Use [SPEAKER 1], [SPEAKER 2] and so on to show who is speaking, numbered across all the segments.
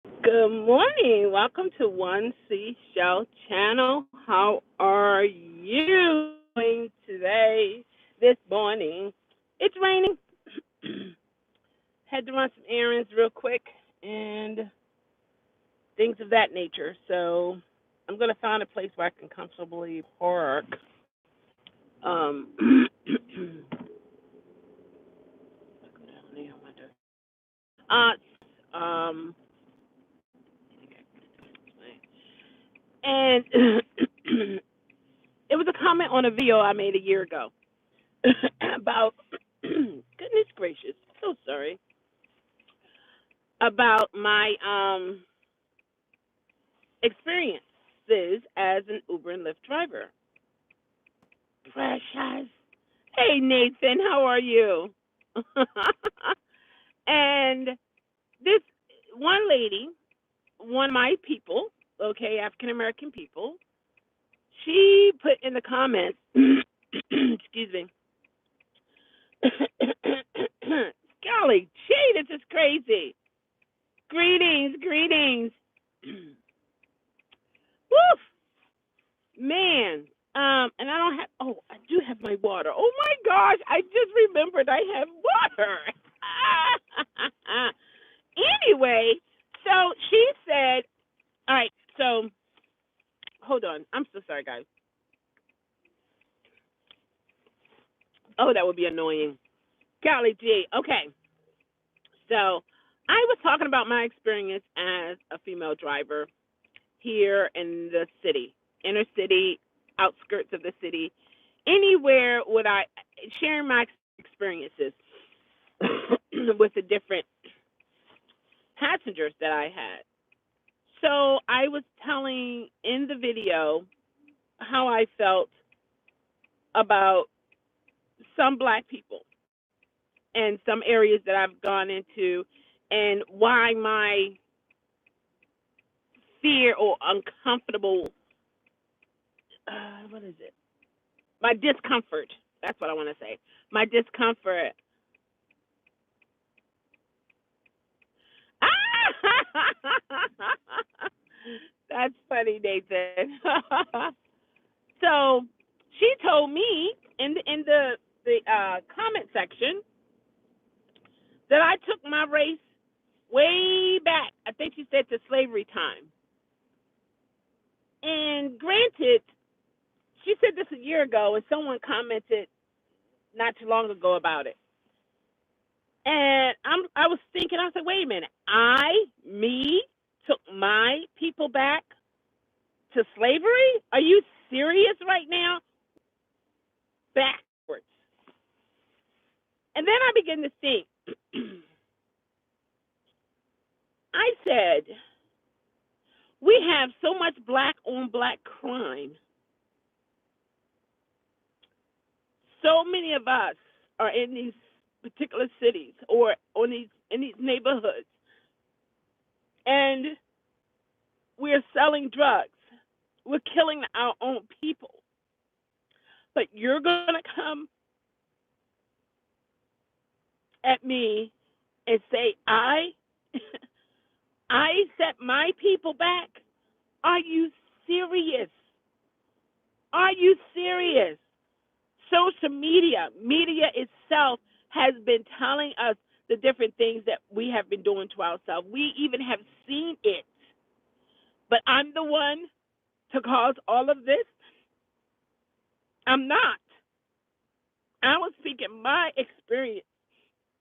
[SPEAKER 1] Good morning. Welcome to One C Shell channel. How are you doing today, this morning? It's raining. Had to run some errands real quick and things of that nature. So I'm going to find a place where I can comfortably park. Um, um, and it was a comment on a video I made a year ago about goodness gracious, so sorry, about my experiences as an Uber and Lyft driver. Precious. Hey Nathan, how are you? And this one lady, one of my people, okay, African American people, she put in the comments, excuse me. Golly gee, this is crazy. Greetings, greetings. Woof, man. And I don't have. Oh, I do have my water. Oh my gosh, I just remembered I have water. Anyway, so she said, "All right, so hold on. I'm so sorry, guys. Oh, that would be annoying. Golly gee. Okay, so I was talking about my experience as a female driver here in the city, inner city, outskirts of the city, anywhere would I share my experiences with the different passengers that I had. So I was telling in the video how I felt about some black people and some areas that I've gone into and why my fear or uncomfortable what is it? My discomfort. That's what I want to say. My discomfort. That's funny, Nathan. So she told me in the comment section that I took my race way back. I think she said to slavery time. And granted, she said this a year ago, and someone commented not too long ago about it. And I was thinking, I was like, wait a minute, me took my people back to slavery? Are you serious right now? Backwards. And then I began to think. I said, we have so much black on black crime. So many of us are in these particular cities or on these in these neighborhoods, and we're selling drugs. We're killing our own people. But you're gonna come at me and say I set my people back. Are you serious? Are you serious? Social media itself has been telling us the different things that we have been doing to ourselves. We even have seen it. But I'm the one to cause all of this? I'm not. I was speaking my experience,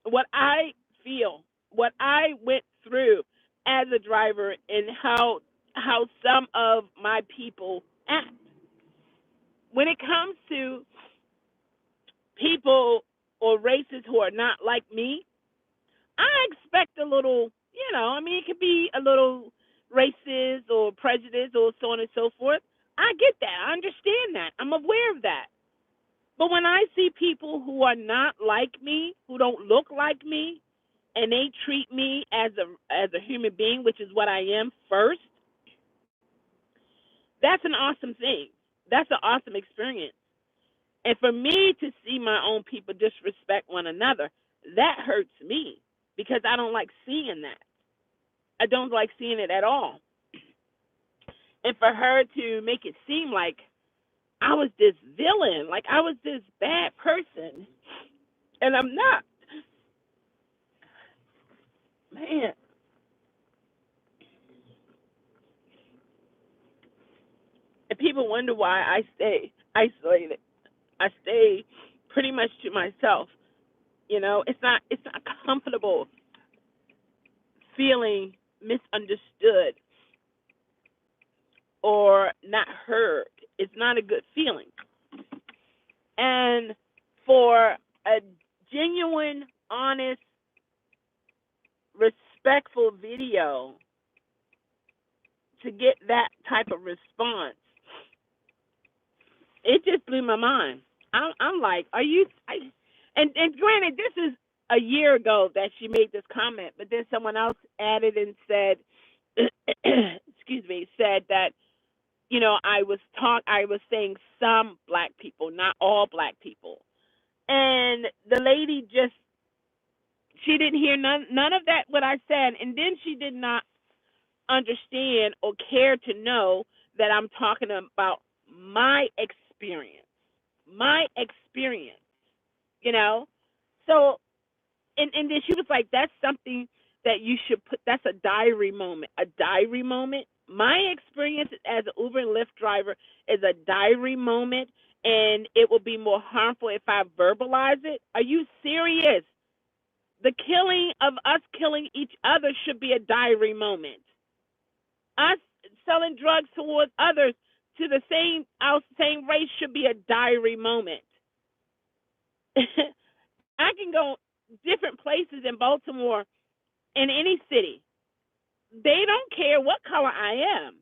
[SPEAKER 1] what I feel, what I went through as a driver, and how some of my people act. When it comes to people or races who are not like me, I expect a little, I mean, it could be a little racist or prejudice or so on and so forth. I get that. I understand that. I'm aware of that. But when I see people who are not like me, who don't look like me, and they treat me as a human being, which is what I am first, that's an awesome thing. That's an awesome experience. And for me to see my own people disrespect one another, that hurts me because I don't like seeing that. I don't like seeing it at all. And for her to make it seem like I was this villain, like I was this bad person, and I'm not. Man, and people wonder why I stay isolated. I stay pretty much to myself. It's not comfortable feeling misunderstood or not heard. It's not a good feeling. And for a genuine, honest, respectful video to get that type of response, it just blew my mind. I'm like, are you? And granted, this is a year ago that she made this comment, but then someone else added and said, excuse me, said that I was saying some black people, not all black people, and the lady just she didn't hear none of that what I said, and then she did not understand or care to know that I'm talking about my experience. My experience, you know? So and then she was like, that's something that you should put that's a diary moment. A diary moment. My experience as an Uber and Lyft driver is a diary moment, and it will be more harmful if I verbalize it. Are you serious? The killing of us killing each other should be a diary moment. Us selling drugs towards others to the same our same race should be a diary moment. I can go different places in Baltimore, in any city. They don't care what color I am.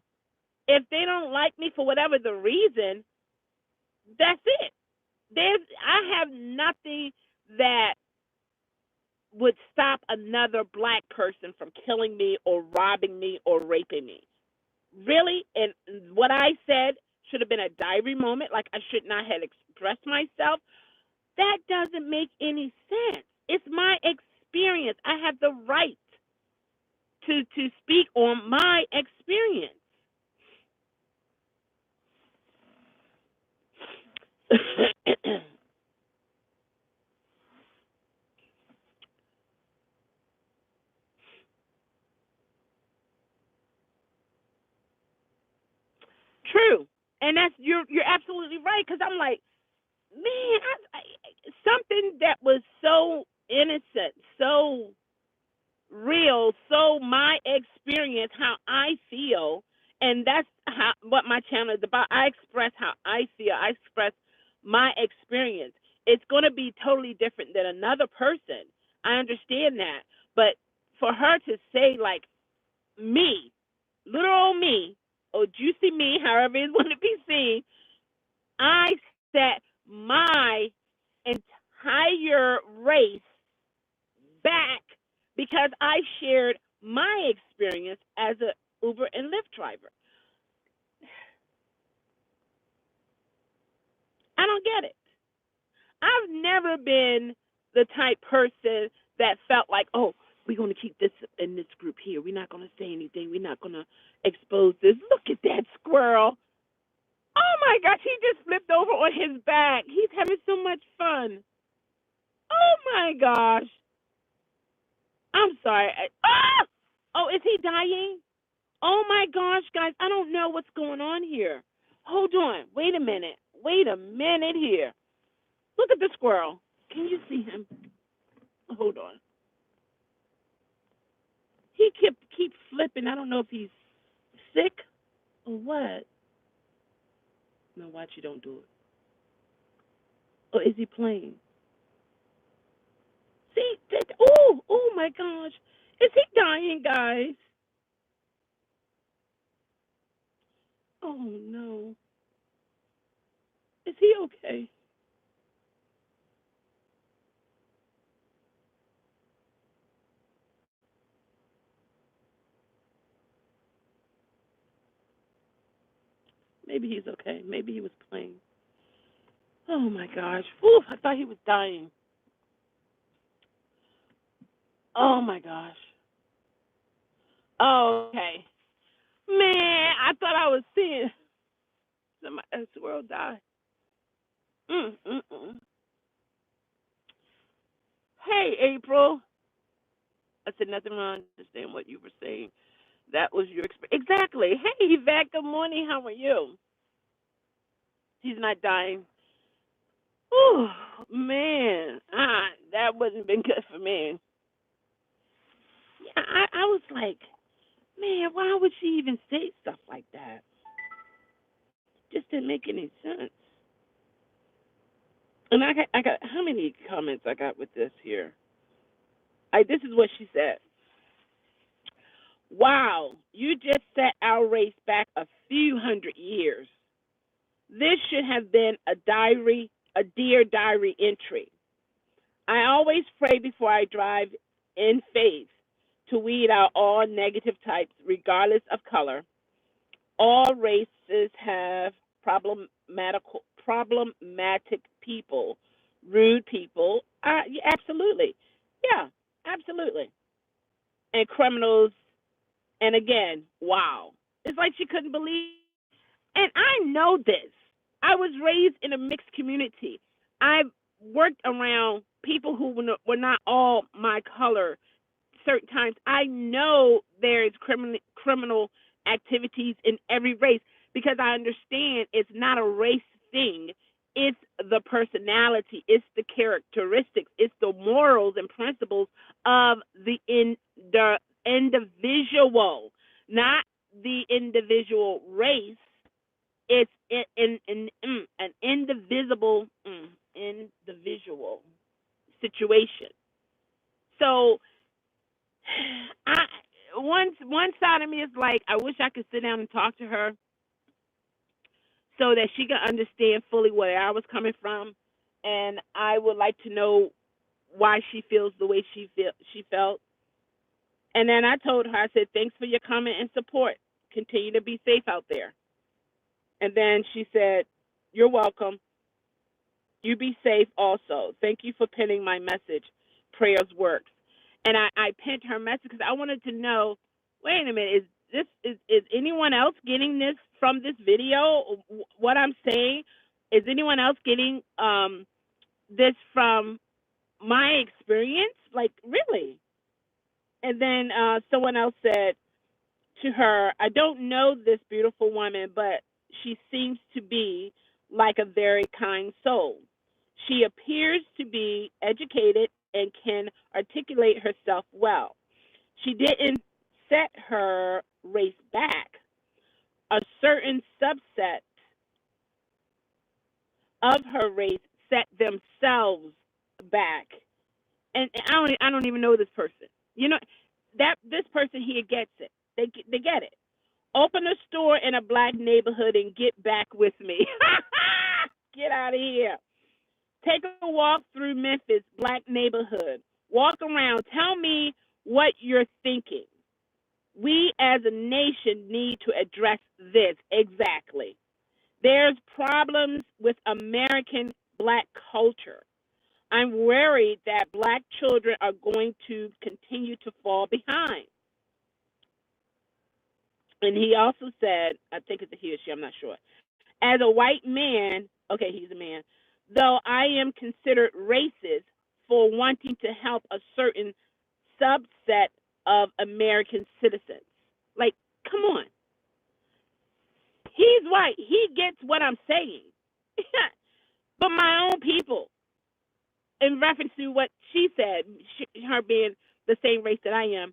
[SPEAKER 1] If they don't like me for whatever the reason, that's it. I have nothing that would stop another black person from killing me or robbing me or raping me. Really, and what I said should have been a diary moment, like I should not have expressed myself. That doesn't make any sense. It's my experience. I have the right to speak on my experience. True, and that's you're absolutely right because I'm like, man, something that was so innocent, so real, so my experience, how I feel, and that's how what my channel is about. I express how I feel. I express my experience. It's going to be totally different than another person. I understand that, but for her to say like me, little old me, or juicy me, however it's going to be seen, I set my entire race back because I shared my experience as a Uber and Lyft driver. I don't get it. I've never been the type person that felt like, oh, we're going to keep this in this group here. We're not going to say anything. We're not going to expose this. Look at that squirrel. Oh my gosh, he just flipped over on his back. He's having so much fun. Oh my gosh. I'm sorry. Ah! Oh, is he dying? Oh my gosh, guys, I don't know what's going on here. Hold on. Wait a minute. Wait a minute here. Look at the squirrel. Can you see him? Hold on. He keep flipping. I don't know if he's sick or what. No, watch you don't do it. Or is he playing? See? Oh my gosh. Is he dying, guys? Oh no. Is he okay? Maybe he's okay. Maybe he was playing. Oh my gosh. Ooh, I thought he was dying. Oh my gosh. Oh, okay. Man, I thought I was seeing somebody else world die. Mm, mm, mm. Hey, April. I said nothing wrong. Understand what you were saying. That was your experience. Exactly. Hey, Yvette. Good morning. How are you? He's not dying. Oh man, that wouldn't been good for me. Yeah, I was like, man, why would she even say stuff like that? Just didn't make any sense. And I got how many comments I got with this here? This is what she said. Wow, you just set our race back a few hundred years. This should have been a dear diary entry. I always pray before I drive in faith to weed out all negative types, regardless of color. All races have problematic people, rude people. Yeah, absolutely. Yeah, absolutely. And criminals. And again, wow. It's like she couldn't believe. And I know this. I was raised in a mixed community. I worked around people who were not all my color certain times. I know there's criminal activities in every race because I understand it's not a race thing. It's the personality, it's the characteristics, it's the morals and principles of the individual, not the individual race. It's an individual situation. So I one side of me is like, I wish I could sit down and talk to her so that she could understand fully where I was coming from, and I would like to know why she feels the way she felt. And then I told her, I said, thanks for your comment and support. Continue to be safe out there. And then she said, you're welcome. You be safe also. Thank you for pinning my message. Prayers works. And I pinned her message because I wanted to know, wait a minute, is anyone else getting this from this video? What I'm saying? Is anyone else getting this from my experience? Like, really? And then someone else said to her, I don't know this beautiful woman, but she seems to be like a very kind soul. She appears to be educated and can articulate herself well. She didn't set her race back. A certain subset of her race set themselves back. And I don't even know this person. You know, that this person here gets it. They get it. Open a store in a black neighborhood and get back with me. Get out of here. Take a walk through Memphis, black neighborhood. Walk around. Tell me what you're thinking. We as a nation need to address this exactly. There's problems with American black culture. I'm worried that black children are going to continue to fall behind. And he also said, I think it's a he or she, I'm not sure. As a white man, okay, he's a man, though I am considered racist for wanting to help a certain subset of American citizens. Like, come on. He's white. He gets what I'm saying. But my own people, in reference to what she said, her being the same race that I am,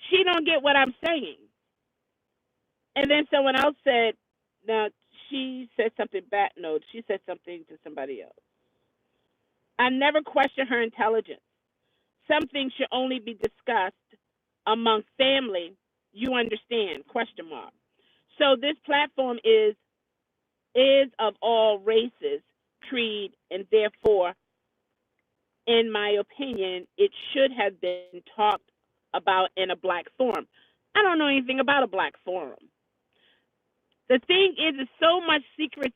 [SPEAKER 1] she don't get what I'm saying. And then someone else said, now she said something bad. No, she said something to somebody else. I never question her intelligence. Some things should only be discussed among family. You understand? Question mark. So this platform is of all races, creed, and therefore, in my opinion, it should have been talked about in a black forum. I don't know anything about a black forum. The thing is, there's so much secrets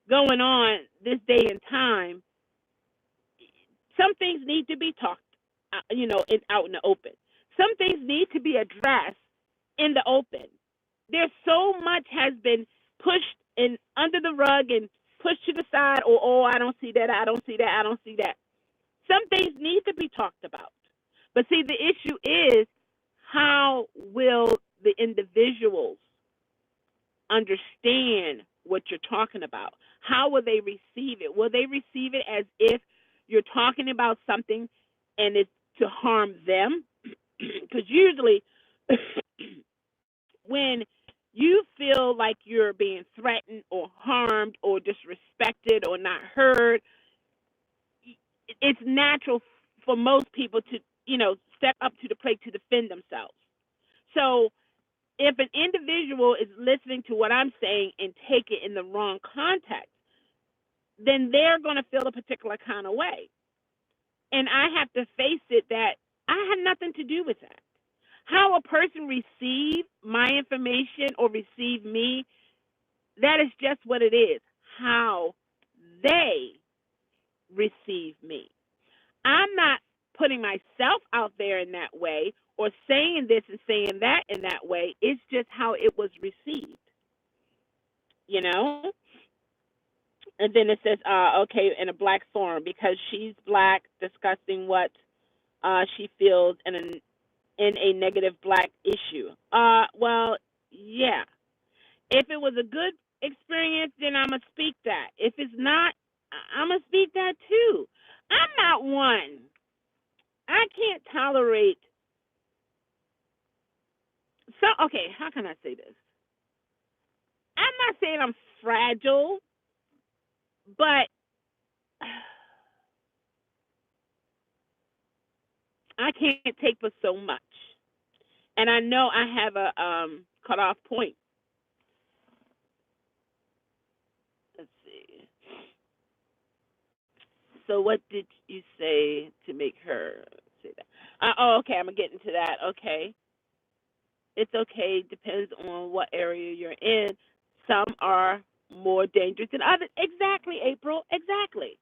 [SPEAKER 1] going on this day and time. Some things need to be talked, out in the open. Some things need to be addressed in the open. There's so much has been pushed in under the rug and pushed to the side, or oh, I don't see that, I don't see that, I don't see that. Some things need to be talked about. But see, the issue is, how will the individuals understand what you're talking about? How will they receive it? Will they receive it as if you're talking about something and it's to harm them? Because usually when you feel like you're being threatened or harmed or disrespected or not heard, it's natural for most people to, step up to the plate to defend themselves. So if an individual is listening to what I'm saying and take it in the wrong context, then they're going to feel a particular kind of way. And I have to face it that I had nothing to do with that. How a person receive my information or receive me, that is just what it is. How they receive me. I'm not putting myself out there in that way or saying this and saying that in that way. It's just how it was received, And then it says, okay, in a black forum, because she's black, discussing what she feels in a negative black issue. Well, yeah. If it was a good experience, then I'm going to speak that. If it's not, I'm going to speak that too. I'm not one. I can't tolerate. So, okay, how can I say this? I'm not saying I'm fragile, but I can't take for so much. And I know I have a cutoff point. Let's see. So what did you say to make her say that? Okay, I'm getting to that. Okay. It's okay. Depends on what area you're in. Some are more dangerous than others. Exactly, April. Exactly.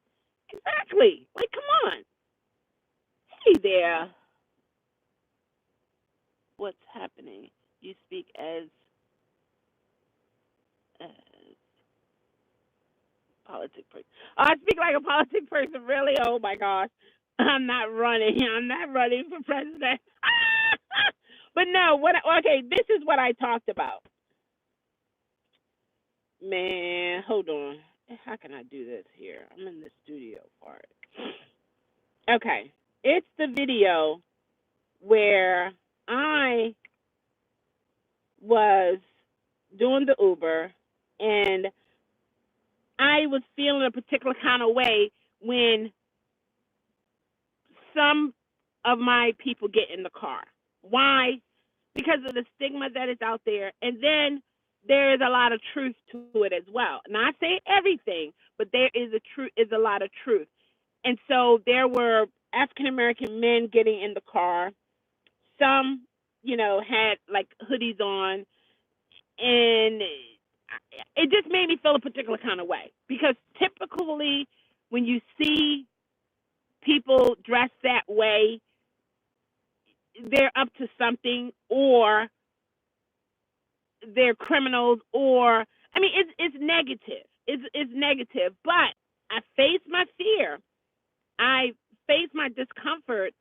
[SPEAKER 1] Like, come on. Hey there. What's happening? You speak as politic person. Oh, I speak like a politic person, really? Oh my gosh. I'm not running. I'm not running for president. But no, okay, this is what I talked about. Man, hold on. How can I do this here? I'm in the studio part. Okay. It's the video where I was doing the Uber and I was feeling a particular kind of way when some of my people get in the car. Why? Because of the stigma that is out there. And then there is a lot of truth to it as well. Not saying everything, but there is a lot of truth. And so there were African American men getting in the car. Some, had like hoodies on, and it just made me feel a particular kind of way, because typically when you see people dressed that way, they're up to something, or they're criminals, or it's negative. It's negative. But I faced my fear. I faced my discomfort,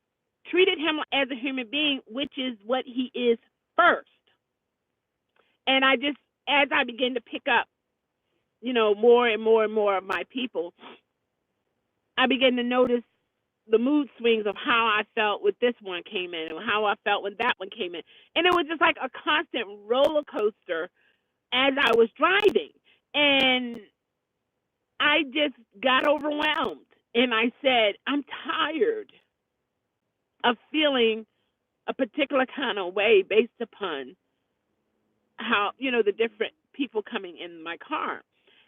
[SPEAKER 1] treated him as a human being, which is what he is first. And as I began to pick up, more and more and more of my people, I began to notice the mood swings of how I felt when this one came in and how I felt when that one came in. And it was just like a constant roller coaster as I was driving. And I just got overwhelmed. And I said, I'm tired of feeling a particular kind of way based upon how, the different people coming in my car.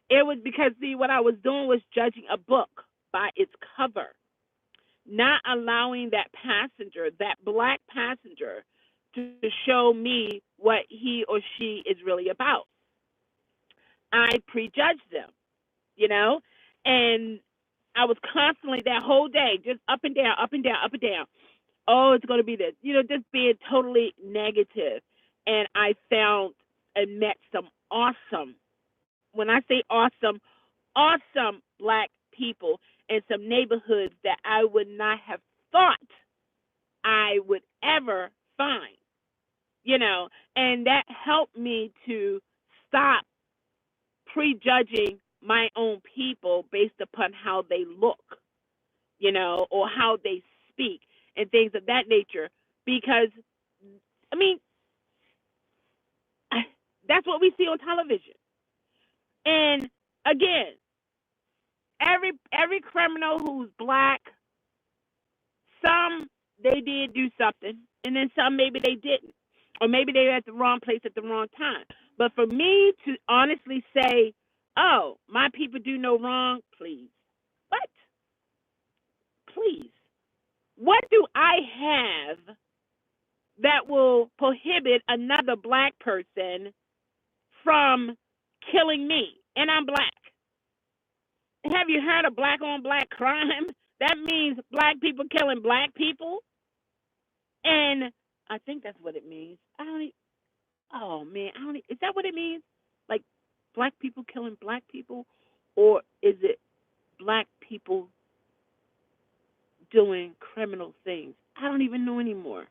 [SPEAKER 1] It was because, see, what I was doing was judging a book by its cover, not allowing that passenger, that black passenger, to show me what he or she is really about. I prejudged them, and I was constantly that whole day just up and down, up and down, up and down. Oh, it's going to be this. Just being totally negative. And I found and met some awesome, when I say awesome, awesome black people in some neighborhoods that I would not have thought I would ever find, and that helped me to stop prejudging my own people based upon how they look, or how they speak and things of that nature. Because, I mean, that's what we see on television. And again, every criminal who's black, some they did do something, and then some maybe they didn't, or maybe they were at the wrong place at the wrong time. But for me to honestly say, "Oh, my people do no wrong," please, what? Please, what do I have that will prohibit another black person from killing me? And I'm black. Have you heard of black on black crime? That means black people killing black people. And I think that's what it means. Oh man, is that what it means? Like black people killing black people? Or is it black people doing criminal things? I don't even know anymore.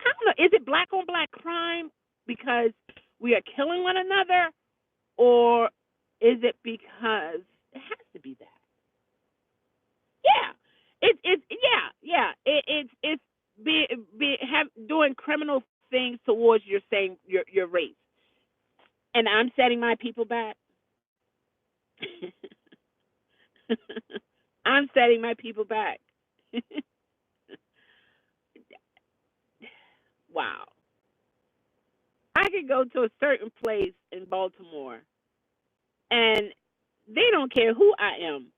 [SPEAKER 1] I don't know. Is it black on black crime because we are killing one another? Or is it because it has to be that? Yeah. It's doing criminal things towards your race. And I'm setting my people back. I'm setting my people back. Wow. I could go to a certain place in Baltimore and they don't care who I am.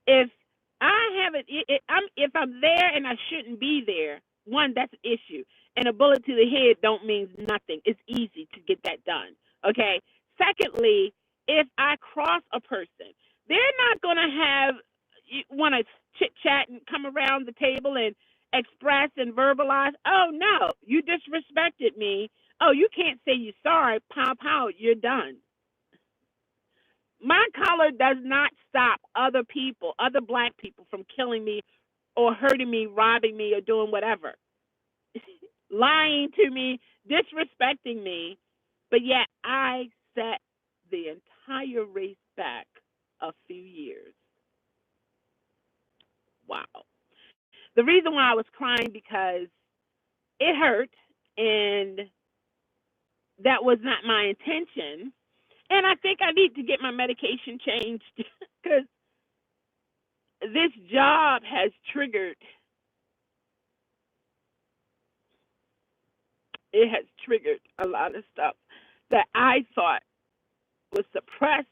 [SPEAKER 1] If I haven't, if I'm there and I shouldn't be there, one, that's an issue. And a bullet to the head don't mean nothing. It's easy to get that done. Okay. Secondly, if I cross a person, they're not going to want to chit chat and come around the table and express and verbalize. Oh no, you disrespected me. Oh, you can't say you're sorry. Pow pow, you're done. My color does not stop other people, other black people, from killing me or hurting me, robbing me, or doing whatever, lying to me, disrespecting me. But yet I set the entire race back a few years. Wow. The reason why I was crying because it hurt, and that was not my intention. And I think I need to get my medication changed because this job has triggered, a lot of stuff that I thought was suppressed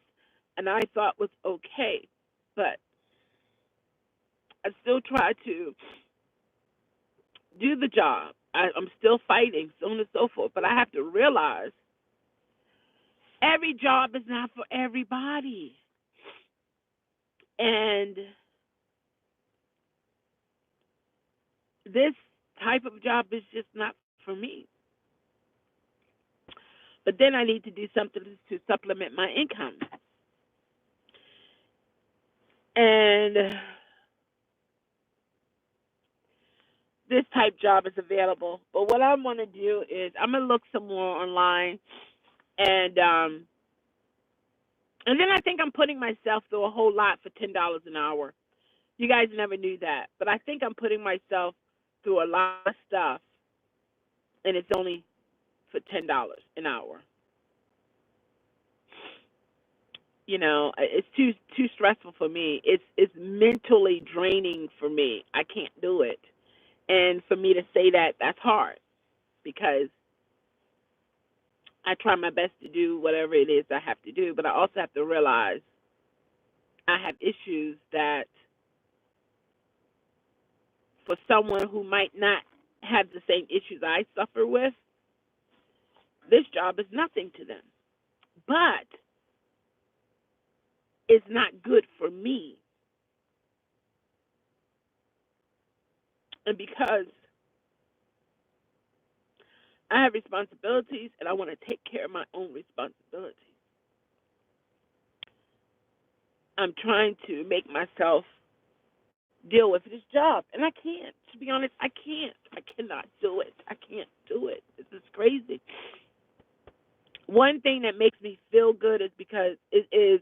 [SPEAKER 1] and I thought was okay. But I still try to do the job. I'm still fighting, so on and so forth. But I have to realize every job is not for everybody. And this type of job is just not for me. But then I need to do something to supplement my income. And this type job is available. But what I want to do is I'm gonna look some more online, and and then I think I'm putting myself through a whole lot for $10 an hour. You guys never knew that, but I think I'm putting myself through a lot of stuff, and it's only for $10 an hour. It's too stressful for me. It's mentally draining for me. I can't do it, and for me to say that, that's hard because I try my best to do whatever it is I have to do, but I also have to realize I have issues that for someone who might not have the same issues I suffer with, this job is nothing to them. But it's not good for me. And because I have responsibilities and I want to take care of my own responsibilities, I'm trying to make myself deal with this job. And I can't. To be honest, I can't. I cannot do it. I can't do it. This is crazy. One thing that makes me feel good is because it is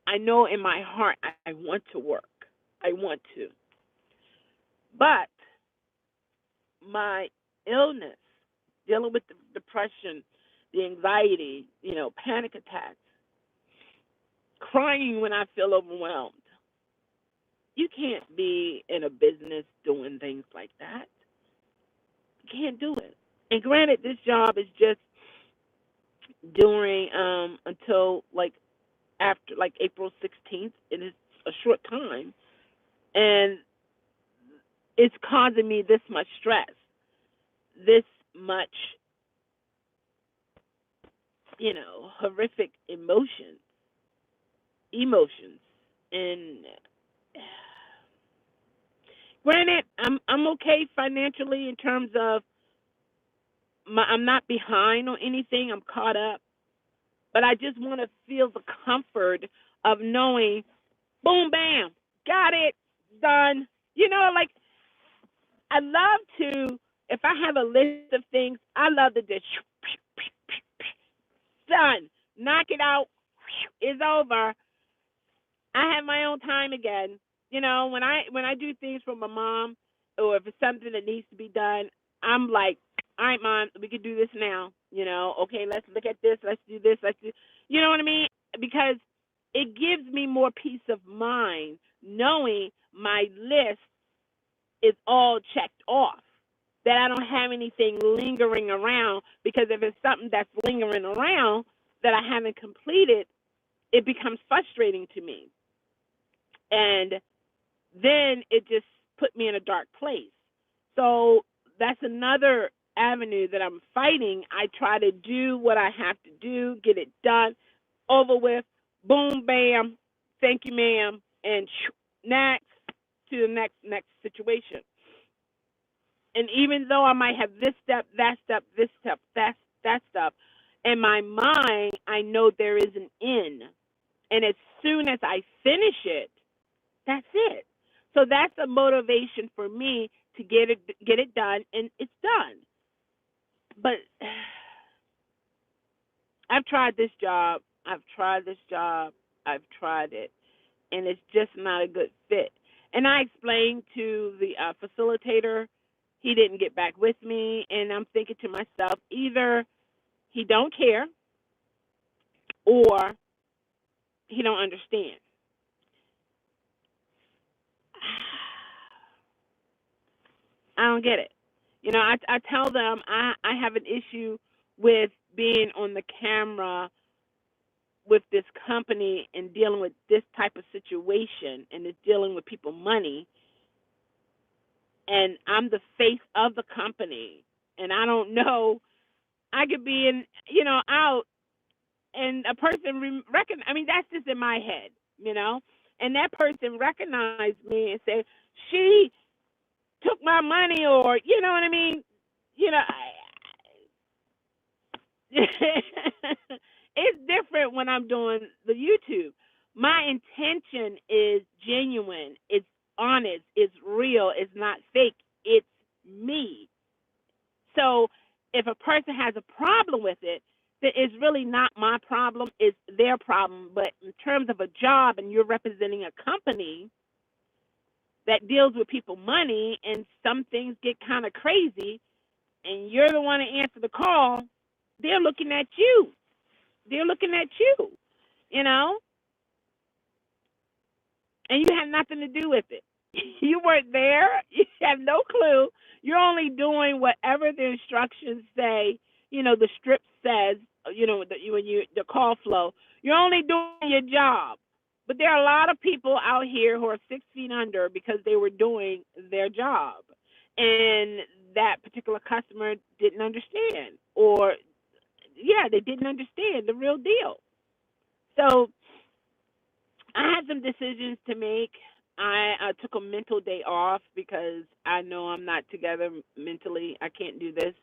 [SPEAKER 1] I know in my heart I want to work. I want to. But my illness, dealing with the depression, the anxiety, panic attacks, crying when I feel overwhelmed. You can't be in a business doing things like that. You can't do it. And granted, this job is just during until like after like April 16th. It is a short time, and it's causing me this much stress, this much, horrific emotions, and granted, I'm okay financially in terms of I'm not behind on anything. I'm caught up, but I just want to feel the comfort of knowing, boom, bam, got it, done. Like I love to. If I have a list of things, I love to just done, knock it out. It's over. I have my own time again. When I do things for my mom, or if it's something that needs to be done, I'm like, all right, Mom, we can do this now. Okay, let's look at this. Let's do this. Let's do. You know what I mean? Because it gives me more peace of mind knowing my list is all checked off. That I don't have anything lingering around. Because if it's something that's lingering around that I haven't completed, it becomes frustrating to me. And then it just put me in a dark place. So that's another avenue that I'm fighting. I try to do what I have to do, get it done, over with, boom, bam, thank you, ma'am, and next to the next situation. And even though I might have this step, that step, this step, that stuff, in my mind, I know there is an end. And as soon as I finish it, that's it. So that's a motivation for me to get it done, and it's done. But I've tried this job. I've tried this job. I've tried it, and it's just not a good fit. And I explained to the facilitator. He didn't get back with me, and I'm thinking to myself, either he don't care or he don't understand. I don't get it. I tell them I have an issue with being on the camera with this company and dealing with this type of situation, and it's dealing with people money, and I'm the face of the company, and I don't know. I could be out, and a person I mean, that's just in my head. And that person recognized me and said, she took my money, or you know what I mean. You know, it's different when I'm doing the YouTube. My intention is genuine. It's honest. It's real. It's not fake. It's me. So if a person has a problem with it, then it's really not my problem. It's their problem. But in terms of a job, and you're representing a company that deals with people money, and some things get kind of crazy, and you're the one to answer the call, they're looking at you. They're looking at you, you know, and you have nothing to do with it. You weren't there. You have no clue. You're only doing whatever the instructions say. The script says. The call flow. You're only doing your job. But there are a lot of people out here who are 6 feet under because they were doing their job, and that particular customer didn't understand, or they didn't understand the real deal. So I had some decisions to make. I took a mental day off because I know I'm not together mentally. I can't do this.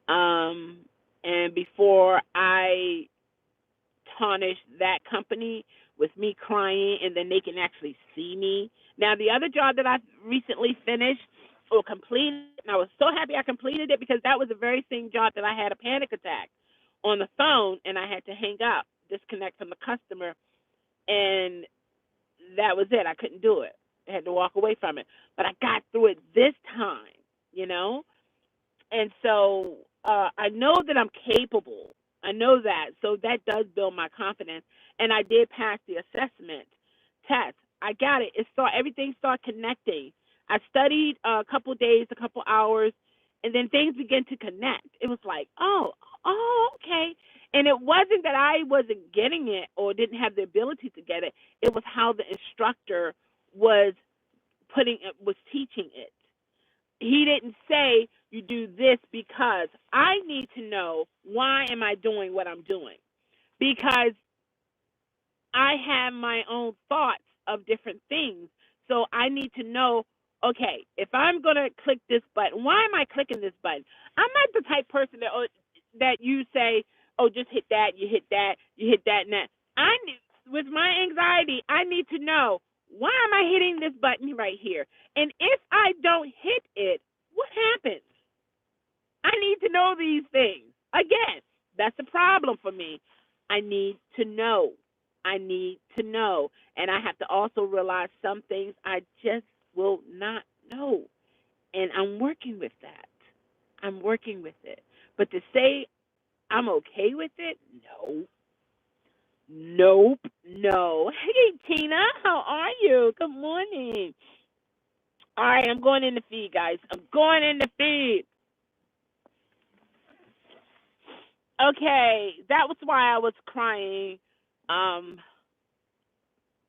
[SPEAKER 1] Um, and before I tarnish that company with me crying, and then they can actually see me. Now, the other job that I recently finished or completed, and I was so happy I completed it because that was the very same job that I had a panic attack on the phone, and I had to hang up, disconnect from the customer, and that was it. I couldn't do it. I had to walk away from it. But I got through it this time, you know? And so I know that I'm capable. I know that. So that does build my confidence. And I did pass the assessment test. I got it. Everything started connecting. I studied a couple of days, a couple hours, and then things began to connect. It was like, oh, okay. And it wasn't that I wasn't getting it or didn't have the ability to get it. It was how the instructor was was teaching it. He didn't say you do this because I need to know why am I doing what I'm doing, because I have my own thoughts of different things. So I need to know, okay, if I'm going to click this button, why am I clicking this button? I'm not the type person that you say, oh, just hit that, you hit that, you hit that, and that. With my anxiety, I need to know, why am I hitting this button right here? And if I don't hit it, what happens? I need to know these things. Again, that's a problem for me. I need to know. I need to know. And I have to also realize some things I just will not know. And I'm working with that. I'm working with it. But to say I'm okay with it, no. Nope. No. Hey, Tina, how are you? Good morning. All right, I'm going in the feed, guys. I'm going in the feed. Okay, that was why I was crying. Um,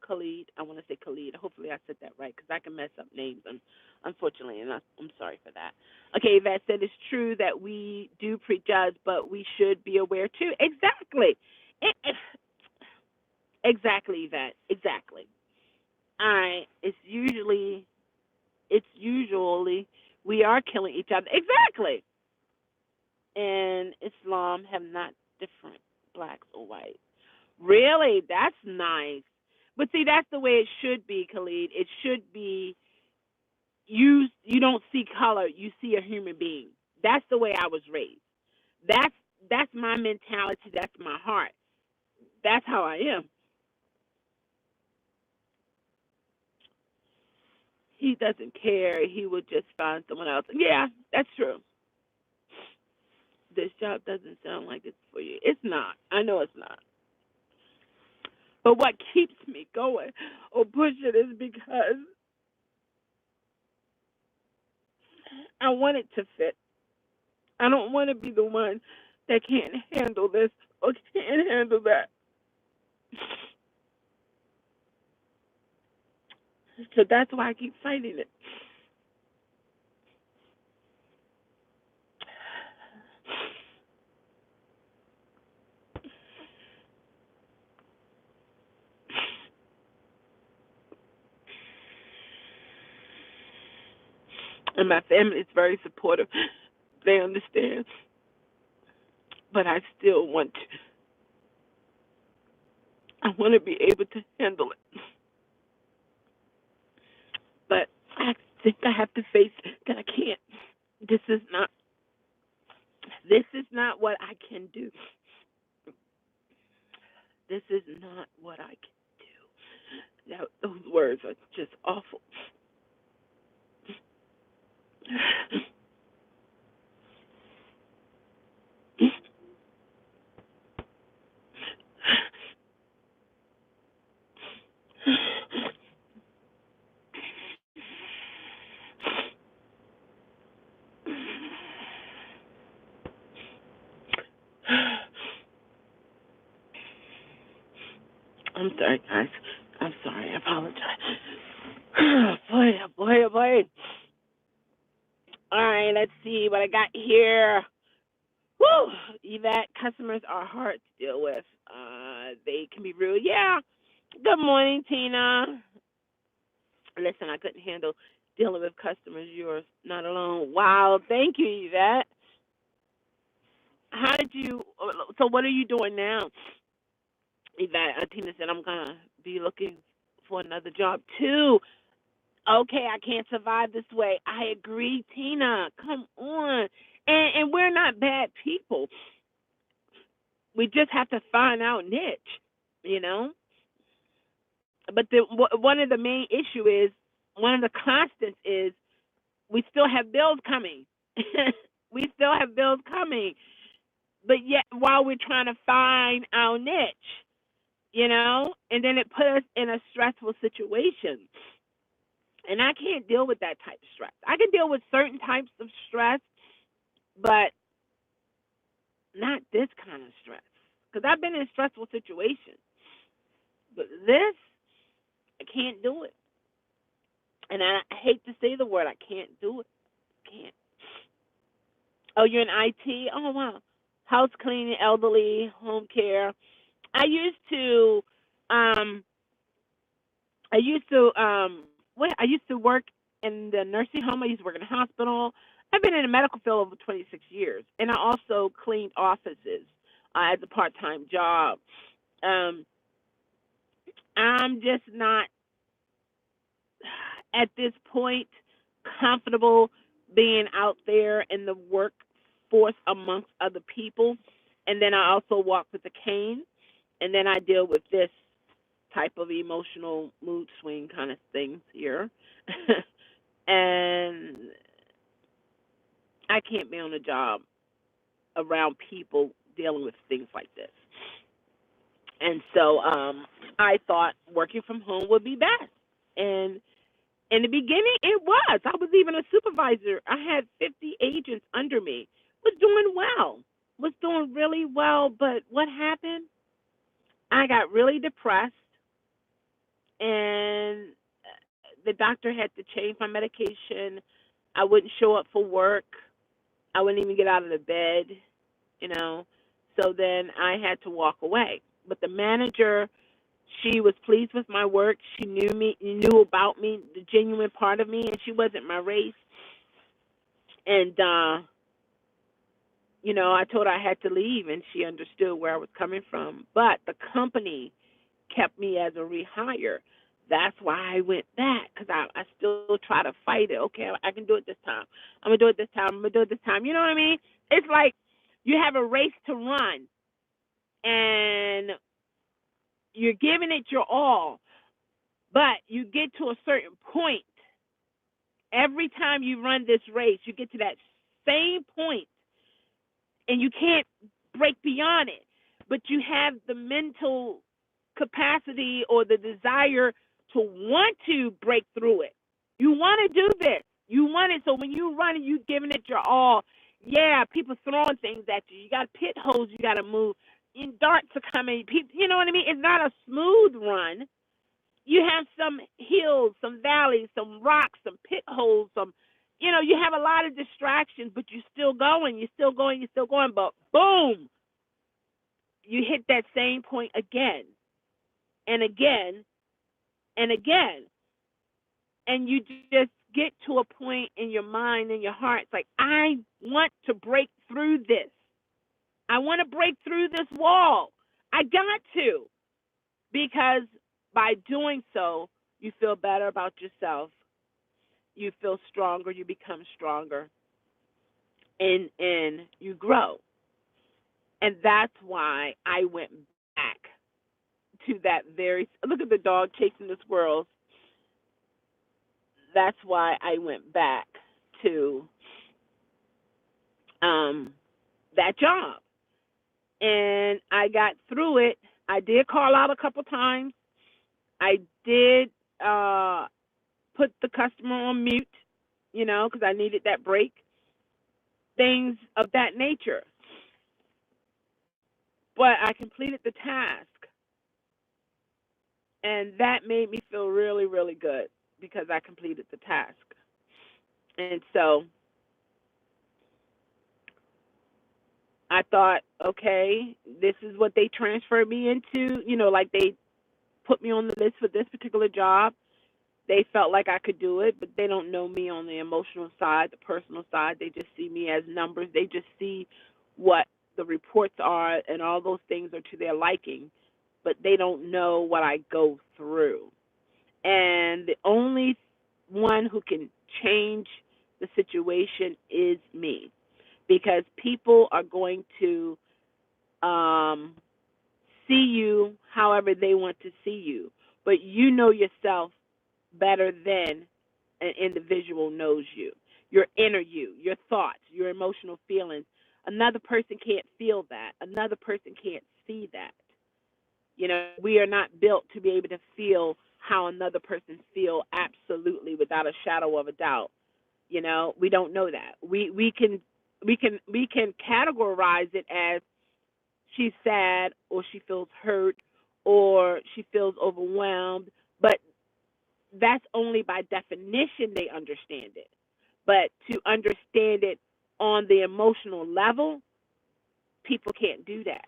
[SPEAKER 1] Khalid, I want to say Khalid. Hopefully, I said that right because I can mess up names. Unfortunately, and I'm sorry for that. Okay, Yvette said it's true that we do prejudge, but we should be aware too. Exactly. Exactly, Yvette. Exactly. I. It's usually we are killing each other. Exactly. And Islam have not different blacks or whites. Really? That's nice. But see, that's the way it should be, Khalid. It should be you don't see color, you see a human being. That's the way I was raised. That's that's my mentality, that's my heart. That's how I am. He doesn't care. He would just find someone else. Yeah, that's true. This job doesn't sound like it's for you. It's not. I know it's not. But what keeps me going or pushing is because I want it to fit. I don't want to be the one that can't handle this or can't handle that. So that's why I keep fighting it. And my family is very supportive. They understand. But I still I want to be able to handle it. But I think I have to face that I can't. This is not what I can do. This is not what I can do. Those words are just awful. I'm sorry, guys. I'm sorry. I apologize. Oh, boy, oh, boy, oh, boy. All right, let's see what I got here. Woo! Yvette, customers are hard to deal with. They can be rude. Yeah. Good morning, Tina. Listen, I couldn't handle dealing with customers. You're not alone. Wow, thank you, Yvette. How did you? So, what are you doing now, Yvette? Tina said I'm gonna be looking for another job too. Okay, I can't survive this way. I agree, Tina. Come on, and we're not bad people. We just have to find our niche, you know. But one of the main issue is one of the constants is we still have bills coming. We still have bills coming, but yet while we're trying to find our niche, and then it put us in a stressful situation. And I can't deal with that type of stress. I can deal with certain types of stress, but not this kind of stress. Because I've been in stressful situations, but this, I can't do it. And I hate to say the word, I can't do it. Can't. Oh, you're in IT? Oh, wow. House cleaning, elderly, home care. I used to, um, I used to work in the nursing home. I used to work in a hospital. I've been in the medical field over 26 years, and I also cleaned offices as a part-time job. Um, I'm just not at this point comfortable being out there in the workforce amongst other people. And then I also walk with a cane, and then I deal with this type of emotional mood swing kind of things here. And I can't be on a job around people dealing with things like this. And so I thought working from home would be best. And in the beginning, it was. I was even a supervisor. I had 50 agents under me. Was doing well. Was doing really well. But what happened? I got really depressed, and the doctor had to change my medication. I wouldn't show up for work. I wouldn't even get out of the bed, you know. So then I had to walk away. But the manager, she was pleased with my work. She knew about me, the genuine part of me, and she wasn't my race. And I told her I had to leave, and she understood where I was coming from. But the company kept me as a rehire. That's why I went back, because I still try to fight it. Okay, I can do it this time. I'm going to do it this time. I'm going to do it this time. You know what I mean? It's like you have a race to run, and you're giving it your all, but you get to a certain point. Every time you run this race, you get to that same point, and you can't break beyond it. But you have the mental capacity or the desire to want to break through it. You want to do this. You want it. So when you run and you giving it your all, yeah, people throwing things at you. You got pit holes you got to move. And darts are coming. People, you know what I mean? It's not a smooth run. You have some hills, some valleys, some rocks, some pit holes, you have a lot of distractions, but you're still going. You're still going. You're still going. But boom, you hit that same point again and again and again. And you just get to a point in your mind and your heart. It's like, I want to break through this. I want to break through this wall. I got to. Because by doing so, you feel better about yourself. You feel stronger. You become stronger. And you grow. And that's why I went back to that look at the dog chasing the squirrels. That's why I went back to that job. And I got through it. I did call out a couple times. I did put the customer on mute, because I needed that break. Things of that nature. But I completed the task. And that made me feel really, really good because I completed the task. And so I thought, okay, this is what they transferred me into, like they put me on the list for this particular job. They felt like I could do it, but they don't know me on the emotional side, the personal side. They just see me as numbers. They just see what the reports are, and all those things are to their liking, but they don't know what I go through. And the only one who can change the situation is me, because people are going to um, see you however they want to see you, but you know yourself better than an individual knows you. Your inner you, your thoughts, your emotional feelings. Another person can't feel that. Another person can't see that. We are not built to be able to feel how another person feel absolutely without a shadow of a doubt. We don't know that. We can categorize it as she's sad, or she feels hurt, or she feels overwhelmed, but that's only by definition they understand it. But to understand it on the emotional level, people can't do that.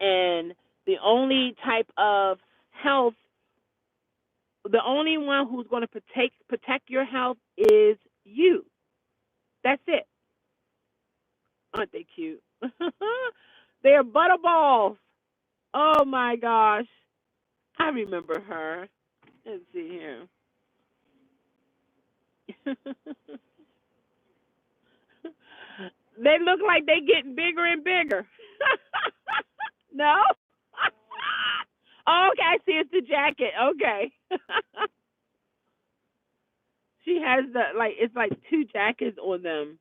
[SPEAKER 1] And the only type of health, the only one who's going to protect your health is you. That's it. Aren't they cute? They're butterballs. Oh my gosh. I remember her. Let's see here. They look like they getting bigger and bigger. No? Oh, okay, I see it's the jacket. Okay. She has it's like two jackets on them.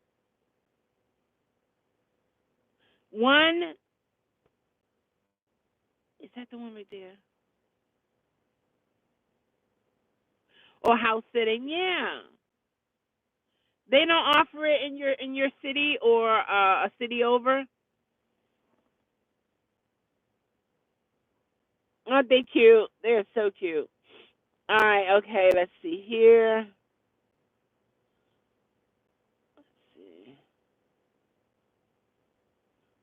[SPEAKER 1] One, is that the one right there? Or house sitting? Yeah. They don't offer it in your city, or a city over. Aren't they cute? They're so cute. All right, okay, let's see here. Let's see.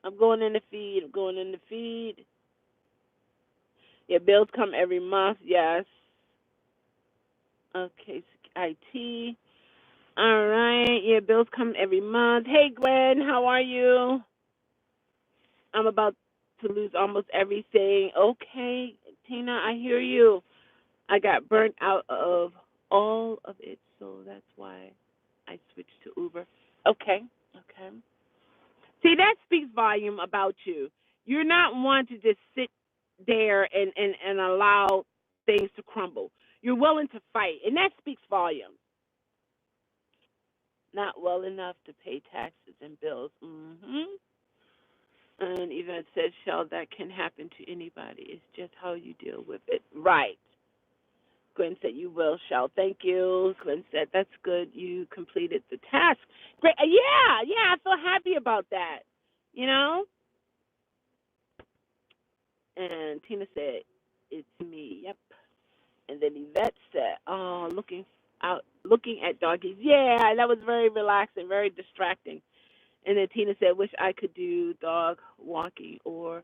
[SPEAKER 1] I'm going in the feed. I'm going in the feed. Yeah, bills come every month. Yes. Okay, IT. All right. Yeah, bills come every month. Hey, Gwen, how are you? I'm about to lose almost everything. Okay, Tina, I hear you. I got burnt out of all of it, so that's why I switched to Uber. Okay, okay. See, that speaks volume about you. You're not one to just sit there and allow things to crumble. You're willing to fight, and that speaks volume. Not well enough to pay taxes and bills. And even it says, Chelle, that can happen to anybody. It's just how you deal with it. Right. Gwen said, you will, Chelle. Thank you. Gwen said, that's good. You completed the task. Great. Yeah, I feel happy about that. You know? And Tina said, it's me. Yep. And then Yvette said, oh, looking at doggies. Yeah, that was very relaxing, very distracting. And then Tina said, wish I could do dog walking or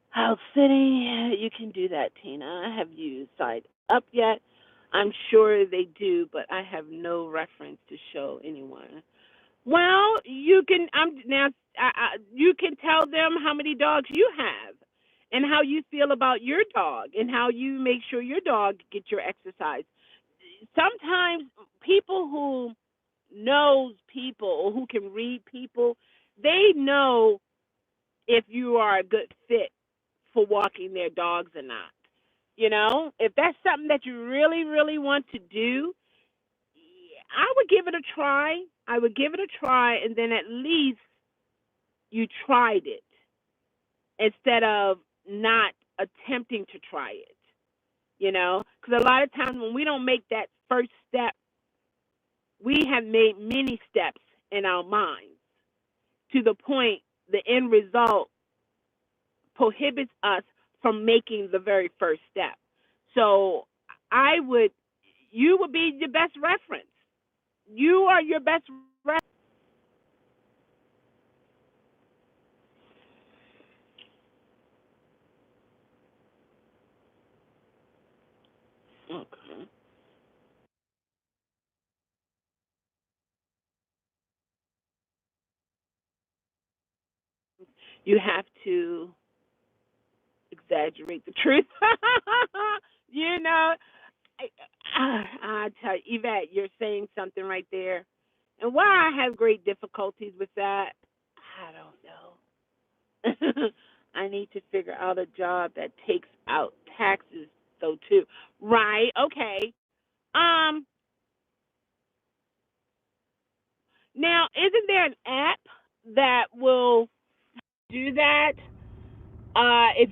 [SPEAKER 1] house sitting. You can do that, Tina. Have you signed up yet? I'm sure they do, but I have no reference to show anyone. Well, you can. You can tell them how many dogs you have, and how you feel about your dog, and how you make sure your dog gets your exercise. Sometimes people who knows people, or who can read people, they know if you are a good fit for walking their dogs or not. If that's something that you really, really want to do, I would give it a try. I would give it a try, and then at least you tried it instead of not attempting to try it. Because a lot of times when we don't make that first step, we have made many steps in our minds to the point the end result prohibits us from making the very first step. So you would be your best reference. You are your best reference. Okay. You have to exaggerate the truth. you know, I tell you, Yvette, you're saying something right there. And why I have great difficulties with that, I don't know. I need to figure out a job that takes out taxes, though, too. Right? Okay. Um. Now, isn't there an app that will do that? If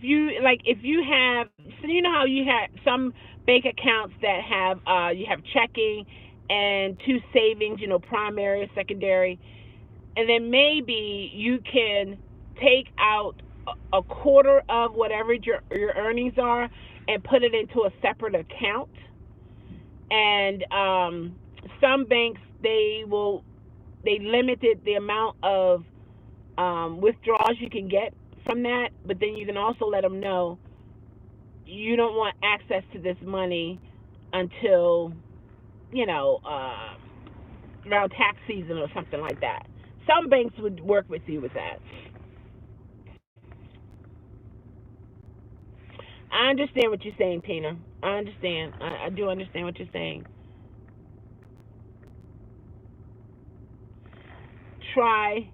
[SPEAKER 1] you have, so you know how you have some bank accounts that have, you have checking and two savings, primary, secondary, and then maybe you can take out a quarter of whatever your earnings are and put it into a separate account. And some banks they limited the amount of withdrawals you can get from that, but then you can also let them know you don't want access to this money until you know uh, around tax season or something like that. Some banks would work with you with that. I understand what you're saying, Tina. I understand. I do understand what you're saying. Try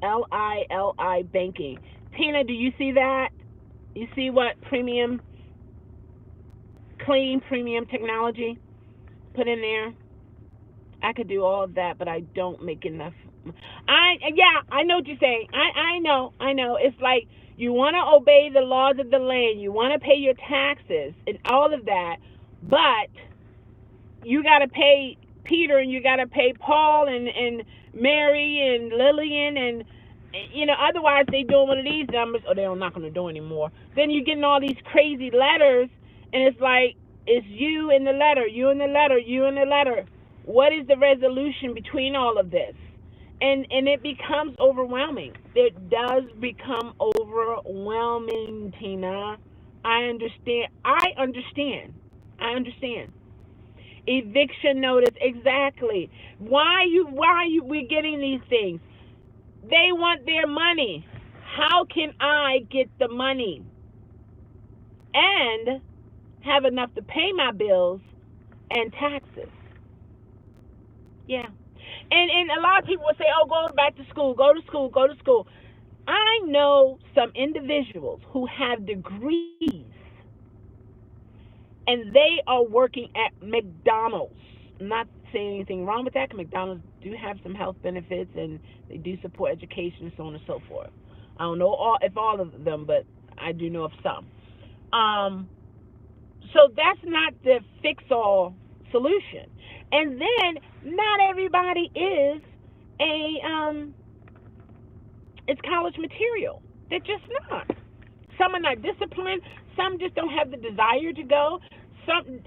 [SPEAKER 1] LILI banking. Tina, do you see that? You see what clean premium technology put in there? I could do all of that, but I don't make enough. I know what you're saying. I know. It's like you want to obey the laws of the land. You want to pay your taxes and all of that, but you got to pay Peter and you got to pay Paul and Mary and Lillian and otherwise they doing one of these numbers or they're not going to do anymore. Then you're getting all these crazy letters and it's like it's you in the letter, you in the letter, you in the letter. What is the resolution between all of this? And it becomes overwhelming. It does become overwhelming, Tina. I understand. I understand. Eviction notice, exactly. Why are you we getting these things? They want their money. How can I get the money and have enough to pay my bills and taxes? Yeah. And a lot of people will say, "Oh, go back to school, go to school, go to school." I know some individuals who have degrees and they are working at McDonald's. I'm not saying anything wrong with that, because McDonald's do have some health benefits and they do support education and so on and so forth. I don't know if all of them, but I do know of some. Um, so that's not the fix-all solution. And then not everybody is a it's college material. They're just not. Some are not disciplined. Some just don't have the desire to go. Some,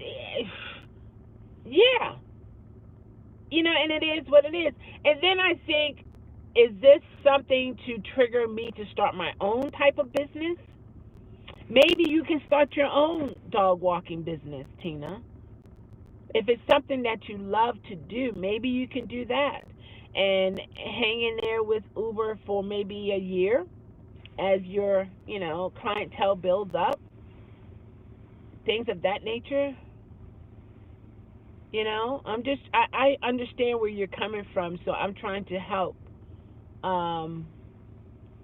[SPEAKER 1] yeah, and it is what it is. And then I think, is this something to trigger me to start my own type of business? Maybe you can start your own dog walking business, Tina. If it's something that you love to do, maybe you can do that and hang in there with Uber for maybe a year as your, clientele builds up, things of that nature. I understand where you're coming from, so I'm trying to um,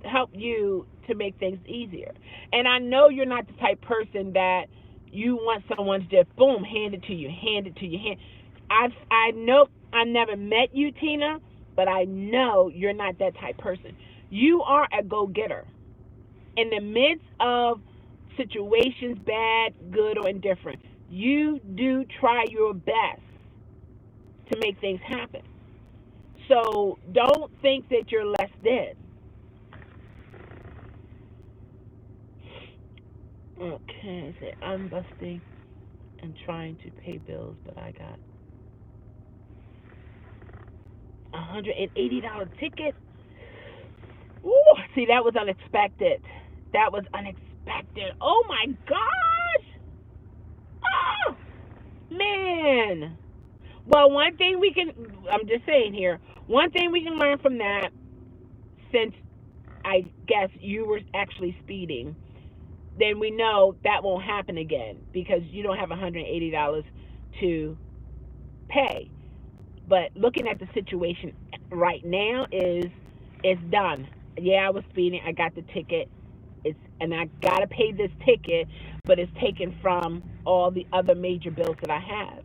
[SPEAKER 1] help you to make things easier. And I know you're not the type person that you want someone to just boom, hand it to you, hand it to you. I know I never met you, Tina, but I know you're not that type person. You are a go-getter. In the midst of situations, bad, good, or indifferent, you do try your best to make things happen. So don't think that you're less than. Okay, say I'm busting and trying to pay bills, but I got $180 ticket. Ooh, see, that was unexpected. That was unexpected. Oh my gosh! Oh, man. Well, one thing we can, I'm just saying here, one thing we can learn from that, since I guess you were actually speeding, then we know that won't happen again because you don't have $180 to pay. But looking at the situation right now is it's done. Yeah, I was speeding. I got the ticket. And I gotta pay this ticket, but it's taken from all the other major bills that I have.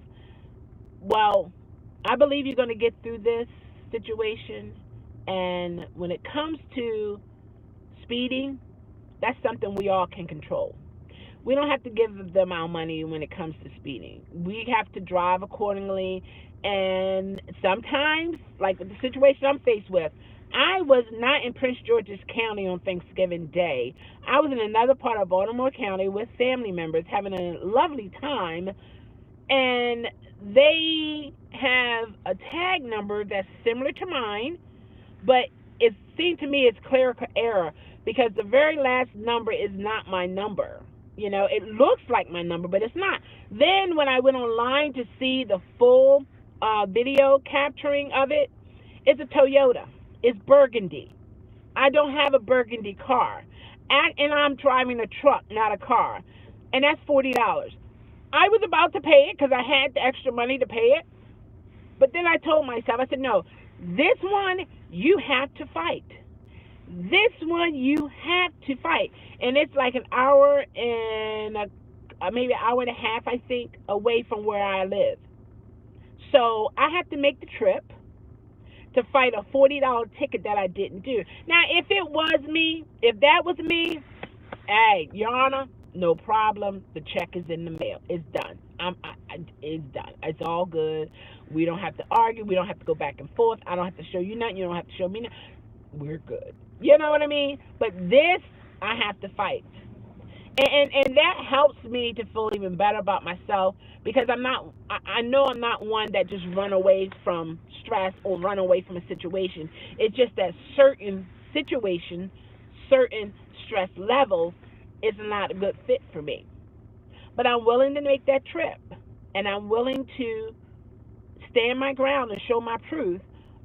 [SPEAKER 1] Well, I believe you're gonna get through this situation. And when it comes to speeding, that's something we all can control. We don't have to give them our money when it comes to speeding. We have to drive accordingly. And sometimes, like with the situation I'm faced with, I was not in Prince George's County on Thanksgiving Day. I was in another part of Baltimore County with family members having a lovely time. And they have a tag number that's similar to mine, but it seemed to me it's clerical error because the very last number is not my number. You know, it looks like my number, but it's not. Then when I went online to see the full video capturing of it, it's a Toyota. It's burgundy. I don't have a burgundy car. And I'm driving a truck, not a car. And that's $40. I was about to pay it because I had the extra money to pay it. But then I told myself, I said, no, this one you have to fight. This one you have to fight. And it's like an hour and maybe an hour and a half, I think, away from where I live. So I have to make the trip to fight a $40 ticket that I didn't do. Now, if that was me, hey, Your Honor, no problem. The check is in the mail. It's done. It's done. It's all good. We don't have to argue. We don't have to go back and forth. I don't have to show you nothing. You don't have to show me nothing. We're good. You know what I mean? But this, I have to fight. And that helps me to feel even better about myself because I know I'm not one that just run away from stress or run away from a situation. It's just that certain situations, certain stress levels is not a good fit for me. But I'm willing to make that trip, and I'm willing to stand my ground and show my truth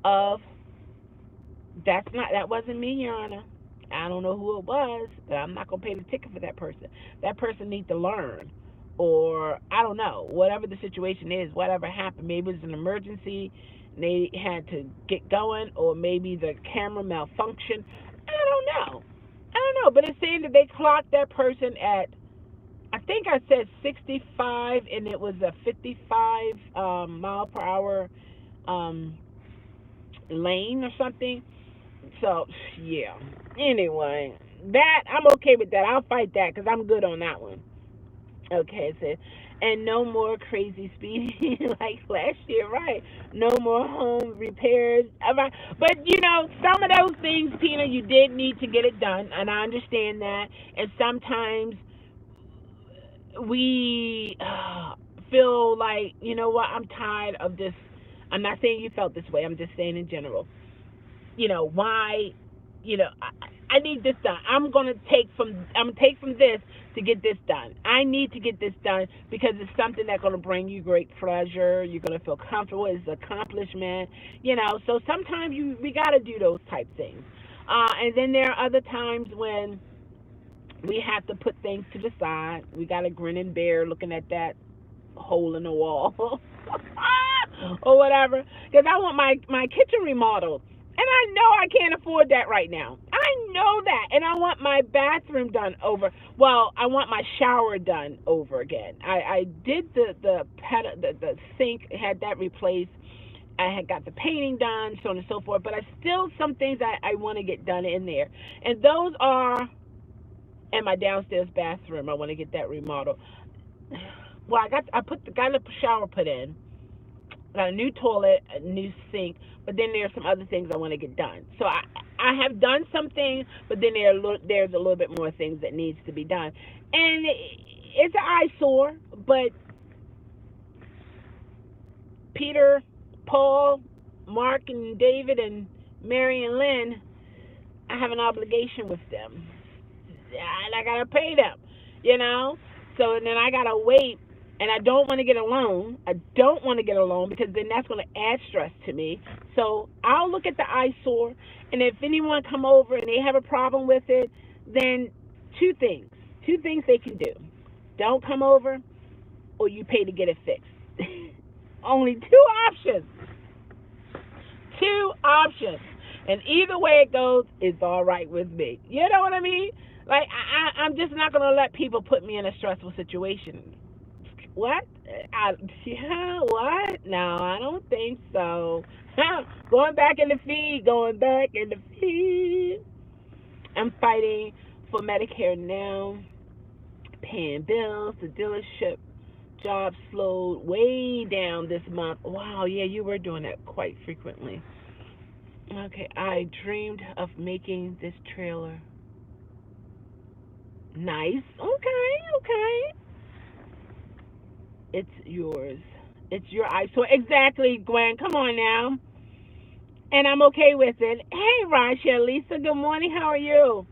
[SPEAKER 1] of that wasn't me, Your Honor. I don't know who it was, but I'm not gonna pay the ticket for that person. That person needs to learn, or I don't know, whatever the situation is, whatever happened. Maybe it was an emergency, and they had to get going, or maybe the camera malfunctioned. I don't know. I don't know, but it's saying that they clocked that person at, I think I said 65, and it was a 55 mile per hour lane or something. So, yeah. Anyway, that, I'm okay with that. I'll fight that because I'm good on that one. Okay, so, and no more crazy speeding like last year, right? No more home repairs. But, some of those things, Tina, you did need to get it done, and I understand that. And sometimes we feel like, you know what, I'm tired of this. I'm not saying you felt this way. I'm just saying in general. Why, I need this done. I'm gonna take from this to get this done. I need to get this done because it's something that's gonna bring you great pleasure. You're gonna feel comfortable. It's an accomplishment. So sometimes we gotta do those type things. And then there are other times when we have to put things to the side. We gotta grin and bear looking at that hole in the wall or whatever. Because I want my kitchen remodeled. And I know I can't afford that right now. I know that. And I want my bathroom done over. Well, I want my shower done over again. I did the sink, had that replaced. I had got the painting done, so on and so forth. But I still, some things I want to get done in there. And those are in my downstairs bathroom. I want to get that remodeled. Well, got a shower put in. Got a new toilet, a new sink, but then there's some other things I want to get done. So I have done some things, but then there's a little bit more things that needs to be done. And it's an eyesore, but Peter, Paul, Mark, and David, and Mary and Lynn, I have an obligation with them. And I got to pay them, So then I got to wait. And I don't want to get a loan. I don't want to get a loan because then that's going to add stress to me. So I'll look at the eyesore, and if anyone come over and they have a problem with it, then two things. Two things they can do. Don't come over, or you pay to get it fixed. Only two options. Two options. And either way it goes, it's all right with me. You know what I mean? Like, I'm just not going to let people put me in a stressful situation. What? Yeah, what? No, I don't think so. Going back in the feed, going back in the feed. I'm fighting for Medicare now, paying bills, the dealership job slowed way down this month. Wow, yeah, you were doing that quite frequently. Okay, I dreamed of making this trailer. Nice. Okay, okay. It's yours. It's your eyesore. Exactly, Gwen. Come on now. And I'm okay with it. Hey, Rasha, Lisa, good morning. How are you?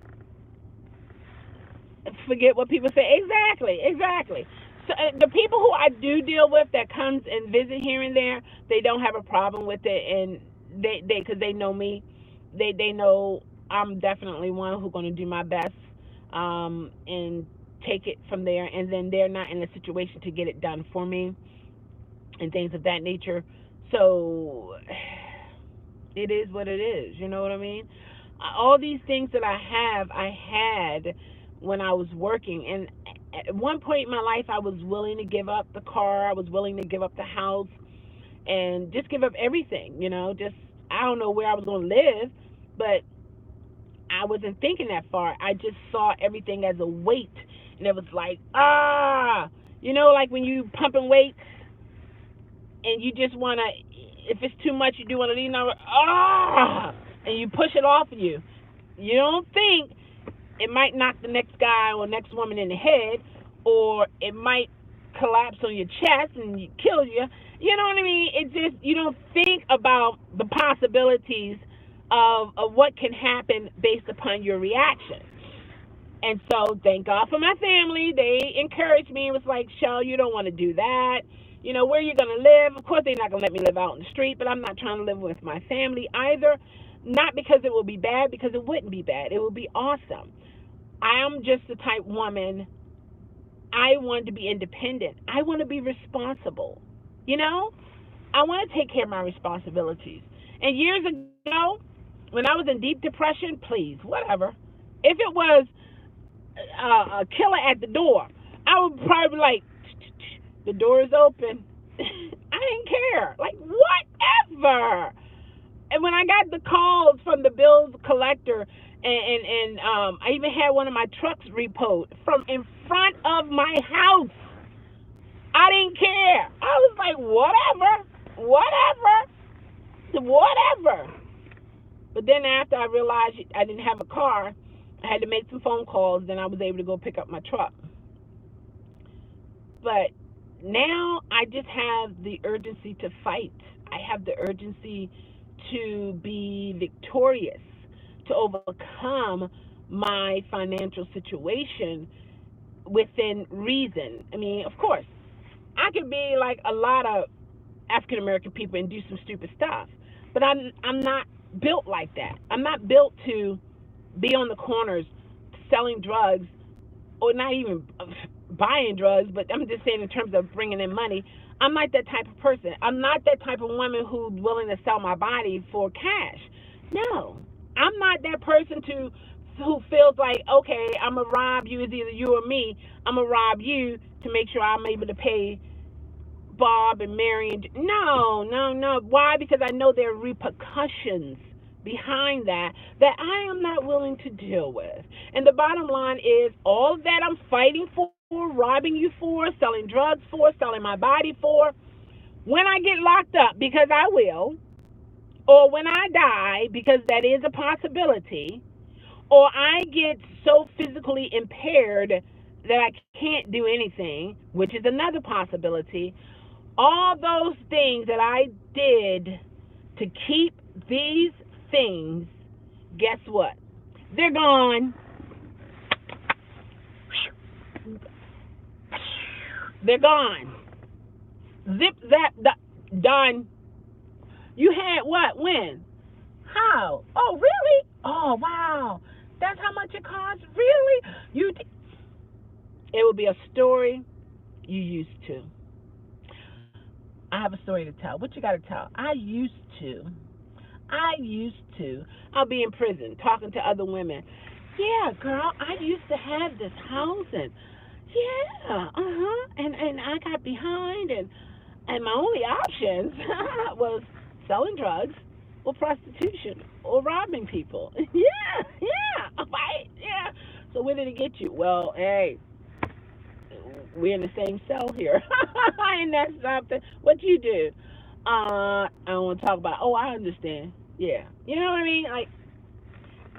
[SPEAKER 1] Forget what people say. Exactly, exactly. So the people who I do deal with that comes and visit here and there, they don't have a problem with it, and they because they know me, they know I'm definitely one who's going to do my best, and take it from there. And then they're not in a situation to get it done for me and things of that nature. So it is what it is. You know what I mean? All these things that I had when I was working. And at one point in my life, I was willing to give up the car. I was willing to give up the house and just give up everything. Just, I don't know where I was going to live, but I wasn't thinking that far. I just saw everything as a weight. And it was like, like when you pumping weights and you just want to, if it's too much, you do want to lean over, and you push it off of you. You don't think it might knock the next guy or next woman in the head, or it might collapse on your chest and kill you. You know what I mean? It just, you don't think about the possibilities of what can happen based upon your reaction. And so, thank God for my family. They encouraged me. It was like, Chelle, you don't want to do that. Where are you going to live? Of course, they're not going to let me live out in the street, but I'm not trying to live with my family either. Not because it will be bad, because it wouldn't be bad. It would be awesome. I am just the type woman, I want to be independent. I want to be responsible. I want to take care of my responsibilities. And years ago, when I was in deep depression, please, whatever. If it was a killer at the door, I would probably be like, the door is open. I didn't care. Like, whatever. And when I got the calls from the bills collector, and I even had one of my trucks repoed from in front of my house, I didn't care. I was like, whatever. But then after I realized I didn't have a car, I had to make some phone calls. Then I was able to go pick up my truck. But now I just have the urgency to fight. I have the urgency to be victorious, to overcome my financial situation within reason. I mean, of course, I could be like a lot of African American people and do some stupid stuff, but I'm not built like that. I'm not built to be on the corners selling drugs, or not even buying drugs, but I'm just saying in terms of bringing in money. I'm not that type of person. I'm not that type of woman who's willing to sell my body for cash. No, I'm not that person who feels like, okay, I'm gonna rob you. It's either you or me. I'm gonna rob you to make sure I'm able to pay Bob and Meridian. No, no, no. Why? Because I know there are repercussions behind that I am not willing to deal with. And the bottom line is, all that I'm fighting for, robbing you for, selling drugs for, selling my body for, when I get locked up, because I will, or when I die, because that is a possibility, or I get so physically impaired that I can't do anything, which is another possibility. All those things that I did to keep these things, guess what? They're gone. They're gone. Zip, zap, done. You had what? When? How? Oh, really? Oh, wow. That's how much it costs? Really? It would be a story you used to. I have a story to tell. What you got to tell? To. I used to. I'll be in prison talking to other women. Yeah, girl, I used to have this house and yeah, and I got behind and my only options was selling drugs or prostitution or robbing people. Yeah, right, yeah. So where did it get you? Well, hey, we're in the same cell here, and that's something. What you do? I don't want to talk about. Oh, I understand. Yeah, you know what I mean. Like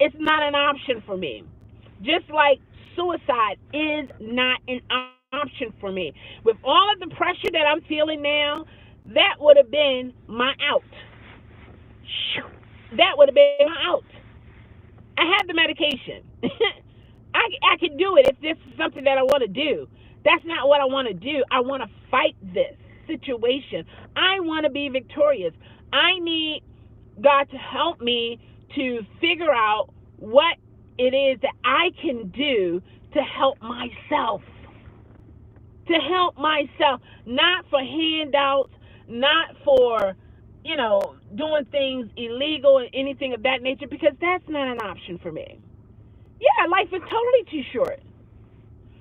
[SPEAKER 1] it's not an option for me. Just like suicide is not an option for me. With all of the pressure that I'm feeling now, that would have been my out. That would have been my out. I have the medication. I can do it if this is something that I want to do. That's not what I want to do. I want to fight this situation. I want to be victorious. I need God to help me to figure out what it is that I can do to help myself. To help myself, not for handouts, not for, doing things illegal and anything of that nature, because that's not an option for me. Yeah, life is totally too short.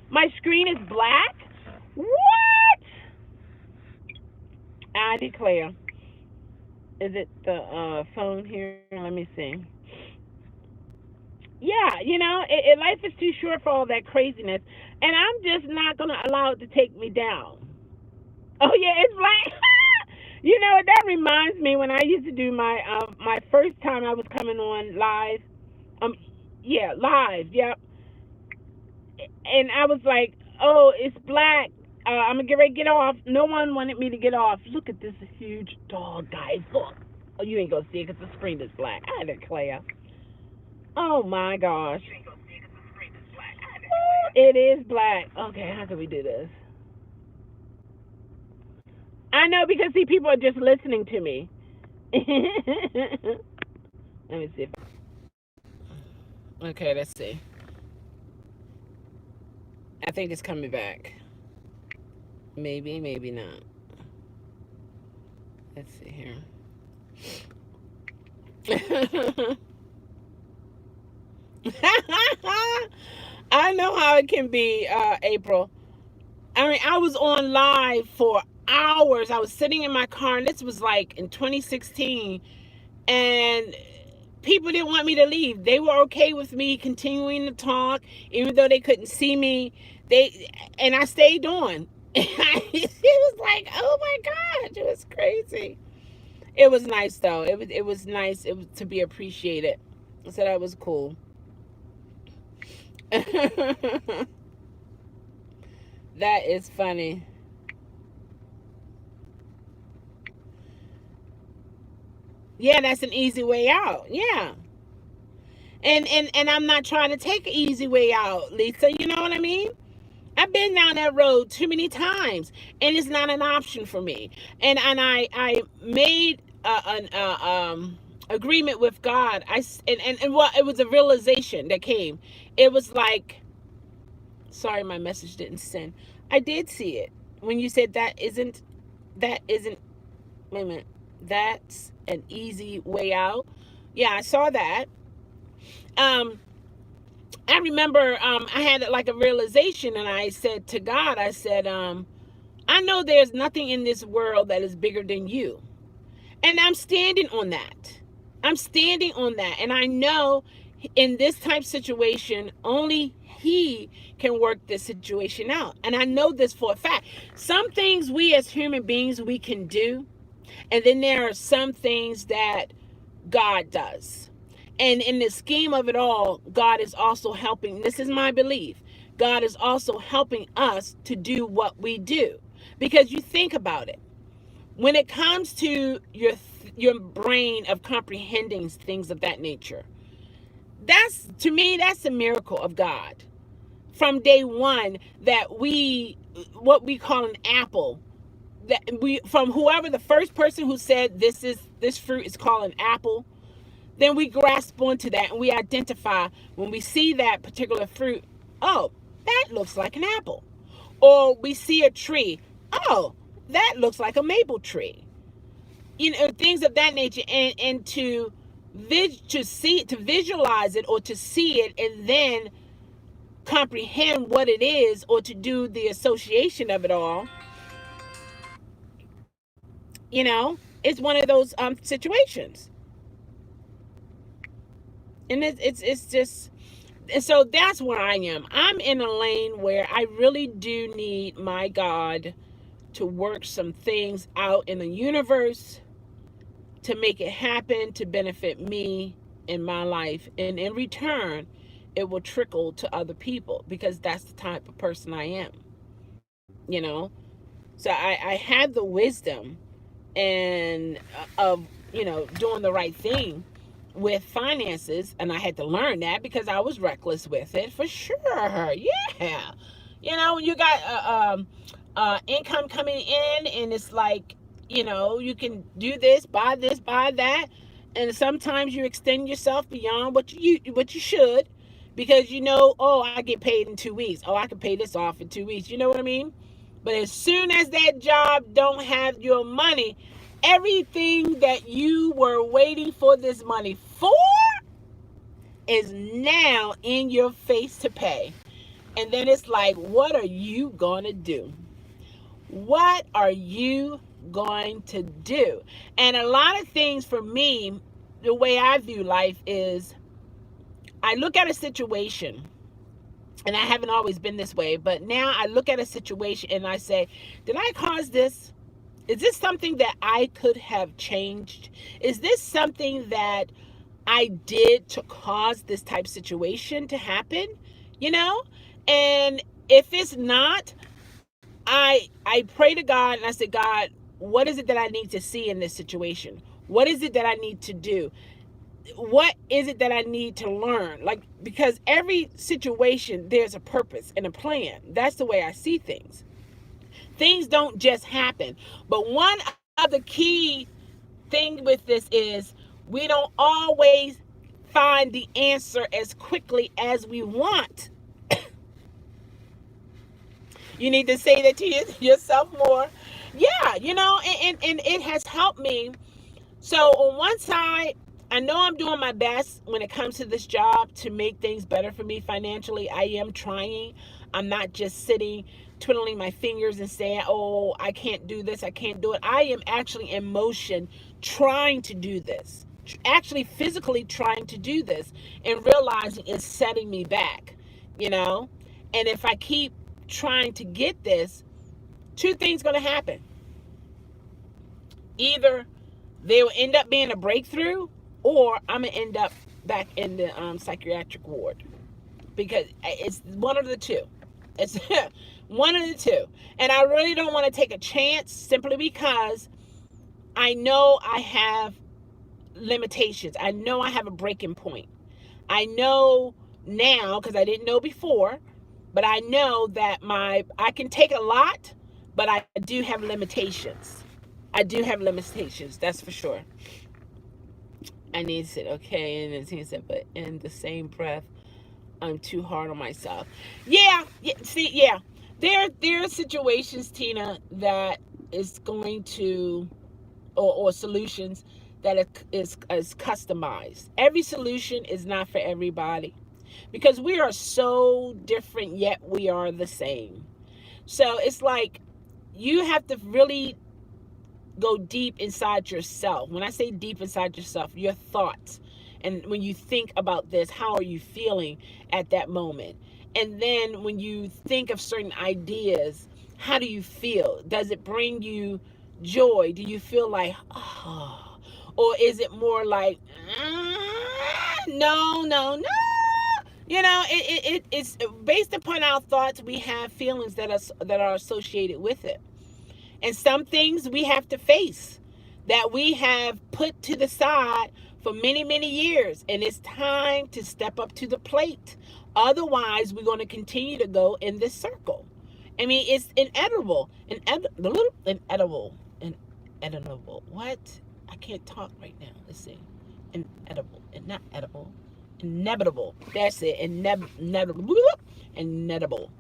[SPEAKER 1] My screen is black? What? I declare. Is it the phone here? Let me see. Yeah, life is too short for all that craziness, and I'm just not gonna allow it to take me down. Oh yeah, it's black. That reminds me when I used to do my first time I was coming on live. Um, yeah, live. Yep. And I was like, oh, it's black. I'm gonna get ready to get off. No one wanted me to get off. Look at this huge dog, guys. Look. Oh, you ain't gonna see it because the screen is black. I declare. Oh my gosh. It is black. Okay, how can we do this? I know because see, people are just listening to me. Let me see. Okay, let's see. I think it's coming back. Maybe, maybe not. Let's see here. I know how it can be, April. I mean, I was on live for hours. I was sitting in my car, and this was like in 2016, and people didn't want me to leave. They were okay with me continuing to talk, even though they couldn't see me. And I stayed on. It was like, oh my gosh, it was crazy. It was nice though. It was nice. It was to be appreciated. So that was cool. That is funny. Yeah, that's an easy way out. Yeah. And I'm not trying to take an easy way out, Lisa. You know what I mean? I've been down that road too many times, and it's not an option for me. And I made an agreement with God. And what it was a realization that came. It was like, sorry, my message didn't send. I did see it when you said that isn't. Wait a minute. That's an easy way out. Yeah, I saw that. Um, I remember I had like a realization, and I said to God, I said, I know there's nothing in this world that is bigger than you. And I'm standing on that. I'm standing on that. And I know in this type situation, only He can work this situation out. And I know this for a fact. Some things we as human beings, we can do. And then there are some things that God does. And in the scheme of it all, God is also helping. This is my belief. God is also helping us to do what we do. Because you think about it. When it comes to your brain of comprehending things of that nature, that's, to me, that's a miracle of God. From day one, that what we call an apple, that we, from whoever the first person who said this fruit is called an apple, then we grasp onto that and we identify when we see that particular fruit. Oh, that looks like an apple. Or we see a tree. Oh, that looks like a maple tree. Things of that nature, and to visualize it, or to see it and then comprehend what it is, or to do the association of it all. It's one of those situations. And it's just, and so that's where I am. I'm in a lane where I really do need my God to work some things out in the universe to make it happen, to benefit me in my life. And in return, it will trickle to other people, because that's the type of person I am. You know? So I had the wisdom and of, doing the right thing with finances, and I had to learn that because I was reckless with it, for sure. Yeah. When you got income coming in, and it's like, you can do this, buy that, and sometimes you extend yourself beyond what you should, because oh, I get paid in 2 weeks. Oh, I can pay this off in 2 weeks. You know what I mean? But as soon as that job don't have your money, everything that you were waiting for this money for is now in your face to pay. And then it's like, what are you going to do? What are you going to do? And a lot of things for me, the way I view life is, I look at a situation, and I haven't always been this way, but now I look at a situation and I say, did I cause this? Is this something that I could have changed? Is this something that I did to cause this type of situation to happen? And if it's not, I pray to God and I say, God, what is it that I need to see in this situation? What is it that I need to do? What is it that I need to learn? Because every situation, there's a purpose and a plan. That's the way I see things. Things don't just happen. But one of the key thing with this is, we don't always find the answer as quickly as we want. You need to say that to yourself more. Yeah, and it has helped me. So on one side, I know I'm doing my best when it comes to this job to make things better for me financially. I am trying. I'm not just sitting twiddling my fingers and saying, oh, I can't do this, I can't do it. I am actually in motion trying to do this, actually physically trying to do this, and realizing it's setting me back, And if I keep trying to get this, two things going to happen. Either they will end up being a breakthrough, or I'm going to end up back in the psychiatric ward, because it's one of the two. It's one of the two. And I really don't want to take a chance, simply because I know I have limitations. I know I have a breaking point. I know now, because I didn't know before, but I know that I can take a lot, but I do have limitations. I do have limitations, that's for sure. I need to say, okay, and then he said, but in the same breath, I'm too hard on myself. Yeah. There are situations, Tina, that is going to, or solutions that is customized. Every solution is not for everybody, because we are so different, yet we are the same. So it's like, you have to really go deep inside yourself. When I say deep inside yourself, your thoughts. And when you think about this, how are you feeling at that moment? And then when you think of certain ideas, how do you feel? Does it bring you joy? Do you feel like, oh? Or is it more like, no? It's based upon our thoughts. We have feelings that are associated with it. And some things we have to face, that we have put to the side for many, many years. And it's time to step up to the plate. Otherwise, we're going to continue to go in this circle. I mean, it's inedible. Inedible. Inedible. What? I can't talk right now. Let's see. Inedible. And not edible. Inevitable. That's it. Inevitable. Inedible.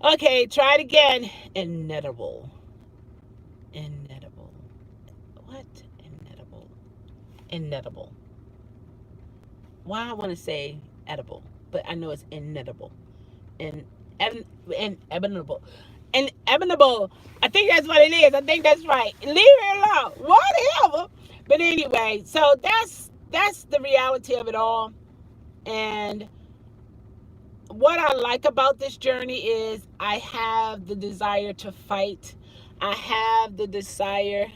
[SPEAKER 1] Okay, try it again. Inedible. Inedible. What? Inedible. Inedible. Why I want to say edible, but I know it's inedible. Inevitable. Inevitable. I think that's what it is. I think that's right. Leave it alone. Whatever. But anyway, so that's the reality of it all. And what I like about this journey is I have the desire to fight. I have the desire.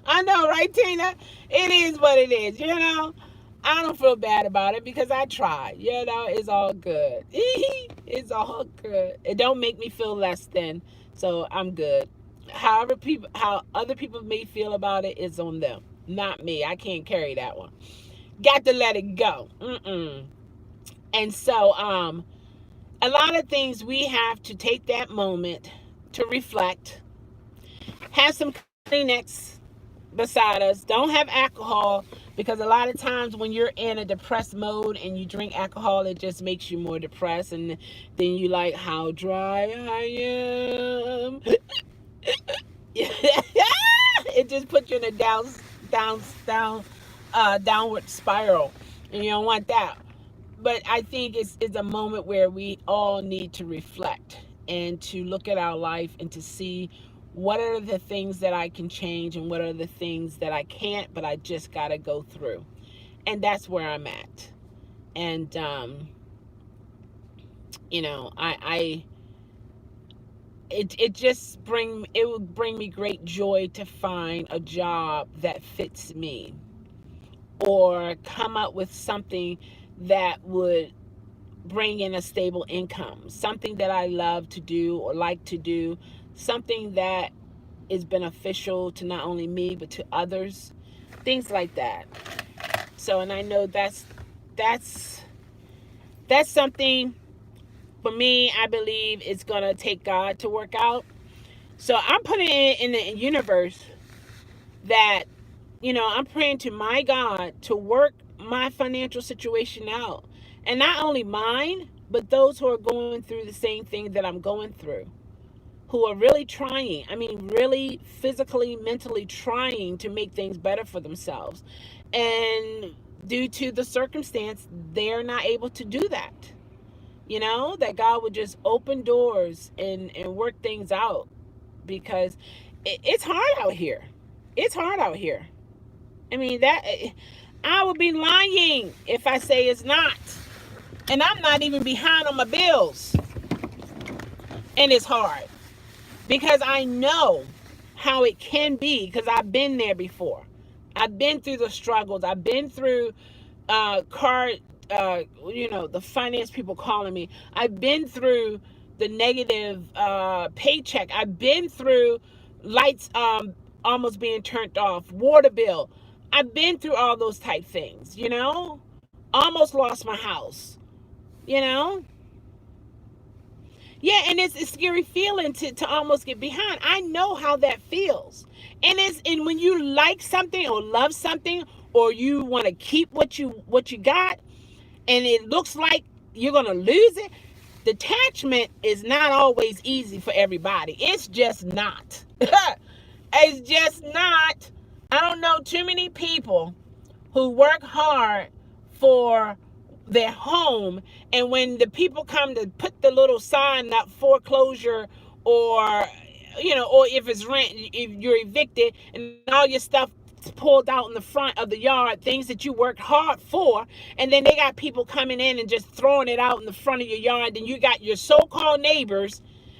[SPEAKER 1] I know, right, Tina? It is what it is, you know? I don't feel bad about it because I tried. You know, it's all good. It's all good. It don't make me feel less than, so I'm good. How other people may feel about it is on them, not me. I can't carry that one. Got to let it go. And so, a lot of things we have to take that moment to reflect. Have some Kleenex beside us. Don't have alcohol, because a lot of times when you're in a depressed mode and you drink alcohol, it just makes you more depressed, and then you like, how dry I am. It just puts you in a downward spiral, and you don't want that. But I think it's a moment where we all need to reflect and to look at our life and to see what are the things that I can change and what are the things that I can't, but I just got to go through. And that's where I'm at. And, you know, it would bring me great joy to find a job that fits me, or come up with something that would bring in a stable income, something that I love to do or like to do, something that is beneficial to not only me but to others, things like that. So, and I know that's something for me. I believe it's gonna take God to work out. So I'm putting it in the universe that, you know, I'm praying to my God to work my financial situation out, and not only mine, but those who are going through the same thing that I'm going through, who are really trying. I mean, really physically, mentally trying to make things better for themselves. And due to the circumstance, they're not able to do that. You know, that God would just open doors and work things out, because it's hard out here. It's hard out here. I mean, I would be lying if I say it's not. And I'm not even behind on my bills. And it's hard, because I know how it can be, because I've been there before. I've been through the struggles. I've been through the finance people calling me. I've been through the negative paycheck. I've been through lights almost being turned off, water bill. I've been through all those type things, you know? Almost lost my house, you know? Yeah, and it's a scary feeling to almost get behind. I know how that feels. And when you like something or love something, or you want to keep what you got, and it looks like you're going to lose it, detachment is not always easy for everybody. It's just not. It's just not. I don't know too many people who work hard for their home, and when the people come to put the little sign up, foreclosure, or or if it's rent, if you're evicted and all your stuff pulled out in the front of the yard, things that you worked hard for, and then they got people coming in and just throwing it out in the front of your yard, and you got your so-called neighbors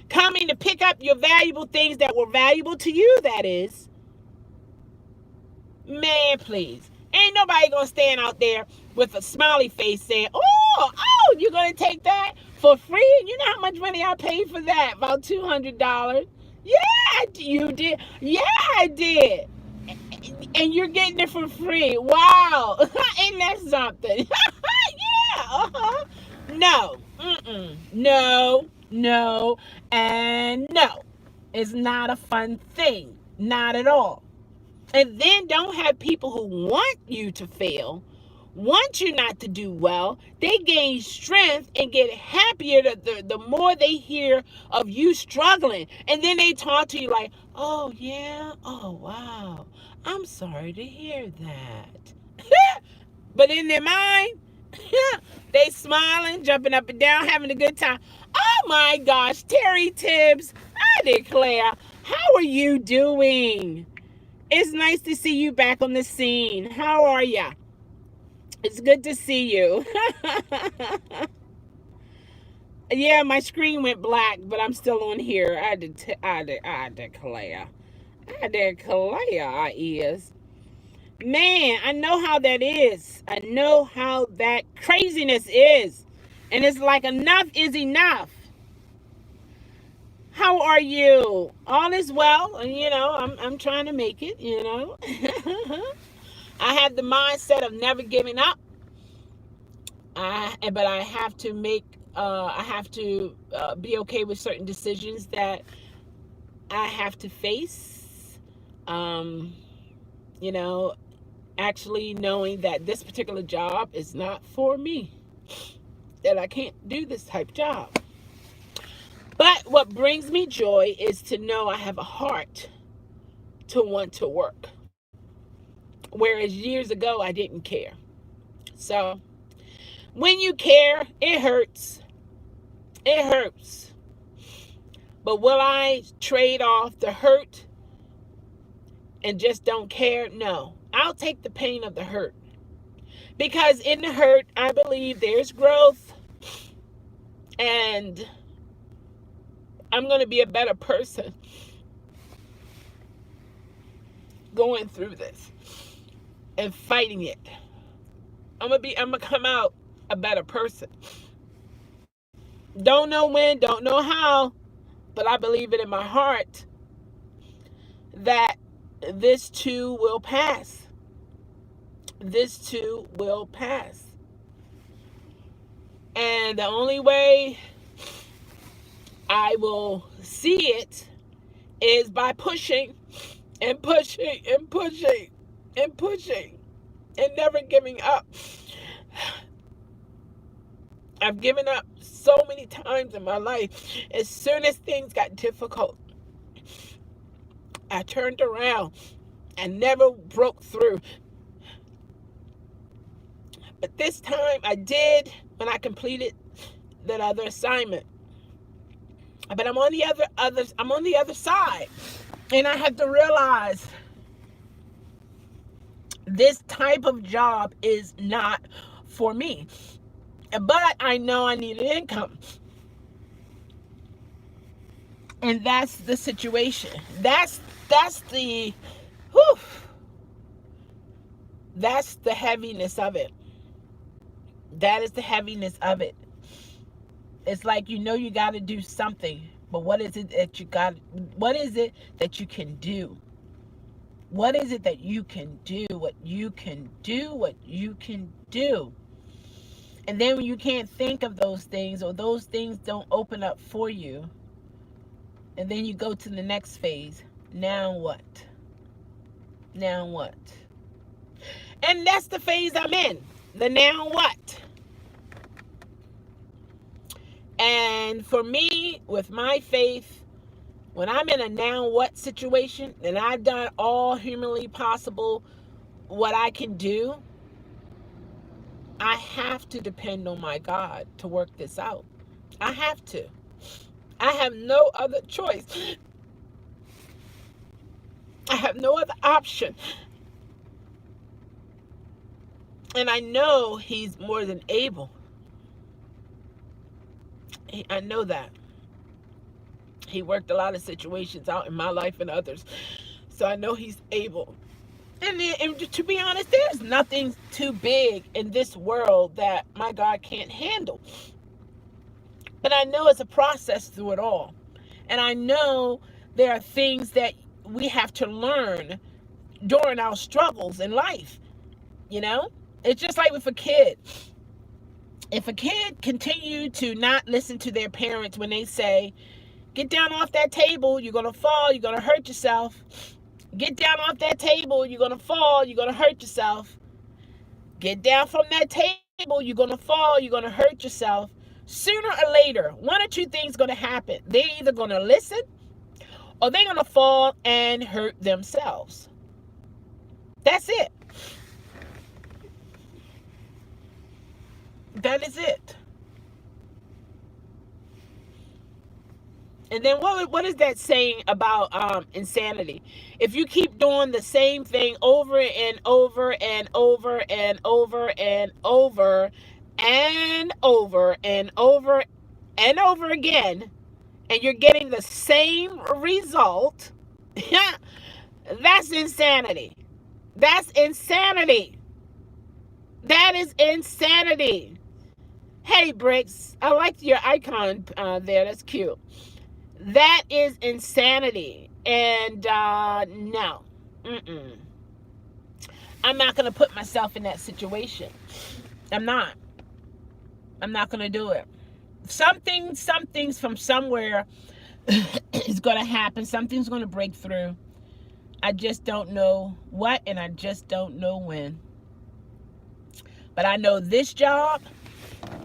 [SPEAKER 1] coming to pick up your valuable things that were valuable to you, that is. Man, please. Ain't nobody gonna stand out there with a smiley face saying, oh, you're gonna take that for free? You know how much money I paid for that? About $200. Yeah, you did. Yeah, I did. And you're getting it for free. Wow. Ain't that something? Yeah. No. No, no, and no. It's not a fun thing. Not at all. And then don't have people who want you to fail, want you not to do well. They gain strength and get happier the more they hear of you struggling. And then they talk to you like, oh, yeah, oh, wow, I'm sorry to hear that. But in their mind, they smiling, jumping up and down, having a good time. Oh my gosh, Terry Tibbs, I declare, how are you doing? It's nice to see you back on the scene. How are ya? It's good to see you. Yeah, my screen went black, but I'm still on here. I declare. I declare I is. Man, I know how that is. I know how that craziness is. And it's like enough is enough. How are you? All is well. You know, I'm trying to make it, you know. I have the mindset of never giving up. But I have to be okay with certain decisions that I have to face. You know, actually knowing that this particular job is not for me, that I can't do this type job. But what brings me joy is to know I have a heart to want to work, whereas years ago I didn't care. So when you care, it hurts. It hurts. But will I trade off the hurt and just don't care? No. I'll take the pain of the hurt. Because in the hurt, I believe there's growth. And I'm going to be a better person going through this and fighting it. I'm going to come out a better person. Don't know when, don't know how, but I believe it in my heart that this too will pass. This too will pass. And the only way I will see it is by pushing and pushing and pushing and pushing and never giving up. I've given up so many times in my life. As soon as things got difficult, I turned around and never broke through. But this time I did when I completed that other assignment. But I'm on the other side. And I have to realize this type of job is not for me. But I know I need an income. And that's the situation. That's the whew, that's the heaviness of it. That is the heaviness of it. It's like, you know, you got to do something, but what is it that you can do? What is it that you can do? What you can do? And then when you can't think of those things, or those things don't open up for you, and then you go to the next phase. Now what? Now what? And that's the phase I'm in. The now what? And for me, with my faith, when I'm in a now what situation, and I've done all humanly possible what I can do, I have to depend on my God to work this out. I have to. I have no other choice. I have no other option. And I know He's more than able. I know that. He worked a lot of situations out in my life and others. So I know He's able. And to be honest, there's nothing too big in this world that my God can't handle. But I know it's a process through it all. And I know there are things that we have to learn during our struggles in life. You know? It's just like with a kid. If a kid continue to not listen to their parents when they say, get down off that table, you're going to fall, you're going to hurt yourself. Get down off that table, you're going to fall, you're going to hurt yourself. Get down from that table, you're going to fall, you're going to hurt yourself. Sooner or later, one or two things going to happen. They're either going to listen or they're going to fall and hurt themselves. That's it. That is it. And then what is that saying about insanity? If you keep doing the same thing over and over and over and over and over and over and over and over again, and you're getting the same result, that's insanity. That's insanity. That is insanity. Hey, Bricks, I liked your icon there. That's cute. That is insanity. And no. I'm not going to put myself in that situation. I'm not going to do it. Something's from somewhere is going to happen. Something's going to break through. I just don't know what, and I just don't know when. But I know this job,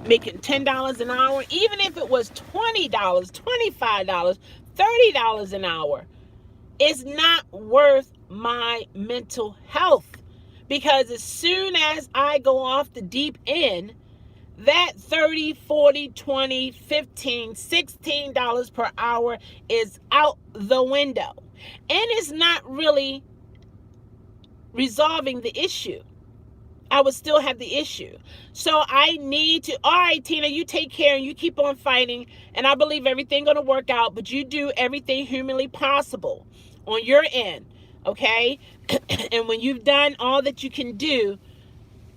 [SPEAKER 1] making $10 an hour, even if it was $20, $25, $30 an hour, is not worth my mental health. Because as soon as I go off the deep end, that $30, $40, $20, $15, $16 per hour is out the window. And it's not really resolving the issue. I would still have the issue. So I need to, all right, Tina, you take care and you keep on fighting. And I believe everything's going to work out, but you do everything humanly possible on your end. Okay. And when you've done all that you can do,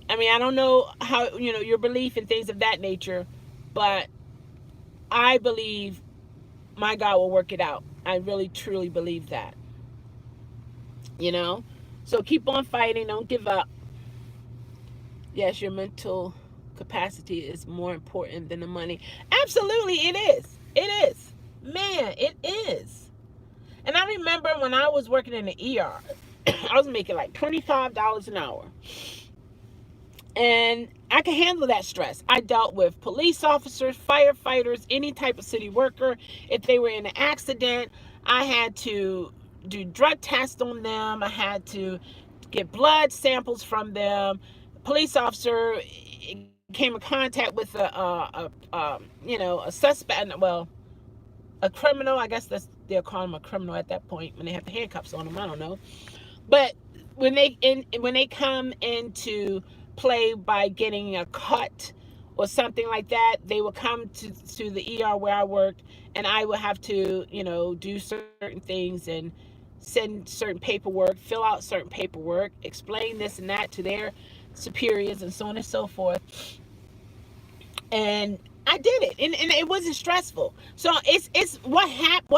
[SPEAKER 1] I mean, I don't know how, your belief in things of that nature, but I believe my God will work it out. I really, truly believe that, so keep on fighting. Don't give up. Yes, your mental capacity is more important than the money. Absolutely, it is. It is. Man, it is. And I remember when I was working in the ER, I was making like $25 an hour. And I could handle that stress. I dealt with police officers, firefighters, any type of city worker. If they were in an accident, I had to do drug tests on them. I had to get blood samples from them. Police officer came in contact with a suspect, well, a criminal. I guess they'll call him a criminal at that point when they have the handcuffs on him. I don't know. But when they come into play by getting a cut or something like that, they will come to the ER where I worked, and I would have to, do certain things and send certain paperwork, fill out certain paperwork, explain this and that to their superiors and so on and so forth. And I did it, and it wasn't stressful. So it's what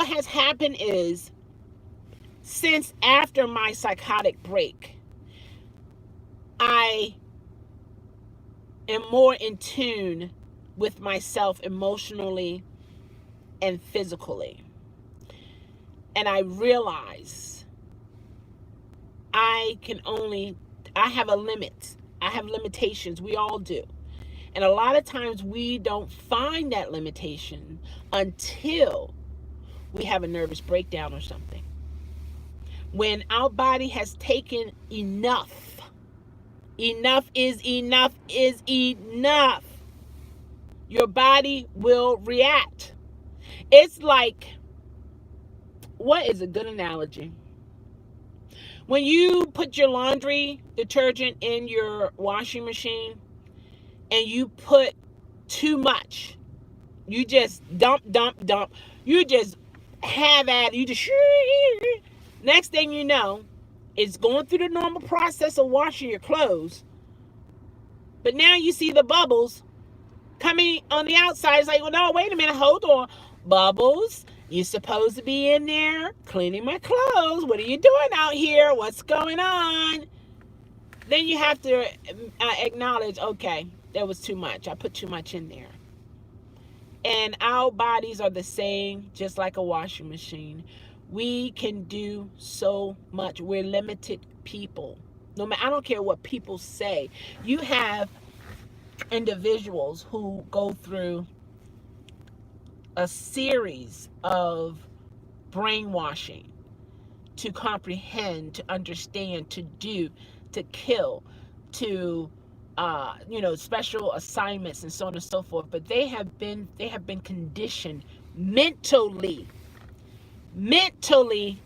[SPEAKER 1] has happened is, since after my psychotic break, I am more in tune with myself emotionally and physically. And I realize I have a limit. I have limitations. We all do. And a lot of times we don't find that limitation until we have a nervous breakdown or something. When our body has taken enough. Enough is enough is enough. Your body will react. It's like, what is a good analogy? When you put your laundry detergent in your washing machine and you put too much, you just dump. You just have at it. You just, next thing you know, it's going through the normal process of washing your clothes. But now you see the bubbles coming on the outside. It's like, well, no, wait a minute, hold on. Bubbles, you're supposed to be in there cleaning my clothes. What are you doing out here? What's going on? Then you have to acknowledge, okay, There was too much. I put too much in there. And our bodies are the same, just like a washing machine. We can do so much. We're limited people. No matter, I don't care what people say. You have individuals who go through a series of brainwashing to comprehend, to understand, to do, to kill, to special assignments and so on and so forth. But they have been conditioned mentally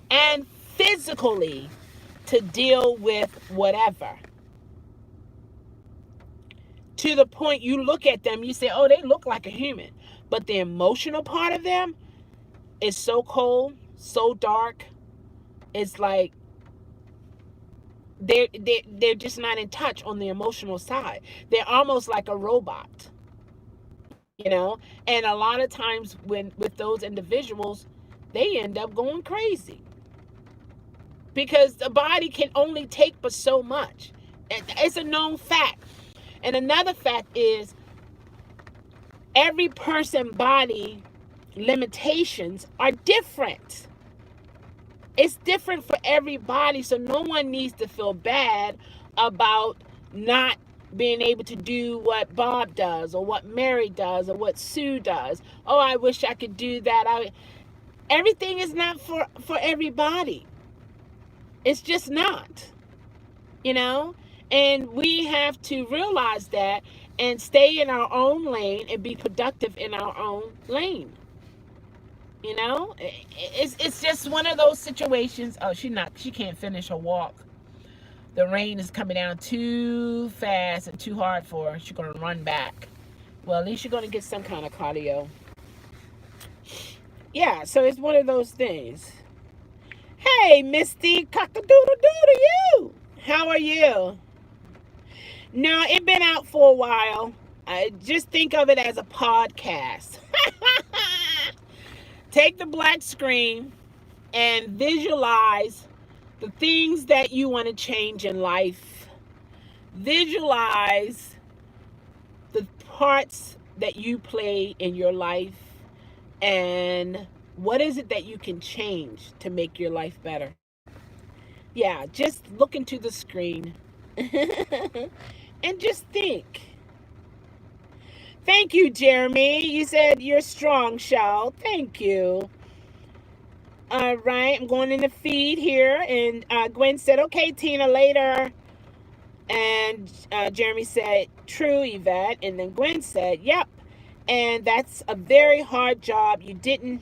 [SPEAKER 1] and physically to deal with whatever. To the point you look at them, you say, oh, they look like a human. But the emotional part of them is so cold, so dark. It's like they're just not in touch on the emotional side. They're almost like a robot, And a lot of times with those individuals, they end up going crazy because the body can only take but so much. It's a known fact. And another fact is every person body limitations are different. It's different for everybody, so no one needs to feel bad about not being able to do what Bob does or what Mary does or what Sue does. Oh, I wish I could do that. Everything is not for everybody. It's just not, And we have to realize that and stay in our own lane and be productive in our own lane. It's just one of those situations. Oh, she can't finish her walk. The rain is coming down too fast and too hard for her. She's going to run back. Well, at least you're going to get some kind of cardio. Yeah, so it's one of those things. Hey, Misty, cock-a-doodle-doo to you. How are you? No, it's been out for a while. I just think of it as a podcast. Take the black screen and visualize the things that you want to change in life. Visualize the parts that you play in your life and what is it that you can change to make your life better. Yeah, just look into the screen and just think. Thank you, Jeremy. You said you're strong, Chelle. Thank you. All right, I'm going in the feed here. And Gwen said, okay, Tina, later. And Jeremy said, true, Yvette. And then Gwen said, yep. And that's a very hard job. You did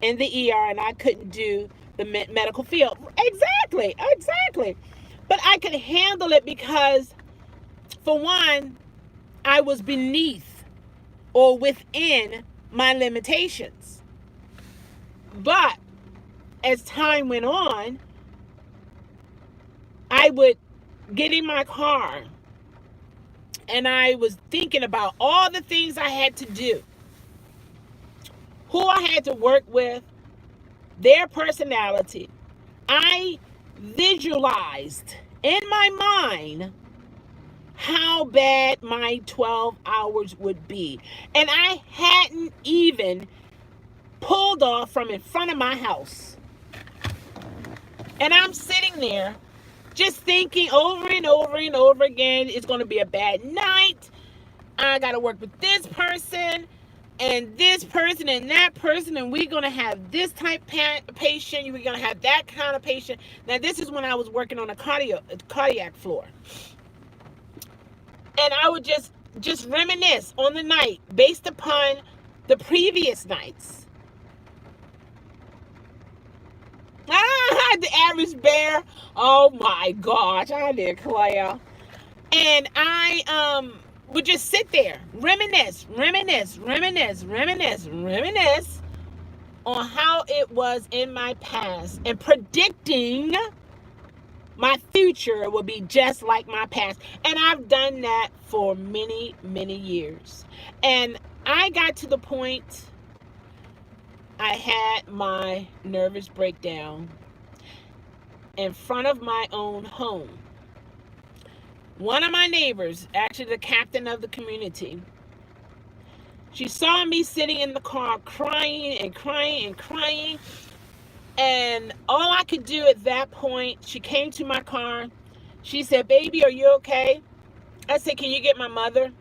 [SPEAKER 1] in the ER, and I couldn't do the medical field. Exactly. But I could handle it because, for one, I was beneath or within my limitations. But as time went on, I would get in my car and I was thinking about all the things I had to do, who I had to work with, their personality. I visualized in my mind how bad my 12 hours would be. And I hadn't even pulled off from in front of my house. And I'm sitting there just thinking over and over and over again, it's going to be a bad night. I got to work with this person and this person and that person, and we're going to have this type of patient. We're going to have that kind of patient. Now, this is when I was working on a cardiac floor. And I would just reminisce on the night based upon the previous nights. The average bear. Oh my gosh, I declare. And I would just sit there, reminisce on how it was in my past and predicting my future will be just like my past. And I've done that for many, many years. And I got to the point I had my nervous breakdown in front of my own home. One of my neighbors, actually the captain of the community, she saw me sitting in the car crying and crying and crying. And all I could do at that point, she came to my car. She said, "Baby, are you okay?" I said, "Can you get my mother?"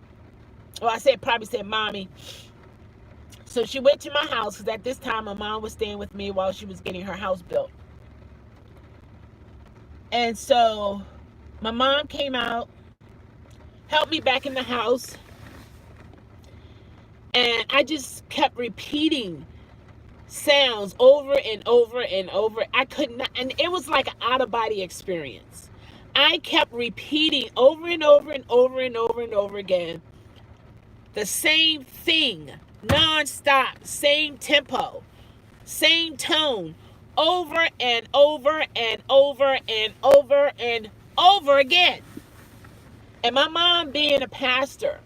[SPEAKER 1] Well, probably said mommy. So she went to my house because at this time my mom was staying with me while she was getting her house built. And so my mom came out, helped me back in the house, and I just kept repeating sounds over and over and over. I could not, and it was like an out of body experience. I kept repeating over and over and over and over and over again the same thing, non-stop, same tempo, same tone, over and over and over and over and over again. And my mom, being a pastor,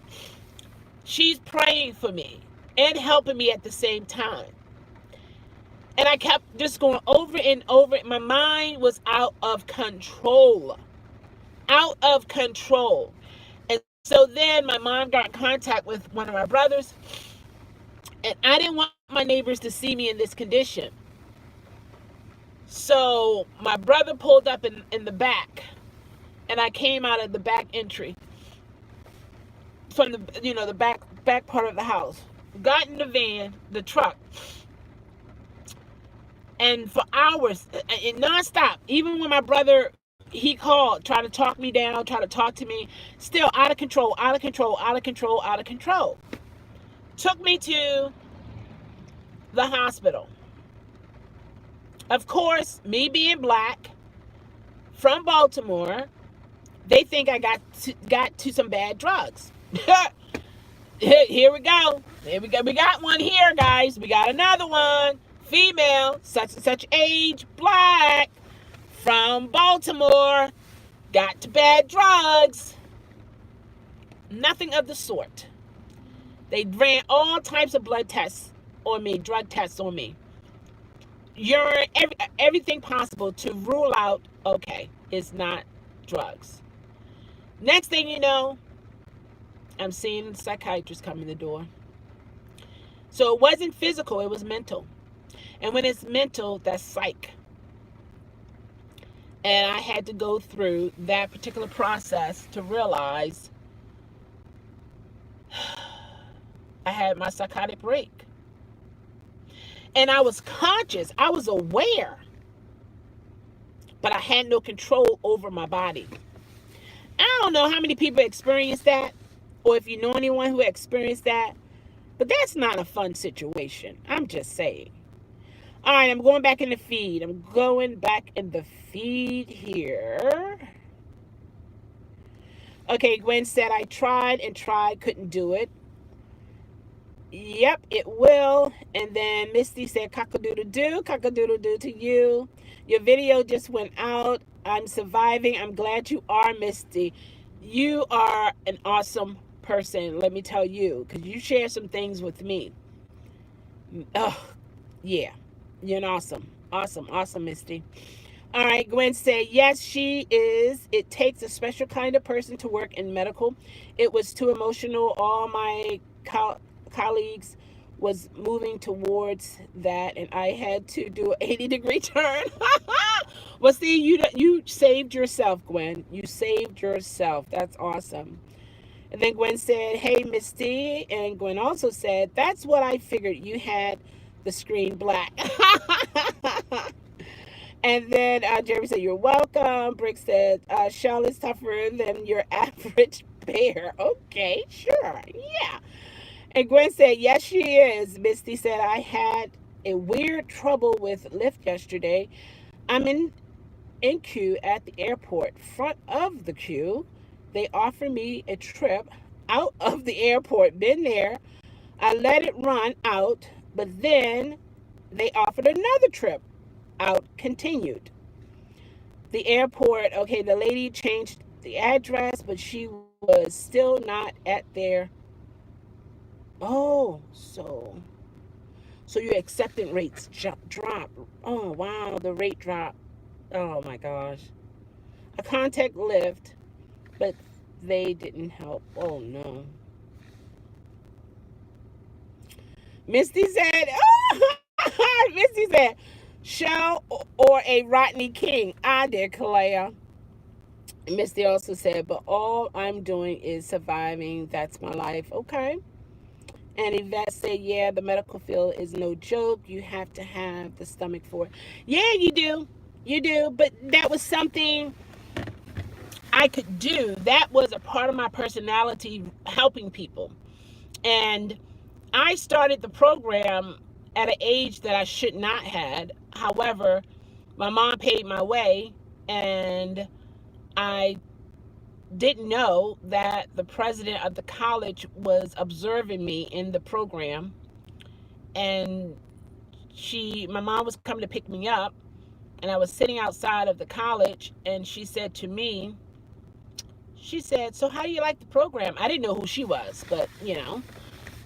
[SPEAKER 1] she's praying for me and helping me at the same time. And I kept just going over and over. My mind was out of control. Out of control. And so then my mom got in contact with one of my brothers. And I didn't want my neighbors to see me in this condition. So my brother pulled up in the back. And I came out of the back entry. From the back part of the house. Got in the van, the truck. And for hours, and nonstop, even when my brother, he called, tried to talk me down, tried to talk to me, still out of control, out of control, out of control, out of control. Took me to the hospital. Of course, me being black, from Baltimore, they think I got to some bad drugs. Here we go. Here we go. We got one here, guys. We got another one. Female, such and such age, black, from Baltimore, got to bad drugs. Nothing of the sort. They ran all types of blood tests on me, drug tests on me. Urine, everything possible to rule out, okay, it's not drugs. Next thing you know, I'm seeing a psychiatrist come in the door. So it wasn't physical, it was mental. And when it's mental, that's psych. And I had to go through that particular process to realize I had my psychotic break. And I was conscious, I was aware, but I had no control over my body. I don't know how many people experience that, or if you know anyone who experienced that, but that's not a fun situation. I'm just saying. All right, I'm going back in the feed. I'm going back in the feed here. Okay, Gwen said, I tried and tried, couldn't do it. Yep, it will. And then Misty said, cock-a-doodle-doo to you. Your video just went out. I'm surviving. I'm glad you are, Misty. You are an awesome person, let me tell you, because you share some things with me. Oh, yeah. You're an awesome, Misty. All right, Gwen said, yes, she is. It takes a special kind of person to work in medical. It was too emotional. All my colleagues was moving towards that, and I had to do an 80-degree turn. Well, see, you saved yourself, Gwen. You saved yourself. That's awesome. And then Gwen said, hey, Misty. And Gwen also said, that's what I figured. You had the screen black. And then Jeremy said, you're welcome. Brick said, Chelle is tougher than your average bear. Okay, sure. Yeah. And Gwen said, yes, she is. Misty said, I had a weird trouble with Lyft yesterday. I'm in queue at the airport. Front of the queue, they offered me a trip out of the airport. Been there. I let it run out, but then they offered another trip out, continued. The airport, okay, the lady changed the address, but she was still not at their, oh, so your acceptance rates drop. Oh, wow, the rate drop. Oh, my gosh. I contact Lyft, but They didn't help. Oh no. Misty said, Misty said, Chelle or a Rodney King, I declare. Misty also said, but all I'm doing is surviving. That's my life. Okay. And Yvette said, yeah, the medical field is no joke. You have to have the stomach for it. Yeah, you do. You do. But that was something I could do. That was a part of my personality, helping people. And I started the program at an age that I should not had. However, my mom paid my way, and I didn't know that the president of the college was observing me in the program. And my mom was coming to pick me up, and I was sitting outside of the college, and she said to me, she said, so how do you like the program? I didn't know who she was, but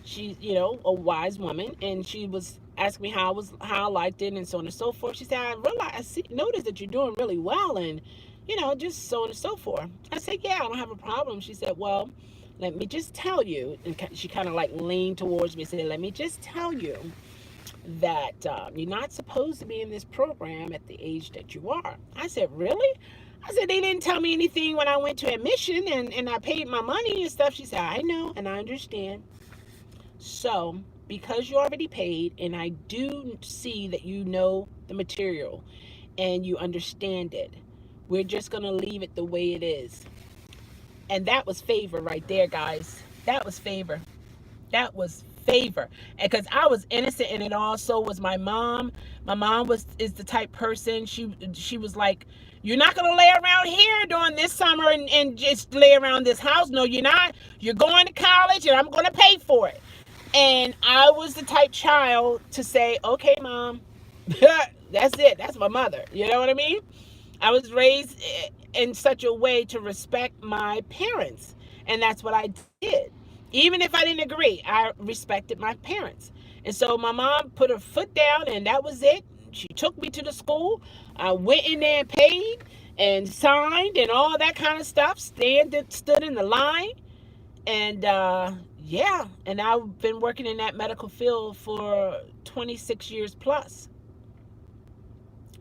[SPEAKER 1] she's a wise woman, and she was asking me how I liked it, and so on and so forth. She said, noticed that you're doing really well, and just so on and so forth. I said, yeah, I don't have a problem. She said, well, let me just tell you, and she kind of like leaned towards me and said, let me just tell you that you're not supposed to be in this program at the age that you are. I said, really? I said, they didn't tell me anything when I went to admission, and I paid my money and stuff. She said, I know, and I understand. So, because you already paid, and I do see that you know the material and you understand it, we're just going to leave it the way it is. And that was favor right there, guys. That was favor. That was favor. And because I was innocent in it all, so was my mom. My mom is the type person, she was like, you're not going to lay around here during this summer and just lay around this house. No, you're not. You're going to college, and I'm going to pay for it. And I was the type child to say, okay, mom, that's it. That's my mother. You know what I mean? I was raised in such a way to respect my parents. And that's what I did. Even if I didn't agree, I respected my parents. And so my mom put her foot down, and that was it. She took me to the school. I went in there and paid and signed and all that kind of stuff. Stood in the line. And yeah, and I've been working in that medical field for 26 years plus,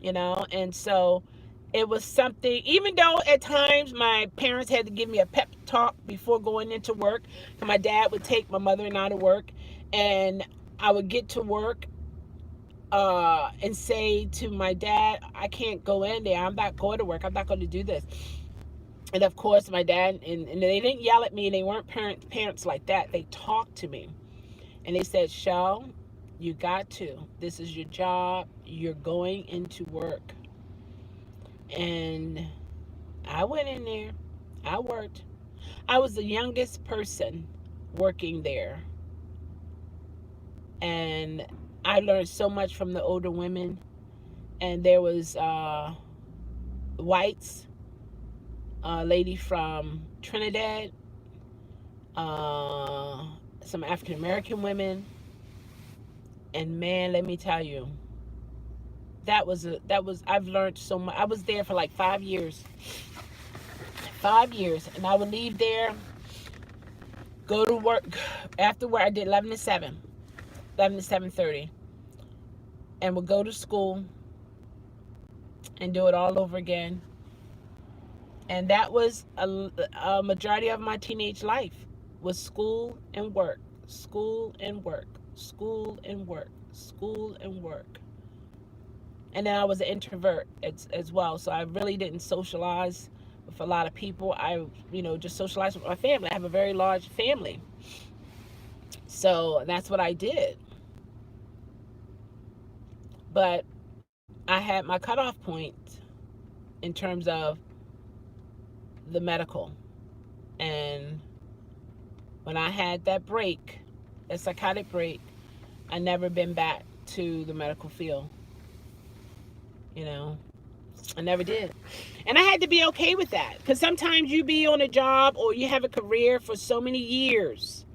[SPEAKER 1] and so it was something, even though at times my parents had to give me a pep talk before going into work. My dad would take my mother and I to work, and I would get to work and say to my dad, I can't go in there. I'm not going to work. I'm not going to do this. And of course, my dad, and they didn't yell at me. They weren't parents like that. They talked to me. And they said, Chelle, you got to. This is your job. You're going into work. And I went in there. I worked. I was the youngest person working there. And I learned so much from the older women. And there was whites, a lady from Trinidad, some African American women, and man, let me tell you, I've learned so much. I was there for like 5 years, and I would leave there, go to work. After work, I did 11 to 7:30, and would go to school and do it all over again. And that was a majority of my teenage life, was school and work, school and work, school and work, school and work. And then I was an introvert as well, so I really didn't socialize with a lot of people. I, just socialized with my family. I have a very large family. So that's what I did. But I had my cutoff point in terms of the medical. And when I had that break, that psychotic break, I never been back to the medical field. I never did. And I had to be okay with that, because sometimes you be on a job or you have a career for so many years,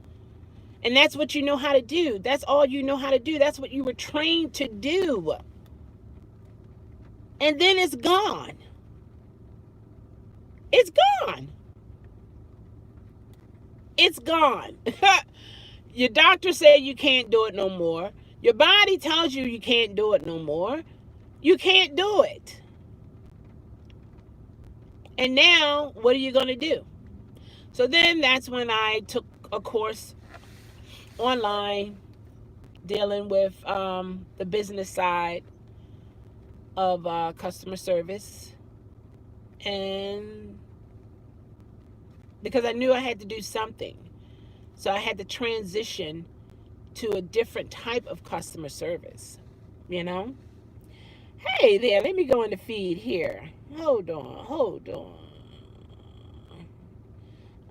[SPEAKER 1] and that's what you know how to do. That's all you know how to do. That's what you were trained to do. And then it's gone. It's gone. it's gone. Your doctor said you can't do it no more. Your body tells you you can't do it no more. You can't do it. And now, what are you going to do? So then that's when I took a course online dealing with the business side of customer service. And because I knew I had to do something. So I had to transition to a different type of customer service, you know? Hey there, let me go in the feed here. Hold on.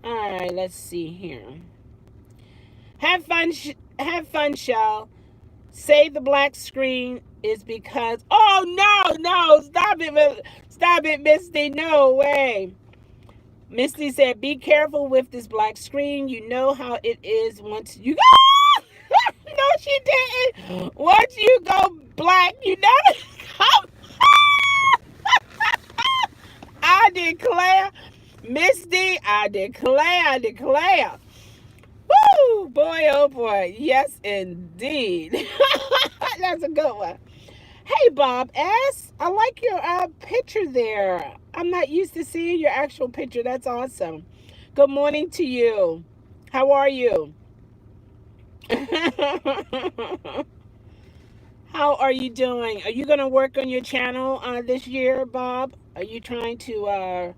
[SPEAKER 1] All right, let's see here. Have fun, Chelle. Save the black screen is because... Oh, no, stop it, Misty, no way. Misty said, be careful with this black screen. You know how it is once you go... No, she didn't. Once you go black, you never come. I declare, Misty, I declare. Woo, boy, oh boy. Yes, indeed. That's a good one. Hey, Bob S. I like your picture there. I'm not used to seeing your actual picture. That's awesome. Good morning to you. How are you? How are you doing? Are you going to work on your channel this year, Bob? Are you trying to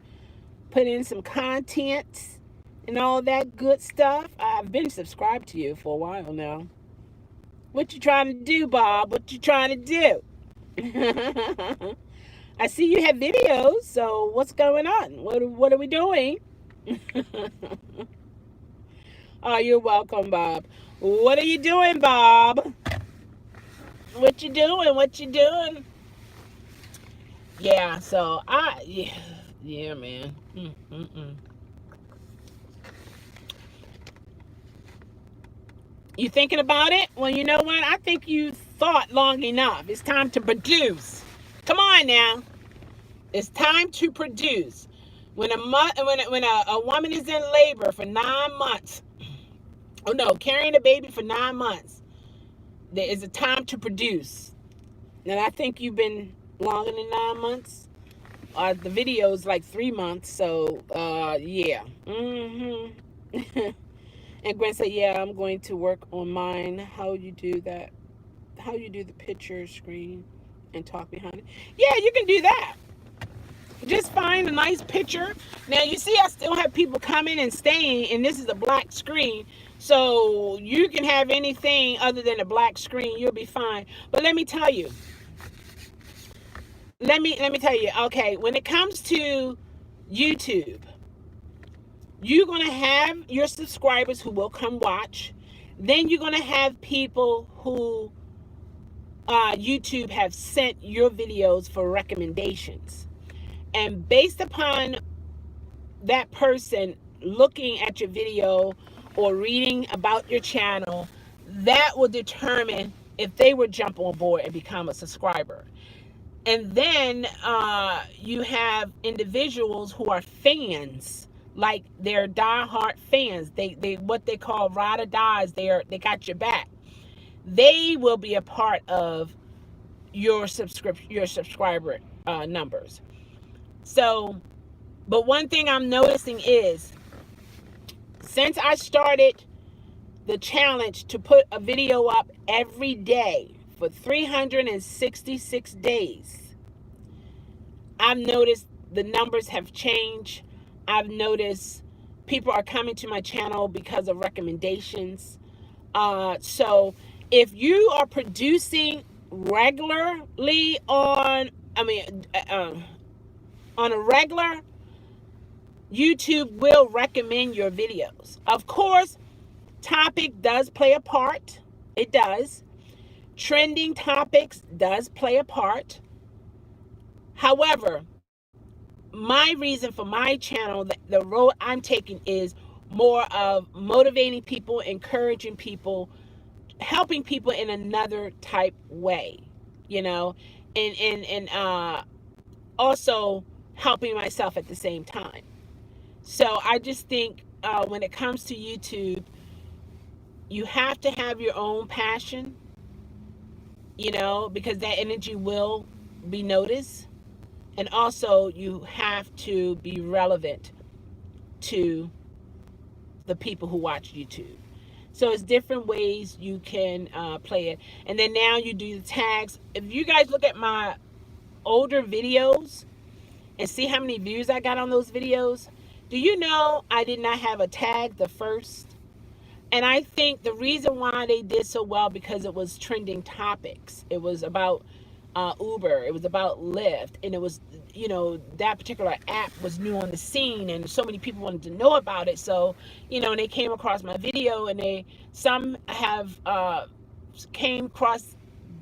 [SPEAKER 1] put in some content and all that good stuff? I've been subscribed to you for a while now. What you trying to do, Bob? What you trying to do? I see you have videos, so what's going on? What are we doing? Oh, you're welcome, Bob. What are you doing, Bob? What you doing? Yeah, so yeah, man. You thinking about it? Well, you know what? I think you thought long enough. It's time to produce. Come on now. It's time to produce. When a woman is in labor for 9 months, carrying a baby for 9 months, there is a time to produce. And I think you've been longer than 9 months. The video is like 3 months, so yeah. And Gwen said, yeah, I'm going to work on mine. How you do that? How you do the picture screen and talk behind it? Yeah, you can do that. Just find a nice picture. Now, you see, I still have people coming and staying, and this is a black screen. So you can have anything other than a black screen. You'll be fine. But let me tell you. Okay, when it comes to YouTube, you're going to have your subscribers who will come watch. Then you're going to have people who YouTube have sent your videos for recommendations. And based upon that person looking at your video or reading about your channel, that will determine if they would jump on board and become a subscriber. And then you have individuals who are fans, like they're diehard fans. They what they call ride or dies. They got your back. They will be a part of your subscriber numbers. So, but one thing I'm noticing is, since I started the challenge to put a video up every day for 366 days, I've noticed the numbers have changed. I've noticed people are coming to my channel because of recommendations. So if you are producing regularly on a regular, YouTube will recommend your videos. Of course, topic does play a part. It does. Trending topics does play a part. However, my reason for my channel, the road I'm taking, is more of motivating people, encouraging people, helping people in another type way, and also helping myself at the same time. So I just think when it comes to YouTube, you have to have your own passion, because that energy will be noticed. And also, you have to be relevant to the people who watch YouTube. So it's different ways you can play it. And then now you do the tags. If you guys look at my older videos and see how many views I got on those videos, do you know I did not have a tag the first? And I think the reason why they did so well, because it was trending topics. It was about Uber, it was about Lyft, and it was, that particular app was new on the scene, and so many people wanted to know about it. So, they came across my video, and some have came across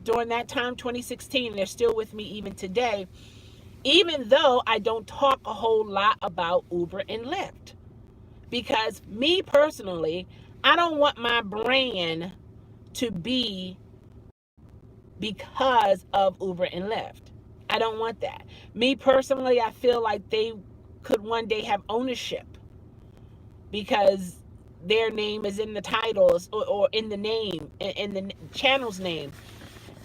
[SPEAKER 1] during that time, 2016, and they're still with me even today, even though I don't talk a whole lot about Uber and Lyft. Because me personally, I don't want my brand to be because of Uber and Lyft. I don't want that. Me personally, I feel like they could one day have ownership because their name is in the titles or in the name, in the channel's name.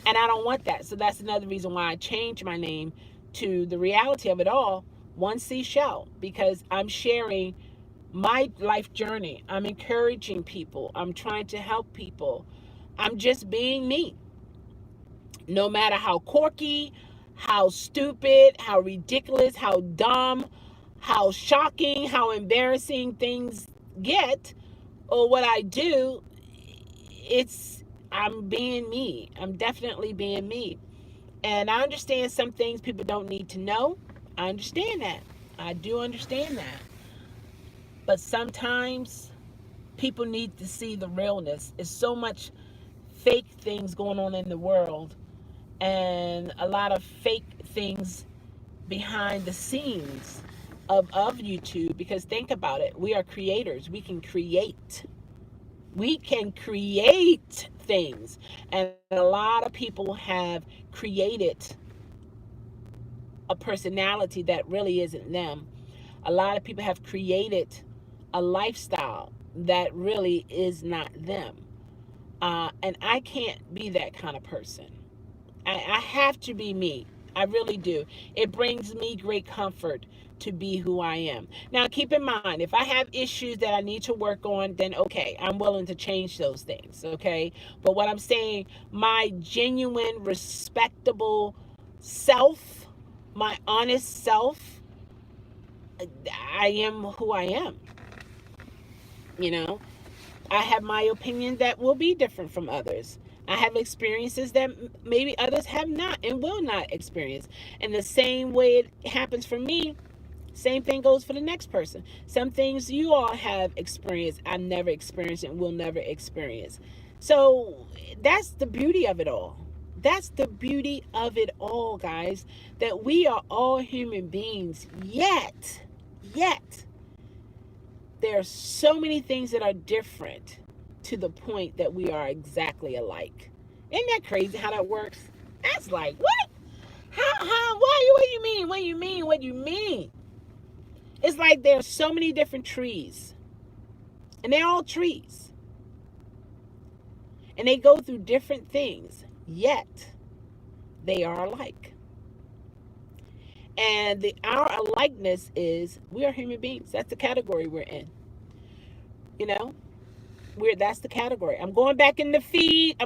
[SPEAKER 1] And I don't want that. So that's another reason why I changed my name to the reality of it all, 1C Chelle, because I'm sharing my life journey. I'm encouraging people. I'm trying to help people. I'm just being me. No matter how quirky, how stupid, how ridiculous, how dumb, how shocking, how embarrassing things get, or what I do, I'm being me. I'm definitely being me. And I understand some things people don't need to know. I understand that. I do understand that. But sometimes people need to see the realness. There's so much fake things going on in the world, and a lot of fake things behind the scenes of YouTube. Because think about it, we are creators. We can create things, and a lot of people have created a personality that really isn't them. A lot of people have created a lifestyle that really is not them. And I can't be that kind of person. I have to be me. I really do. It brings me great comfort to be who I am. Now, keep in mind, if I have issues that I need to work on, then okay, I'm willing to change those things, okay? But what I'm saying, my genuine, respectable self, my honest self, I am who I am. I have my opinion that will be different from others. I have experiences that maybe others have not and will not experience. And the same way it happens for me, same thing goes for the next person. Some things you all have experienced, I never experienced and will never experience. So that's the beauty of it all. That's the beauty of it all, guys. That we are all human beings, yet, there are so many things that are different to the point that we are exactly alike. Isn't that crazy how that works? That's like, what? What do you mean? It's like there are so many different trees. And they're all trees. And they go through different things, yet they are alike. And our alikeness is we are human beings. That's the category we're in. That's the category. I'm going back in the feed.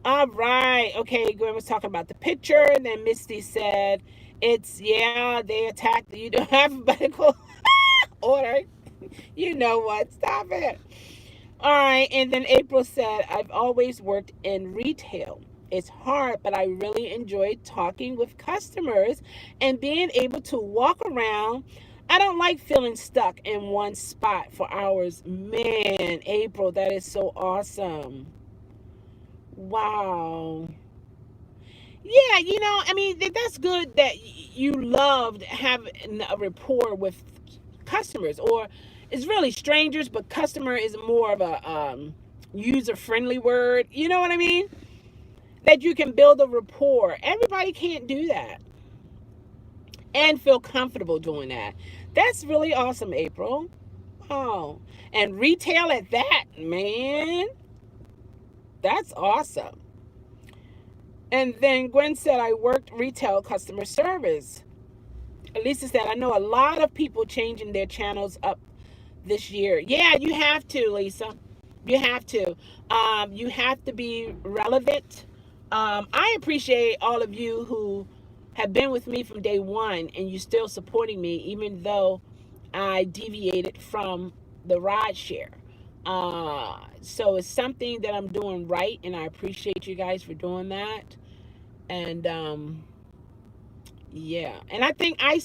[SPEAKER 1] All right. Okay, Gwen was talking about the picture, and then Misty said, they attacked the alphabetical order. You know what? Stop it. All right. And then April said, I've always worked in retail. It's hard, but I really enjoy talking with customers and being able to walk around. I don't like feeling stuck in one spot for hours. Man, April, that is so awesome. Wow. Yeah, that's good that you loved having a rapport with customers, or it's really strangers, but customer is more of a user-friendly word. You know what I mean? That you can build a rapport. Everybody can't do that.
[SPEAKER 2] and feel comfortable doing that. That's really awesome, April. Oh, and retail at that, man. That's awesome. And then Gwen said, I worked retail customer service. Lisa said, I know a lot of people changing their channels up this year. Yeah, you have to, Lisa. You have to. You have to be relevant. I appreciate all of you who have been with me from day one and you still supporting me, even though I deviated from the ride share. So it's something that I'm doing right, and I appreciate you guys for doing that. And yeah, and I think I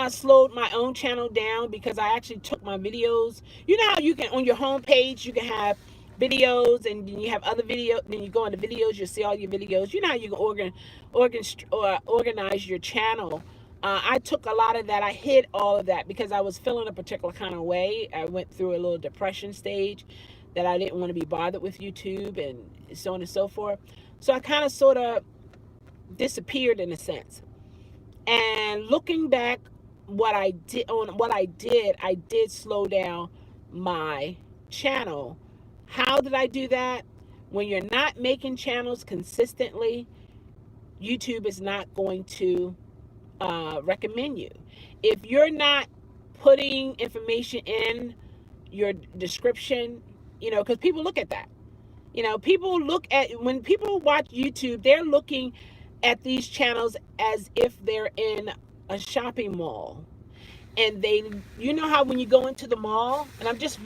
[SPEAKER 2] slowed my own channel down because I actually took my videos. You know how you can, on your home page, you can have videos and you have other videos. Then you go into videos, you see all your videos. You know how you can organize your channel. I took a lot of that. I hid all of that because I was feeling a particular kind of way. I went through a little depression stage that I didn't want to be bothered with YouTube and so on and so forth. So I kind of sort of disappeared in a sense. And looking back, I did slow down my channel. How did I do that? When you're not making channels consistently, YouTube is not going to recommend you. If you're not putting information in your description, because people look at that. People look at, when people watch YouTube, they're looking at these channels as if they're in a shopping mall. And you know how when you go into the mall, and I'm just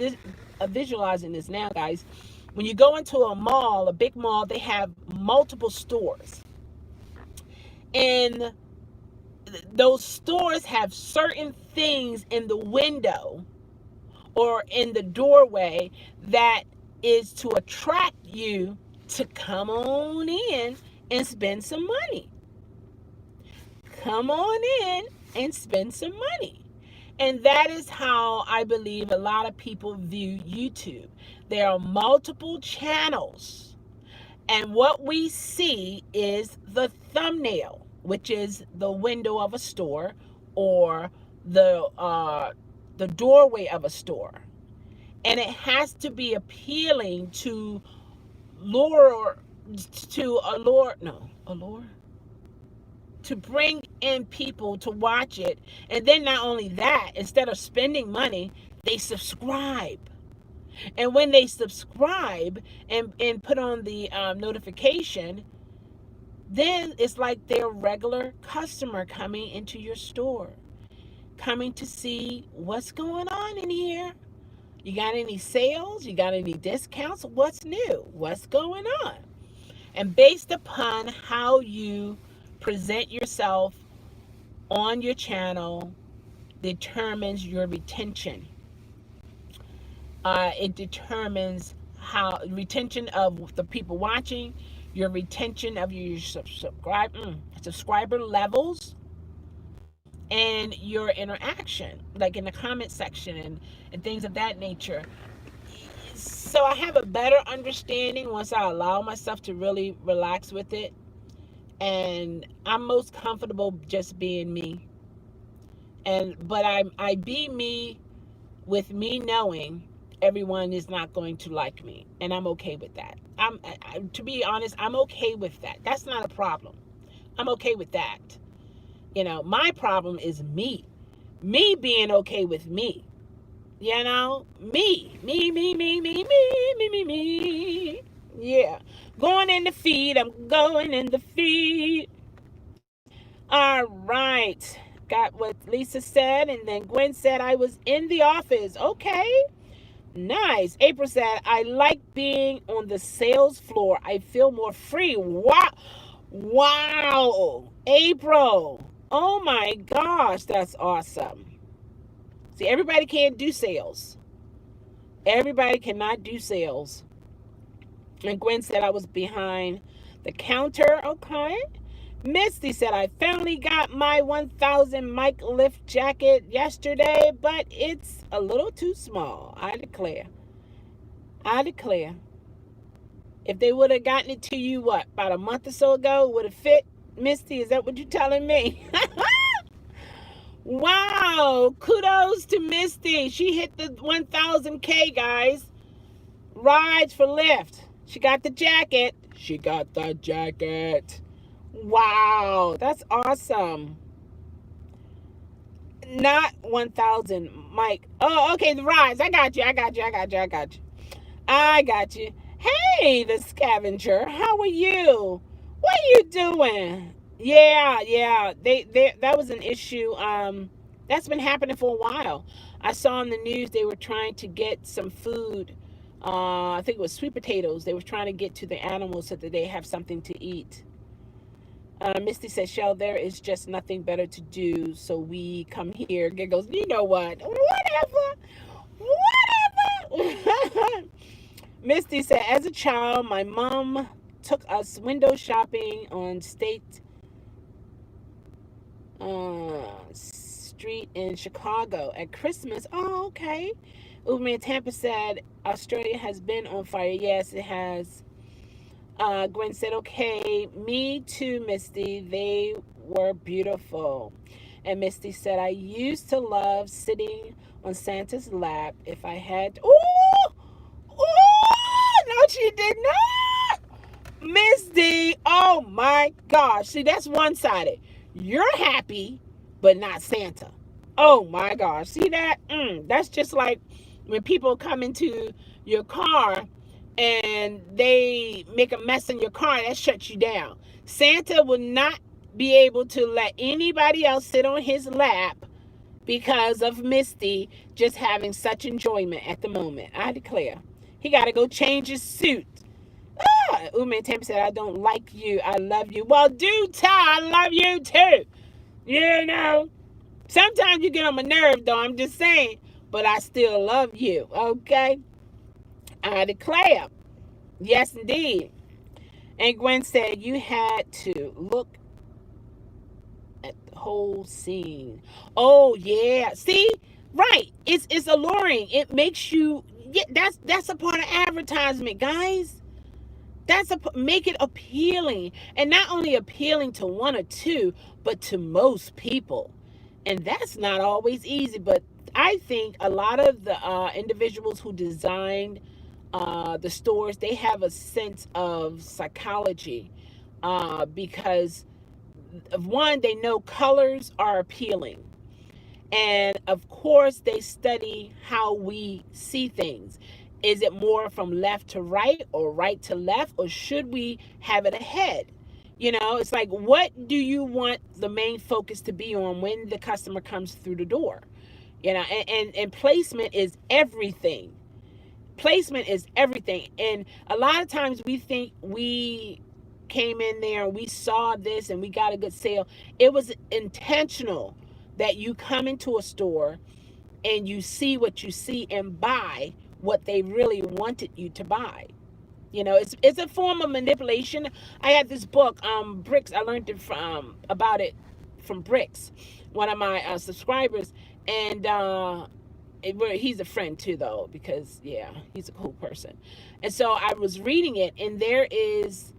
[SPEAKER 2] visualizing this now, guys. When you go into a mall, a big mall, they have multiple stores. And those stores have certain things in the window or in the doorway that is to attract you to come on in and spend some money. Come on in and spend some money. And that is how I believe a lot of people view YouTube. There are multiple channels. And what we see is the thumbnail, which is the window of a store or the doorway of a store. And it has to be appealing to to bring in people to watch it. And then not only that, instead of spending money, they subscribe. And when they subscribe and put on the notification, then it's like they're a regular customer coming into your store, coming to see what's going on in here. You got any sales? You got any discounts? What's new? What's going on? And based upon how you present yourself on your channel determines your retention. It determines how retention of the people watching, your retention of your subscriber levels, and your interaction, like in the comment section and things of that nature. So I have a better understanding once I allow myself to really relax with it. And I'm most comfortable just being me. But I be me with me knowing everyone is not going to like me, and I'm okay with that. To be honest, I'm okay with that. That's not a problem. I'm okay with that. My problem is me being okay with me. Me. Yeah. Going in the feed. I'm going in the feed. All right. Got what Lisa said, and then Gwen said I was in the office. Okay. Nice. April said, I like being on the sales floor. I feel more free. Wow. Wow. April. Oh my gosh. That's awesome. See, everybody can't do sales. Everybody cannot do sales. And Gwen said I was behind the counter. Okay. Misty said, I finally got my 1000 mic lift jacket yesterday, but it's a little too small. I declare. If they would have gotten it to you, about a month or so ago, it would have fit? Misty, is that what you're telling me? Wow. Kudos to Misty. She hit the 1,000K, guys. Rides for Lyft. She got the jacket. She got the jacket. Wow. That's awesome. Not 1,000, Mike. Oh, okay. The rides. I got you. I got you. Hey, the scavenger. How are you? What are you doing? Yeah. They that was an issue. That's been happening for a while. I saw on the news they were trying to get some food. I think it was sweet potatoes. They were trying to get to the animals so that they have something to eat. Misty says, Chelle, there is just nothing better to do, so we come here. Giggles, you know what? Whatever. Misty said, as a child, my mom took us window shopping on State Street in Chicago at Christmas. Oh, okay. Uberman Tampa said, Australia has been on fire. Yes, it has. Gwen said, okay, me too, Misty. They were beautiful. And Misty said, I used to love sitting on Santa's lap if I had. Ooh! No, she did not. Misty, oh my gosh. See, that's one-sided. You're happy, but not Santa. Oh my gosh. See that? That's just like when people come into your car and they make a mess in your car, that shuts you down. Santa will not be able to let anybody else sit on his lap because of Misty just having such enjoyment at the moment. I declare. He got to go change his suit. Uman Tampa said, I don't like you. I love you. Well, do tell. I love you too. You know. Sometimes you get on my nerve, though. I'm just saying. But I still love you. Okay? I declare. Yes, indeed. And Gwen said, you had to look at the whole scene. Oh, yeah. See? Right. It's alluring. It makes you... Yeah, that's a part of advertisement, guys. Make it appealing. And not only appealing to one or two, but to most people. And that's not always easy. But I think a lot of the individuals who designed the stores, they have a sense of psychology because of one, they know colors are appealing. And of course, they study how we see things. Is it more from left to right or right to left, or should we have it ahead? You know, it's like, what do you want the main focus to be on when the customer comes through the door? You know, and placement is everything. Placement is everything. And a lot of times we think we came in there and we saw this and we got a good sale. It was intentional that you come into a store and you see what you see and buy what they really wanted you to buy. You know, it's a form of manipulation. I had this book, Bricks. I learned it about it from Bricks, one of my subscribers, and he's a friend too, though, because yeah, he's a cool person. And so I was reading it, and there is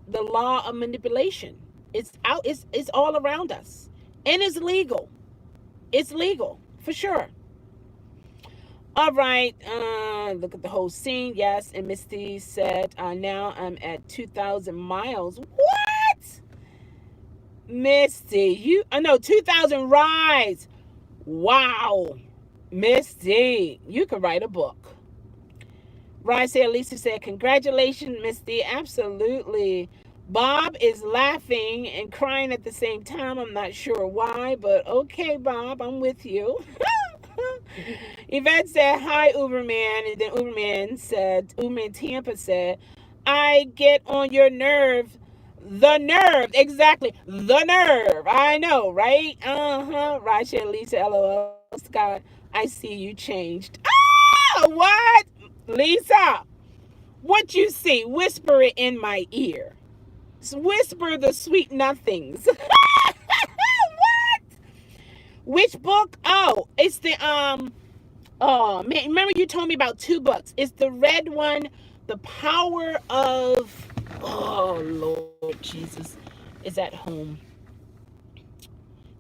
[SPEAKER 2] the law of manipulation. It's out. It's all around us, and it's legal. It's legal for sure. All right, look at the whole scene. Yes, and Misty said, now I'm at 2,000 miles. What? Misty, I know 2,000 rides. Wow. Misty, you could write a book. Lisa said, congratulations, Misty. Absolutely. Bob is laughing and crying at the same time. I'm not sure why, but okay, Bob, I'm with you. Yvette said, hi, Uberman. And then Uberman Tampa said, I get on your nerve. The nerve. Exactly. The nerve. I know, right? Rachel, Lisa, LOL. Scott, I see you changed. What? Lisa, what you see? Whisper it in my ear. Whisper the sweet nothings. What? Which book? Oh, it's the oh man, remember you told me about 2 books. It's the red one, The Power of, oh Lord Jesus, is at home.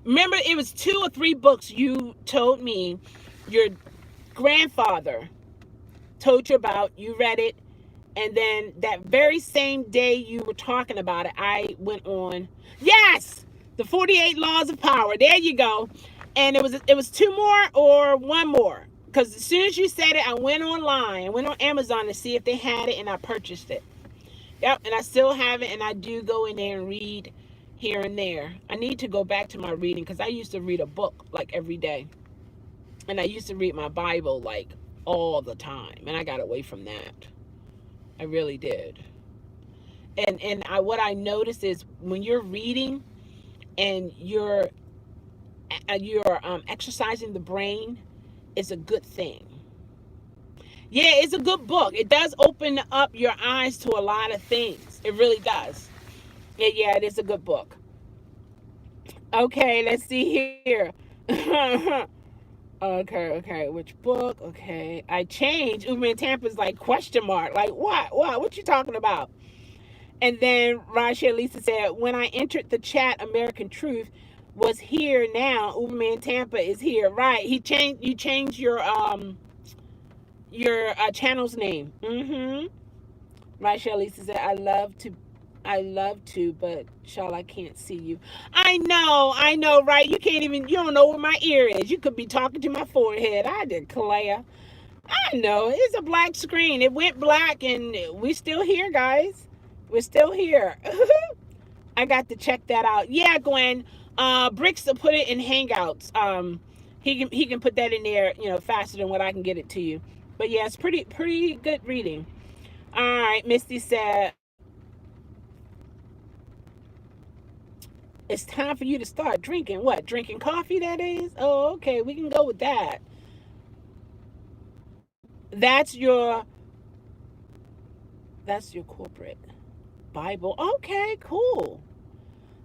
[SPEAKER 2] Remember, it was 2 or 3 books you told me your grandfather told you about. You read it. And then that very same day you were talking about it, I went on. Yes, the 48 Laws of Power. There you go. And it was 2 more or 1 more. Because as soon as you said it, I went online. I went on Amazon to see if they had it, and I purchased it. Yep, and I still have it, and I do go in there and read here and there. I need to go back to my reading because I used to read a book like every day. And I used to read my Bible like all the time. And I got away from that. I really did. And what I noticed is when you're reading and you're exercising the brain, it's a good thing. Yeah, it's a good book. It does open up your eyes to a lot of things. It really does. Yeah, it is a good book. Okay, let's see here. Okay. Which book? Okay. I changed. Uber and Tampa's like question mark. Like what? What you talking about? And then Rasha Lisa said, when I entered the chat, American Truth was here now. Uberman Tampa is here. Right. You changed your channel's name. Mm-hmm. Rasha Lisa said, I love to, but Chelle, I can't see you. I know, right? You don't know where my ear is. You could be talking to my forehead. I declare. I know. It's a black screen. It went black and we still here, guys. We're still here. I got to check that out. Yeah, Gwen. Bricks to put it in Hangouts. He can put that in there, faster than what I can get it to you. But yeah, it's pretty good reading. All right, Misty said, it's time for you to start drinking. What? Drinking coffee, that is? Oh, okay. We can go with that. That's your corporate Bible. Okay, cool.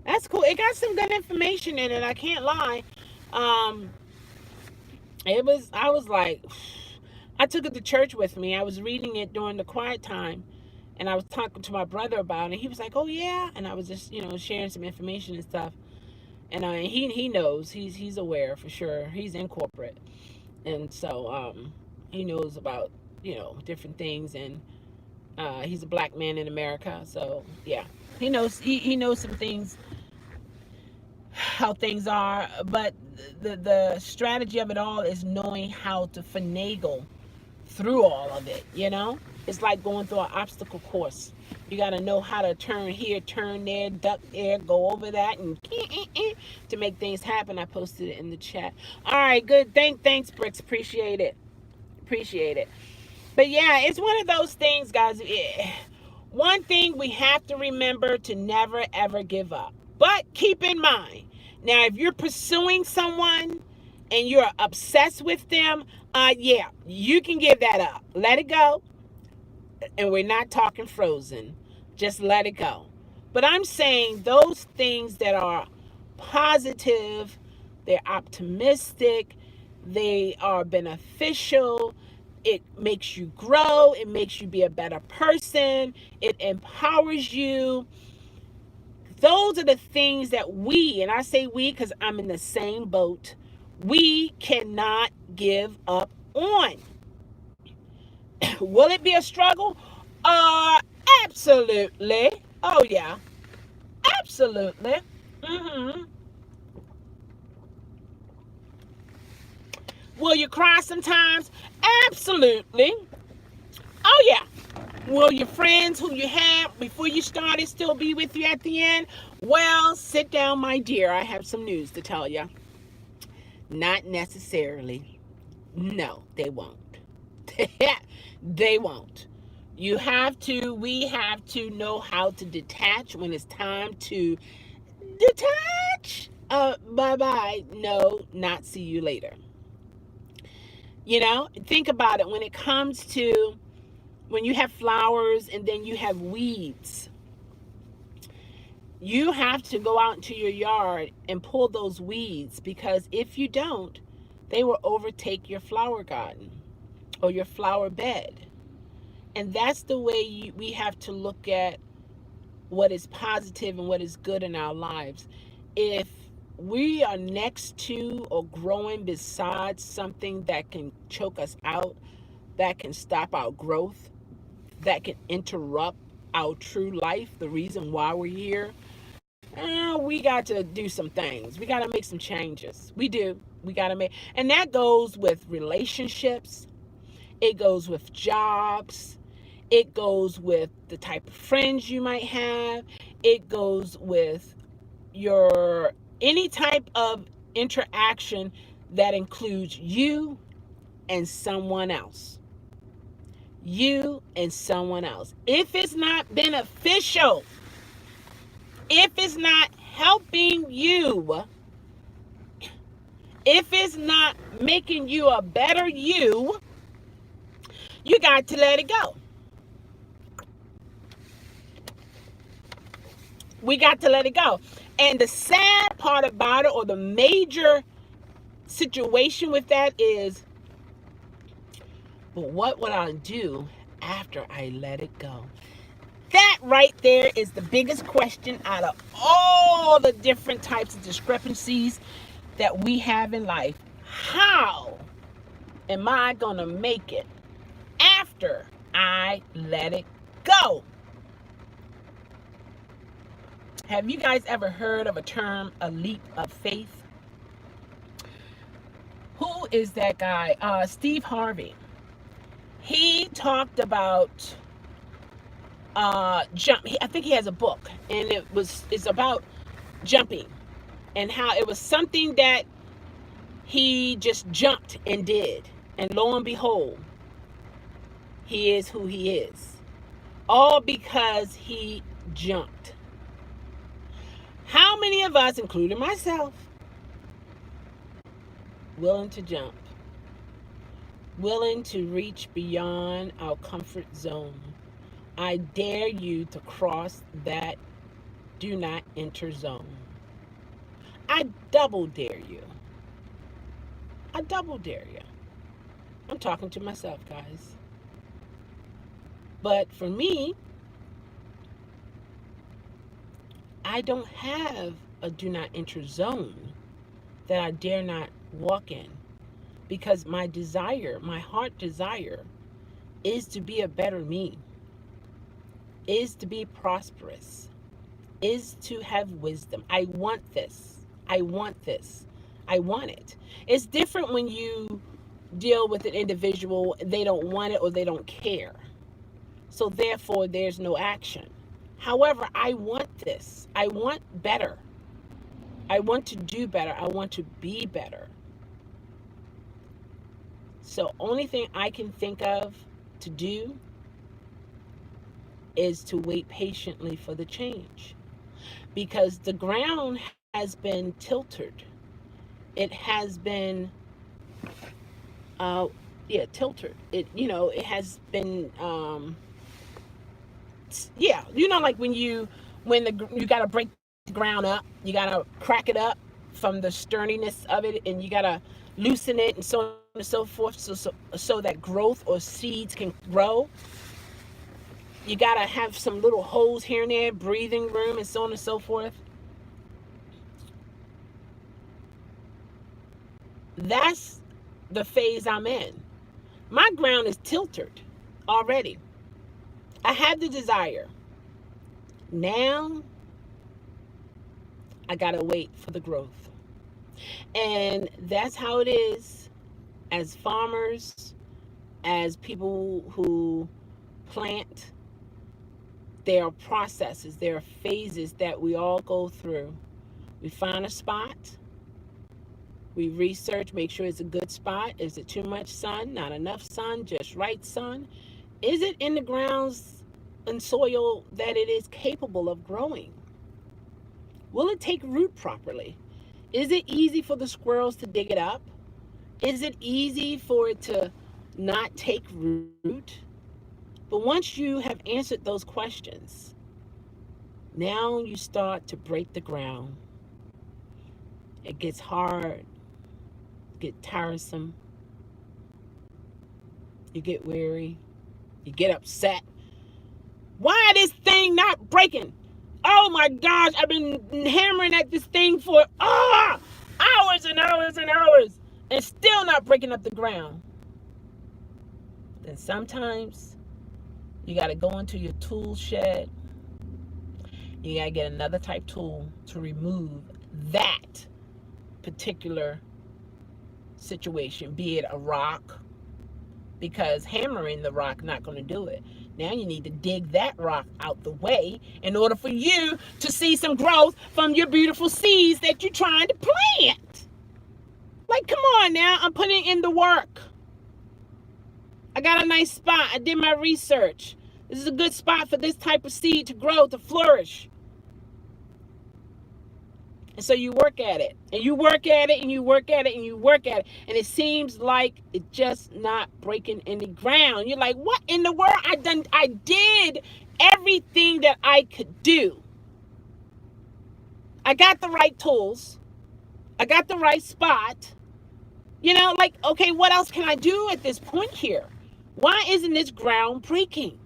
[SPEAKER 2] That's cool. It got some good information in it. I can't lie. I was like, I took it to church with me. I was reading it during the quiet time, and I was talking to my brother about it. He was like, "Oh yeah," and I was just sharing some information and stuff. And he knows, he's aware for sure. He's in corporate, and so he knows about different things, and he's a black man in America, so yeah, he knows some things, how things are, but the strategy of it all is knowing how to finagle through all of it. It's like going through an obstacle course. You got to know how to turn here, turn there, duck there, go over that, and to make things happen. I posted it in the chat. All right, good. Thanks, Bricks. Appreciate it. But yeah, it's one of those things, guys. One thing we have to remember, to never ever give up. But keep in mind, now if you're pursuing someone and you're obsessed with them, yeah, you can give that up. Let it go. And we're not talking Frozen. Just let it go. But I'm saying those things that are positive, they're optimistic, they are beneficial, it makes you grow, it makes you be a better person, it empowers you. Those are the things that we, and I say we because I'm in the same boat, we cannot give up on. Will it be a struggle? Absolutely. Oh yeah, absolutely. Mm-hmm. Will you cry sometimes? Absolutely. Oh yeah. Will your friends who you had before you started still be with you at the end? Well, sit down, my dear. I have some news to tell you. Not necessarily. No, they won't. They won't. We have to know how to detach when it's time to detach. Bye-bye. No, not see you later. Think about it when it comes to when you have flowers and then you have weeds. You have to go out into your yard and pull those weeds, because if you don't, they will overtake your flower garden or your flower bed. And that's the way we have to look at what is positive and what is good in our lives. If we are next to or growing beside something that can choke us out, that can stop our growth, that can interrupt our true life, the reason why we're here, we got to do some things. We got to make some changes. We do. We got to make, and that goes with relationships. It goes with jobs. It goes with the type of friends you might have. It goes with your any type of interaction that includes you and someone else. You and someone else. If it's not beneficial, if it's not helping you, if it's not making you a better you, you got to let it go. We got to let it go. And the sad part about it, or the major situation with that is, but what would I do after I let it go? That right there is the biggest question out of all the different types of discrepancies that we have in life. How am I going to make it after I let it go? Have you guys ever heard of a term, a leap of faith? Who is that guy? Steve Harvey. He talked about jump. I think he has a book, and it's about jumping and how it was something that he just jumped and did, and lo and behold, he is who he is, all because he jumped. How many of us, including myself, willing to jump, willing to reach beyond our comfort zone? I dare you to cross that do not enter zone. I double dare you. I double dare you. I'm talking to myself, guys. But for me, I don't have a do not enter zone that I dare not walk in, because my desire, my heart desire, is to be a better me, is to be prosperous, is to have wisdom. I want this. I want this. I want it. It's different when you deal with an individual, they don't want it or they don't care. So therefore, there's no action. However, I want this. I want better. I want to do better. I want to be better. So only thing I can think of to do is to wait patiently for the change, because the ground has been tilted. It has been tilted. It has been like when you gotta break the ground up, you gotta crack it up from the sterniness of it, and you gotta loosen it, and so on and so forth, so that growth or seeds can grow. You gotta have some little holes here and there, breathing room, and so on and so forth. That's the phase I'm in. My ground is tilted already. I have the desire. Now, I gotta wait for the growth. And that's how it is as farmers, as people who plant. There are processes, there are phases that we all go through. We find a spot. We research, make sure it's a good spot. Is it too much sun? Not enough sun? Just right sun? Is it in the grounds and soil that it is capable of growing? Will it take root properly? Is it easy for the squirrels to dig it up? Is it easy for it to not take root? But once you have answered those questions, now you start to break the ground. It gets hard, get tiresome, you get weary, you get upset. Why this thing not breaking? Oh my gosh, I've been hammering at this thing for hours and hours and hours and still not breaking up the ground. Then sometimes you got to go into your tool shed. You got to get another type tool to remove that particular situation, be it a rock, because hammering the rock not going to do it. Now you need to dig that rock out the way in order for you to see some growth from your beautiful seeds that you're trying to plant. Like, come on now, I'm putting in the work. I got a nice spot. I did my research. This is a good spot for this type of seed to grow, to flourish. And so you work at it, and you work at it, and you work at it, and you work at it, and it seems like it's just not breaking any ground. You're like, what in the world? I did everything that I could do. I got the right tools. I got the right spot. You know, like, okay, what else can I do at this point here? Why isn't this ground breaking?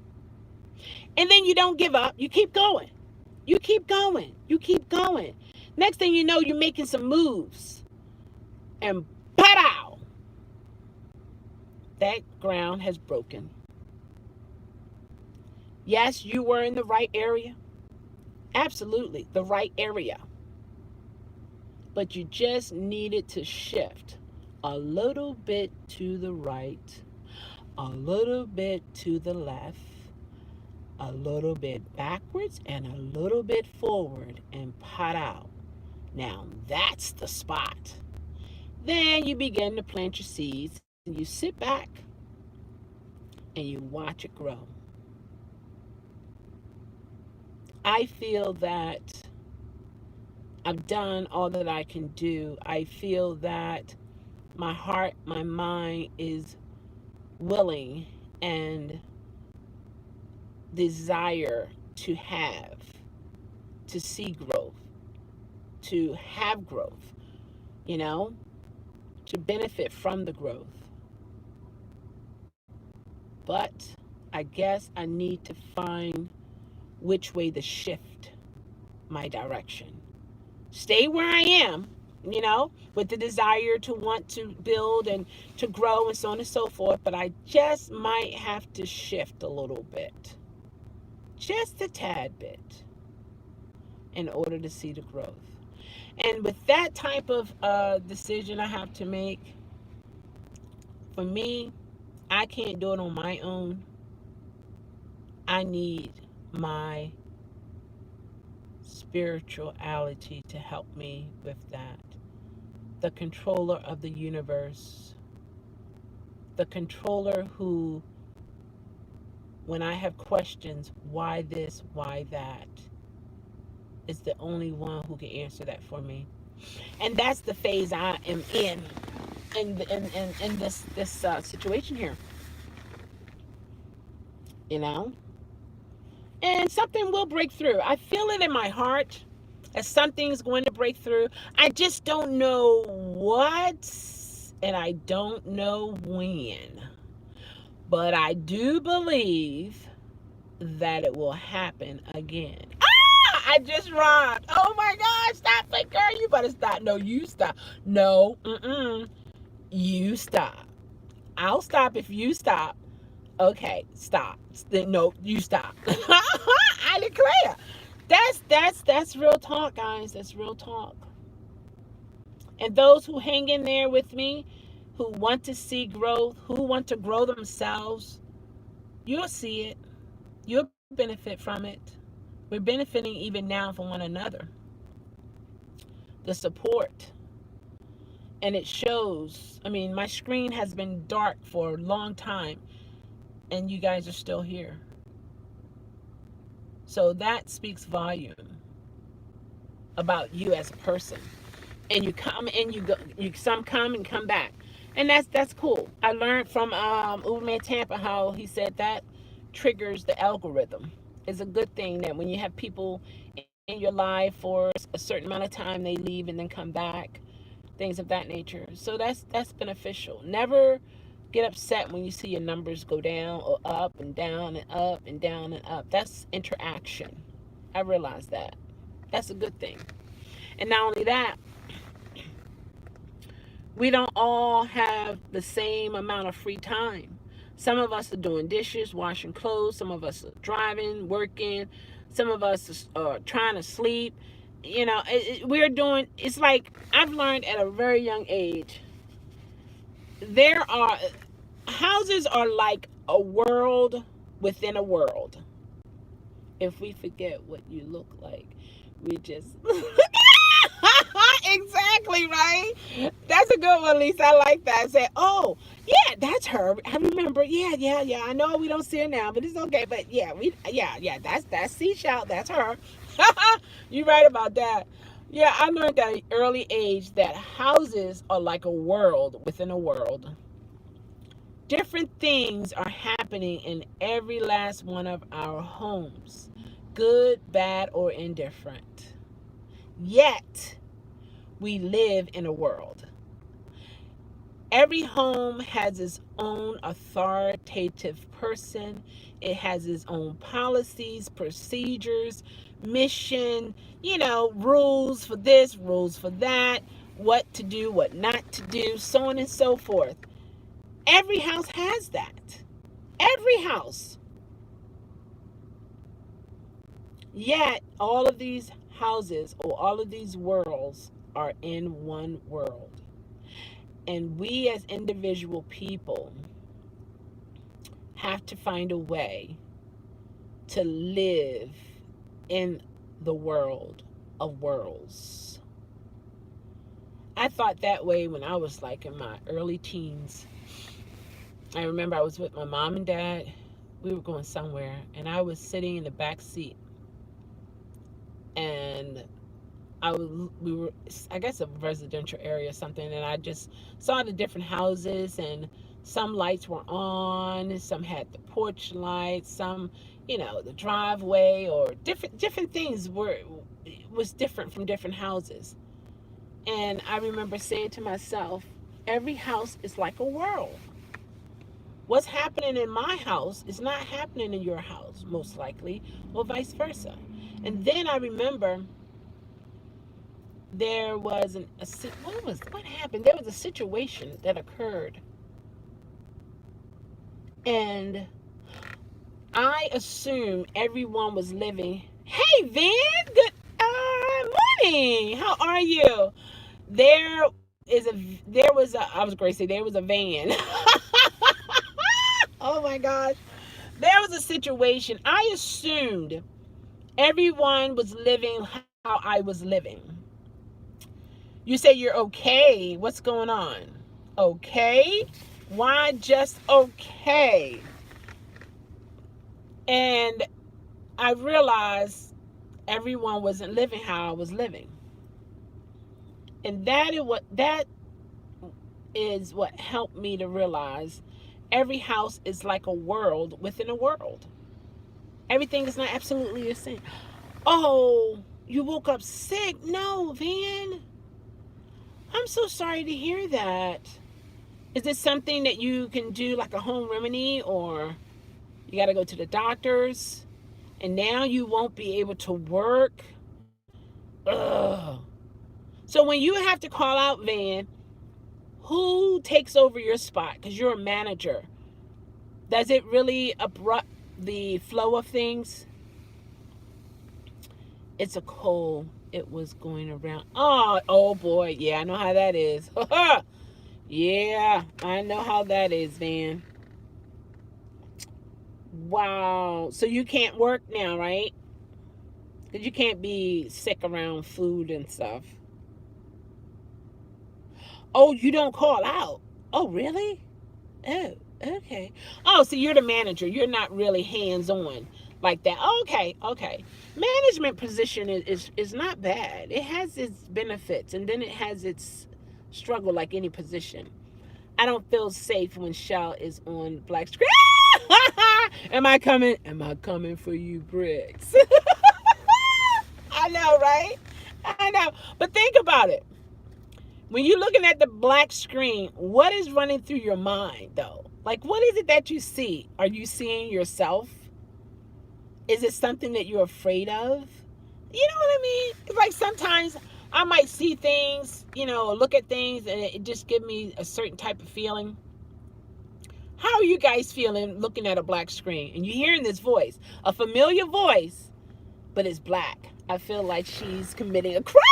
[SPEAKER 2] And then you don't give up. You keep going. You keep going. You keep going. Next thing you know, you're making some moves. And pow! That ground has broken. Yes, you were in the right area. Absolutely, the right area. But you just needed to shift a little bit to the right, a little bit to the left, a little bit backwards, and a little bit forward, and pot out. Now that's the spot. Then you begin to plant your seeds, and you sit back and you watch it grow. I feel that I've done all that I can do. I feel that my heart, my mind is willing and desire to see growth, to have growth, you know, to benefit from the growth. But I guess I need to find which way to shift my direction. Stay where I am, you know, with the desire to want to build and to grow and so on and so forth. But I just might have to shift a little bit, just a tad bit, in order to see the growth. And with that type of decision I have to make, for me, I can't do it on my own. I need my spirituality to help me with that. The controller of the universe, the controller who, when I have questions, why this, why that, is the only one who can answer that for me. And that's the phase I am in this situation here. You know? And something will break through. I feel it in my heart that something's going to break through. I just don't know what, and I don't know when. But I do believe that it will happen again. I just rhymed. Oh my God, stop it, girl. You better stop. No, you stop. No, you stop. I'll stop if you stop. Okay, stop. No, you stop. I declare. That's real talk, guys. That's real talk. And those who hang in there with me, who want to see growth, who want to grow themselves, you'll see it. You'll benefit from it. We're benefiting even now from one another. The support. And it shows. I mean, my screen has been dark for a long time, and you guys are still here. So that speaks volume about you as a person. And you come and you go. Some come and come back, and that's cool. I learned from Uber and Tampa how he said that triggers the algorithm. It's a good thing that when you have people in your life for a certain amount of time, they leave and then come back, things of that nature. So that's beneficial. Never get upset when you see your numbers go down or up and down and up and down and up. That's interaction. I realized that. That's a good thing. And not only that, we don't all have the same amount of free time. Some of us are doing dishes, washing clothes. Some of us are driving, working. Some of us are trying to sleep. We're doing, it's like I've learned at a very young age, there are, houses are like a world within a world. If we forget what you look like, we just exactly, right? That's a good one, Lisa. I like that. Say, oh, yeah, that's her. I remember. Yeah. I know we don't see her now, but it's okay. But yeah. That's Seashell. That's her. You right about that. Yeah, I learned at an early age that houses are like a world within a world. Different things are happening in every last one of our homes, good, bad, or indifferent. Yet, we live in a world. Every home has its own authoritative person. It has its own policies, procedures, mission, rules for this, rules for that, what to do, what not to do, so on and so forth. Every house has that. Every house. Yet, all of these houses or all of these worlds are in one world. And we as individual people have to find a way to live in the world of worlds. I thought that way when I was like in my early teens. I remember I was with my mom and dad. We were going somewhere, and I was sitting in the back seat. And we were, I guess, a residential area or something, and I just saw the different houses, and some lights were on, some had the porch lights, some, the driveway, or different things was different from different houses. And I remember saying to myself, every house is like a world. What's happening in my house is not happening in your house, most likely, or vice versa. And then I remember there was what happened? There was a situation that occurred, and I assumed everyone was living. Hey, Van, good morning. How are you? I was going to say there was a van. Oh my gosh. There was a situation. I assumed everyone was living how I was living. You say you're okay. What's going on? Okay? Why just okay? And I realized everyone wasn't living how I was living. And that is what helped me to realize every house is like a world within a world. Everything is not absolutely the same. Oh, you woke up sick? No, Van. I'm so sorry to hear that. Is this something that you can do like a home remedy, or you got to go to the doctors and now you won't be able to work? Ugh. So when you have to call out, Van, who takes over your spot? Because you're a manager. Does it really abrupt the flow of things? It's a cold. It was going around. Oh boy. Yeah, I know how that is. Yeah, I know how that is, Van. Wow. So you can't work now, right? Because you can't be sick around food and stuff. Oh, you don't call out. Oh, really? Oh, okay. Oh, so you're the manager. You're not really hands-on like that. Okay. Management position is not bad. It has its benefits, and then it has its struggle like any position. I don't feel safe when Chelle is on black screen. Am I coming for you, Bricks? I know, right? I know. But think about it. When you're looking at the black screen, what is running through your mind, though? Like, what is it that you see? Are you seeing yourself? Is it something that you're afraid of? You know what I mean? It's like sometimes I might see things, look at things, and it just gives me a certain type of feeling. How are you guys feeling looking at a black screen and you're hearing this voice, a familiar voice, but it's black? I feel like she's committing a crime.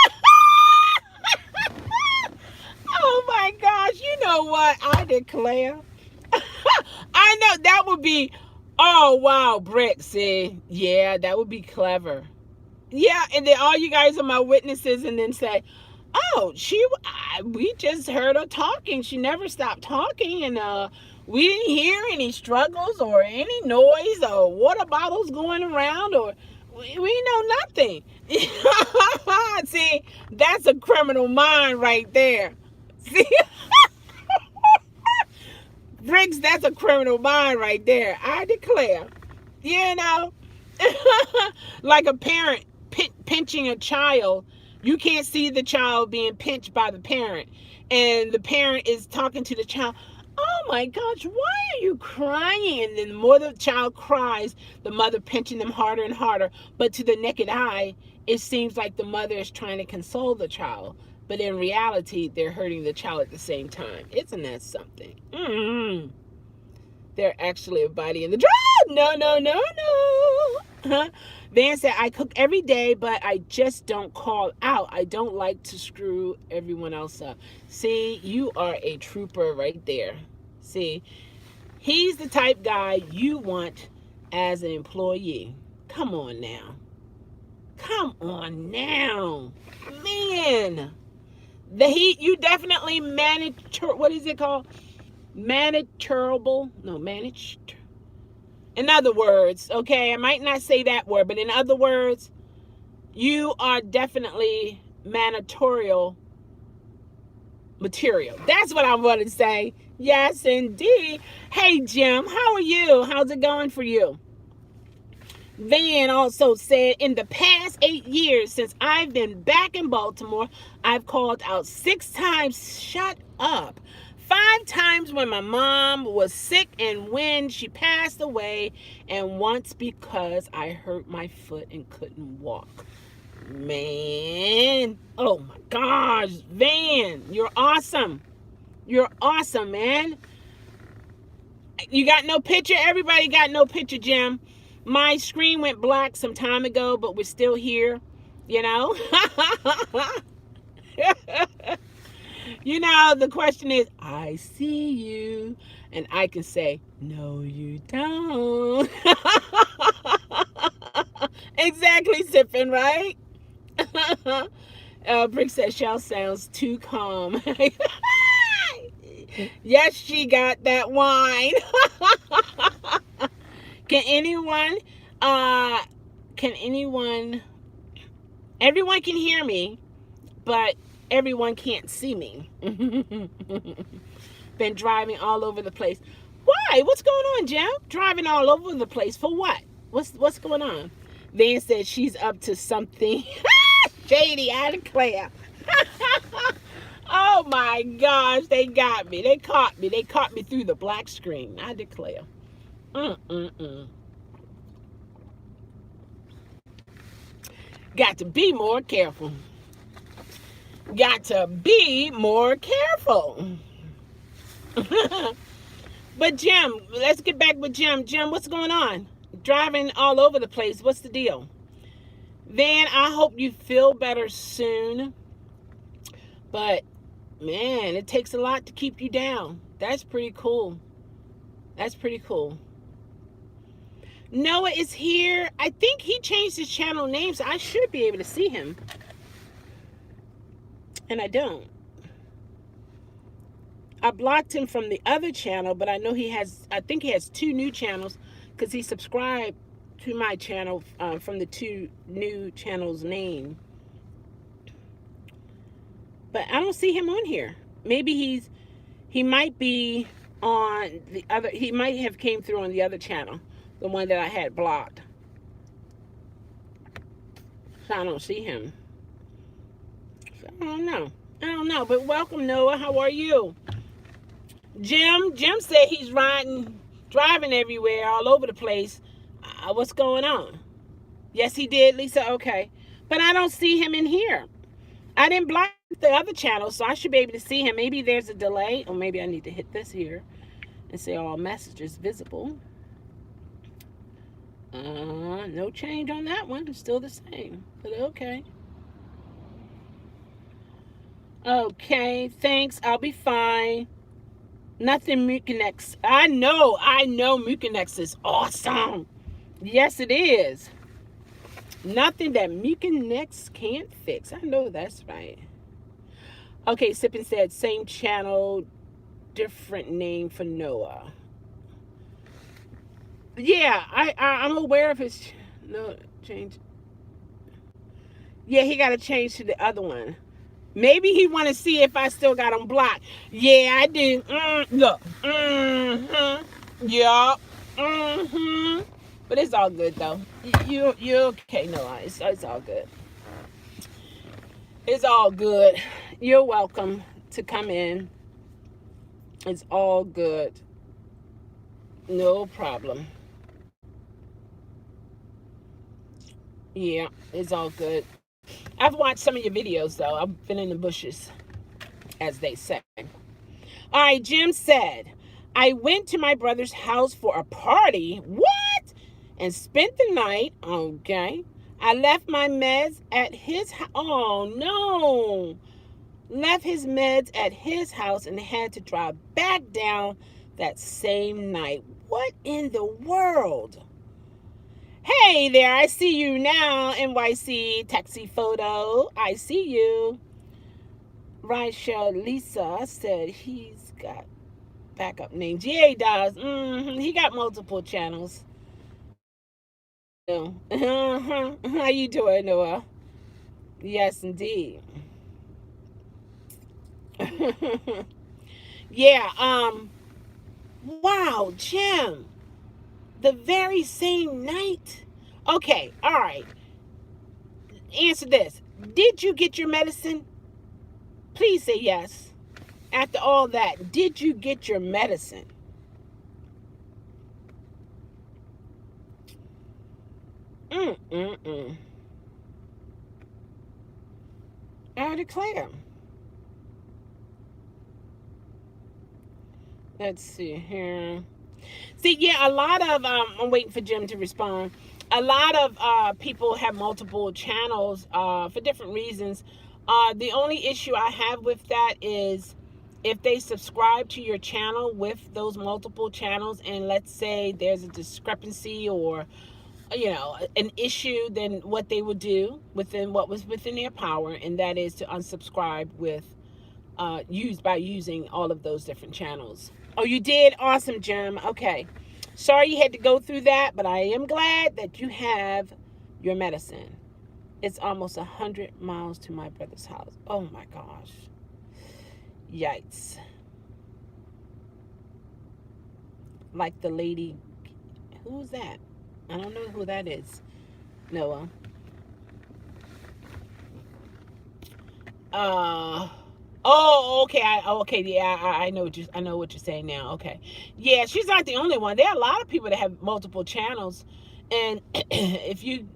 [SPEAKER 2] Oh my gosh, you know what? I declare. I know that would be, oh wow, Brick, see, yeah, that would be clever. Yeah, and then all you guys are my witnesses, and then say, "Oh, we just heard her talking. She never stopped talking, and we didn't hear any struggles or any noise or water bottles going around, or we know nothing." See, that's a criminal mind right there. See, Briggs, that's a criminal mind right there. I declare, you know. Like a parent pinching a child, you can't see the child being pinched by the parent, and the parent is talking to the child, oh my gosh, why are you crying? And then the more the child cries, the mother pinching them harder and harder, but to the naked eye it seems like the mother is trying to console the child, but in reality they're hurting the child at the same time. Isn't that something? They're actually a body in the draw. No, no, no, no. Van said, I cook every day, but I just don't call out. I don't like to screw everyone else up. See, you are a trooper right there. See, he's the type guy you want as an employee. Come on now. Come on now. Man. You definitely manage, what is it called? Managed. In other words, okay, I might not say that word, but in other words, you are definitely managerial material. That's what I want to say. Yes, indeed. Hey, Jim, how are you? How's it going for you? Van also said, in the past 8 years since I've been back in Baltimore, I've called out 6 times. Shut up. 5 times when my mom was sick and when she passed away, and once because I hurt my foot and couldn't walk. Man, oh my gosh, Van, you're awesome. You're awesome, man. You got no picture? Everybody got no picture, Jim. My screen went black some time ago, but we're still here, you know? You know, the question is, I see you. And I can say, no, you don't. Exactly, sipping, right? Brick says, Chelle sounds too calm. Yes, she got that wine. Can anyone, everyone can hear me, but everyone can't see me. Been driving all over the place. Why? What's going on, Jim? Driving all over the place for what? What's going on? Van said she's up to something shady. I declare. Oh my gosh, they got me. They caught me. They caught me through the black screen. I declare. Got to be more careful. Got to be more careful. But Jim, let's get back with Jim. Jim, what's going on? Driving all over the place. What's the deal? Van, I hope you feel better soon. But man, it takes a lot to keep you down. That's pretty cool. That's pretty cool. Noah is here. I think he changed his channel name, so I should be able to see him. And I don't. I blocked him from the other channel, but I know I think he has 2 new channels because he subscribed to my channel from the 2 new channels' name. But I don't see him on here. Maybe he might be on the other, he might have came through on the other channel, the one that I had blocked. So I don't see him. So I don't know, but welcome, Noah. How are you? Jim said he's driving everywhere, all over the place. What's going on? Yes, he did, Lisa. Okay. But I don't see him in here. I didn't block the other channel, so I should be able to see him. Maybe there's a delay, or maybe I need to hit this here and say all messages visible. No change on that one. It's still the same. But okay. Okay, thanks. I'll be fine. Nothing Mucinex. I know Mucinex is awesome. Yes, it is. Nothing that Mucinex can't fix. I know that's right. Okay, Sippin said same channel, different name for Noah. Yeah, I'm aware of his no change. Yeah, he got to change to the other one. Maybe he want to see if I still got him blocked. Yeah, I do. Look. Yeah. But it's all good though. You okay, Noah? It's all good. It's all good. You're welcome to come in. It's all good. No problem. Yeah, it's all good. I've watched some of your videos though. I've been in the bushes, as they say. All right, Jim said, I went to my brother's house for a party. What? And spent the night. Okay. I left my meds at his house. Oh, no. Left his meds at his house and had to drive back down that same night. What in the world? Hey there, I see you now, NYC taxi photo. I see you. Rachel Lisa said he's got backup names. Yeah, he does. He got multiple channels. How you doing, Noah? Yes, indeed. Yeah, wow, Jim. The very same night? Okay, all right. Answer this. Did you get your medicine? Please say yes. After all that, did you get your medicine? I declare. Let's see here. See, yeah, a lot of I'm waiting for Jim to respond. A lot of people have multiple channels for different reasons. The only issue I have with that is if they subscribe to your channel with those multiple channels, and let's say there's a discrepancy or an issue, then what they would do within what was within their power, and that is to unsubscribe with using all of those different channels. Oh, you did? Awesome, Jim. Okay. Sorry you had to go through that, but I am glad that you have your medicine. It's almost 100 miles to my brother's house. Oh my gosh. Yikes. Like the lady, who's that? I don't know who that is, Noah. Oh, okay. Okay. Yeah, I know what you're saying now. Okay. Yeah, she's not the only one. There are a lot of people that have multiple channels, and if you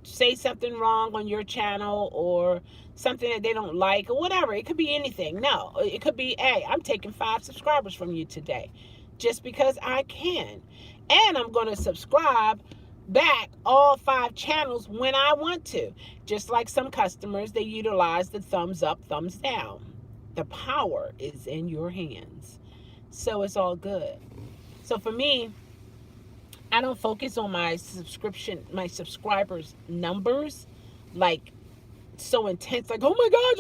[SPEAKER 2] say something wrong on your channel or something that they don't like or whatever, it could be anything. No, it could be, hey, I'm taking 5 subscribers from you today, just because I can, and I'm going to subscribe back all 5 channels when I want to. Just like some customers, they utilize the thumbs up, thumbs down. The power is in your hands. So it's all good. So for me, I don't focus on my subscribers numbers like so intense, like, oh my gosh,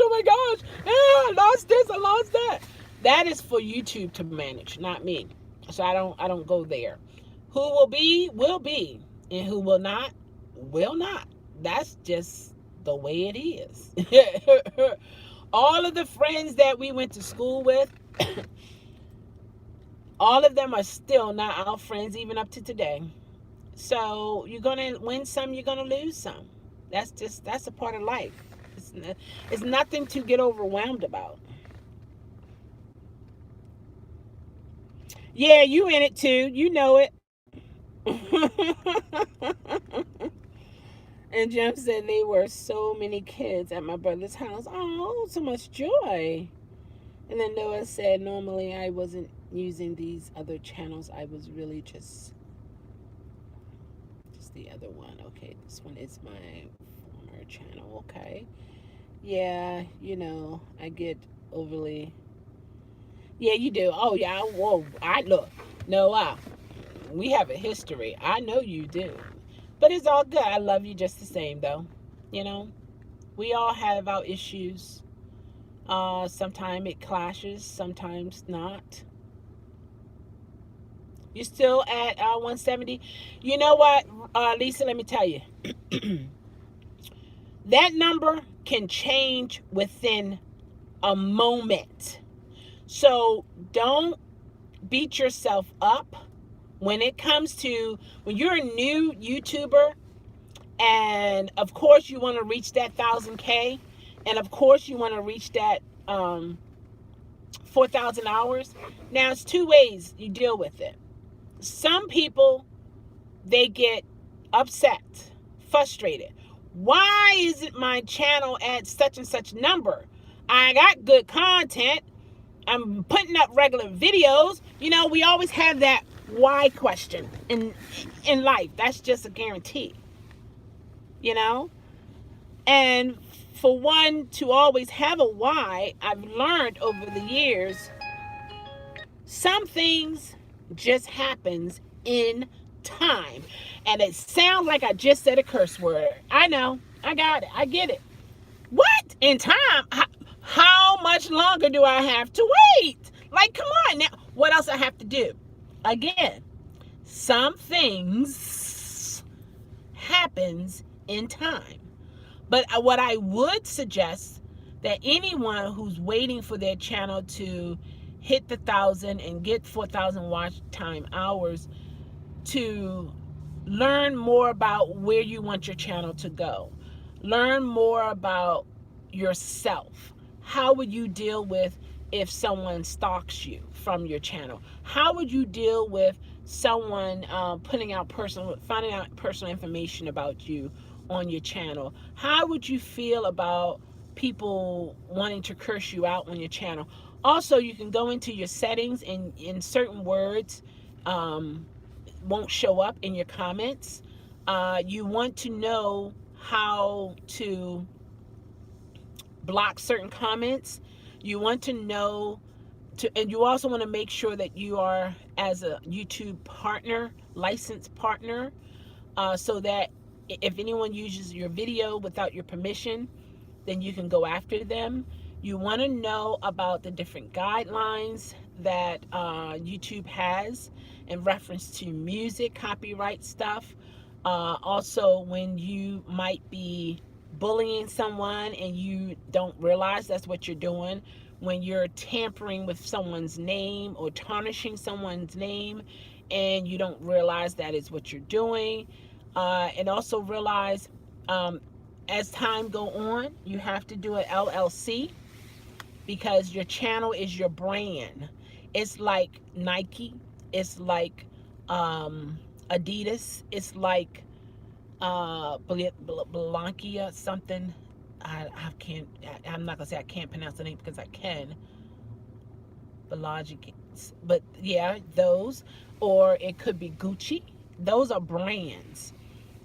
[SPEAKER 2] I lost this, I lost that. That is for YouTube to manage, not me. So I don't go there. Who will be, and who will not. That's just the way it is. All of the friends that we went to school with, all of them are still not our friends even up to today. So you're gonna win some, you're gonna lose some. That's a part of life. It's nothing to get overwhelmed about. Yeah, you in it too. You know it. And Jim said they were so many kids at my brother's house. Oh, so much joy. And then Noah said, normally I wasn't using these other channels. I was really just the other one. Okay, this one is my former channel. Okay. Yeah, I get overly. Yeah, you do. Oh, yeah. Whoa. I look. Noah, we have a history. I know you do. But it's all good. I love you just the same, though. You know, we all have our issues. Sometimes it clashes, sometimes not. You still at 170? You know what, Lisa, let me tell you. That number can change within a moment. So don't beat yourself up when it comes to when you're a new YouTuber, and of course you want to reach that 1,000K, and of course you want to reach that 4,000 hours. Now, it's two ways you deal with it. Some people, they get upset, frustrated. Why isn't my channel at such and such number? I got good content. I'm putting up regular videos. We always have that why question in life. That's just a guarantee. And for one to always have a why, I've learned over the years, some things just happens in time. And it sounds like I just said a curse word. I know. I got it. I get it. What? In time? How much longer do I have to wait? Like, come on now. What else I have to do? Again, some things happens in time. But what I would suggest that anyone who's waiting for their channel to hit the 1,000 and get 4,000 watch time hours, to learn more about where you want your channel to go. Learn more about yourself. How would you deal with if someone stalks you from your channel? How would you deal with someone finding out personal information about you on your channel? How would you feel about people wanting to curse you out on your channel? Also, you can go into your settings, and in certain words won't show up in your comments. You want to know how to block certain comments. You want to know and you also want to make sure that you are, as a YouTube partner, licensed partner, so that if anyone uses your video without your permission, then you can go after them. You want to know about the different guidelines that YouTube has in reference to music, copyright stuff. Also, when you might be bullying someone and you don't realize that's what you're doing. When you're tampering with someone's name or tarnishing someone's name and you don't realize that is what you're doing. And also realize as time go on, you have to do an LLC, because your channel is your brand. It's like Nike. It's like Adidas. It's like Blankia something. I'm not gonna say I can't pronounce the name, because I can. But yeah, those. Or it could be Gucci. Those are brands.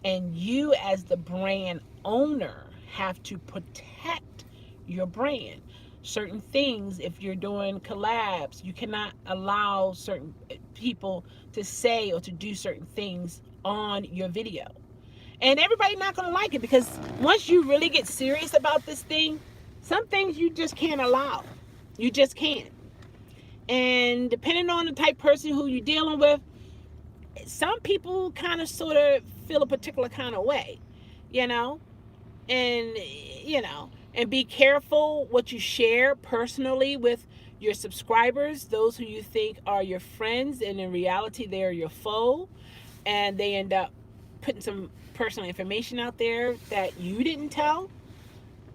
[SPEAKER 2] And you, as the brand owner, have to protect your brand. Certain things, if you're doing collabs, you cannot allow certain people to say or to do certain things on your video. And everybody's not going to like it, because once you really get serious about this thing, some things you just can't allow. You just can't. And depending on the type of person who you're dealing with, some people kind of sort of feel a particular kind of way, and and be careful what you share personally with your subscribers, those who you think are your friends, and in reality they are your foe, and they end up putting some personal information out there that you didn't tell.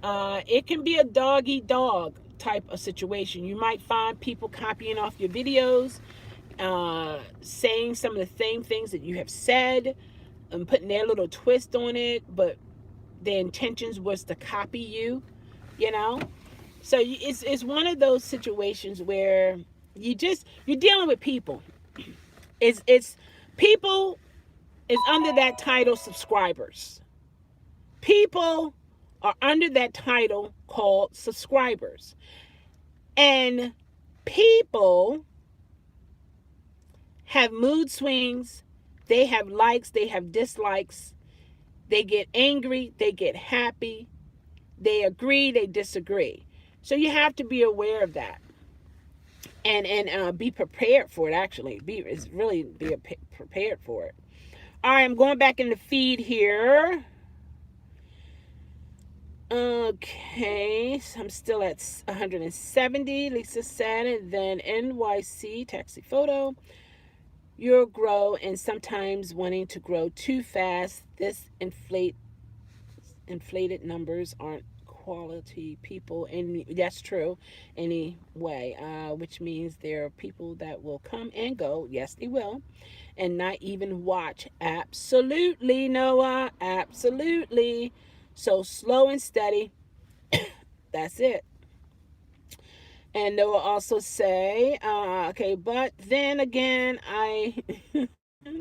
[SPEAKER 2] It can be a dog eat dog type of situation. You might find people copying off your videos, saying some of the same things that you have said and putting their little twist on it, but the intentions was to copy you, you know. So it's one of those situations where you're dealing with people. It's people is under that title subscribers. People are under that title called subscribers. And people have mood swings, they have likes, they have dislikes, they get angry, they get happy, they agree, they disagree. So you have to be aware of that, and be prepared for it. Actually, be prepared for it. All right, I'm going back in the feed here. Okay, so I'm still at 170. Lisa said, and then NYC taxi photo. You'll grow, and sometimes wanting to grow too fast. This inflated numbers aren't quality people, and that's true anyway, which means there are people that will come and go, yes they will, and not even watch. Absolutely, Noah, absolutely. So slow and steady, that's it. And Noah also say, okay, but then again, I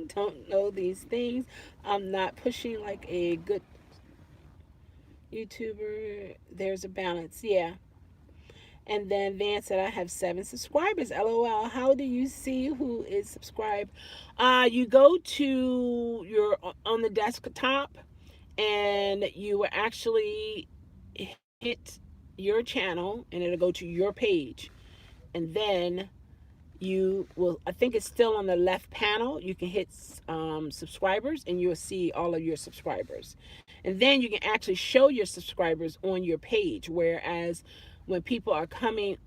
[SPEAKER 2] don't know these things. I'm not pushing like a good YouTuber. There's a balance. Yeah. And then Van said, I have 7 subscribers. LOL. How do you see who is subscribed? You go to your on the desktop, and you will actually hit your channel, and it'll go to your page. And then you will, I think it's still on the left panel, you can hit subscribers, and you'll see all of your subscribers. And then you can actually show your subscribers on your page, whereas when people are coming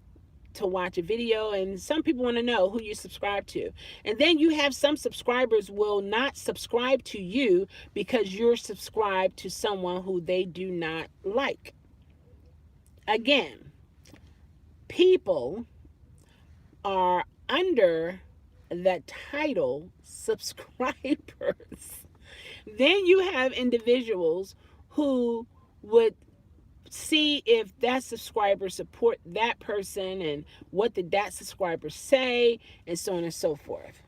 [SPEAKER 2] to watch a video, and some people want to know who you subscribe to, and then you have some subscribers will not subscribe to you because you're subscribed to someone who they do not like. Again, people are under the title subscribers. Then you have individuals who would see if that subscriber support that person, and what did that subscriber say, and so on and so forth.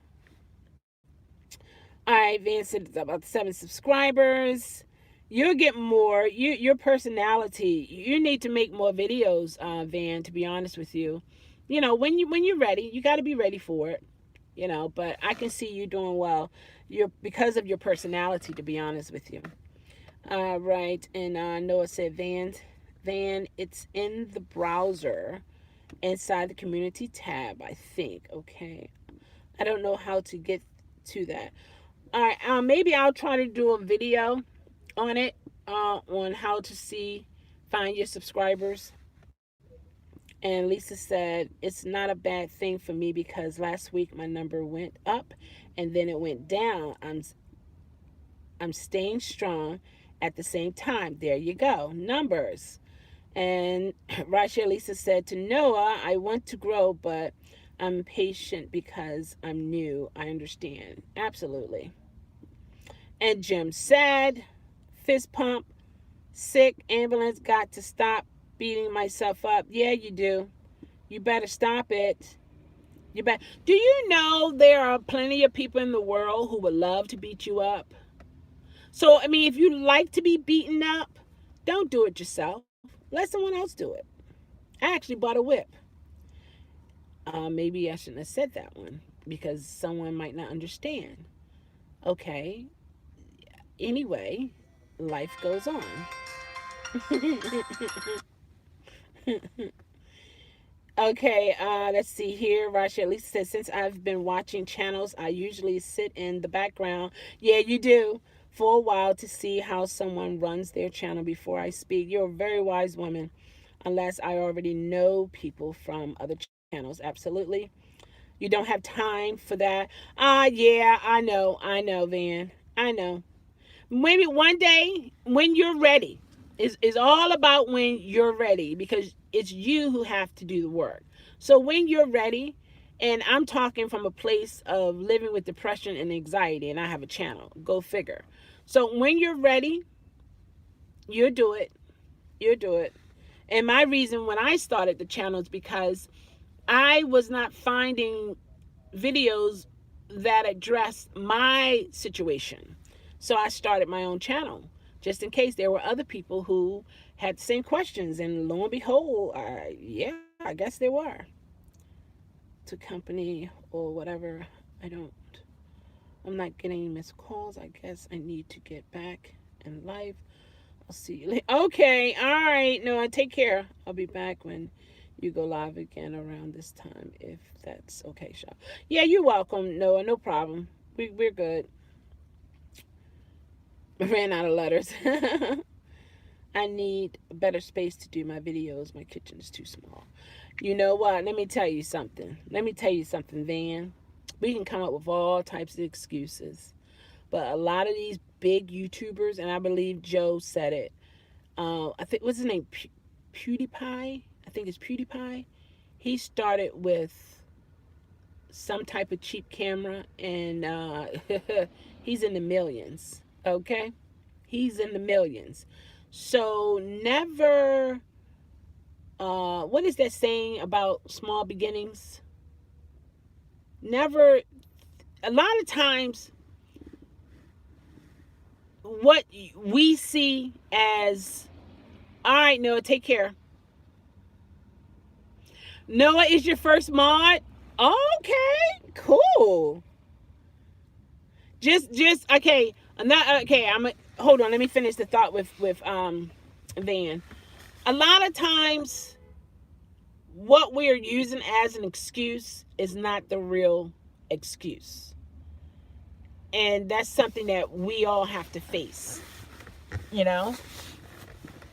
[SPEAKER 2] All right, Van said it's about 7 subscribers. You'll get more. Your personality. You need to make more videos, Van. To be honest with you, when you're ready, you got to be ready for it. But I can see you doing well. You're because of your personality. To be honest with you. Right. And Noah said, Van, it's in the browser, inside the community tab, I think. Okay. I don't know how to get to that. All right. Maybe I'll try to do a video on it, on how to find your subscribers. And Lisa said, it's not a bad thing for me because last week my number went up and then it went down. I'm staying strong at the same time. There you go. Numbers. And Rasha Lisa said to Noah, I want to grow, but I'm patient because I'm new. I understand. Absolutely. And Jim said, fist pump, sick, ambulance, got to stop beating myself up. Yeah, you do. You better stop it. Do you know there are plenty of people in the world who would love to beat you up? So, I mean, if you like to be beaten up, don't do it yourself. Let someone else do it. I actually bought a whip. Maybe I shouldn't have said that one because someone might not understand. Okay. Anyway, life goes on. Okay, let's see here. Rasha at least says, since I've been watching channels, I usually sit in the background. Yeah, you do. For a while to see how someone runs their channel before I speak. You're a very wise woman. Unless I already know people from other channels. Absolutely. You don't have time for that. Yeah, I know, Van. I know. Maybe one day when you're ready. It's all about when you're ready, because it's you who have to do the work. So when you're ready, and I'm talking from a place of living with depression and anxiety, and I have a channel. Go figure. So when you're ready, You'll do it. You'll do it. And my reason when I started the channel is because I was not finding videos that addressed my situation. So I started my own channel just in case there were other people who had the same questions. And lo and behold, yeah, I guess there were. To company or whatever. I don't, I'm not getting any missed calls. I guess I need to get back in life. I'll see you later. Okay, all right. No, take care. I'll be back when you go live again around this time, if that's okay, Chelle. Yeah, you're welcome, Noah. No problem. We're good. Ran out of letters. I need a better space to do my videos. My kitchen is too small. You know what? Let me tell you something. Van. We can come up with all types of excuses. But a lot of these big YouTubers, and I believe Joe said it. I think, what's his name? PewDiePie? I think it's PewDiePie. He started with some type of cheap camera, and he's in the millions. Okay? He's in the millions. So never, what is that saying about small beginnings? Never, a lot of times, what we see as, all right, Noah, take care. Noah is your first mod? Okay, cool. Just okay. I'm not okay. Hold on. Let me finish the thought with Van. A lot of times, what we are using as an excuse is not the real excuse, and that's something that we all have to face. You know,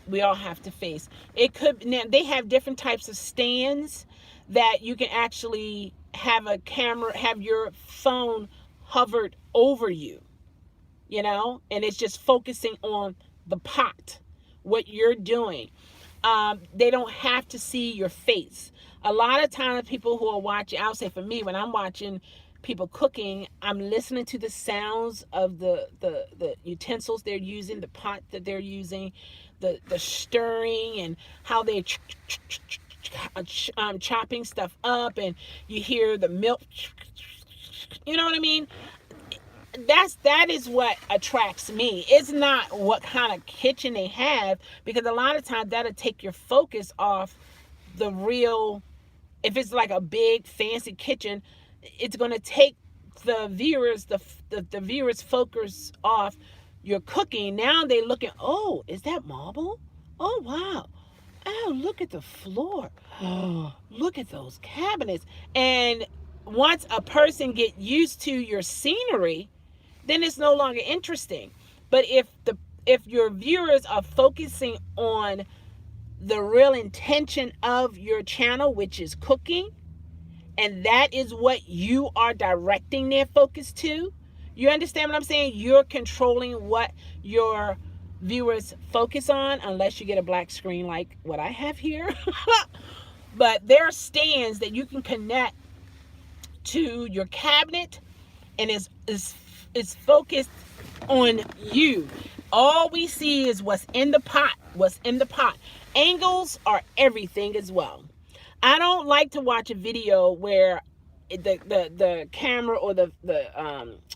[SPEAKER 2] we all have to face. It could, now they have different types of stands that you can actually have a camera, have your phone hovered over you, you know, and it's just focusing on the pot, what you're doing. They don't have to see your face. A lot of times people who are watching, I'll say for me, when I'm watching people cooking, I'm listening to the sounds of the utensils they're using, the pot that they're using, the stirring, and how they're chopping stuff up, and you hear the milk, you know what I mean? That is what attracts me. It's not what kind of kitchen they have, because a lot of times that'll take your focus off the real. If it's like a big fancy kitchen, it's going to take the viewers focus off your cooking. Now they look at, oh, is that marble? Oh wow, oh, look at the floor. Oh, look at those cabinets. And once a person get used to your scenery, then it's no longer interesting. But if your viewers are focusing on the real intention of your channel, which is cooking, and that is what you are directing their focus to, you understand what I'm saying? You're controlling what your viewers focus on, unless you get a black screen like what I have here. But there are stands that you can connect to your cabinet, and is focused on you. All we see is what's in the pot. What's in the pot. Angles are everything as well. I don't like to watch a video where the camera or the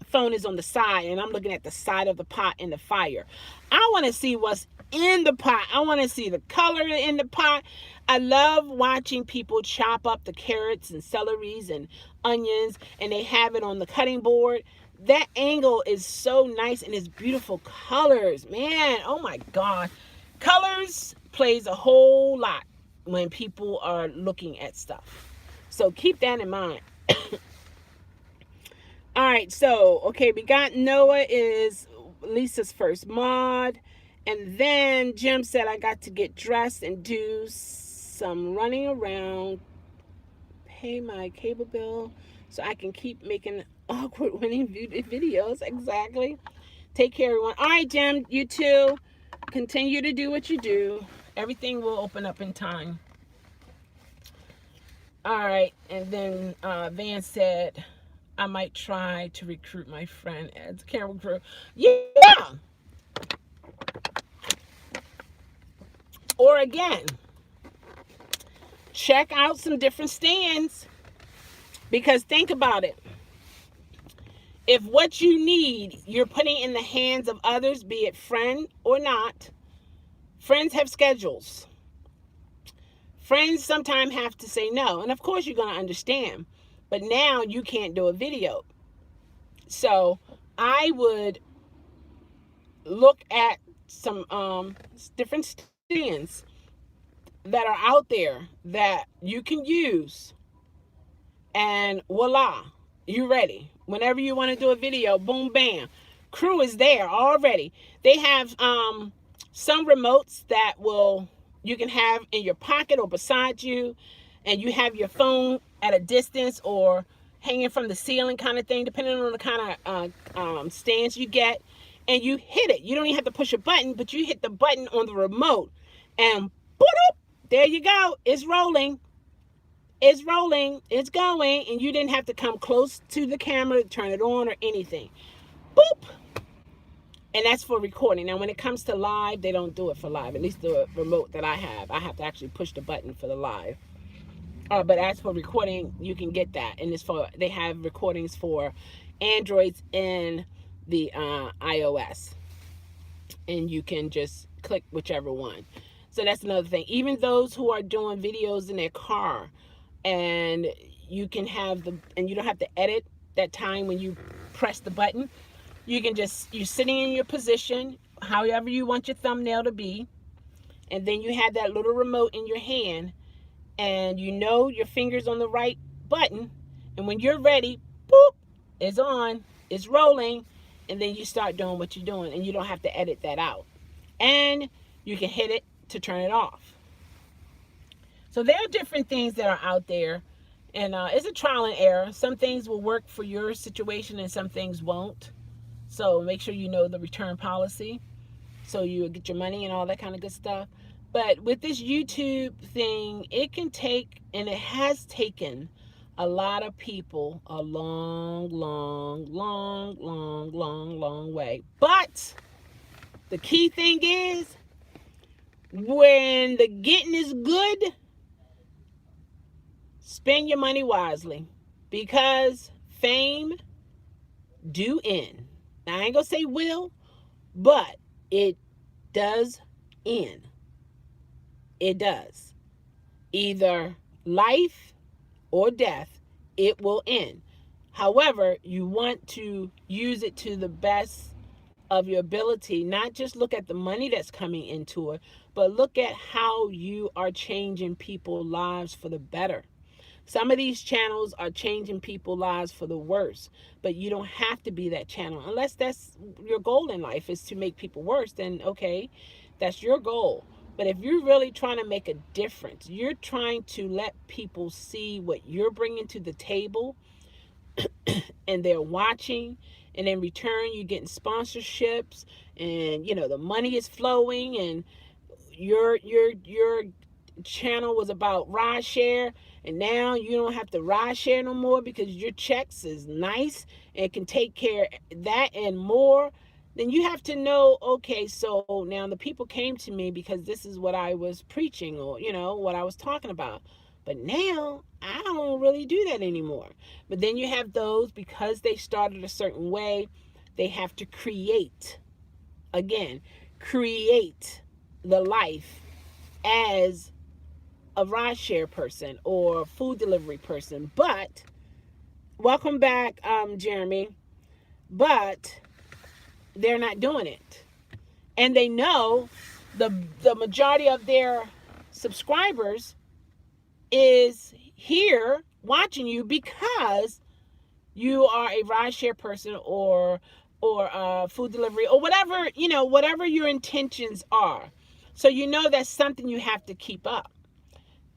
[SPEAKER 2] phone is on the side and I'm looking at the side of the pot in the fire. I want to see what's in the pot. I want to see the color in the pot. I love watching people chop up the carrots and celeries and onions, and they have it on the cutting board. That angle is so nice, and it's beautiful colors, man. Oh my God. Colors plays a whole lot when people are looking at stuff. So keep that in mind. All right, so, okay, we got Noah is Lisa's first mod. And then Jim said, I got to get dressed and do some running around, pay my cable bill so I can keep making awkward winning videos. Exactly. Take care, everyone. All right, Jim, you too. Continue to do what you do. Everything will open up in time. All right, and then Van said, I might try to recruit my friend as camera crew. Yeah. Or again, check out some different stands, because think about it. If what you need, you're putting in the hands of others, be it friend or not, friends have schedules. Friends sometimes have to say no. And of course, you're going to understand. But now you can't do a video. So I would look at some different stands that are out there that you can use. And voila, you're ready. Whenever you want to do a video, boom, bam. Crew is there already. They have some remotes that you can have in your pocket or beside you, and you have your phone at a distance or hanging from the ceiling kind of thing, depending on the kind of stands you get, and you hit it. You don't even have to push a button, but you hit the button on the remote, and boop, there you go. It's rolling. It's rolling. It's going, and you didn't have to come close to the camera to turn it on or anything. Boop. And that's for recording. Now, when it comes to live, they don't do it for live. At least the remote that I have to actually push the button for the live. But as for recording, you can get that. And they have recordings for Androids and the iOS. And you can just click whichever one. So that's another thing. Even those who are doing videos in their car, and you can and you don't have to edit that time when you press the button. You can you're sitting in your position, however you want your thumbnail to be, and then you have that little remote in your hand, and you know your finger's on the right button, and when you're ready, boop, it's on, it's rolling, and then you start doing what you're doing, and you don't have to edit that out. And you can hit it to turn it off. So there are different things that are out there, and it's a trial and error. Some things will work for your situation, and some things won't. So make sure you know the return policy so you get your money and all that kind of good stuff. But with this YouTube thing, it can take, and it has taken a lot of people a long, long, long, long, long, long way. But the key thing is, when the getting is good, spend your money wisely, because fame do end. Now, I ain't gonna say will, but it does end. It does. Either life or death, it will end. However, you want to use it to the best of your ability, not just look at the money that's coming into it, but look at how you are changing people's lives for the better. Some of these channels are changing people's lives for the worse, but you don't have to be that channel. Unless that's your goal in life, is to make people worse, then okay, that's your goal. But if you're really trying to make a difference, you're trying to let people see what you're bringing to the table, and they're watching, and in return you're getting sponsorships, and the money is flowing, and your channel was about ride share, and now you don't have to ride share no more because your checks is nice and can take care of that and more. Then you have to know, okay, so now the people came to me because this is what I was preaching, or what I was talking about. But now I don't really do that anymore. But then you have those, because they started a certain way, they have to create the life as a rideshare person or food delivery person. But welcome back, Jeremy. But they're not doing it, and they know the majority of their subscribers is here watching you because you are a rideshare person or food delivery or whatever your intentions are. So that's something you have to keep up.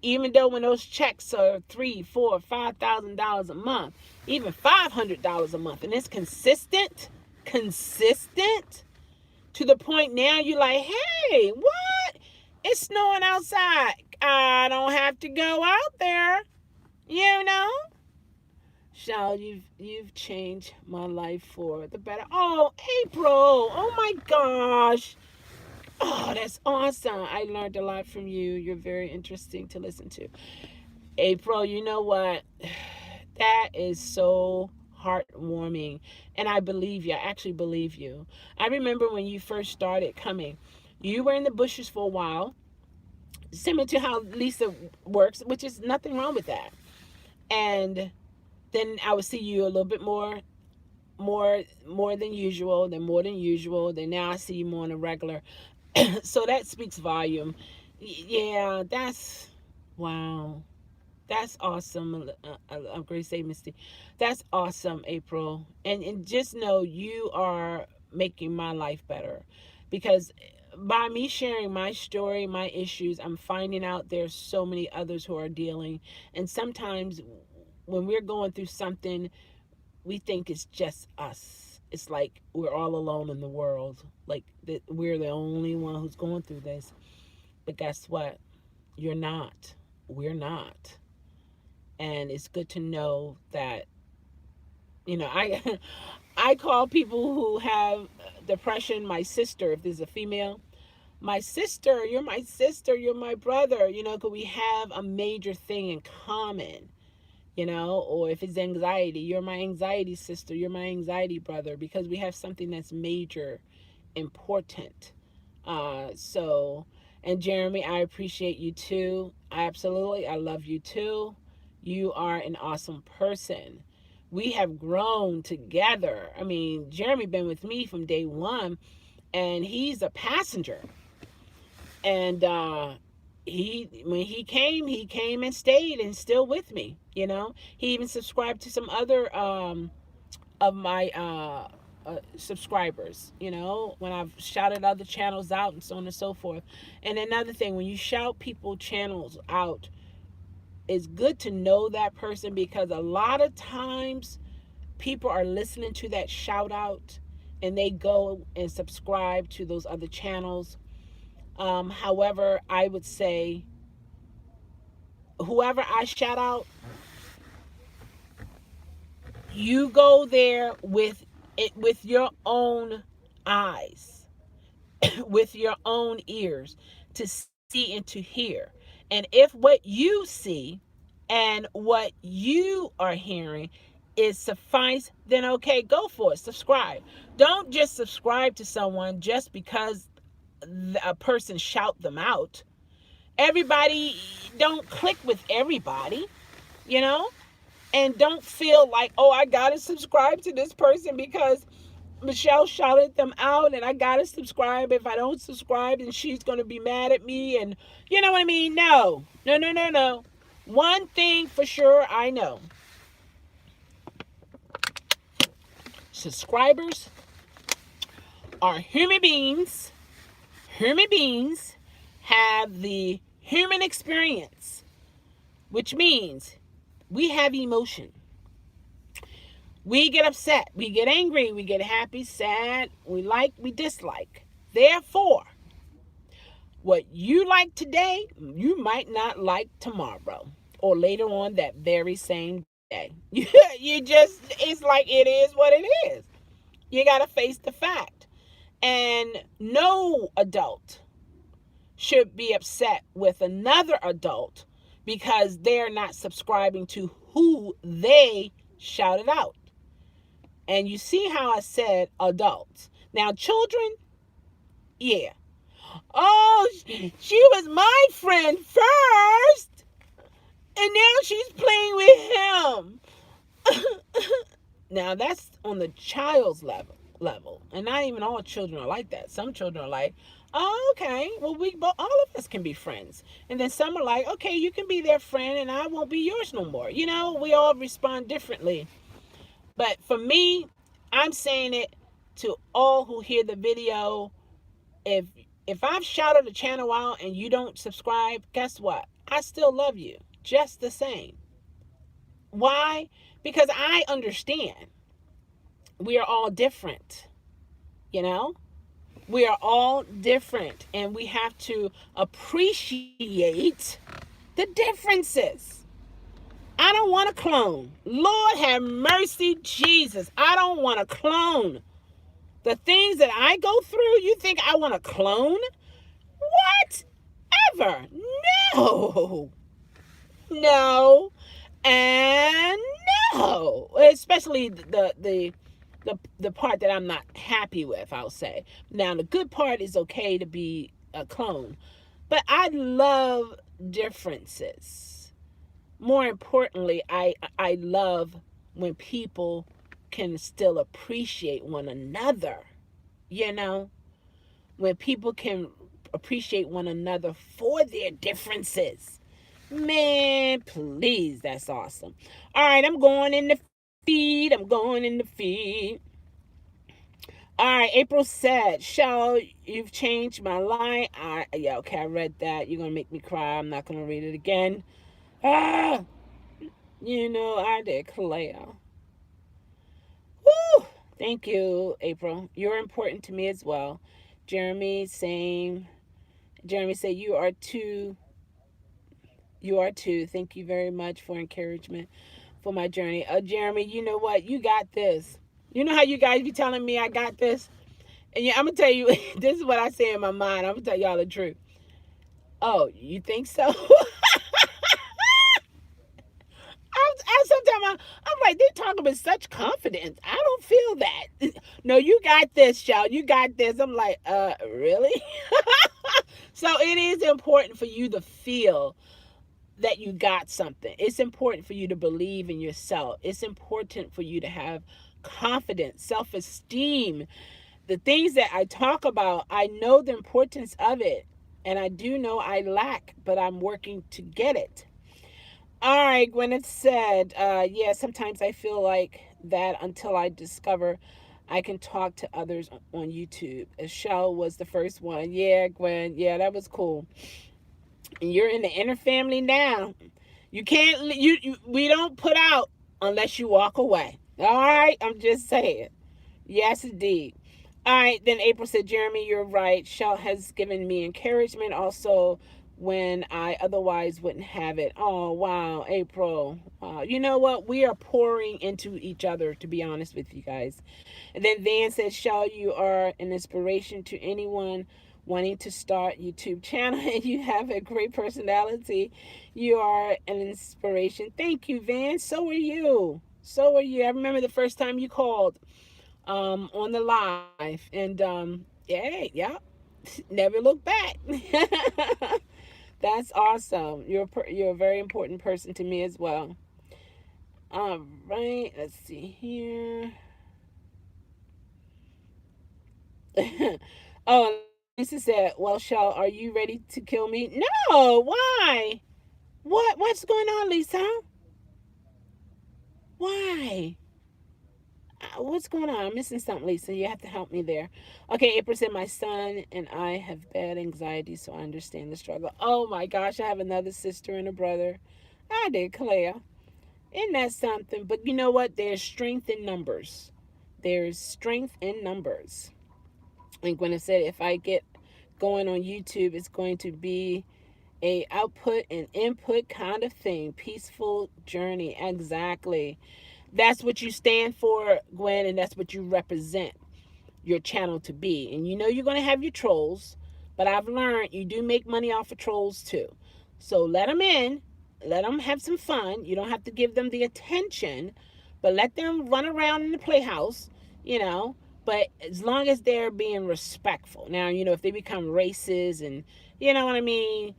[SPEAKER 2] Even though when those checks are $3,000, $4,000, $5,000 a month, even $500 a month, and it's consistent to the point now you're like, hey, what? It's snowing outside. I don't have to go out there. Chelle, you've changed my life for the better. Oh, April. Oh my gosh. Oh, that's awesome. I learned a lot from you. You're very interesting to listen to. April, you know what? That is so heartwarming. And I believe you. I actually believe you. I remember when you first started coming, you were in the bushes for a while, similar to how Lisa works, which is nothing wrong with that. And then I would see you a little bit more than usual, then more than usual, then now I see you more on a regular. So that speaks volume. Yeah, that's wow. That's awesome. I'm going to say, Misty. That's awesome, April. And just know you are making my life better, because by me sharing my story, my issues, I'm finding out there's so many others who are dealing. And sometimes when we're going through something, we think it's just us. It's like we're all alone in the world. Like that we're the only one who's going through this. But guess what? You're not. We're not. And it's good to know that, I I call people who have depression my sister. If there's a female, my sister, you're my sister, you're my brother, because we have a major thing in common. Or if it's anxiety, you're my anxiety sister, you're my anxiety brother, because we have something that's major, important. So, and Jeremy, I appreciate you too. Absolutely, I love you too. You are an awesome person. We have grown together. I mean, Jeremy been with me from day one, and he's a passenger. And when he came and stayed and still with me. He even subscribed to some other of my subscribers, when I've shouted other channels out and so on and so forth. And another thing, when you shout people channels out, it's good to know that person, because a lot of times people are listening to that shout out and they go and subscribe to those other channels. However, I would say whoever I shout out, you go there with it, with your own eyes, with your own ears, to see and to hear. And if what you see and what you are hearing is suffice, then okay, go for it. Subscribe. Don't just subscribe to someone just because a person shout them out. Everybody, don't click with everybody, you know? And don't feel like, oh, I gotta subscribe to this person because Michelle shouted them out and I gotta subscribe. If I don't subscribe, then she's gonna be mad at me, and you know what I mean? No. No, no, no, no. One thing for sure I know. Subscribers are human beings. Human beings have the human experience, which means we have emotion. We get upset, we get angry, we get happy, sad, we like, we dislike. Therefore, what you like today, you might not like tomorrow or later on that very same day. You just, it's like it is what it is. You got to face the fact. And no adult should be upset with another adult because they're not subscribing to who they shouted out. And you see how I said adults. Now, children, yeah. Oh, she was my friend first, and now she's playing with him. Now, that's on the child's level. And not even all children are like that. Some children are like, oh, okay, well, all of us can be friends. And then some are like, okay, you can be their friend and I won't be yours no more. We all respond differently. But for me, I'm saying it to all who hear the video. If I've shouted a channel out and you don't subscribe, guess what? I still love you just the same. Why? Because I understand we are all different. We are all different, and we have to appreciate the differences. I don't want to clone. Lord have mercy, Jesus. I don't want to clone. The things that I go through, you think I want to clone? What? Ever? No. No. And no. Especially the part that I'm not happy with, I'll say. Now the good part is okay to be a clone. But I love differences. More importantly, I love when people can still appreciate one another. You know, when people can appreciate one another for their differences. Man, please, that's awesome. All right, I'm going in the feed. I'm going in the feed. All right, April said, Chelle, you've changed my line. Yeah, okay, I read that. You're going to make me cry. I'm not going to read it again. Ah, I declare. Woo! Thank you, April. You're important to me as well. Jeremy, same. Jeremy said, You are too. You are too. Thank you very much for encouragement for my journey. Jeremy, you know what? You got this. You know how you guys be telling me I got this? And yeah, I'm going to tell you, this is what I say in my mind. I'm going to tell y'all the truth. Oh, you think so? Sometimes I'm like, they talking with such confidence. I don't feel that. No, you got this, y'all. You got this. I'm like, really? So it is important for you to feel that you got something. It's important for you to believe in yourself. It's important for you to have confidence, self-esteem. The things that I talk about, I know the importance of it. And I do know I lack, but I'm working to get it. All right, Gwyneth said, yeah, sometimes I feel like that until I discover I can talk to others on YouTube. Chelle was the first one. Yeah, Gwen. Yeah, that was cool. And you're in the inner family now. You can't, we don't put out unless you walk away. All right, I'm just saying. Yes, indeed. All right, then April said, Jeremy, you're right. Chelle has given me encouragement also when I otherwise wouldn't have it. Oh, wow, April. Wow. You know what? We are pouring into each other, to be honest with you guys. And then Van says, Chelle, you are an inspiration to anyone wanting to start YouTube channel, and you have a great personality. You are an inspiration. Thank you, Van. So are you. So are you. I remember the first time you called on the live, and yeah, never look back. That's awesome. You're a very important person to me as well. All right, let's see here. Oh, Lisa said, well, Chelle, are you ready to kill me? No, why? What's going on, Lisa? Why? What's going on? I'm missing something, Lisa. You have to help me there. Okay, April said, my son and I have bad anxiety, so I understand the struggle. Oh my gosh, I have another sister and a brother. I declare. Isn't that something? But you know what? There's strength in numbers. There's strength in numbers. And Gwen said, if I get going on YouTube, it's going to be a output and input kind of thing. Peaceful journey. Exactly. That's what you stand for, Gwen, and that's what you represent your channel to be. And you know you're going to have your trolls, but I've learned you do make money off of trolls too. So let them in, let them have some fun. You don't have to give them the attention, but let them run around in the playhouse, you know. But as long as they're being respectful. Now, if they become racist and, you know what I mean,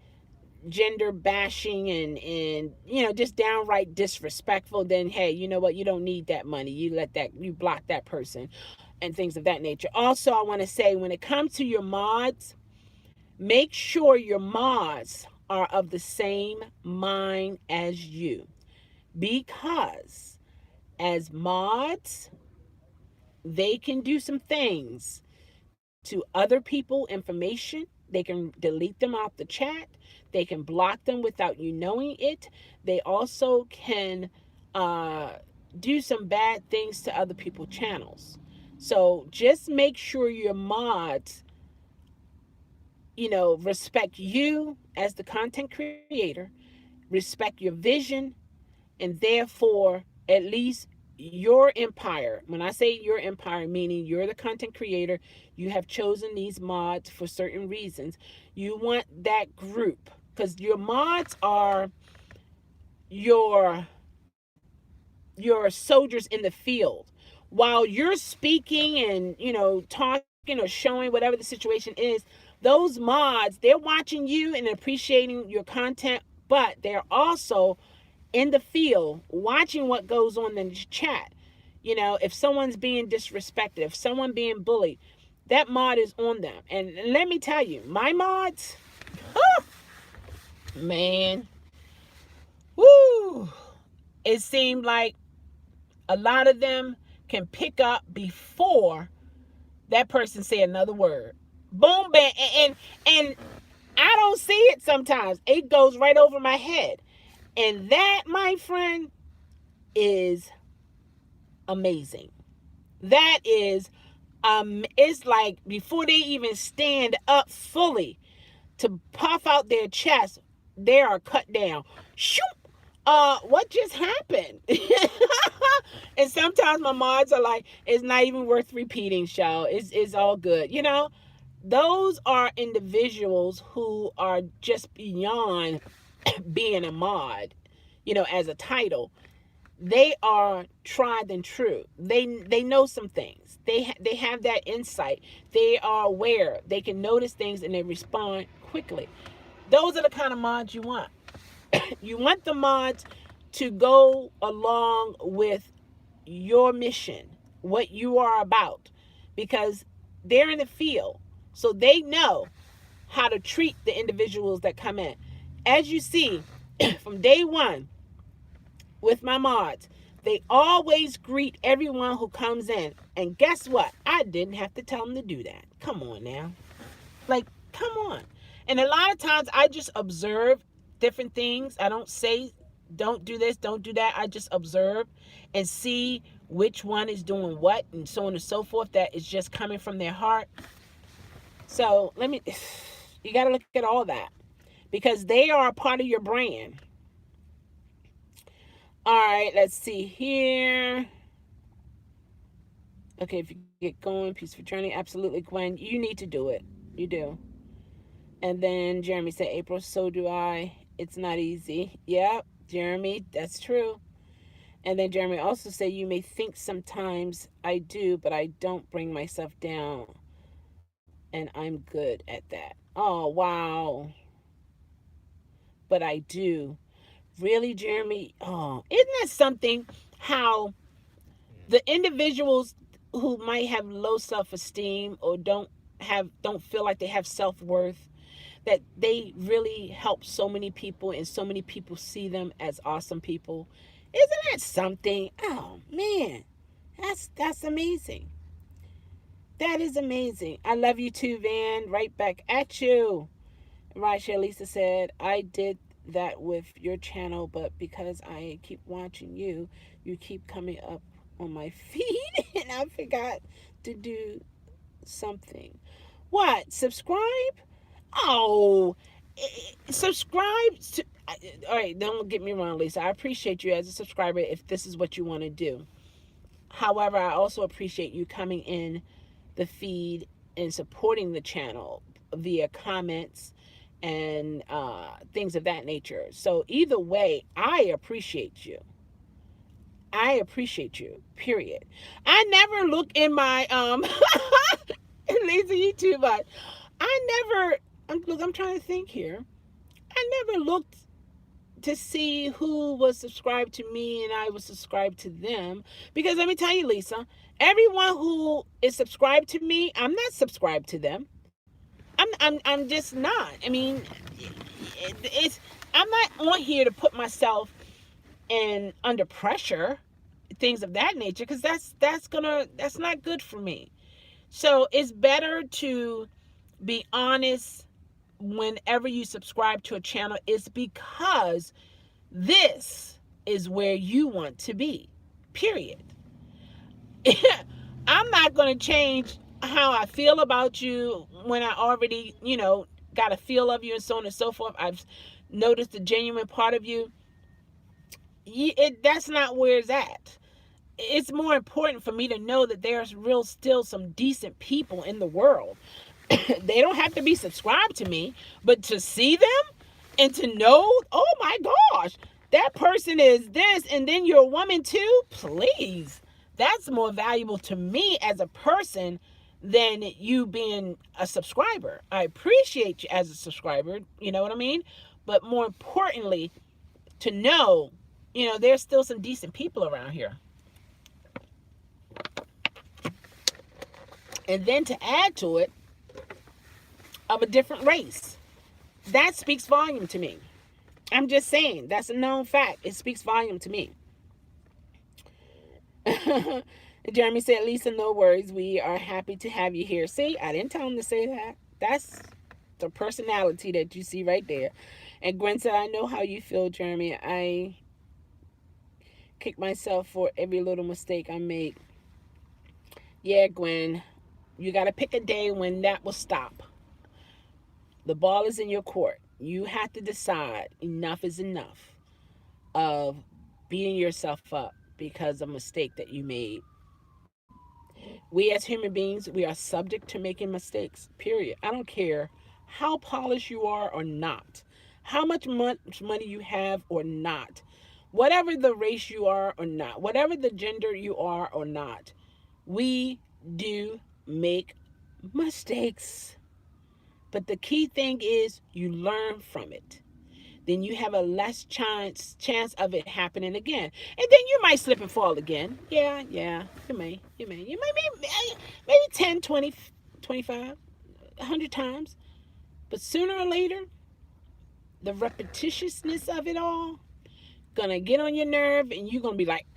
[SPEAKER 2] gender bashing and just downright disrespectful, then hey, you know what, you don't need that money. You block that person and things of that nature. Also, I want to say, when it comes to your mods, make sure your mods are of the same mind as you, because as mods, they can do some things to other people information. They can delete them off the chat. They can block them without you knowing it. They also can uh, do some bad things to other people's channels. So just make sure your mods, respect you as the content creator, respect your vision, and therefore at least your empire. When I say your empire, meaning you're the content creator, you have chosen these mods for certain reasons. You want that group because your mods are your soldiers in the field. While you're speaking and talking or showing whatever the situation is, those mods, they're watching you and appreciating your content, but they're also in the field watching what goes on in the chat. If someone's being disrespected, if someone being bullied, that mod is on them. And let me tell you, my mods, oh, man, woo, it seemed like a lot of them can pick up before that person say another word. Boom, bam, and I don't see it sometimes. It goes right over my head. And that, my friend, is amazing. That is, it's like before they even stand up fully to puff out their chest, they are cut down. Shoot! What just happened? And sometimes my mods are like, it's not even worth repeating, Chelle. It's all good. Those are individuals who are just beyond being a mod, as a title. They are tried and true. They know some things. They have that insight. They are aware. They can notice things and they respond quickly. Those are the kind of mods you want. You want the mods to go along with your mission, what you are about, because they're in the field. So they know how to treat the individuals that come in. As you see, from day one with my mods, they always greet everyone who comes in. And guess what? I didn't have to tell them to do that. Come on now. Like, come on. And a lot of times I just observe different things. I don't say, don't do this, don't do that. I just observe and see which one is doing what and so on and so forth, that is just coming from their heart. So you got to look at all that because they are a part of your brand. All right, let's see here. Okay, if you get going, peaceful journey. Absolutely, Gwen. You need to do it. You do. And then Jeremy said, April, so do I. It's not easy. Yeah, Jeremy, that's true. And then Jeremy also said, you may think sometimes I do, but I don't bring myself down. And I'm good at that. Oh, wow. But I do. Really, Jeremy? Oh, isn't that something how the individuals who might have low self-esteem or don't feel like they have self-worth, that they really help so many people and so many people see them as awesome people? Isn't that something? Oh, man. That's amazing. That is amazing. I love you too, Van. Right back at you. Raisha Lisa said, I did that with your channel, but because I keep watching you, you keep coming up on my feed and I forgot to do something. What? Subscribe? Oh, subscribe to, all right, don't get me wrong, Lisa. I appreciate you as a subscriber if this is what you want to do. However, I also appreciate you coming in the feed and supporting the channel via comments and things of that nature. So either way, I appreciate you. I appreciate you, period. I never look in my lazy YouTube, but I'm trying to think here. I never looked to see who was subscribed to me and I was subscribed to them, because let me tell you, Lisa, everyone who is subscribed to me, I'm not subscribed to them. I'm just not. I mean, I'm not on here to put myself in under pressure, things of that nature, because that's not good for me. So it's better to be honest whenever you subscribe to a channel. It's because this is where you want to be, period. I'm not going to change how I feel about you when I already, got a feel of you and so on and so forth. I've noticed the genuine part of you. That's not where it's at. it's more important for me to know that there's still some decent people in the world. They don't have to be subscribed to me, but to see them and to know, oh my gosh, that person is this, and then you're a woman too, please. That's more valuable to me as a person than you being a subscriber. I appreciate you as a subscriber, you know what I mean? But more importantly, to know, there's still some decent people around here. And then to add to it, of a different race. That speaks volume to me. I'm just saying, that's a known fact. It speaks volume to me. Jeremy said, Lisa, no worries. We are happy to have you here. See, I didn't tell him to say that. That's the personality that you see right there. And Gwen said, I know how you feel, Jeremy. I kick myself for every little mistake I make. Yeah, Gwen, you got to pick a day when that will stop. The ball is in your court. You have to decide enough is enough of beating yourself up because of a mistake that you made. We as human beings, we are subject to making mistakes, period. I don't care how polished you are or not, how much money you have or not, whatever the race you are or not, whatever the gender you are or not, we do make mistakes. But the key thing is you learn from it. Then you have a less chance of it happening again. And then you might slip and fall again. Yeah, you may. You might be maybe 10, 20, 25, 100 times. But sooner or later, the repetitiousness of it all gonna get on your nerve, and you're gonna be like,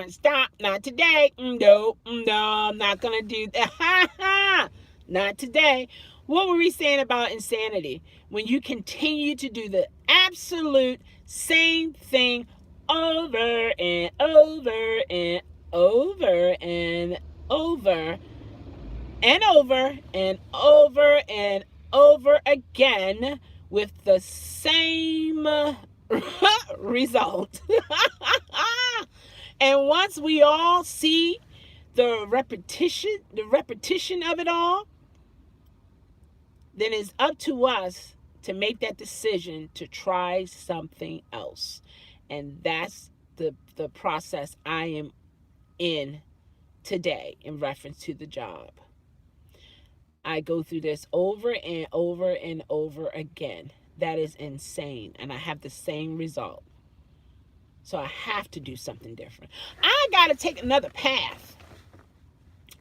[SPEAKER 2] stop, not today. No, I'm not gonna do that. Not today. What were we saying about insanity? When you continue to do the absolute same thing over and over and over and over and over and over and over again with the same result. And once we all see the repetition of it all, then it's up to us to make that decision to try something else. And that's the process I am in today in reference to the job. I go through this over and over and over again. That is insane. And I have the same result. So I have to do something different. I got to take another path.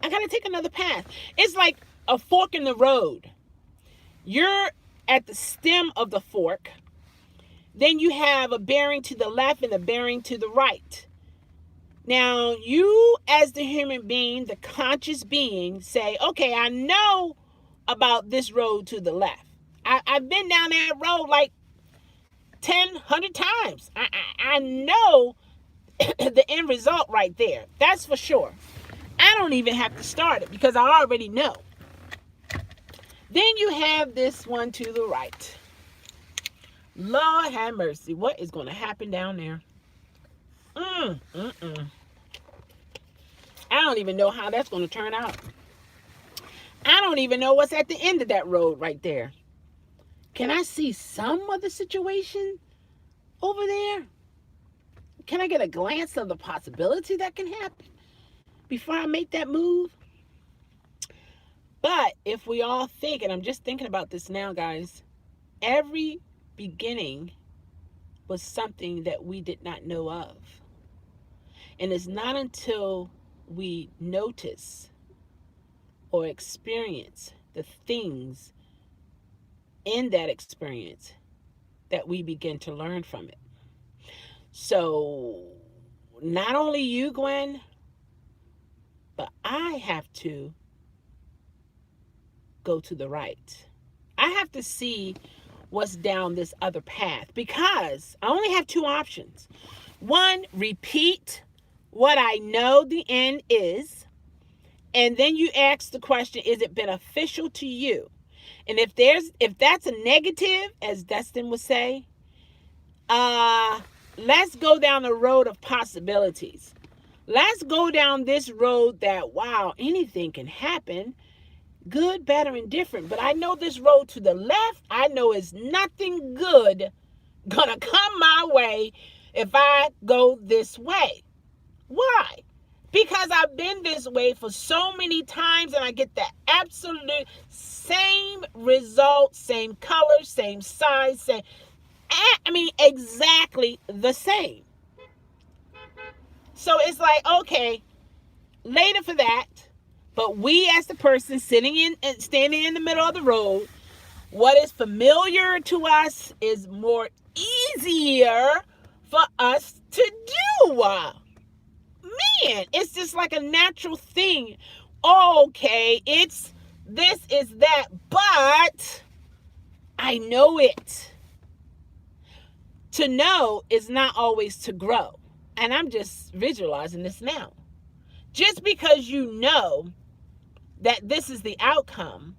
[SPEAKER 2] It's like a fork in the road. You're at the stem of the fork. Then you have a bearing to the left and a bearing to the right. Now, you as the human being, the conscious being, say, okay, I know about this road to the left. I've been down that road like 10, 100 times. I know the end result right there. That's for sure. I don't even have to start it because I already know. Then you have this one to the right. Lord have mercy. What is going to happen down there? I don't even know how that's going to turn out. I don't even know what's at the end of that road right there. Can I see some of the situation over there? Can I get a glance of the possibility that can happen before I make that move? But if we all think, and I'm just thinking about this now, guys, every beginning was something that we did not know of. And it's not until we notice or experience the things in that experience that we begin to learn from it. So not only you, Gwen, but I have to go to the right. I have to see what's down this other path because I only have two options. One, repeat what I know the end is, and then you ask the question, is it beneficial to you? And if that's a negative, as Dustin would say, let's go down the road of possibilities. Let's go down this road that, wow, anything can happen, good, better, and different. But I know this road to the left, I know is nothing good gonna come my way if I go this way. Why? Because I've been this way for so many times and I get the absolute same result, same color, same size, same, exactly the same. So it's like, okay, later for that, but we as the person sitting in and standing in the middle of the road, what is familiar to us is more easier for us to do. Man, it's just like a natural thing. Okay, it's this is that, but I know it. To know is not always to grow. And I'm just visualizing this now. Just because you know that this is the outcome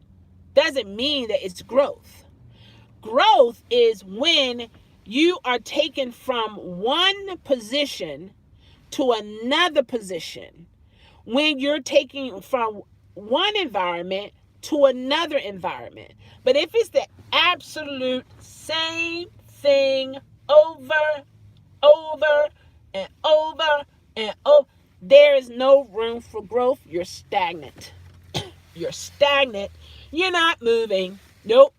[SPEAKER 2] doesn't mean that it's growth. Growth is when you are taken from one position to another position, when you're taking from one environment to another environment. But if it's the absolute same thing over, and over and over, there is no room for growth. You're stagnant. You're stagnant. You're not moving. Nope.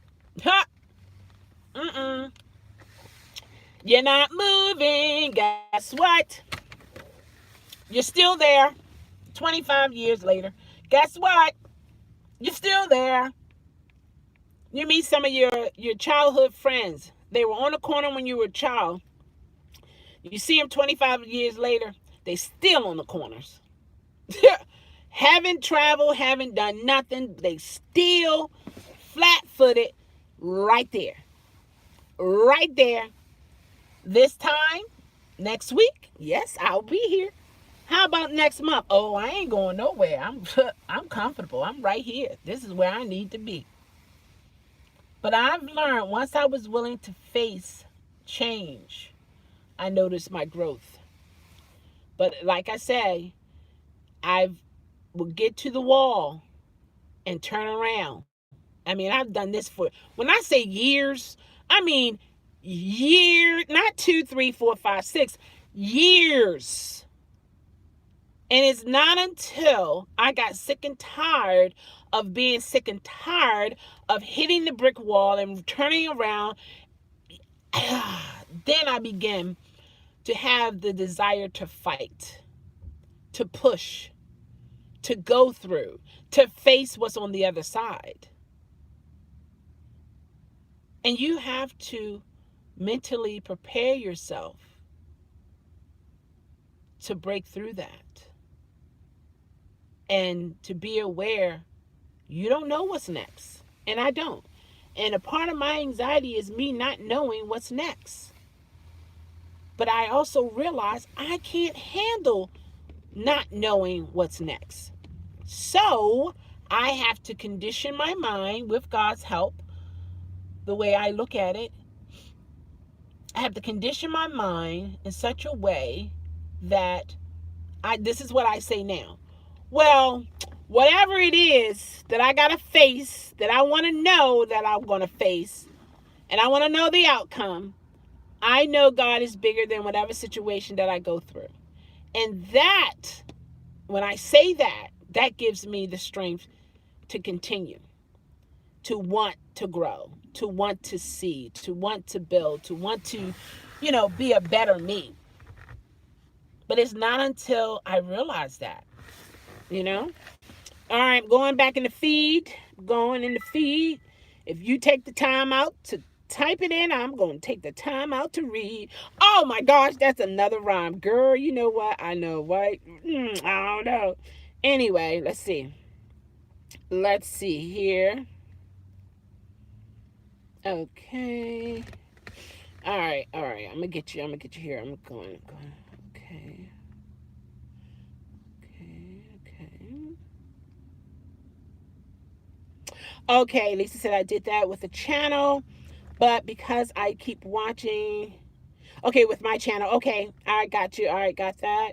[SPEAKER 2] Ha. Mm-mm. You're not moving. Guess what? You're still there 25 years later. Guess what? You're still there. You meet some of your childhood friends. They were on the corner when you were a child. You see them 25 years later, they still on the corners. Haven't traveled, haven't done nothing. They still flat-footed right there. Right there. This time, next week, yes, I'll be here. How about next month? Oh, I ain't going nowhere. I'm comfortable. I'm right here. This is where I need to be. But I've learned once I was willing to face change, I noticed my growth. But like I say, I will get to the wall and turn around. I've done this for, when I say years, years, not 2, 3, 4, 5, 6 years. And it's not until I got sick and tired of being sick and tired of hitting the brick wall and turning around, then I began to have the desire to fight, to push, to go through, to face what's on the other side. And you have to mentally prepare yourself to break through that. And to be aware, you don't know what's next. And I don't. And a part of my anxiety is me not knowing what's next. But I also realize I can't handle not knowing what's next. So I have to condition my mind with God's help, the way I look at it. I have to condition my mind in such a way that this is what I say now. Well, whatever it is that I got to face, that I want to know that I'm going to face, and I want to know the outcome, I know God is bigger than whatever situation that I go through. And that, when I say that, that gives me the strength to continue, to want to grow, to want to see, to want to build, to want to, be a better me. But it's not until I realize that, All right, going back in the feed, If you take the time out to type it in, I'm going to take the time out to read. Oh my gosh, that's another rhyme. Girl, you know what? I know, right? I don't know. Anyway, let's see. Let's see here. Okay. All right. I'm going to get you here. I'm going. Okay. Okay, Lisa said I did that with the channel, but because I keep watching, okay, with my channel, okay, I got you, all right, got that,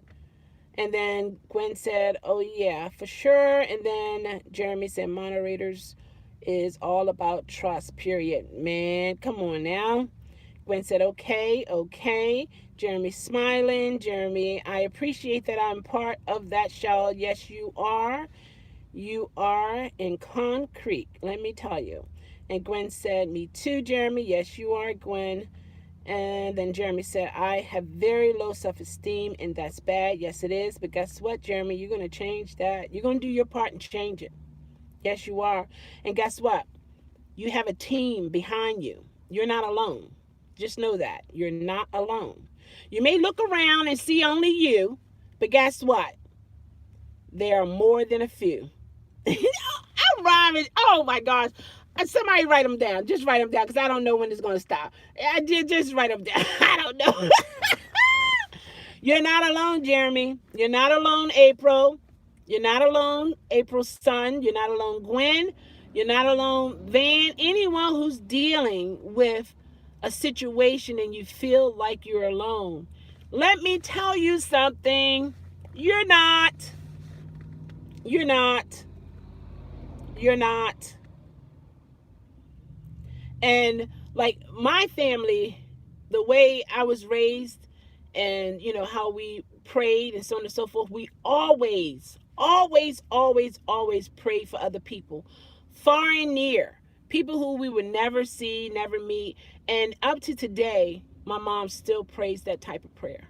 [SPEAKER 2] And then Gwen said, oh, yeah, for sure. And then Jeremy said, moderators is all about trust, period. Man, come on now. Gwen said, okay, okay. Jeremy smiling. Jeremy, I appreciate that I'm part of that show. Yes, you are. You are in concrete, let me tell you. And Gwen said, me too, Jeremy. Yes, you are, Gwen. And then Jeremy said, I have very low self-esteem, and that's bad. Yes, it is. But guess what, Jeremy? You're going to change that. You're going to do your part and change it. Yes, you are. And guess what? You have a team behind you. You're not alone. Just know that. You're not alone. You may look around and see only you, but guess what? There are more than a few. I'm rhyming. Oh my gosh. Somebody write them down. Just write them down because I don't know when it's going to stop. I did just write them down. I don't know. You're not alone, Jeremy. You're not alone, April. You're not alone, April's son. You're not alone, Gwen. You're not alone, Van. Anyone who's dealing with a situation and you feel like you're alone, let me tell you something. You're not. You're not. You're not. And like my family, the way I was raised and how we prayed and so on and so forth, we always prayed for other people, far and near, people who we would never see, never meet. And up to today, my mom still prays that type of prayer.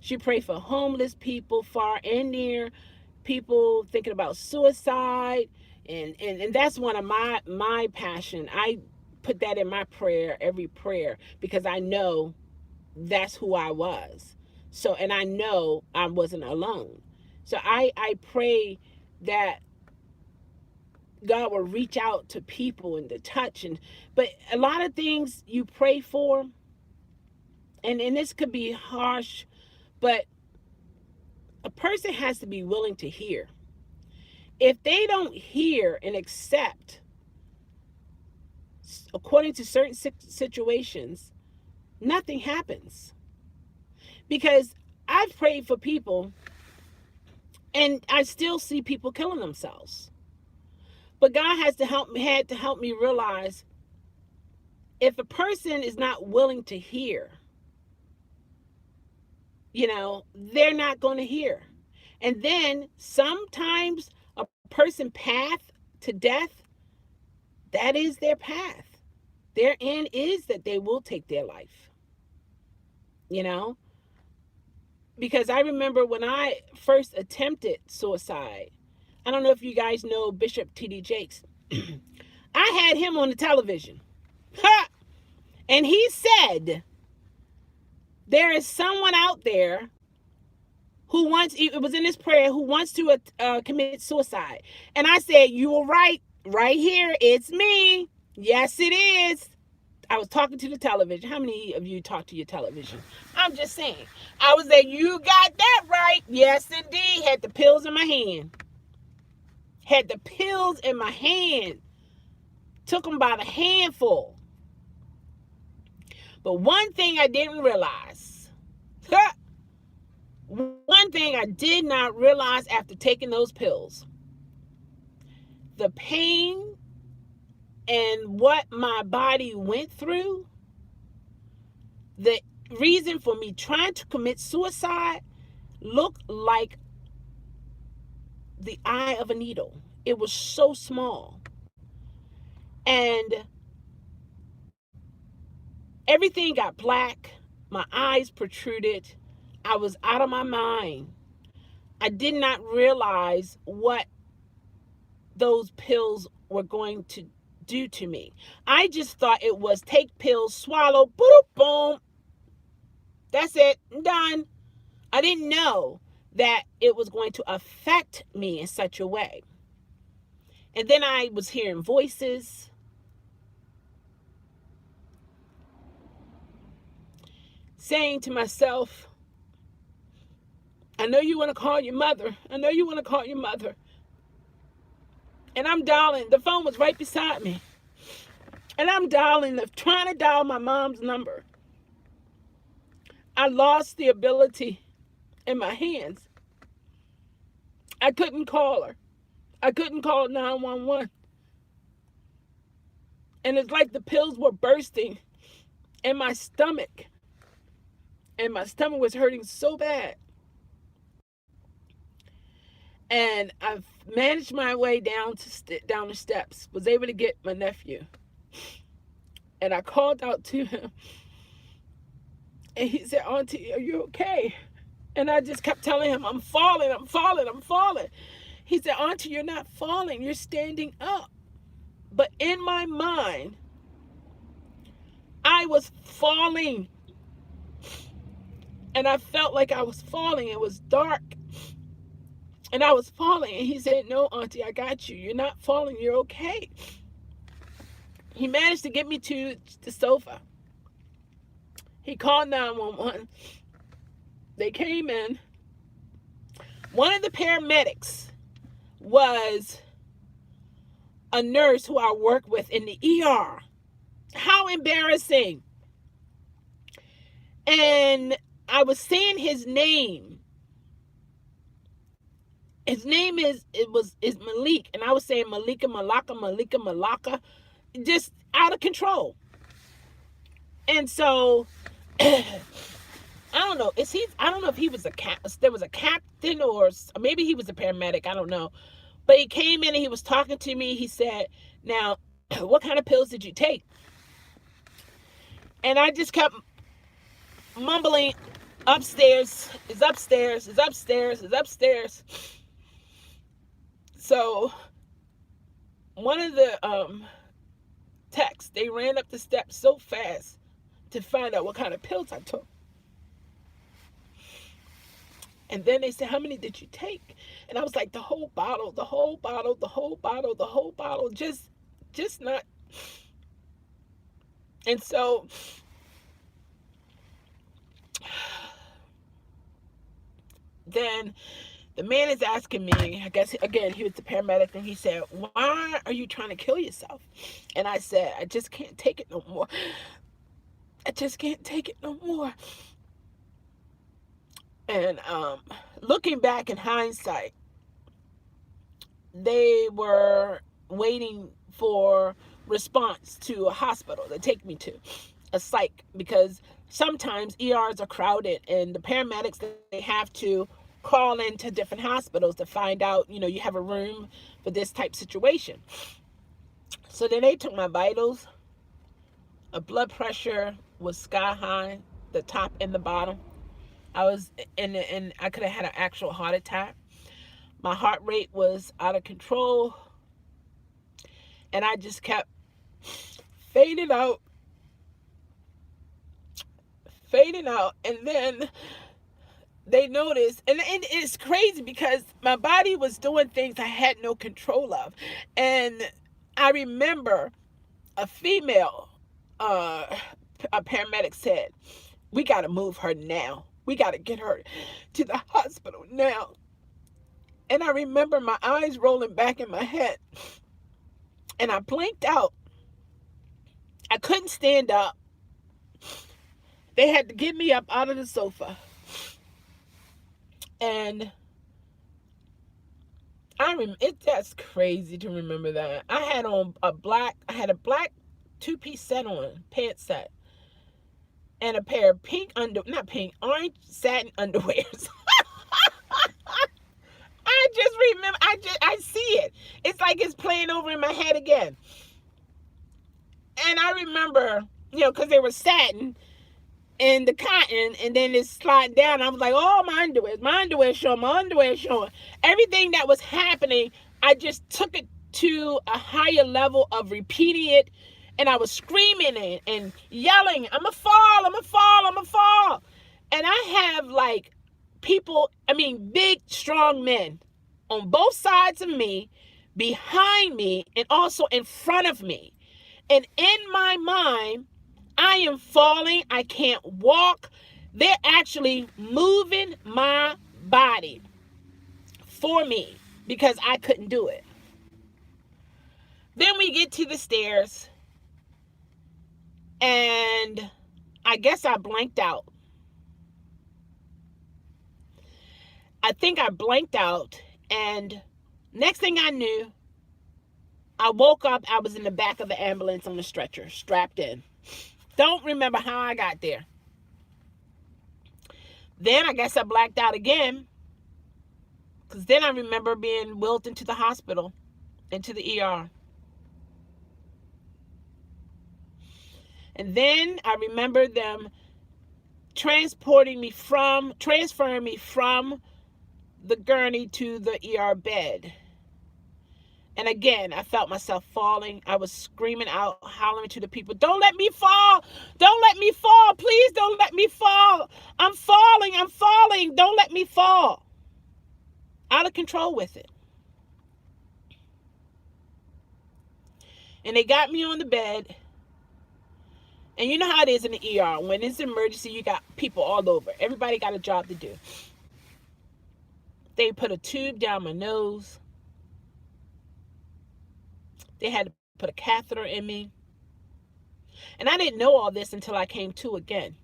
[SPEAKER 2] She prayed for homeless people, far and near, people thinking about suicide. And that's one of my passion. I put that in my prayer, every prayer, because I know that's who I was. So, and I know I wasn't alone. So I pray that God will reach out to people and to touch. But a lot of things you pray for, and this could be harsh, but a person has to be willing to hear. If they don't hear and accept, according to certain situations, nothing happens. Because I've prayed for people and I still see people killing themselves. But God had to help me realize, if a person is not willing to hear, they're not going to hear. And then sometimes a person path to death, that is their path. Their end is that they will take their life. Because I remember when I first attempted suicide, I don't know if you guys know Bishop T.D. Jakes. I had him on the television. And he said, there is someone out there who wants, it was in his prayer, who wants to commit suicide. And I said, you were right here. It's me. Yes, it is. I was talking to the television. How many of you talk to your television? I'm just saying. I was there. You got that right. Yes, indeed. Had the pills in my hand. Took them by the handful. But one thing I didn't realize. One thing I did not realize after taking those pills. The pain and what my body went through, the reason for me trying to commit suicide looked like the eye of a needle. It was so small. And everything got black. My eyes protruded. I was out of my mind. I did not realize what those pills were going to do to me. I just thought it was take pills, swallow, boop, boom. That's it, I'm done. I didn't know that it was going to affect me in such a way. And then I was hearing voices. Saying to myself, I know you want to call your mother. And I'm dialing. The phone was right beside me. And I'm trying to dial my mom's number. I lost the ability in my hands. I couldn't call her. I couldn't call 911. And it's like the pills were bursting in my stomach. And my stomach was hurting so bad. And I managed my way down the steps. Was able to get my nephew. And I called out to him. And he said, Auntie, are you okay? And I just kept telling him, I'm falling, I'm falling, I'm falling. He said, Auntie, you're not falling. You're standing up. But in my mind, I was falling. And I felt like I was falling. It was dark. And I was falling. And he said, no, Auntie, I got you. You're not falling. You're okay. He managed to get me to the sofa. He called 911. They came in. One of the paramedics was a nurse who I work with in the ER. How embarrassing. And I was saying his name. His name is Malik. And I was saying Malika. Just out of control. And so I don't know. I don't know if he was there was a captain or maybe he was a paramedic. I don't know. But he came in and he was talking to me. He said, now, what kind of pills did you take? And I just kept mumbling, upstairs, is upstairs, is upstairs, is upstairs. So one of the techs, they ran up the steps so fast to find out what kind of pills I took. And then they said, how many did you take? And I was like, the whole bottle, the whole bottle, the whole bottle, the whole bottle, just not. And so then the man is asking me, I guess, again, he was the paramedic, and he said, why are you trying to kill yourself? And I said, I just can't take it no more. I just can't take it no more. And looking back in hindsight, they were waiting for response to a hospital to take me to, a psych, because sometimes ERs are crowded and the paramedics, they have to call into different hospitals to find out, you have a room for this type situation. So then they took my vitals. A blood pressure was sky high, the top and the bottom. I was and I could have had an actual heart attack. My heart rate was out of control. And I just kept fading out. And then they noticed, and it's crazy because my body was doing things I had no control of. And I remember a female, a paramedic said, we got to move her now. We got to get her to the hospital now. And I remember my eyes rolling back in my head. And I blinked out. I couldn't stand up. They had to get me up out of the sofa. And that's crazy to remember that. I had a black 2-piece set on, pants set. And a pair of orange satin underwears. I just remember, I see it. It's like it's playing over in my head again. And I remember, because they were satin and the cotton, and then it slid down. I was like, oh, my underwear showing. Everything that was happening, I just took it to a higher level of repeating it. And I was screaming and yelling, I'm going to fall. And I have big, strong men on both sides of me, behind me, and also in front of me. And in my mind, I am falling. I can't walk. They're actually moving my body for me because I couldn't do it. Then we get to the stairs. And I guess I blanked out. I think I blanked out, And next thing I knew, I woke up. I was in the back of the ambulance on the stretcher, strapped in. Don't remember how I got there. Then I guess I blacked out again, because then I remember being wheeled into the hospital, into the ER. And then I remember them transferring me from the gurney to the ER bed. And again, I felt myself falling. I was screaming out, hollering to the people, "Don't let me fall! Don't let me fall! Please don't let me fall! I'm falling! I'm falling! Don't let me fall!" Out of control with it. And they got me on the bed. And you know how it is in the ER. When it's an emergency, you got people all over. Everybody got a job to do. They put a tube down my nose. They had to put a catheter in me. And I didn't know all this until I came to again.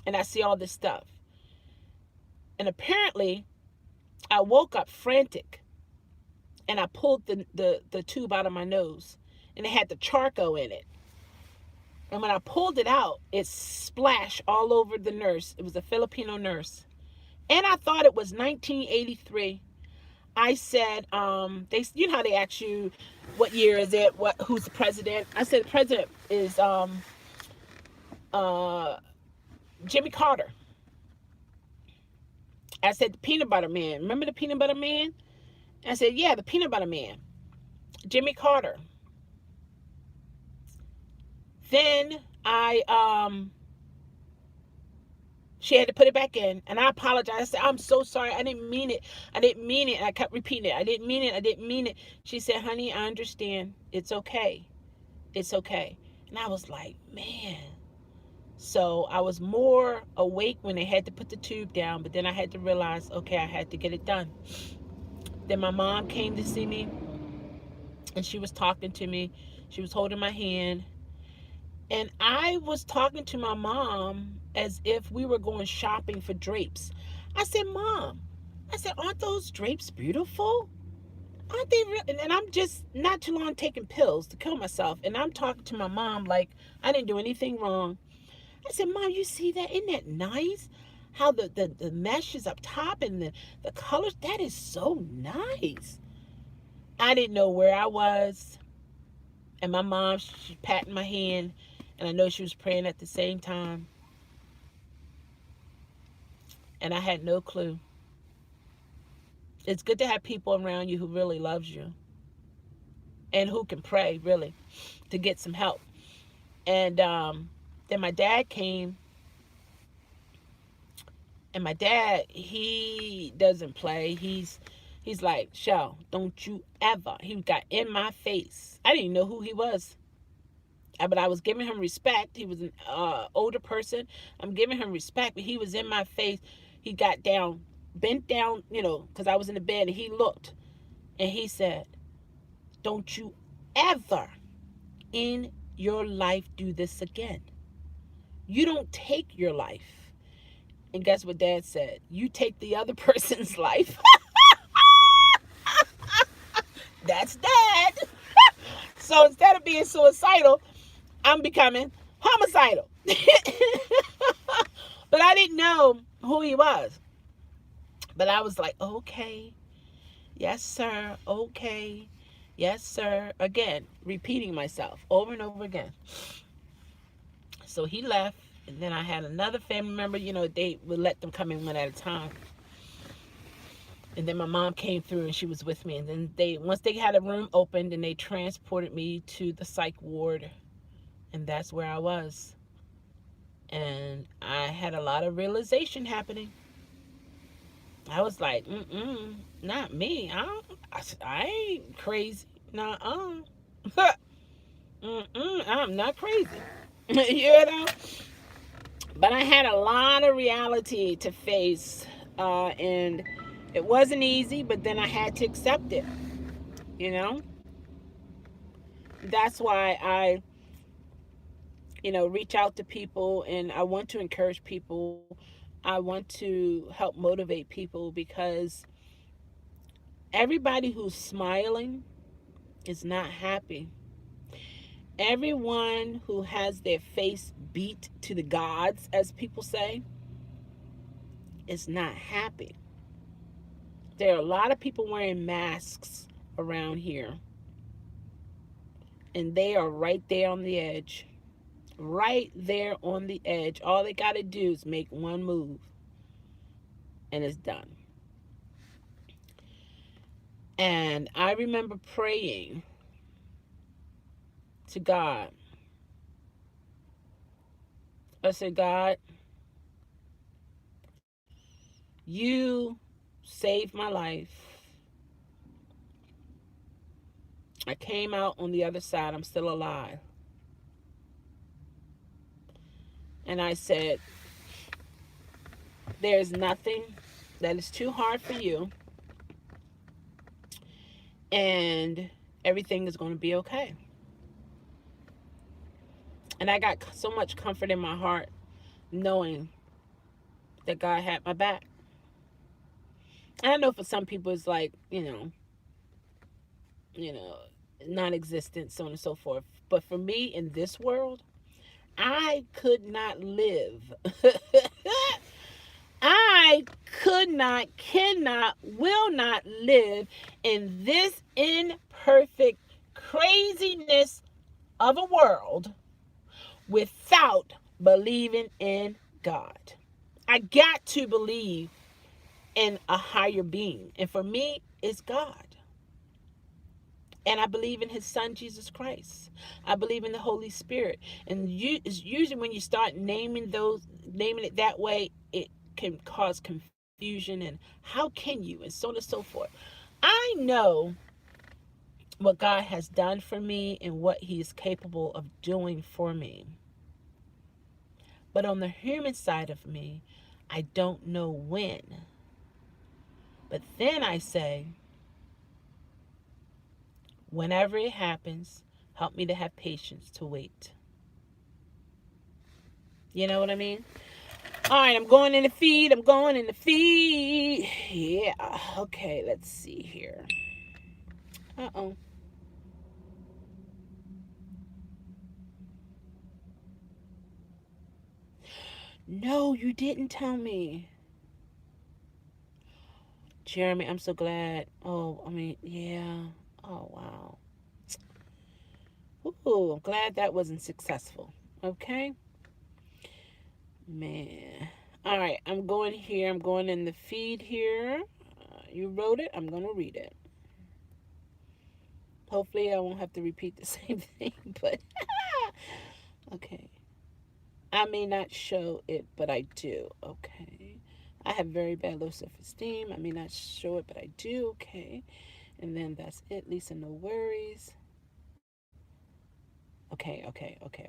[SPEAKER 2] And I see all this stuff. And apparently, I woke up frantic. And I pulled the tube out of my nose. And it had the charcoal in it. And when I pulled it out, it splashed all over the nurse. It was a Filipino nurse. And I thought it was 1983. I said, you know how they ask you, what year is it? Who's the president? I said, the president is Jimmy Carter. I said, the peanut butter man. Remember the peanut butter man? I said, yeah, the peanut butter man. Jimmy Carter. Then she had to put it back in, and I apologized. I said, "I'm so sorry. I didn't mean it. I didn't mean it." And I kept repeating it. "I didn't mean it. I didn't mean it." She said, "Honey, I understand. It's okay. It's okay." And I was like, man. So I was more awake when they had to put the tube down, but then I had to realize, okay, I had to get it done. Then my mom came to see me, and she was talking to me. She was holding my hand. And I was talking to my mom as if we were going shopping for drapes. I said, "Mom," I said, "aren't those drapes beautiful? Aren't they real?" And I'm just not too long taking pills to kill myself. And I'm talking to my mom like I didn't do anything wrong. I said, "Mom, you see that? Isn't that nice? How the mesh is up top and the colors, that is so nice." I didn't know where I was. And my mom, she's patting my hand. And I know she was praying at the same time. And I had no clue. It's good to have people around you who really loves you. And who can pray, really, to get some help. And then my dad came. And my dad, he doesn't play. He's like, "Chelle, don't you ever." He got in my face. I didn't even know who he was. But I was giving him respect. He was an older person. I'm giving him respect, but he was in my face. He got down, bent down, because I was in the bed, and he looked, and he said, "Don't you ever in your life do this again. You don't take your life." And guess what Dad said? "You take the other person's life." That's Dad. So instead of being suicidal, I'm becoming homicidal. But I didn't know who he was. But I was like, "Okay. Yes, sir. Okay. Yes, sir." Again, repeating myself over and over again. So he left. And then I had another family member. They would let them come in one at a time. And then my mom came through and she was with me. And then once they had a room opened, and they transported me to the psych ward. And that's where I was. And I had a lot of realization happening. I was like, not me. I ain't crazy. Nuh-uh. I'm not crazy. But I had a lot of reality to face. And it wasn't easy, but then I had to accept it. That's why I reach out to people, and I want to encourage people. I want to help motivate people, because Everybody who's smiling is not happy. Everyone who has their face beat to the gods, as people say, is not happy. There are a lot of people wearing masks around here, and they are right there on the edge. Right there on the edge. All they got to do is make one move, and it's done. And I remember praying to God. I said, God, you saved my life. I came out on the other side. I'm still alive. And I said, there's nothing that is too hard for you. And everything is going to be okay. And I got so much comfort in my heart knowing that God had my back. And I know for some people it's like, non-existent, so on and so forth. But for me in this world, I could not live. I could not, cannot, will not live in this imperfect craziness of a world without believing in God. I got to believe in a higher being. And for me, it's God. And I believe in his son, Jesus Christ. I believe in the Holy Spirit. And it's usually when you start naming it that way, it can cause confusion and how can you, and so on and so forth. I know what God has done for me and what he is capable of doing for me. But on the human side of me, I don't know when. But then I say, whenever it happens, help me to have patience to wait. You know what I mean? All right, I'm going in the feed. Yeah. Okay, let's see here. Uh-oh. No, you didn't tell me. Jeremy, I'm so glad. Yeah. Oh, wow. Ooh, I'm glad that wasn't successful. Okay? Man. All right, I'm going here. I'm going in the feed here. You wrote it. I'm going to read it. Hopefully, I won't have to repeat the same thing, but okay. I may not show it, but I do. Okay. I have very bad low self-esteem. I may not show it, but I do. Okay. And then that's it. Lisa, no worries. Okay. I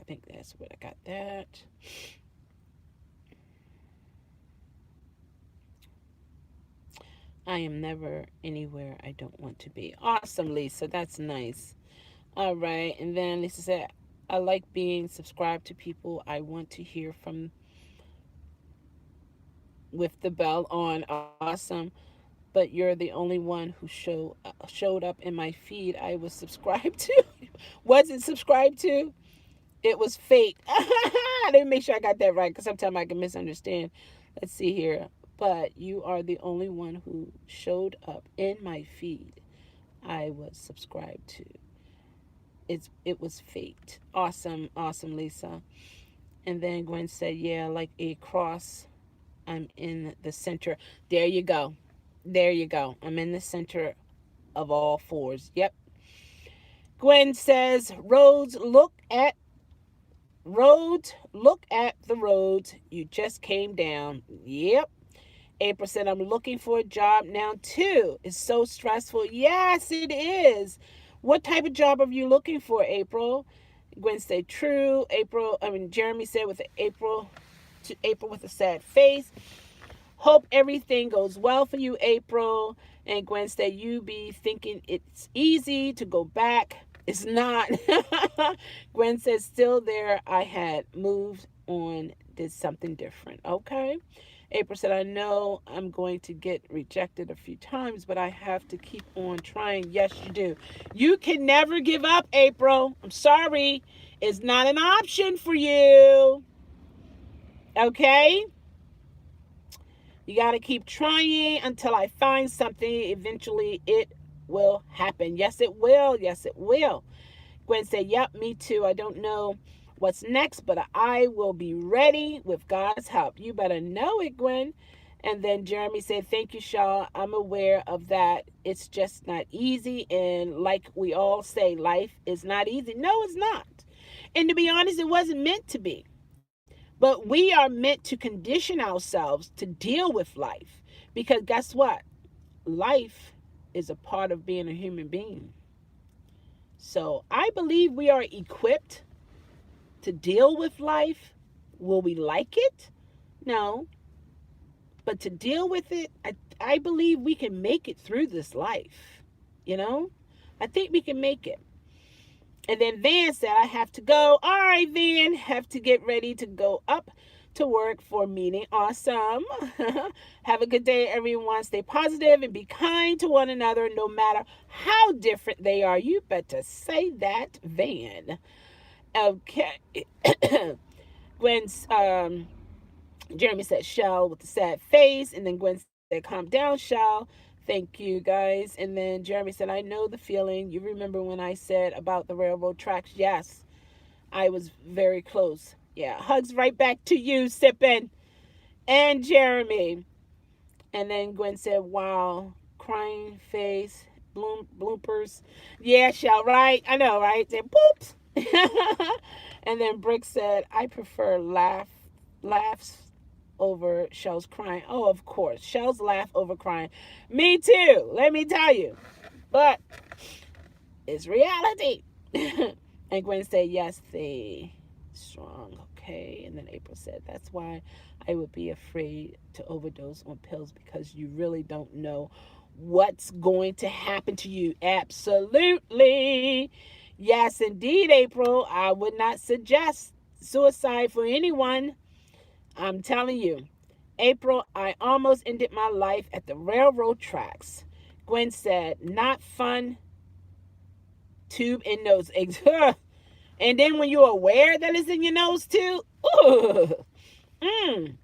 [SPEAKER 2] think that's what I got that. I am never anywhere I don't want to be. Awesome, Lisa. That's nice. All right. And then Lisa said, I like being subscribed to people I want to hear from with the bell on. Awesome. But you're the only one who showed up in my feed I was subscribed to. Was it subscribed to? It was fake. Let me make sure I got that right because sometimes I can misunderstand. Let's see here. But you are the only one who showed up in my feed I was subscribed to. It was faked. Awesome, Lisa. And then Gwen said, yeah, like a cross. I'm in the center. There you go. I'm in the center of all fours. Yep. Gwen says, look at the roads you just came down. Yep. April said, I'm looking for a job now too. It's so stressful. Yes, it is. What type of job are you looking for, April? Gwen said, true. Jeremy said April with a sad face. Hope everything goes well for you, April. And Gwen said, you be thinking it's easy to go back. It's not. Gwen says, still there. I had moved on, did something different. Okay. April said, I know I'm going to get rejected a few times, but I have to keep on trying. Yes, you do. You can never give up, April. I'm sorry. It's not an option for you. Okay? You got to keep trying until I find something. Eventually, it will happen. Yes, it will. Yes, it will. Gwen said, yep, me too. I don't know what's next, but I will be ready with God's help. You better know it, Gwen. And then Jeremy said, thank you, Shaw. I'm aware of that. It's just not easy. And like we all say, life is not easy. No, it's not. And to be honest, it wasn't meant to be. But we are meant to condition ourselves to deal with life. Because guess what? Life is a part of being a human being. So I believe we are equipped to deal with life. Will we like it? No. But to deal with it, I believe we can make it through this life. You know? I think we can make it. And then Van said, I have to go. All right, Van, have to get ready to go up to work for a meeting. Awesome. Have a good day, everyone. Stay positive and be kind to one another no matter how different they are. You better say that, Van. Okay. Gwen's Jeremy said Chelle with the sad face, and then Gwen said, calm down, Chelle. Thank you guys. And then Jeremy said, I know the feeling. You remember when I said about the railroad tracks? Yes, I was very close. Yeah, hugs right back to you, Sippin' and Jeremy. And then Gwen said, wow, crying face, bloopers. Yeah, Chelle, right? I know, right? Then poops. And then Brick said, I prefer laughs over Chelle's crying. Oh, of course. Chelle's laugh over crying. Me too, let me tell you. But it's reality. And Gwen said, yes, they strong. Okay. And then April said, that's why I would be afraid to overdose on pills because you really don't know what's going to happen to you. Absolutely. Yes, indeed, April. I would not suggest suicide for anyone. I'm telling you. April, I almost ended my life at the railroad tracks. Gwen said, not fun. Tube and nose. And then when you're aware that it's in your nose too. Ooh. Mm.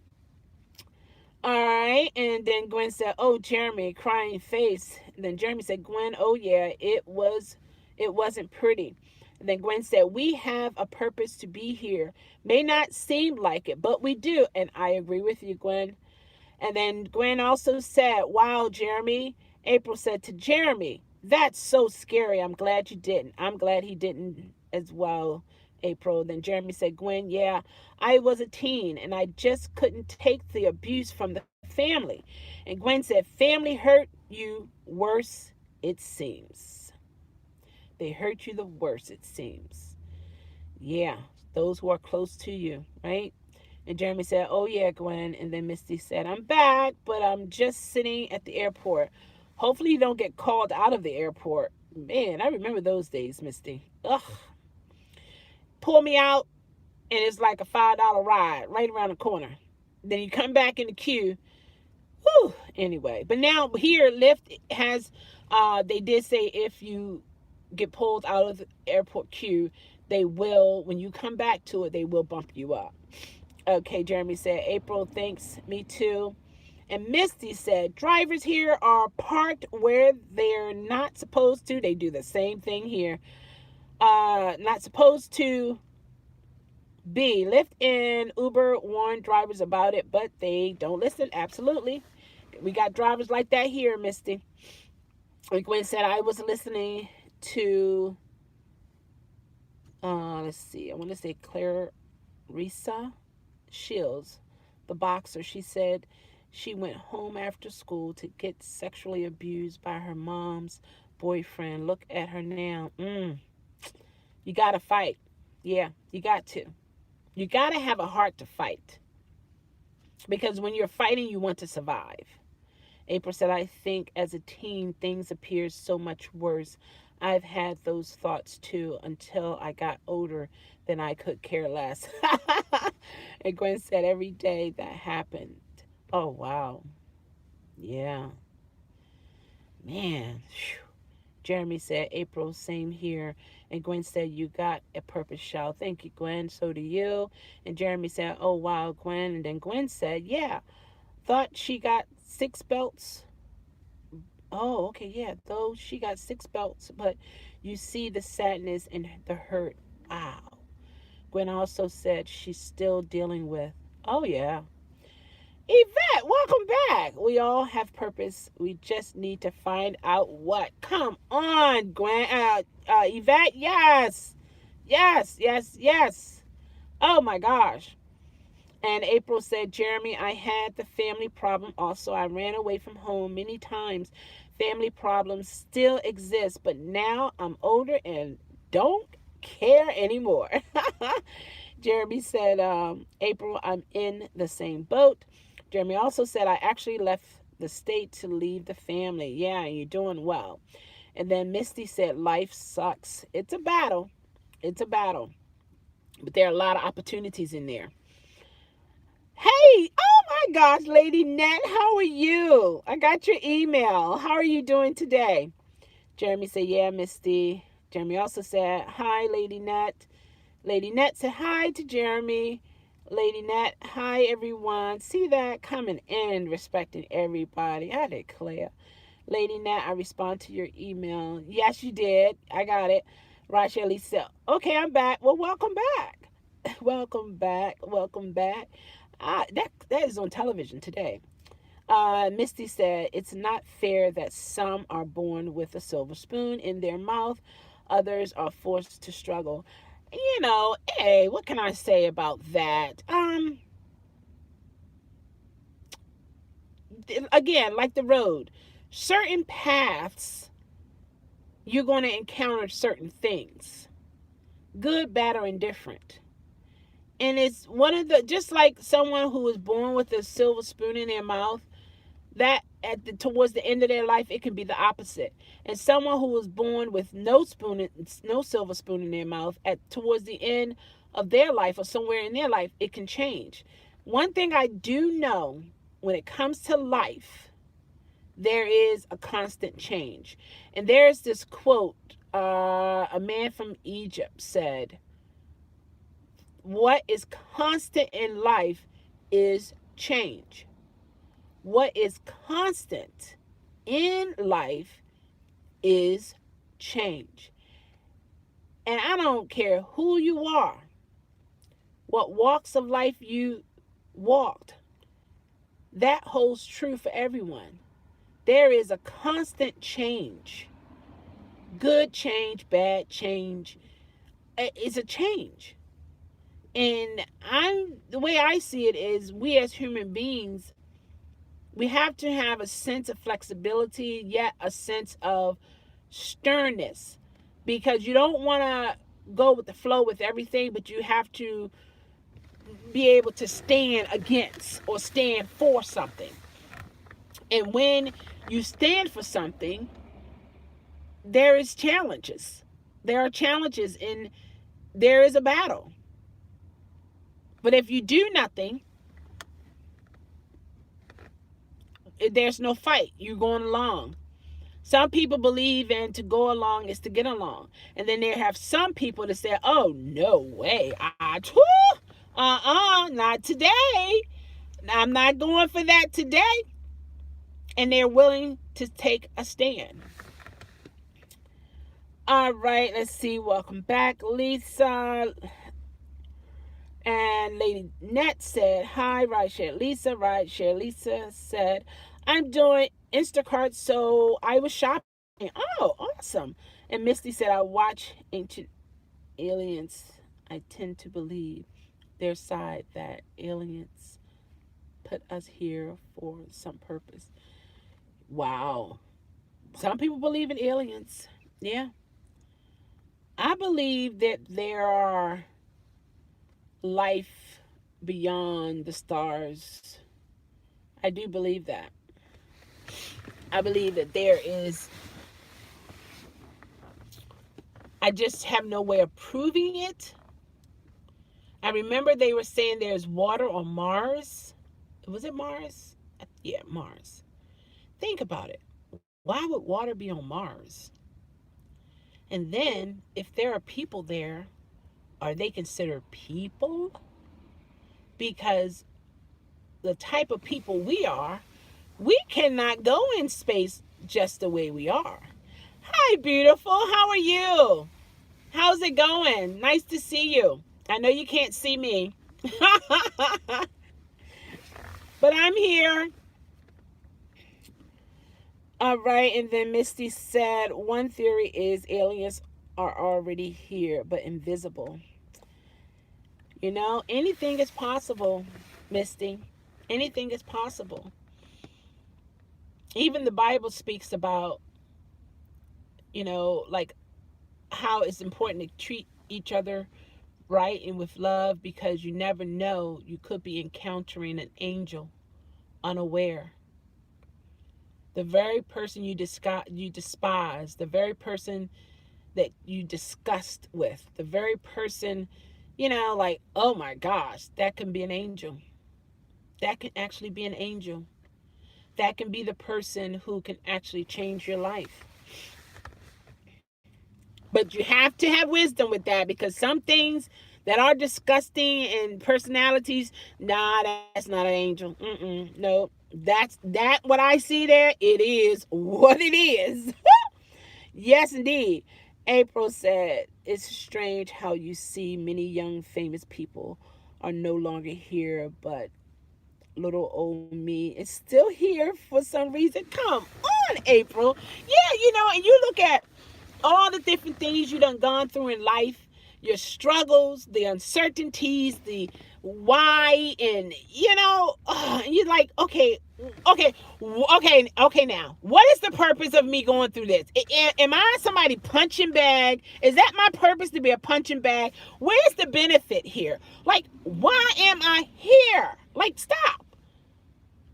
[SPEAKER 2] All right. And then Gwen said, oh, Jeremy, crying face. And then Jeremy said, Gwen, oh yeah, it wasn't pretty. And then Gwen said, we have a purpose to be here. May not seem like it, but we do. And I agree with you, Gwen. And then Gwen also said, wow, Jeremy. April said to Jeremy, that's so scary. I'm glad you didn't. I'm glad he didn't as well, April. Then Jeremy said, Gwen, yeah, I was a teen and I just couldn't take the abuse from the family. And Gwen said, family hurt you worse, it seems. They hurt you the worst, it seems. Yeah, those who are close to you, right? And Jeremy said, oh, yeah, Gwen. And then Misty said, I'm back, but I'm just sitting at the airport. Hopefully you don't get called out of the airport. Man, I remember those days, Misty. Ugh. Pull me out, and it's like a $5 ride right around the corner. Then you come back in the queue. Whew. Anyway, but now here, Lyft has, they did say if you get pulled out of the airport queue, they will, when you come back to it, they will bump you up. Okay, Jeremy said, April, thanks, me too. And Misty said, drivers here are parked where they're not supposed to. They do the same thing here. Not supposed to be. Lyft and Uber warn drivers about it, but they don't listen. Absolutely. We got drivers like that here, Misty. Like Gwen said, I was listening to, let's see, I want to say Clarissa Shields, the boxer. She said she went home after school to get sexually abused by her mom's boyfriend. Look at her now. You got to fight. Yeah, you got to. You got to have a heart to fight. Because when you're fighting, you want to survive. April said, I think as a teen, things appear so much worse. I've had those thoughts too until I got older, then I could care less. And Gwen said, every day that happened, Oh, wow. Yeah. Man. Whew. Jeremy said, April, same here. And Gwen said, you got a purpose, Shell. Thank you, Gwen. So do you. And Jeremy said, oh, wow, Gwen. And then Gwen said, yeah, thought she got 6 belts. Oh, okay, yeah, though she got 6 belts, but you see the sadness and the hurt. Wow. Gwen also said she's still dealing with, oh, yeah. Yvette, welcome back. We all have purpose. We just need to find out what. Come on, Gwen. Yvette, yes. Yes, yes, yes. Oh my gosh. And April said, Jeremy, I had the family problem also. I ran away from home many times. Family problems still exist, but now I'm older and don't care anymore. Jeremy said, April, I'm in the same boat. Jeremy also said, I actually left the state to leave the family. Yeah, you're doing well. And then Misty said, life sucks. It's a battle. It's a battle. But there are a lot of opportunities in there. Hey, oh my gosh, Lady Nat, how are you? I got your email. How are you doing today? Jeremy said, yeah, Misty. Jeremy also said, hi, Lady Nat. Lady Nat said, hi to Jeremy. Lady Nat, hi, everyone. See that? Coming in, respecting everybody. I declare. Lady Nat, I respond to your email. Yes, you did. I got it. Rachel said, okay, I'm back. Well, welcome back. Welcome back. Welcome back. That is on television today. Misty said, it's not fair that some are born with a silver spoon in their mouth, others are forced to struggle. Hey, what can I say about that? Again, like the road, certain paths, you're going to encounter certain things, good, bad, or indifferent. And it's one of the, just like someone who was born with a silver spoon in their mouth, that towards the end of their life, it can be the opposite. And someone who was born with no silver spoon in their mouth, towards the end of their life or somewhere in their life, it can change. One thing I do know, when it comes to life, there is a constant change. And there's this quote, a man from Egypt said, what is constant in life is change. What is constant in life is change. And I don't care who you are, what walks of life you walked, that holds true for everyone. There is a constant change. Good change, bad change. It's a change. And the way I see it is, we as human beings, we have to have a sense of flexibility, yet a sense of sternness, because you don't want to go with the flow with everything, but you have to be able to stand against or stand for something. And when you stand for something, there is challenges. There are challenges, and there is a battle. But if you do nothing, there's no fight. You're going along. Some people believe in to go along is to get along. And then there have some people that say, oh, no way. Not today. I'm not going for that today. And they're willing to take a stand. All right, let's see. Welcome back, Lisa. And Lady Net said, hi, Rideshare Lisa. Rideshare Lisa said, I'm doing Instacart, so I was shopping. Oh, awesome. And Misty said, I watch Ancient Aliens. I tend to believe their side, that aliens put us here for some purpose. Wow. Some people believe in aliens. Yeah. I believe that there are life beyond the stars. I do believe that. I believe that there is. I just have no way of proving it. I remember they were saying there's water on Mars. Was it Mars? Yeah, Mars. Think about it. Why would water be on Mars? And then, if there are people there, are they considered people? Because the type of people we cannot go in space just the way we are. Hi, beautiful. How are you? How's it going? Nice to see you. I know you can't see me, but I'm here. All right. And then Misty said, one theory is aliens are already here, but invisible. Anything is possible, Misty. Anything is possible. Even the Bible speaks about, like how it's important to treat each other right and with love, because you never know, you could be encountering an angel unaware. The very person you despise, the very person that you disgust with, the very person, like, oh my gosh, that can be an angel. That can actually be an angel. That can be the person who can actually change your life. But you have to have wisdom with that, because some things that are disgusting and personalities, nah, that's not an angel. No, that what I see there, it is what it is. Yes, indeed. April said, it's strange how you see many young famous people are no longer here, but little old me is still here for some reason. Come on, April. Yeah, and you look at all the different things you done gone through in life, your struggles, the uncertainties, the why, and you're like, okay. Now, what is the purpose of me going through this? Am I somebody punching bag? Is that my purpose, to be a punching bag? Where's the benefit here? Like, why am I here? Like, stop.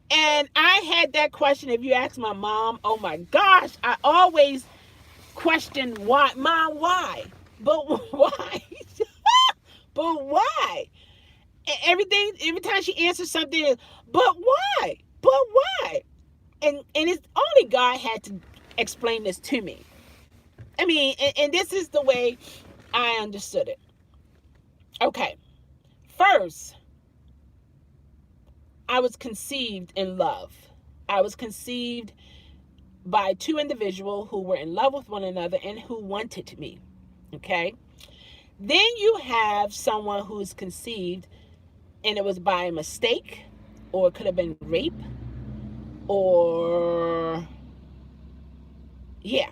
[SPEAKER 2] And I had that question. If you ask my mom, oh my gosh, I always question why. Mom, why? But why? But why? Every time she answers something, but why? But why? And it's only God had to explain this to me. I mean, and this is the way I understood it. Okay. First, I was conceived in love. I was conceived by two individuals who were in love with one another and who wanted me. Okay. Then you have someone who's conceived and it was by mistake, or it could have been rape, or yeah.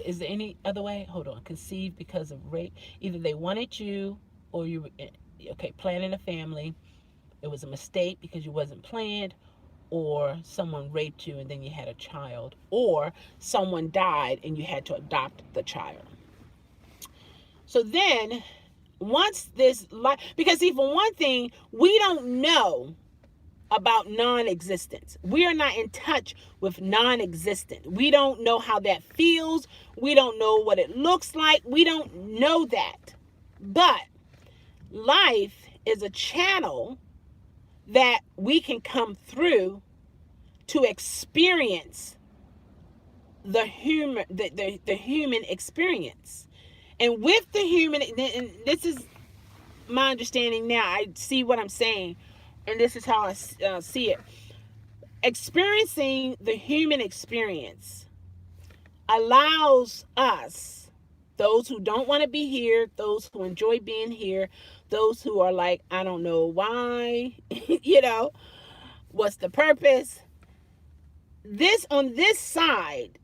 [SPEAKER 2] Is there any other way? Hold on. Conceived because of rape. Either they wanted you, or you were planning a family. It was a mistake because you wasn't planned, or someone raped you and then you had a child, or someone died and you had to adopt the child. So then, once this life, because see, for one thing, we don't know about non-existence. We are not in touch with non-existent. We don't know how that feels. We don't know what it looks like. We don't know that. But life is a channel that we can come through to experience the human experience. And with the human, and this is my understanding now, I see what I'm saying, and this is how I see it. Experiencing the human experience allows us, those who don't want to be here, those who enjoy being here, those who are like, I don't know why, what's the purpose? This on this side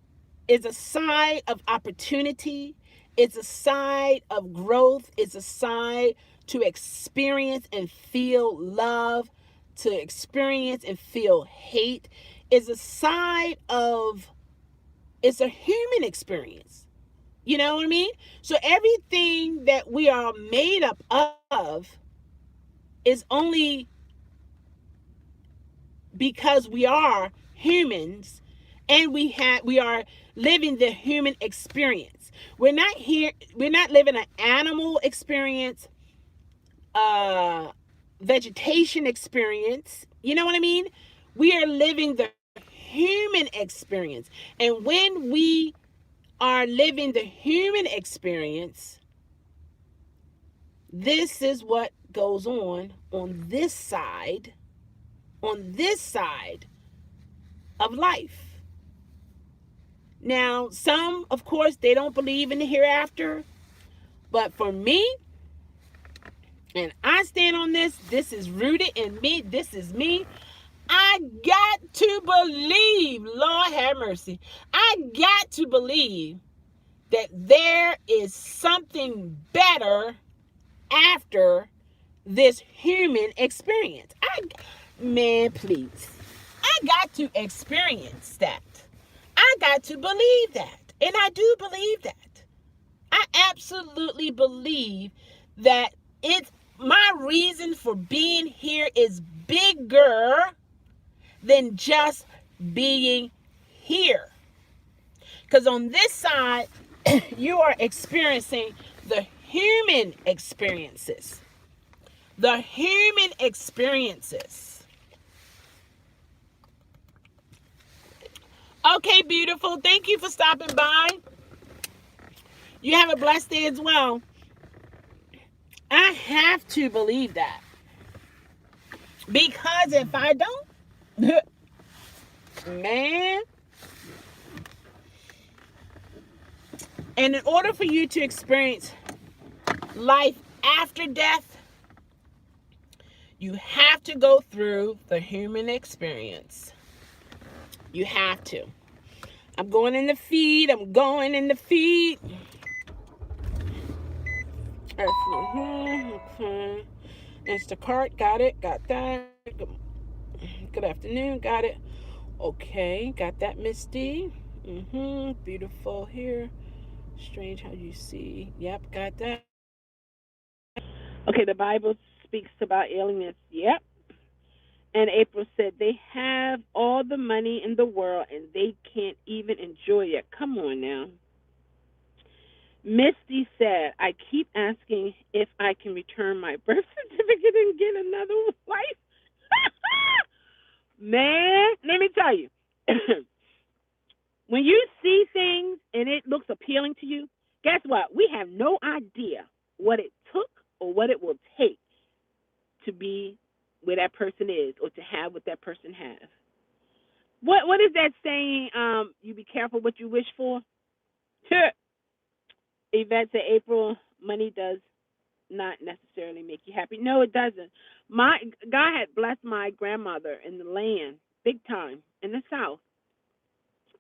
[SPEAKER 2] is a side of opportunity. It's a side of growth. It's a side to experience and feel love, to experience and feel hate. It's a side of, it's a human experience. You know what I mean? So everything that we are made up of is only because we are humans, and we are living the human experience. We're not living an animal experience, vegetation experience. You know what I mean? We are living the human experience. And when we are living the human experience, this is what goes on this side of life. Now, some, of course, they don't believe in the hereafter. But for me, and I stand on this, this is rooted in me, this is me. I got to believe, Lord have mercy, I got to believe that there is something better after this human experience. Man, please. I got to experience that. I got to believe that. And I do believe that. I absolutely believe that it's my reason for being here is bigger than just being here. Because on this side, you are experiencing the human experiences. The human experiences. Okay, beautiful. Thank you for stopping by. You have a blessed day as well. I have to believe that. Because if I don't, man. And in order for you to experience life after death, you have to go through the human experience. You have to. I'm going in the feed. Okay. Instacart, got it. Got that. Good afternoon, got it. Okay, got that, Misty. Beautiful here. Strange how you see. Yep, got that.
[SPEAKER 1] Okay, the Bible speaks about aliens. Yep. And April said they have all the money in the world and they can't even enjoy it. Come on now. Misty said, I keep asking if I can return my birth certificate and get another wife. Man, let me tell you. When you see things and it looks appealing to you, guess what? We have no idea what it took or what it will take to be where that person is or to have what that person has. What is that saying? You be careful what you wish for. Yvette said, April, money does not necessarily make you happy. No, it doesn't. My God had blessed my grandmother in the land, big time, in the South.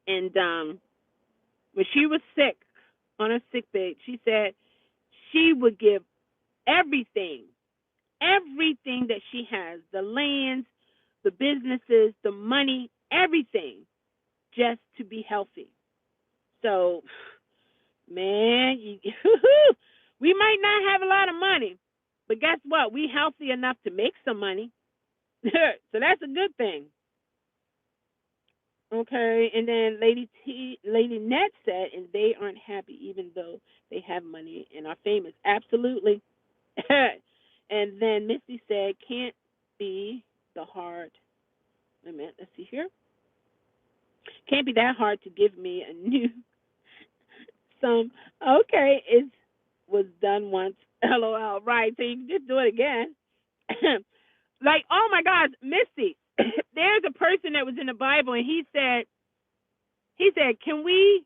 [SPEAKER 1] And when she was sick, on her sick bed, she said she would give everything, everything that she has, the lands, the businesses, the money, everything, just to be healthy. So, man, we might not have a lot of money, but guess what? We healthy enough to make some money. So that's a good thing. Okay, and then Lady Net said, and they aren't happy even though they have money and are famous. Absolutely. And then Misty said, can't be the hard. Wait a minute, let's see here. Can't be that hard to give me a new some. Okay, it was done once. LOL. Right, so you can just do it again. Like, oh my gosh, Misty, there's a person that was in the Bible, and he said, can we?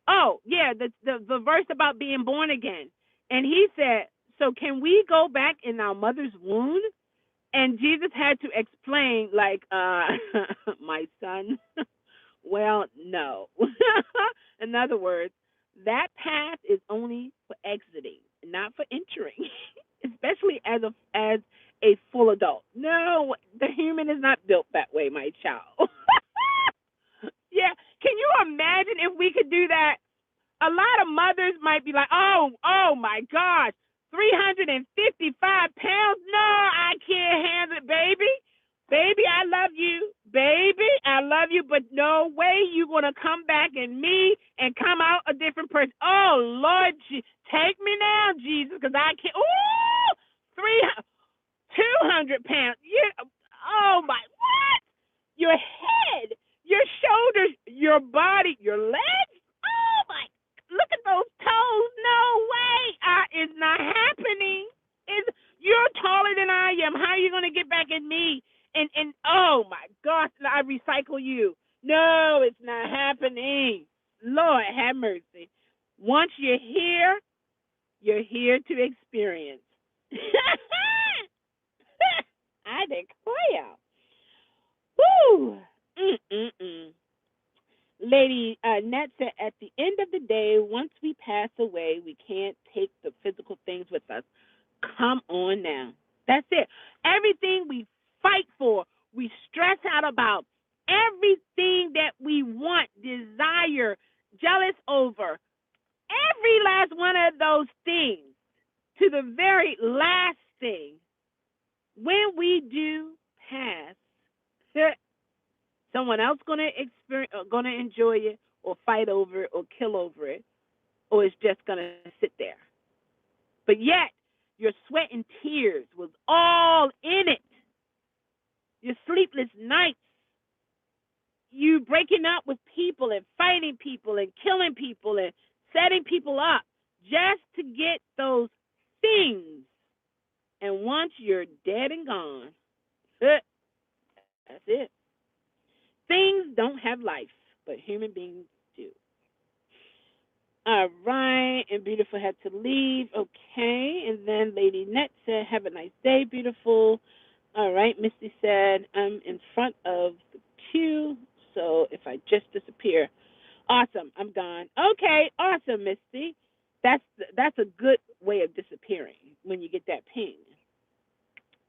[SPEAKER 1] Oh yeah, the verse about being born again, and he said, so can we go back in our mother's womb? And Jesus had to explain, like, my son. Well, no. In other words, that path is only for exiting, not for entering, especially as a full adult. No, the human is not built that way, my child. Yeah, can you imagine if we could do that? A lot of mothers might be like, oh my gosh, 355 pounds? No, I can't handle it, baby. Baby, I love you. Baby, I love you, but no way you going to come back in me and come out a different person. Oh, Lord, take me now, Jesus, because I can't. Ooh, 200 pounds. Oh, my, what? your head, your shoulders, your body, your legs. Oh my! Look at those toes. No way! It's not happening. You're taller than I am. How are you going to get back at me? And oh my gosh, I recycle you. No, it's not happening. Lord have mercy. Once you're here to experience. I declare. Woo! Mm-mm-mm. Lady Nat said, at the end of the day, once we pass away, we can't take the physical things with us. Come on now. That's it. Everything we fight for, we stress out about, everything that we want, desire, jealous over, every last one of those things, to the very last thing, when we do pass, someone else gonna experience, gonna enjoy it, or fight over it, or kill over it, or it's just gonna sit there. But yet, your sweat and tears was all in it. Your sleepless nights, you breaking up with people and fighting people and killing people and setting people up just to get those things. And once you're dead and gone, that's it. Things don't have life, but human beings do. All right, and Beautiful had to leave. Okay, and then Lady Net said, have a nice day, Beautiful. All right, Misty said, I'm in front of the queue, so if I just disappear. Awesome, I'm gone. Okay, awesome, Misty. That's a good way of disappearing when you get that ping.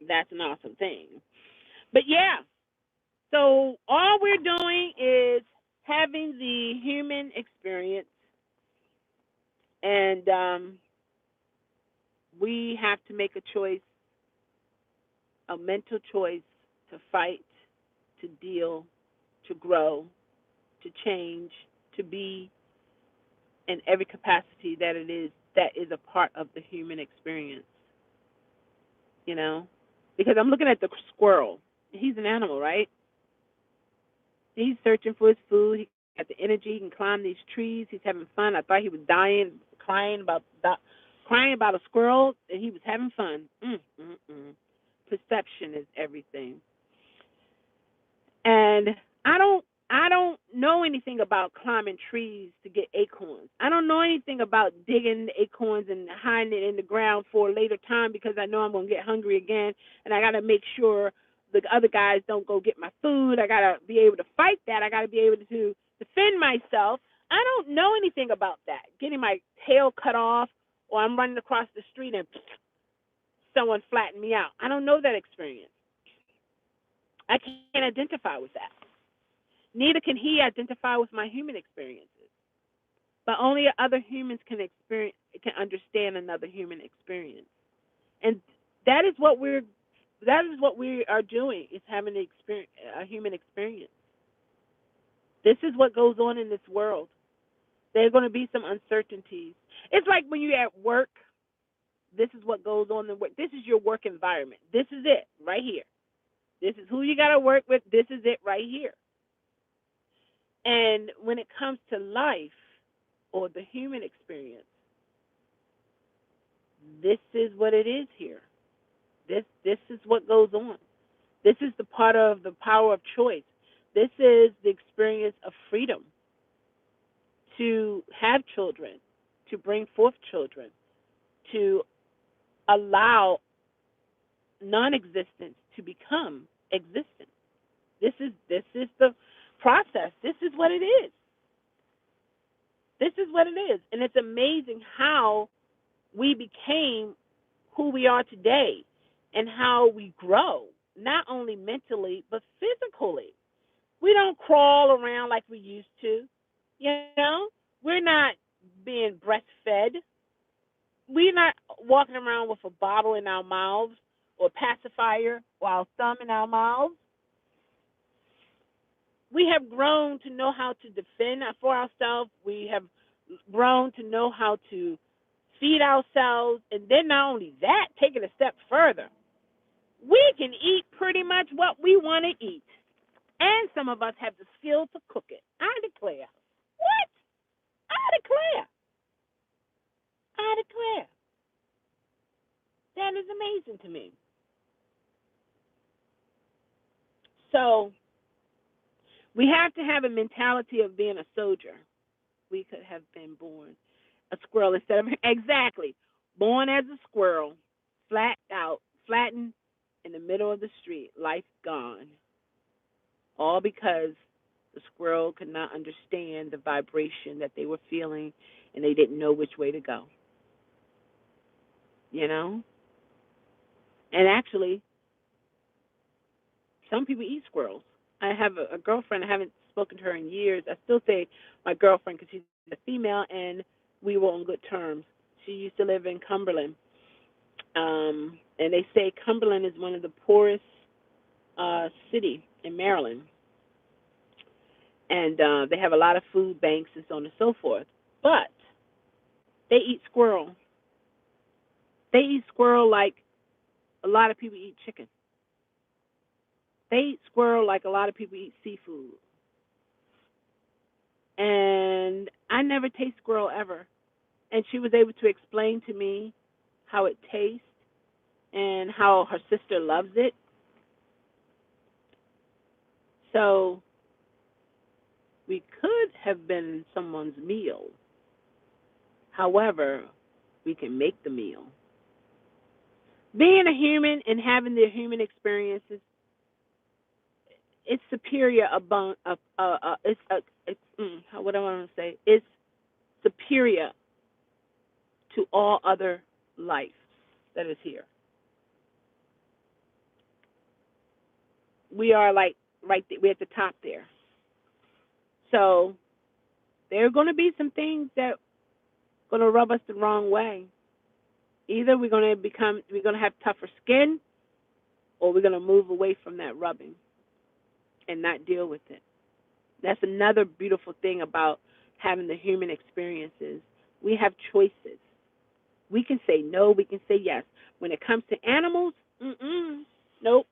[SPEAKER 1] That's an awesome thing. But yeah, so all we're doing is having the human experience, and we have to make a choice, a mental choice, to fight, to deal, to grow, to change, to be in every capacity that is a part of the human experience. You know, because I'm looking at the squirrel. He's an animal, right? He's searching for his food. He got the energy. He can climb these trees. He's having fun. I thought he was dying, crying about a squirrel, and he was having fun. Perception is everything. And I don't know anything about climbing trees to get acorns. I don't know anything about digging the acorns and hiding it in the ground for a later time, because I know I'm going to get hungry again, and I got to make sure the other guys don't go get my food. I got to be able to fight that. I got to be able to defend myself. I don't know anything about that. Getting my tail cut off, or I'm running across the street and someone flattened me out. I don't know that experience. I can't identify with that. Neither can he identify with my human experiences. But only other humans can understand another human experience. And that is what we are doing, is having a human experience. This is what goes on in this world. There are going to be some uncertainties. It's like when you're at work, this is what goes on in work. This is your work environment. This is it right here. This is who you got to work with. This is it right here. And when it comes to life or the human experience, this is what it is here. This is what goes on. This is the part of the power of choice. This is the experience of freedom, to have children, to bring forth children, to allow non-existence to become existence. This is the process. This is what it is. This is what it is. And it's amazing how we became who we are today, and how we grow, not only mentally, but physically. We don't crawl around like we used to. You know, we're not being breastfed. We're not walking around with a bottle in our mouths, or pacifier, or our thumb in our mouths. We have grown to know how to defend for ourselves. We have grown to know how to feed ourselves. And then not only that, take it a step further, we can eat pretty much what we want to eat. And some of us have the skill to cook it. I declare. What? I declare. I declare. That is amazing to me. So we have to have a mentality of being a soldier. We could have been born a squirrel instead of exactly born as a squirrel, flattened in the middle of the street, life gone. All because the squirrel could not understand the vibration that they were feeling and they didn't know which way to go. You know? And actually, some people eat squirrels. I have a girlfriend. I haven't spoken to her in years. I still say my girlfriend because she's a female and we were on good terms. She used to live in Cumberland. And they say Cumberland is one of the poorest city in Maryland. And they have a lot of food banks and so on and so forth. But they eat squirrel. They eat squirrel like a lot of people eat chicken. They eat squirrel like a lot of people eat seafood. And I never taste squirrel ever. And she was able to explain to me how it tastes and how her sister loves it. So we could have been someone's meal. However, we can make the meal. Being a human and having the human experiences, it's superior above. What I want to say, it's superior to all other life that is here. We are like right there, we're at the top there. So there are going to be some things that are going to rub us the wrong way. Either we're going to have tougher skin, or we're going to move away from that rubbing and not deal with it. That's another beautiful thing about having the human experiences. We have choices. We can say no, we can say yes. When it comes to animals, nope,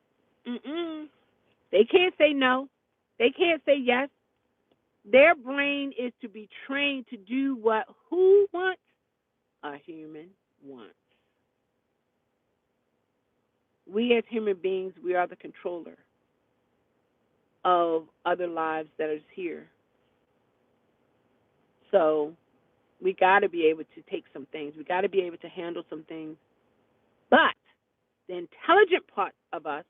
[SPEAKER 1] they can't say no. They can't say yes. Their brain is to be trained to do what who wants? A human wants. We as human beings, we are the controller of other lives that is here. So we got to be able to take some things. We got to be able to handle some things. But the intelligent part of us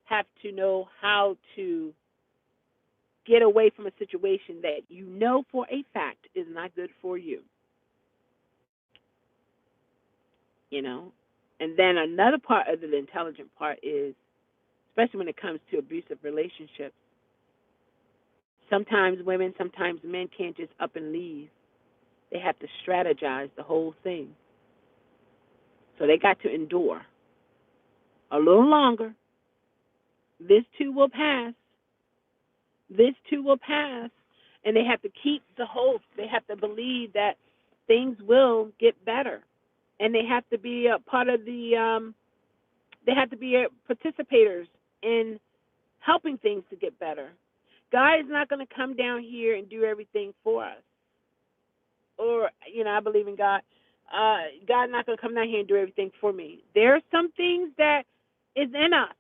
[SPEAKER 1] have to know how to get away from a situation that you know for a fact is not good for you. You know? And then another part of the intelligent part is, especially when it comes to abusive relationships, sometimes women, sometimes men can't just up and leave. They have to strategize the whole thing. So they got to endure a little longer. This too will pass. This too will pass. And they have to keep the hope. They have to believe that things will get better. And they have to be a part of they have to be participators in helping things to get better. God is not going to come down here and do everything for us. Or, I believe in God. God's not going to come down here and do everything for me. There are some things that is in us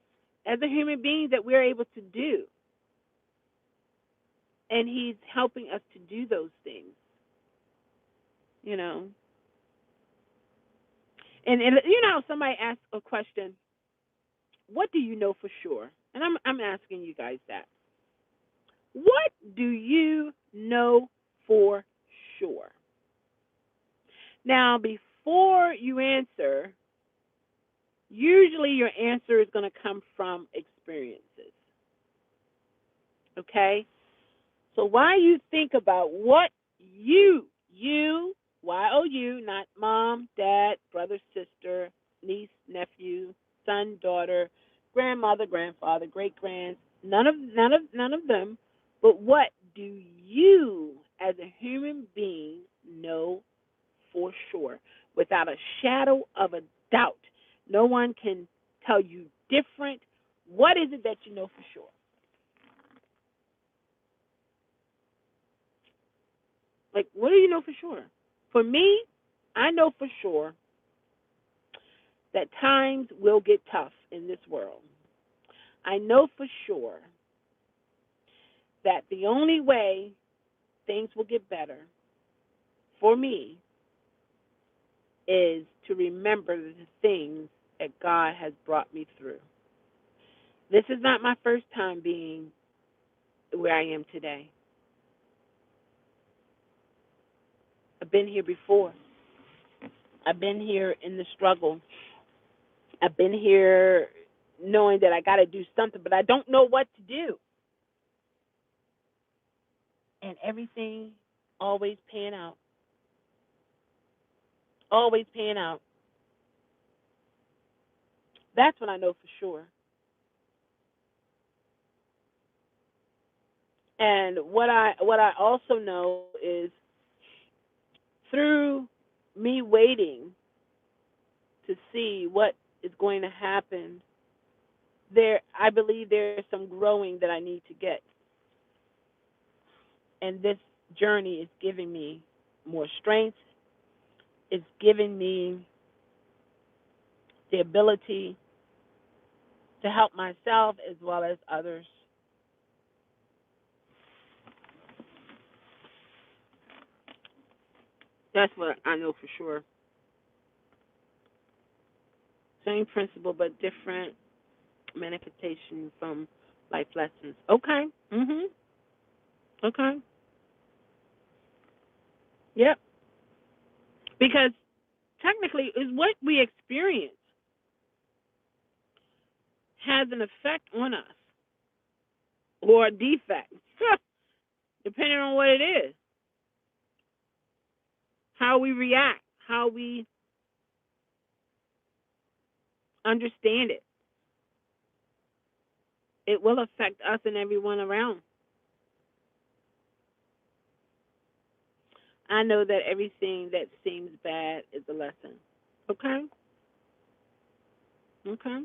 [SPEAKER 1] as a human being that we're able to do. And he's helping us to do those things. And somebody asked a question, what do you know for sure? And I'm asking you guys that. What do you know for sure? Now, before you answer, usually your answer is going to come from experiences. Okay? So while you think about what you, Y-O-U, not mom, dad, brother, sister, niece, nephew, son, daughter, grandmother, grandfather, great grands, none of them, but what do you as a human being know for sure, without a shadow of a doubt? No one can tell you different. What is it that you know for sure? Like, what do you know for sure? For me, I know for sure that times will get tough in this world. I know for sure that the only way things will get better for me is to remember the things that God has brought me through. This is not my first time being where I am today. I've been here before. I've been here in the struggle. I've been here knowing that I got to do something, but I don't know what to do. And everything always pan out. Always pan out. That's what I know for sure. And what I also know is through me waiting to see what is going to happen, there I believe there's some growing that I need to get. And this journey is giving me more strength. It's giving me the ability to help myself as well as others. That's what I know for sure. Same principle but different manifestation from life lessons. Okay. Okay. Yep. Because technically is what we experience has an effect on us or a defect, depending on what it is. How we react, how we understand it. It will affect us and everyone around. I know that everything that seems bad is a lesson. Okay? Okay?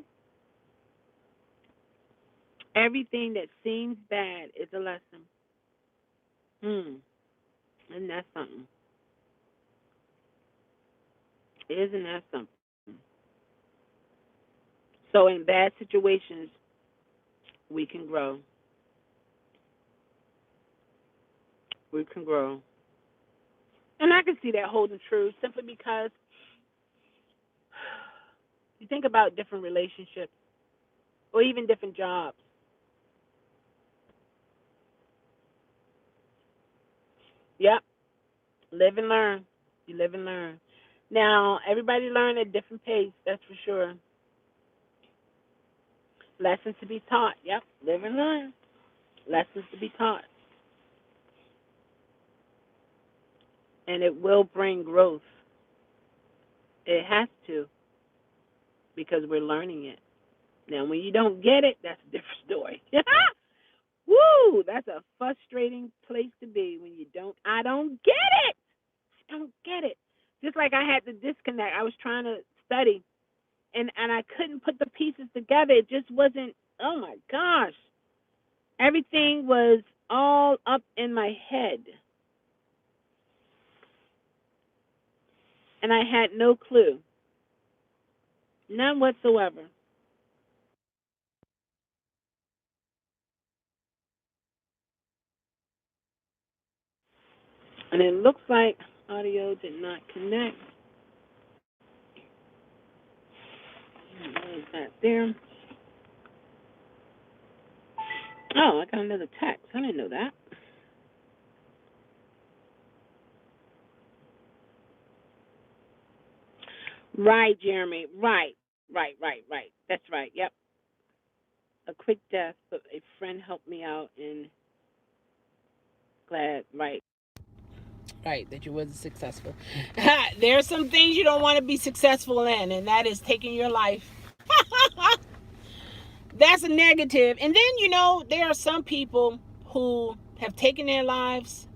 [SPEAKER 1] Everything that seems bad is a lesson. And that's something. Isn't that something? So in bad situations, we can grow. We can grow. And I can see that holding true simply because you think about different relationships or even different jobs. Yep. Live and learn. You live and learn. Now, everybody learn at a different pace, that's for sure. Lessons to be taught. Yep. Live and learn. Lessons to be taught. And it will bring growth. It has to because we're learning it. Now, when you don't get it, that's a different story. Woo! That's a frustrating place to be when you don't. I don't get it. I don't get it. Just like I had to disconnect. I was trying to study, and I couldn't put the pieces together. It just wasn't. Oh my gosh! Everything was all up in my head, and I had no clue, none whatsoever. And it looks like audio did not connect. What is that there? Oh, I got another text. I didn't know that. Right, Jeremy. Right. That's right. Yep. A quick death, but a friend helped me out and glad. Right.
[SPEAKER 2] Right, that you wasn't successful. There are some things you don't want to be successful in, and that is taking your life. That's a negative. And then, there are some people who have taken their lives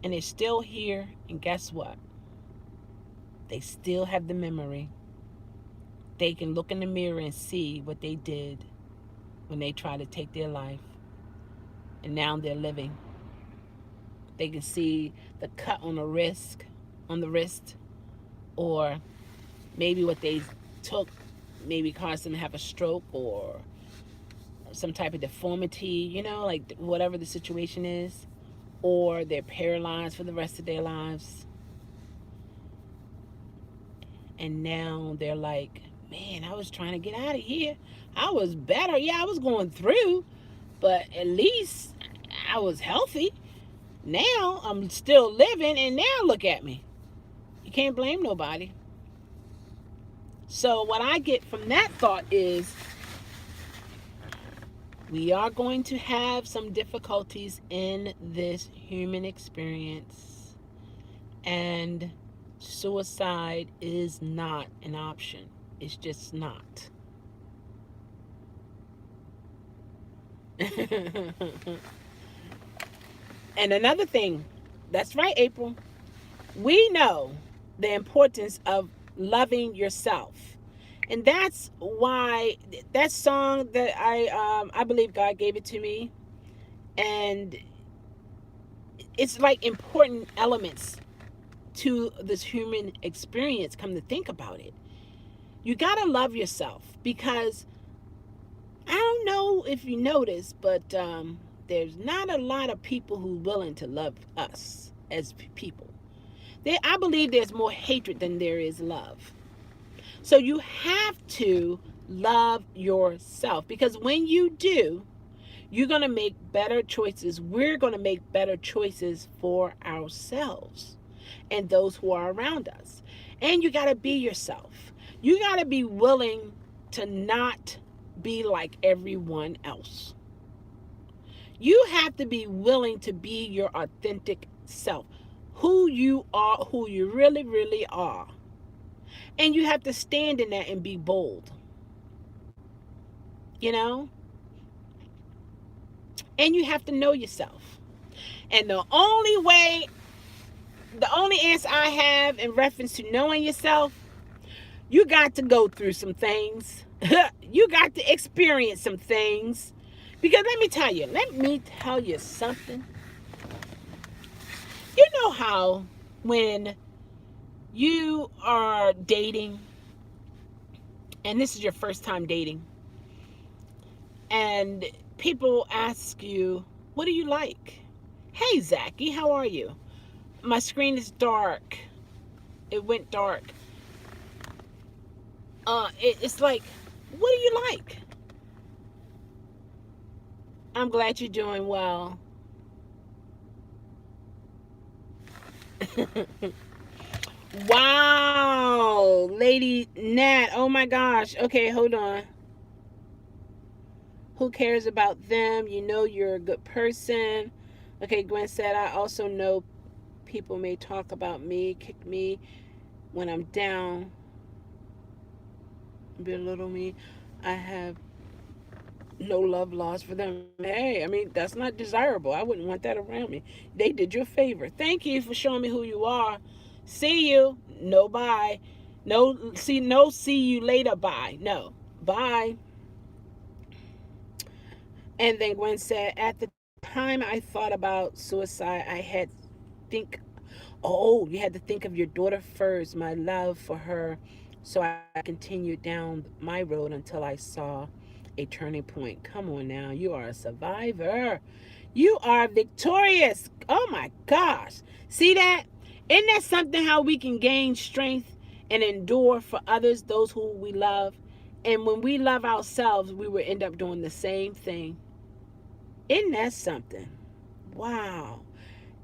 [SPEAKER 2] and they're still here. And guess what? They still have the memory. They can look in the mirror and see what they did when they tried to take their life. And now they're living. They can see the cut on the wrist, or maybe what they took maybe caused them to have a stroke or some type of deformity, like whatever the situation is, or they're paralyzed for the rest of their lives. And now they're like, man, I was trying to get out of here. I was better. Yeah, I was going through, but at least I was healthy. Now I'm still living, and now look at me. You can't blame nobody. So, what I get from that thought is we are going to have some difficulties in this human experience, and suicide is not an option. It's just not. And another thing, that's right, April, we know the importance of loving yourself. And that's why that song that I believe God gave it to me, and it's like important elements to this human experience. Come to think about it, you got to love yourself, because I don't know if you notice, but there's not a lot of people who are willing to love us as people. I believe there's more hatred than there is love. So you have to love yourself, because when you do, you're going to make better choices. We're going to make better choices for ourselves and those who are around us. And you got to be yourself. You got to be willing to not be like everyone else. You have to be willing to be your authentic self, who you are, who you really, really are. And you have to stand in that and be bold, you know? And you have to know yourself. And the only answer I have in reference to knowing yourself, you got to go through some things. You got to experience some things. Because let me tell you something. You know how when you are dating, and this is your first time dating, and people ask you, what do you like? Hey, Zachy, how are you? My screen is dark. It went dark. It's like, what do you like? I'm glad you're doing well. Wow, Lady Nat. Oh my gosh. Okay, hold on. Who cares about them? You know you're a good person. Okay, Gwen said, I also know people may talk about me, kick me when I'm down, belittle me. I have no love lost for them. Hey, I mean, that's not desirable. I wouldn't want that around me. They did you a favor. Thank you for showing me who you are. See you. No bye. No see you later. Bye. No. Bye. And then Gwen said, at the time I thought about suicide, I had think you had to think of your daughter first, my love for her. So I continued down my road until I saw a turning point. Come on now, you are a survivor. You are victorious. Oh my gosh. See that? Isn't that something, how we can gain strength and endure for others, those who we love? And when we love ourselves, we will end up doing the same thing. Isn't that something? Wow.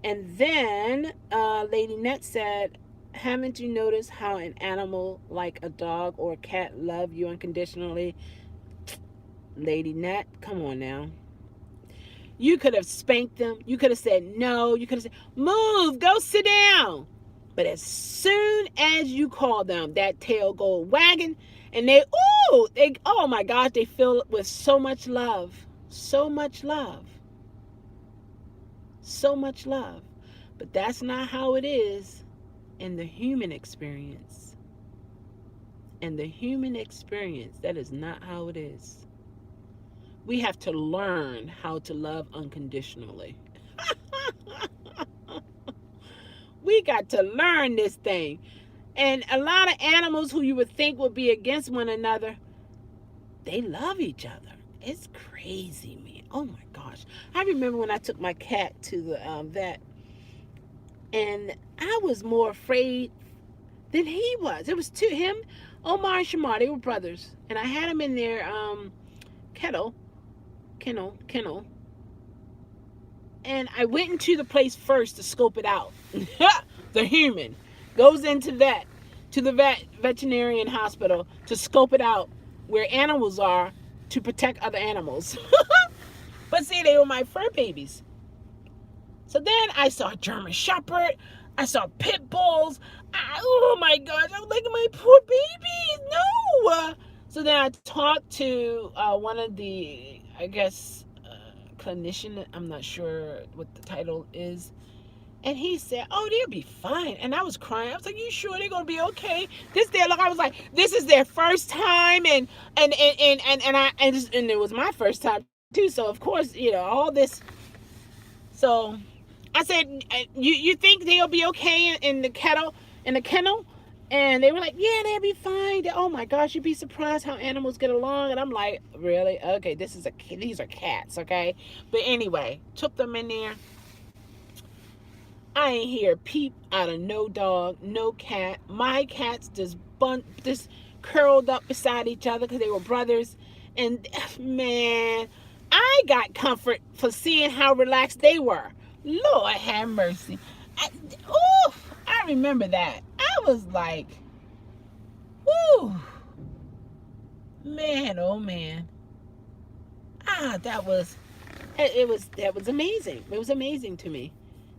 [SPEAKER 2] And then Lady Net said, haven't you noticed how an animal like a dog or a cat love you unconditionally? Lady Net, come on now. You could have spanked them. You could have said no. You could have said, move, go sit down. But as soon as you call them, that tail go wagging, and oh my gosh, they fill it with so much love. So much love. So much love. But that's not how it is in the human experience. In the human experience, that is not how it is. We have to learn how to love unconditionally. We got to learn this thing. And a lot of animals who you would think would be against one another, they love each other. It's crazy, man. Oh my gosh. I remember when I took my cat to the vet, and I was more afraid than he was. It was him, Omar and Shamar. They were brothers. And I had him in their kennel. And I went into the place first to scope it out. The human goes into the veterinarian hospital to scope it out where animals are to protect other animals. But see, they were my fur babies. So then I saw German Shepherd. I saw pit bulls. Oh my gosh, I was like, my poor babies, no. So then I talked to one of the, I guess, clinician. I'm not sure what the title is. And he said, oh, they'll be fine. And I was crying. I was like, you sure they're going to be okay? I was like, this is their first time. And it was my first time too. So of course, all this. So I said, you think they'll be okay in the kennel? And they were like, yeah, they'll be fine. Oh my gosh, you'd be surprised how animals get along. And I'm like, really? Okay, these are cats, okay? But anyway, took them in there. I ain't hear a peep out of no dog, no cat. My cats just curled up beside each other because they were brothers. And man, I got comfort for seeing how relaxed they were. Lord have mercy. I remember that. I was like, whoo, man, oh man. That was amazing. It was amazing to me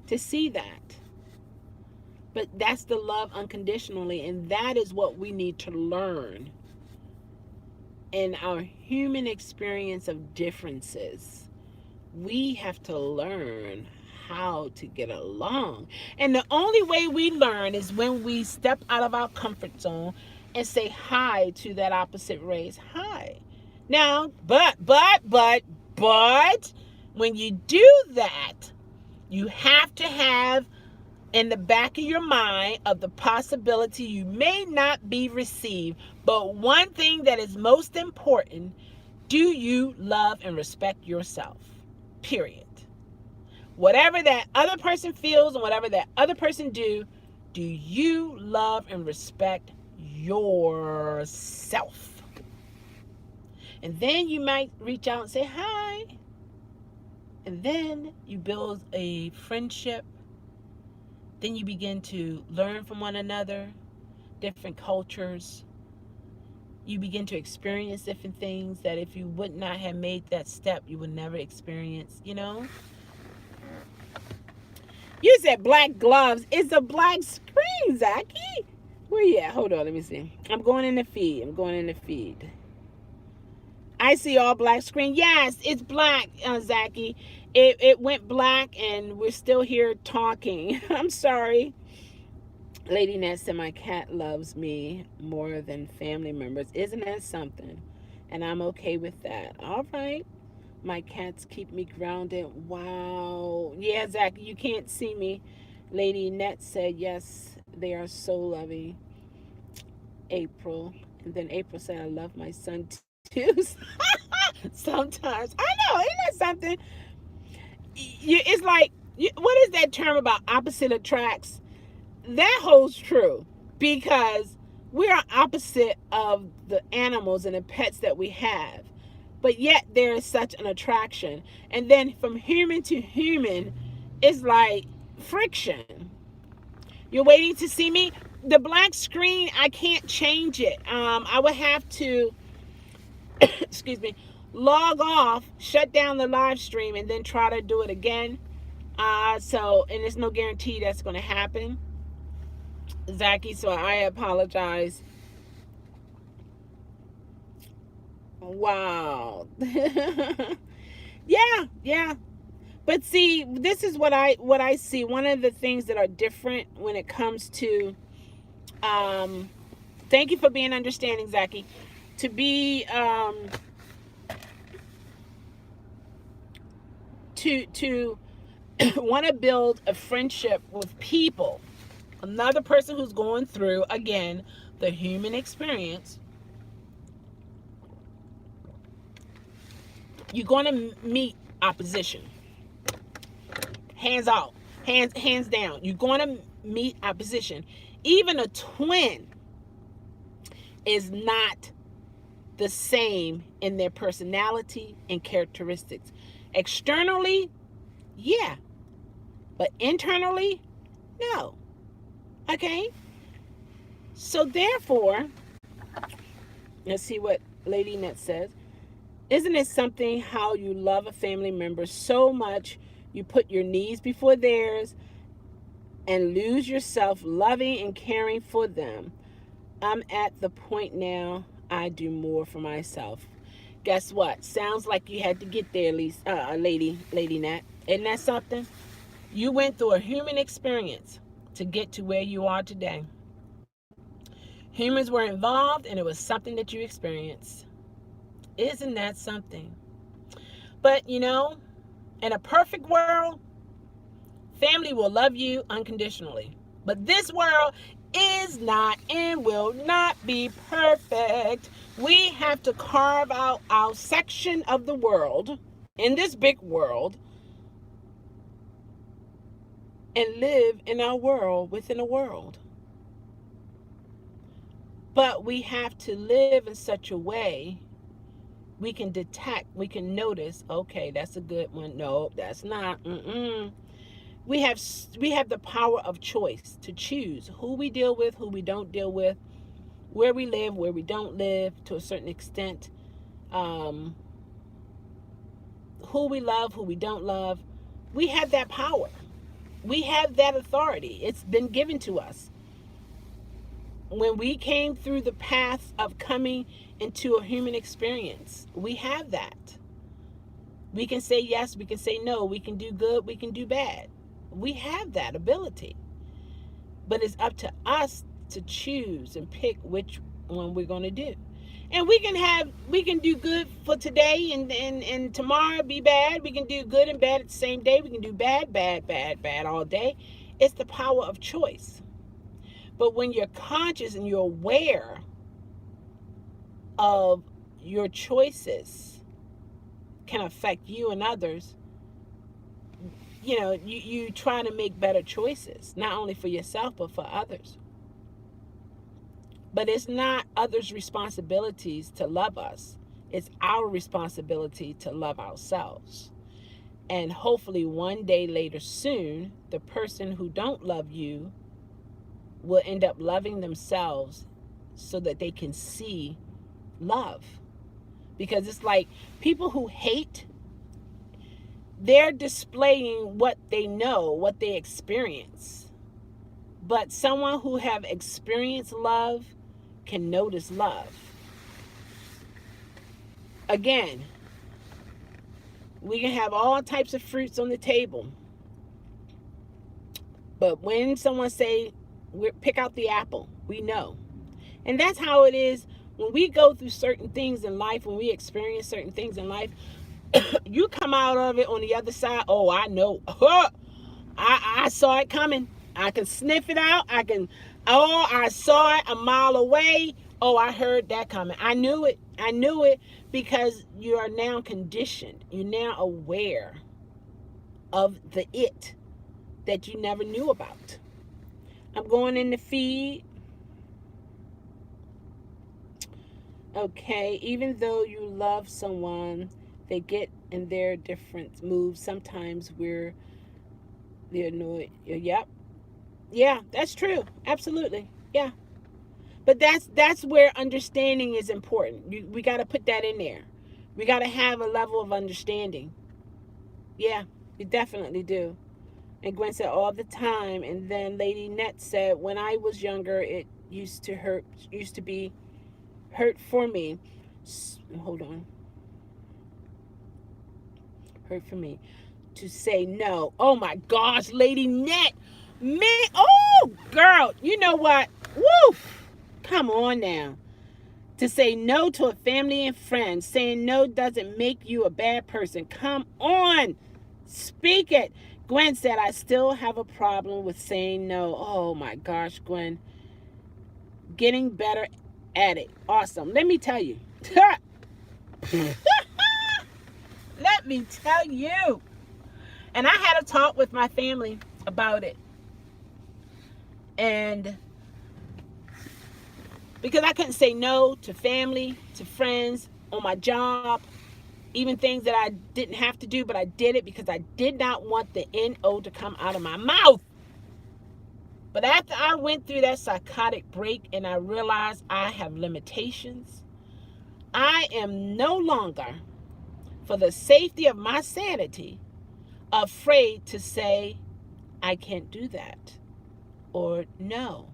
[SPEAKER 2] to see that. But that's the love unconditionally, and that is what we need to learn in our human experience of differences. We have to learn how to get along. And the only way we learn is when we step out of our comfort zone and say hi to that opposite race. Hi. Now, but when you do that, you have to have in the back of your mind of the possibility you may not be received. But one thing that is most important, do you love and respect yourself? Period. Whatever that other person feels and whatever that other person do you love and respect yourself? And then you might reach out and say hi. And then you build a friendship. Then you begin to learn from one another, different cultures. You begin to experience different things that if you would not have made that step, you would never experience, You said black gloves. It's a black screen, Zachy. Where you at? Hold on, let me see. I'm going in the feed. I see all black screen. Yes, it's black, Zachy. It went black and we're still here talking. I'm sorry. Lady Nat said my cat loves me more than family members. Isn't that something? And I'm okay with that. All right. My cats keep me grounded. Wow. Yeah, Zach, you can't see me. Lady Nat said, yes, they are so loving. April. And then April said, I love my son too. Sometimes. I know. Isn't that something? It's like, what is that term about opposite attracts? That holds true because we are opposite of the animals and the pets that we have. But yet there is such an attraction. And then from human to human, it's like friction. You're waiting to see me? The black screen, I can't change it. I would have to, excuse me, log off, shut down the live stream, and then try to do it again. And there's no guarantee that's going to happen, Zachy, so I apologize. Wow. Yeah. But see, this is what I see. One of the things that are different when it comes to thank you for being understanding, Zachy. To be to want to build a friendship with people. another person who's going through, again, the human experience, you're going to meet opposition. Hands out, hands down. You're going to meet opposition. Even a twin is not the same in their personality and characteristics. Externally, yeah, but internally, no. Okay? So therefore, let's see what Lady Net says. Isn't it something how you love a family member so much you put your needs before theirs and lose yourself loving and caring for them? I'm at the point now I do more for myself. Guess what? Sounds like you had to get there, Lady Nat. Isn't that something? You went through a human experience to get to where you are today. Humans were involved, and it was something that you experienced. Isn't that something? But, in a perfect world, family will love you unconditionally. But this world is not and will not be perfect. We have to carve out our section of the world in this big world and live in our world within a world. But we have to live in such a way we can detect, we can notice, okay, that's a good one. No, that's not. We have the power of choice to choose who we deal with, who we don't deal with, where we live, where we don't live to a certain extent, who we love, who we don't love. We have that power. We have that authority. It's been given to us. When we came through the path of coming into a human experience, we have that. We can say yes, we can say no, we can do good, we can do bad. We have that ability. But it's up to us to choose and pick which one we're going to do. And we can do good for today and tomorrow be bad. We can do good and bad at the same day. We can do bad all day. It's the power of choice. But when you're conscious and you're aware of your choices can affect you and others, you try to make better choices, not only for yourself, but for others. But it's not others' responsibilities to love us. It's our responsibility to love ourselves. And hopefully one day later soon, the person who don't love you will end up loving themselves so that they can see love. Because it's like people who hate, they're displaying what they know, what they experience. But someone who have experienced love can notice love. Again, we can have all types of fruits on the table. But when someone say, pick out the apple, we know. And that's how it is when we go through certain things in life, when we experience certain things in life, you come out of it on the other side. Oh, I know. I saw it coming. I can sniff it out. I saw it a mile away. Oh, I heard that coming. I knew it. Because you are now conditioned. You're now aware of the it that you never knew about. I'm going in the feed. Okay, even though you love someone, they get in their different moves. Sometimes they're annoyed. Yep. Yeah, that's true. Absolutely. Yeah. But that's where understanding is important. We got to put that in there. We got to have a level of understanding. Yeah, we definitely do. And Gwen said all the time. And then Lady Net said, when I was younger, it used to be hurt for me. Hold on. Hurt for me to say no. Oh my gosh, Lady Net. Man, oh girl, you know what? Woof. Come on now. To say no to a family and friends. Saying no doesn't make you a bad person. Come on. Speak it. Gwen said, I still have a problem with saying no. Oh my gosh, Gwen. Getting better at it. Awesome. Let me tell you. Let me tell you. And I had a talk with my family about it. And because I couldn't say no to family, to friends, on my job, even things that I didn't have to do, but I did it because I did not want the N-O to come out of my mouth. But after I went through that psychotic break and I realized I have limitations, I am no longer, for the safety of my sanity, afraid to say, I can't do that, or no.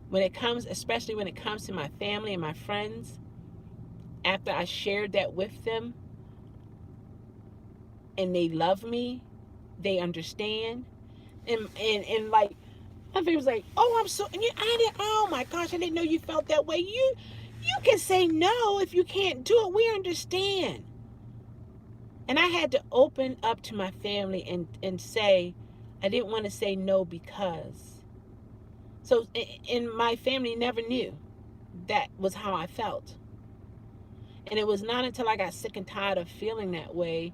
[SPEAKER 2] When it comes, especially when it comes to my family and my friends, after I shared that with them, and they love me, they understand, and like, my family was like, oh, I'm so, I didn't, oh my gosh, I didn't know you felt that way. You can say no if you can't do it. We understand. And I had to open up to my family and say, I didn't want to say no because. So, and my family never knew that was how I felt. And it was not until I got sick and tired of feeling that way,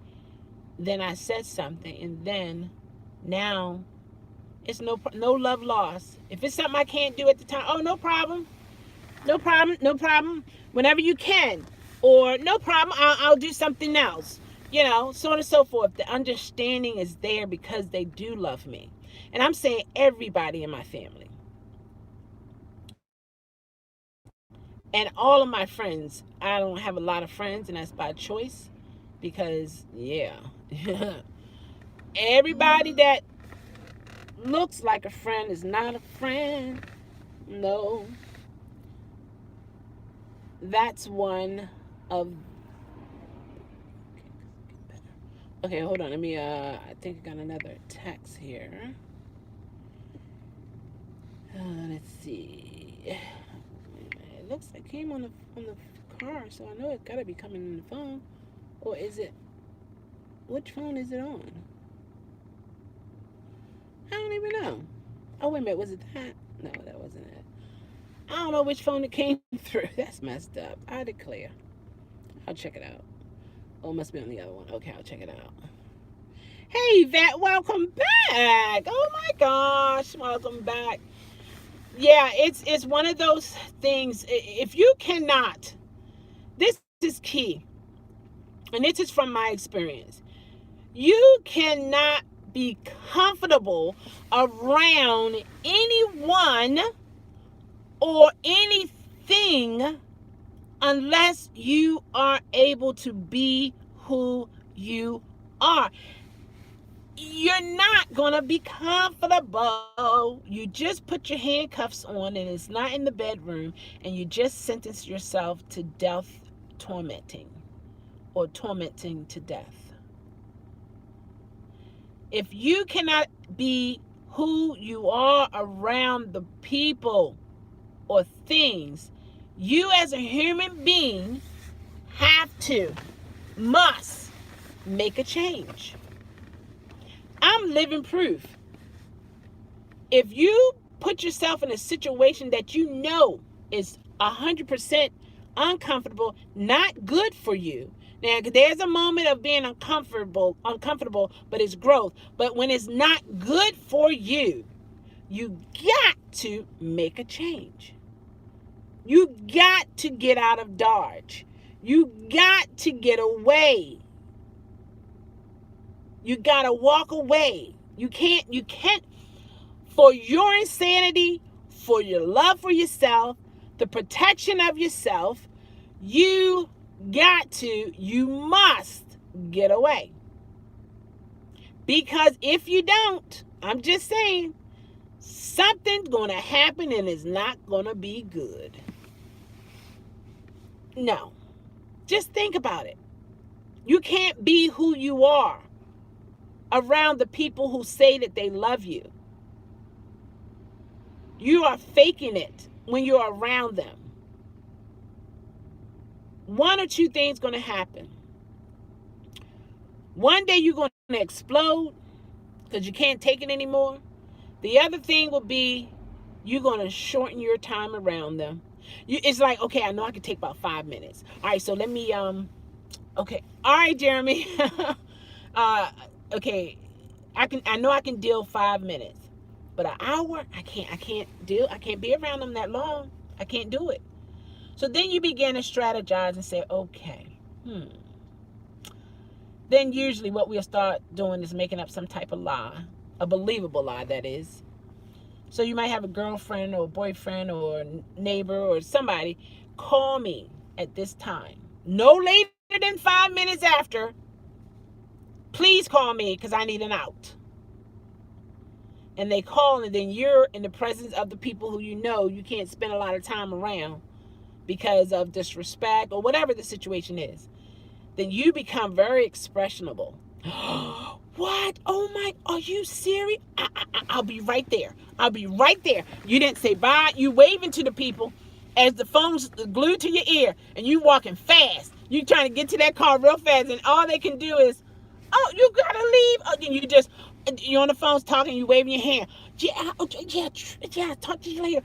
[SPEAKER 2] then I said something. And then now it's no love lost. If it's something I can't do at the time, oh, no problem. No problem. No problem. Whenever you can. Or no problem, I'll do something else. You know, so on and so forth. The understanding is there because they do love me. And I'm saying everybody in my family. And all of my friends. I don't have a lot of friends, and that's by choice. Because, yeah. Everybody that looks like a friend is not a friend. No. That's one of... Okay, hold on. Let me, I think I got another text here. Let's see. It looks like it came on the car, so I know it's got to be coming in the phone. Or is it... Which phone is it on? I don't even know. Oh, wait a minute. Was it that? No, that wasn't it. I don't know which phone it came through. That's messed up. I declare. I'll check it out. Oh, it must be on the other one. Okay, I'll check it out. Hey, Yvette, welcome back. Oh, my gosh. Welcome back. Yeah, it's one of those things. If you cannot, this is key. And this is from my experience. You cannot be comfortable around anyone or anything unless you are able to be who you are. You're not going to be comfortable. You just put your handcuffs on and it's not in the bedroom, and you just sentence yourself to death tormenting or tormenting to death. If you cannot be who you are around the people or things, you as a human being must make a change. I'm living proof. If you put yourself in a situation that you know is 100% uncomfortable, not good for you. Now, there's a moment of being uncomfortable, but it's growth. But when it's not good for you, you got to make a change. You got to get out of Dodge. You got to get away. You got to walk away. You can't, for your insanity, for your love for yourself, the protection of yourself, you must get away. Because if you don't, I'm just saying, something's going to happen and it's not going to be good. No. Just think about it. You can't be who you are around the people who say that they love you. You are faking it when you're around them. One or two things going to happen. One day you're going explode because you can't take it anymore. The other thing will be you're going to shorten your time around them. It's like, okay, I know I can take about 5 minutes. All right, so let me, okay. All right, Jeremy. Okay, I know I can deal 5 minutes. But an hour, I can't be around them that long. I can't do it. So then you begin to strategize and say, okay, Then usually what we'll start doing is making up some type of lie, a believable lie, that is. So you might have a girlfriend or a boyfriend or a neighbor or somebody call me at this time. No later than 5 minutes after. Please call me because I need an out. And they call, and then you're in the presence of the people who you can't spend a lot of time around because of disrespect or whatever the situation is. Then you become very expressionable. What? Oh my, are you serious? I'll be right there. I'll be right there. You didn't say bye. You waving to the people as the phone's glued to your ear and you walking fast. You trying to get to that car real fast and all they can do is, oh, you gotta leave. Oh, you're on the phone talking, you waving your hand. Yeah, talk to you later.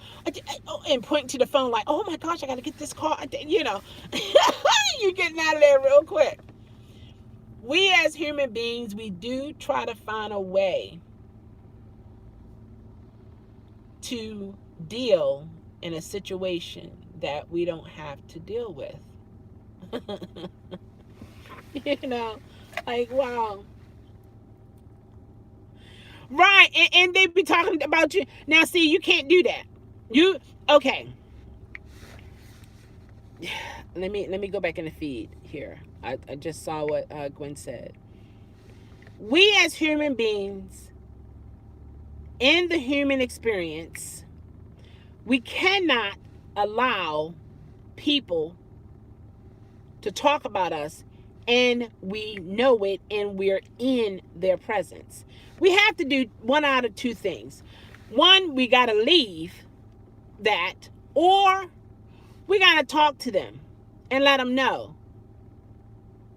[SPEAKER 2] And pointing to the phone like, oh my gosh, I gotta get this car. You getting out of there real quick. We as human beings, we do try to find a way to deal in a situation that we don't have to deal with. Like, wow. Right, and they be talking about you. Now, see, you can't do that. Okay. Let me go back in the feed here. I just saw what Gwen said. We as human beings, in the human experience, we cannot allow people to talk about us and we know it and we're in their presence. We have to do one out of two things. One, we got to leave that, or we got to talk to them and let them know,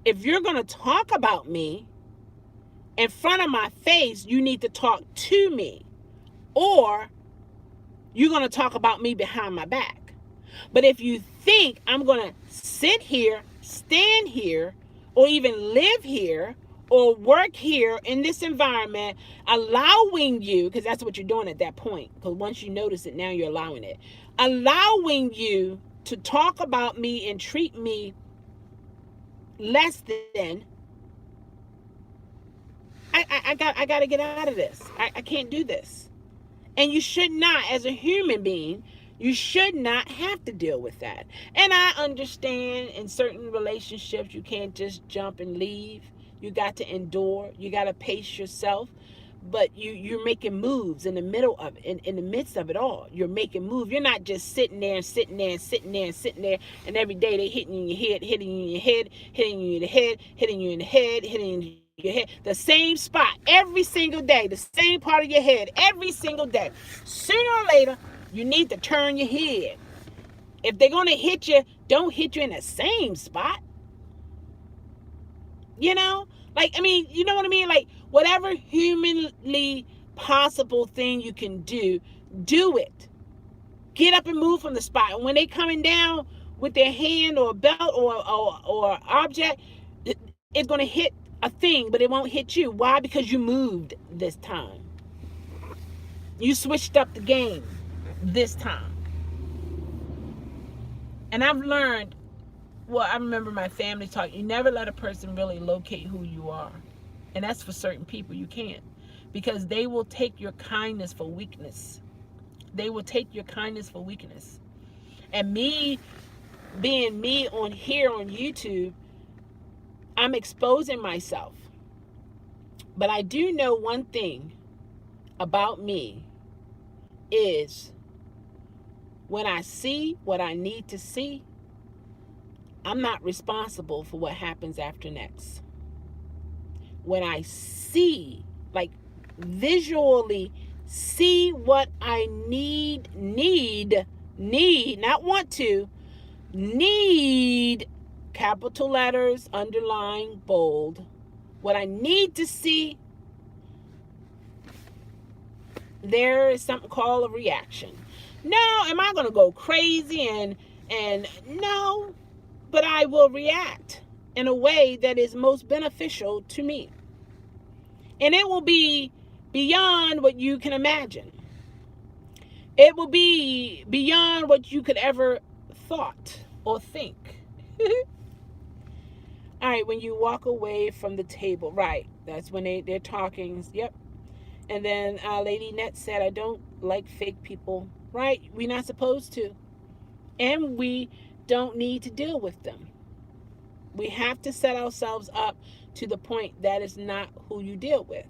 [SPEAKER 2] if you're going to talk about me in front of my face, you need to talk to me, or you're going to talk about me behind my back. But if you think I'm going to sit here, stand here, or even live here, or work here in this environment, allowing you, because that's what you're doing at that point, because once you notice it, now you're allowing it, allowing you to talk about me and treat me less than, I got to get out of this. I can't do this. And you should not, as a human being, you should not have to deal with that. And I understand in certain relationships, you can't just jump and leave. You got to endure. You got to pace yourself. But you're making moves in the middle of it, in the midst of it all. You're making moves. You're not just sitting there, and every day they hitting you in your head, hitting you in your head, hitting you in the head, hitting you in the head, hitting you in your head. The same spot every single day, the same part of your head every single day. Sooner or later, you need to turn your head. If they're going to hit you, don't hit you in the same spot. You know what I mean? Like, whatever humanly possible thing you can do it. Get up and move from the spot. And when they coming down with their hand or a belt or object, it's going to hit a thing, but it won't hit you. Why? Because you moved this time. You switched up the game this time. And I've learned, I remember my family talk, you never let a person really locate who you are. And that's for certain people, you can't. Because they will take your kindness for weakness. They will take your kindness for weakness. And me, being me on here on YouTube, I'm exposing myself. But I do know one thing about me is when I see what I need to see, I'm not responsible for what happens after next. When I see, like visually see what I need, not want to, need, capital letters, underline, bold, What I need to see, there is something called a reaction. No, am I going to go crazy and no, but I will react in a way that is most beneficial to me. And it will be beyond what you can imagine. It will be beyond what you could ever thought or think. All right, when you walk away from the table, right, that's when they're talking. Yep. And then Lady Net said, I don't like fake people. Right, we're not supposed to. And we don't need to deal with them. We have to set ourselves up to the point that is not who you deal with.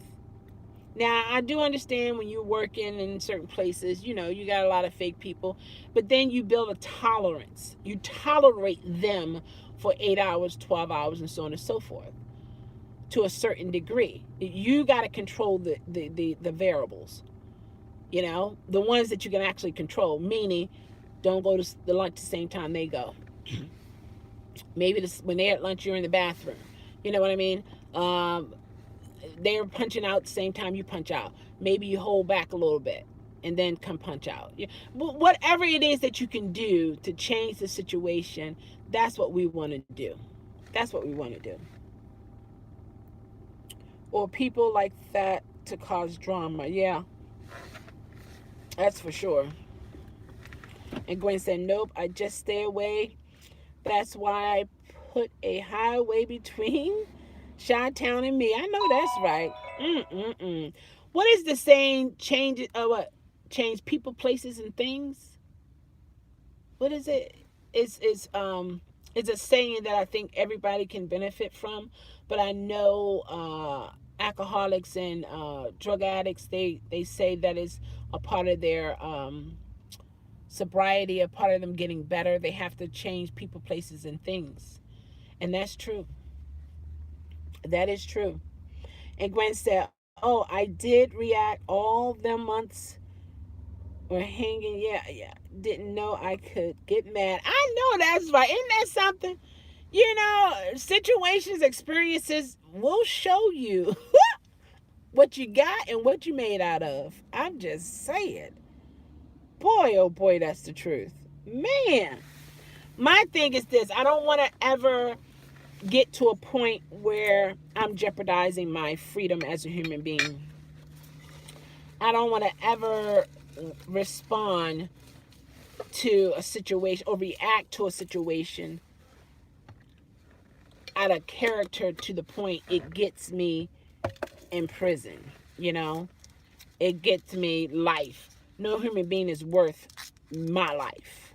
[SPEAKER 2] Now, I do understand when you're working in certain places, you got a lot of fake people, but then you build a tolerance. You tolerate them for 8 hours, 12 hours, and so on and so forth to a certain degree. You got to control the variables, the ones that you can actually control, meaning don't go to the lunch the same time they go. Maybe when they're at lunch, you're in the bathroom. You know what I mean? They're punching out the same time you punch out. Maybe you hold back a little bit and then come punch out. Whatever it is that you can do to change the situation, that's what we want to do. That's what we want to do. Or people like that to cause drama. Yeah, that's for sure. And Gwen said, nope, I just stay away. That's why I put a highway between Chi-Town and me. I know that's right. What is the saying? Change it. What? Change people, places, and things. What is it? It's a saying that I think everybody can benefit from. But I know alcoholics and drug addicts. They say that is a part of their sobriety, a part of them getting better. They have to change people, places, and things, and that's true. That is true. And Gwen said, oh, I did react all them months were hanging. Yeah. Didn't know I could get mad. I know that's right. Isn't that something? Situations, experiences will show you what you got and what you made out of. I'm just saying. Boy, oh boy, that's the truth. Man. My thing is this. I don't want to ever get to a point where I'm jeopardizing my freedom as a human being. I don't want to ever respond to a situation or react to a situation out of character to the point it gets me in prison. It gets me life. No human being is worth my life,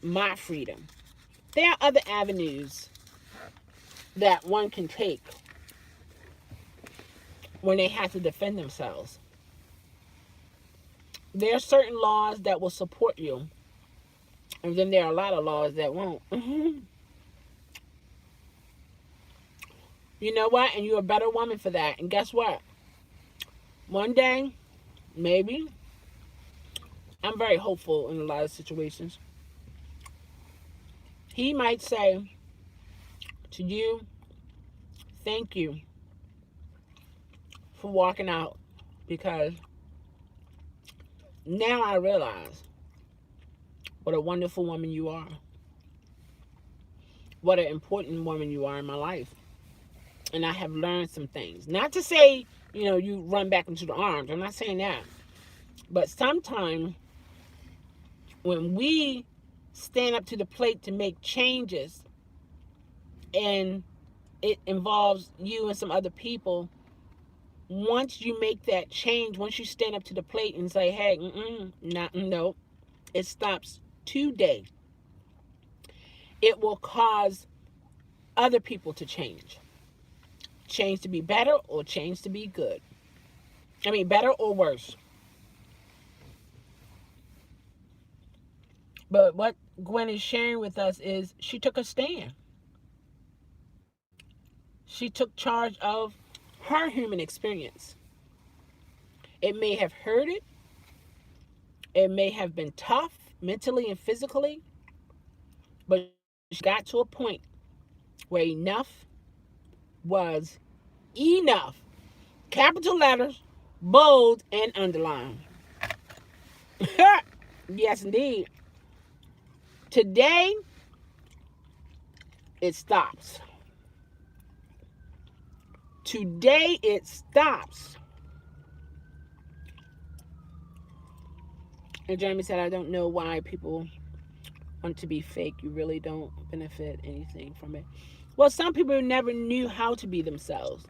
[SPEAKER 2] my freedom. There are other avenues that one can take when they have to defend themselves. There are certain laws that will support you, and then there are a lot of laws that won't. You know what? And you're a better woman for that. And guess what? One day, maybe, I'm very hopeful in a lot of situations, he might say to you, thank you for walking out, because now I realize what a wonderful woman you are. What an important woman you are in my life. And I have learned some things. Not to say, you run back into the arms. I'm not saying that. But sometimes when we stand up to the plate to make changes, and it involves you and some other people, once you make that change, once you stand up to the plate and say, hey, no, it stops today. It will cause other people to change. Change to be better or change to be good. Better or worse. But what Gwen is sharing with us is she took a stand. She took charge of her human experience. It may have hurt it. It may have been tough mentally and physically. But she got to a point where enough was enough. Capital letters, bold, and underline. Yes, indeed. Today, it stops. Today, it stops. And Jeremy said, I don't know why people want to be fake. You really don't benefit anything from it. Well, some people never knew how to be themselves.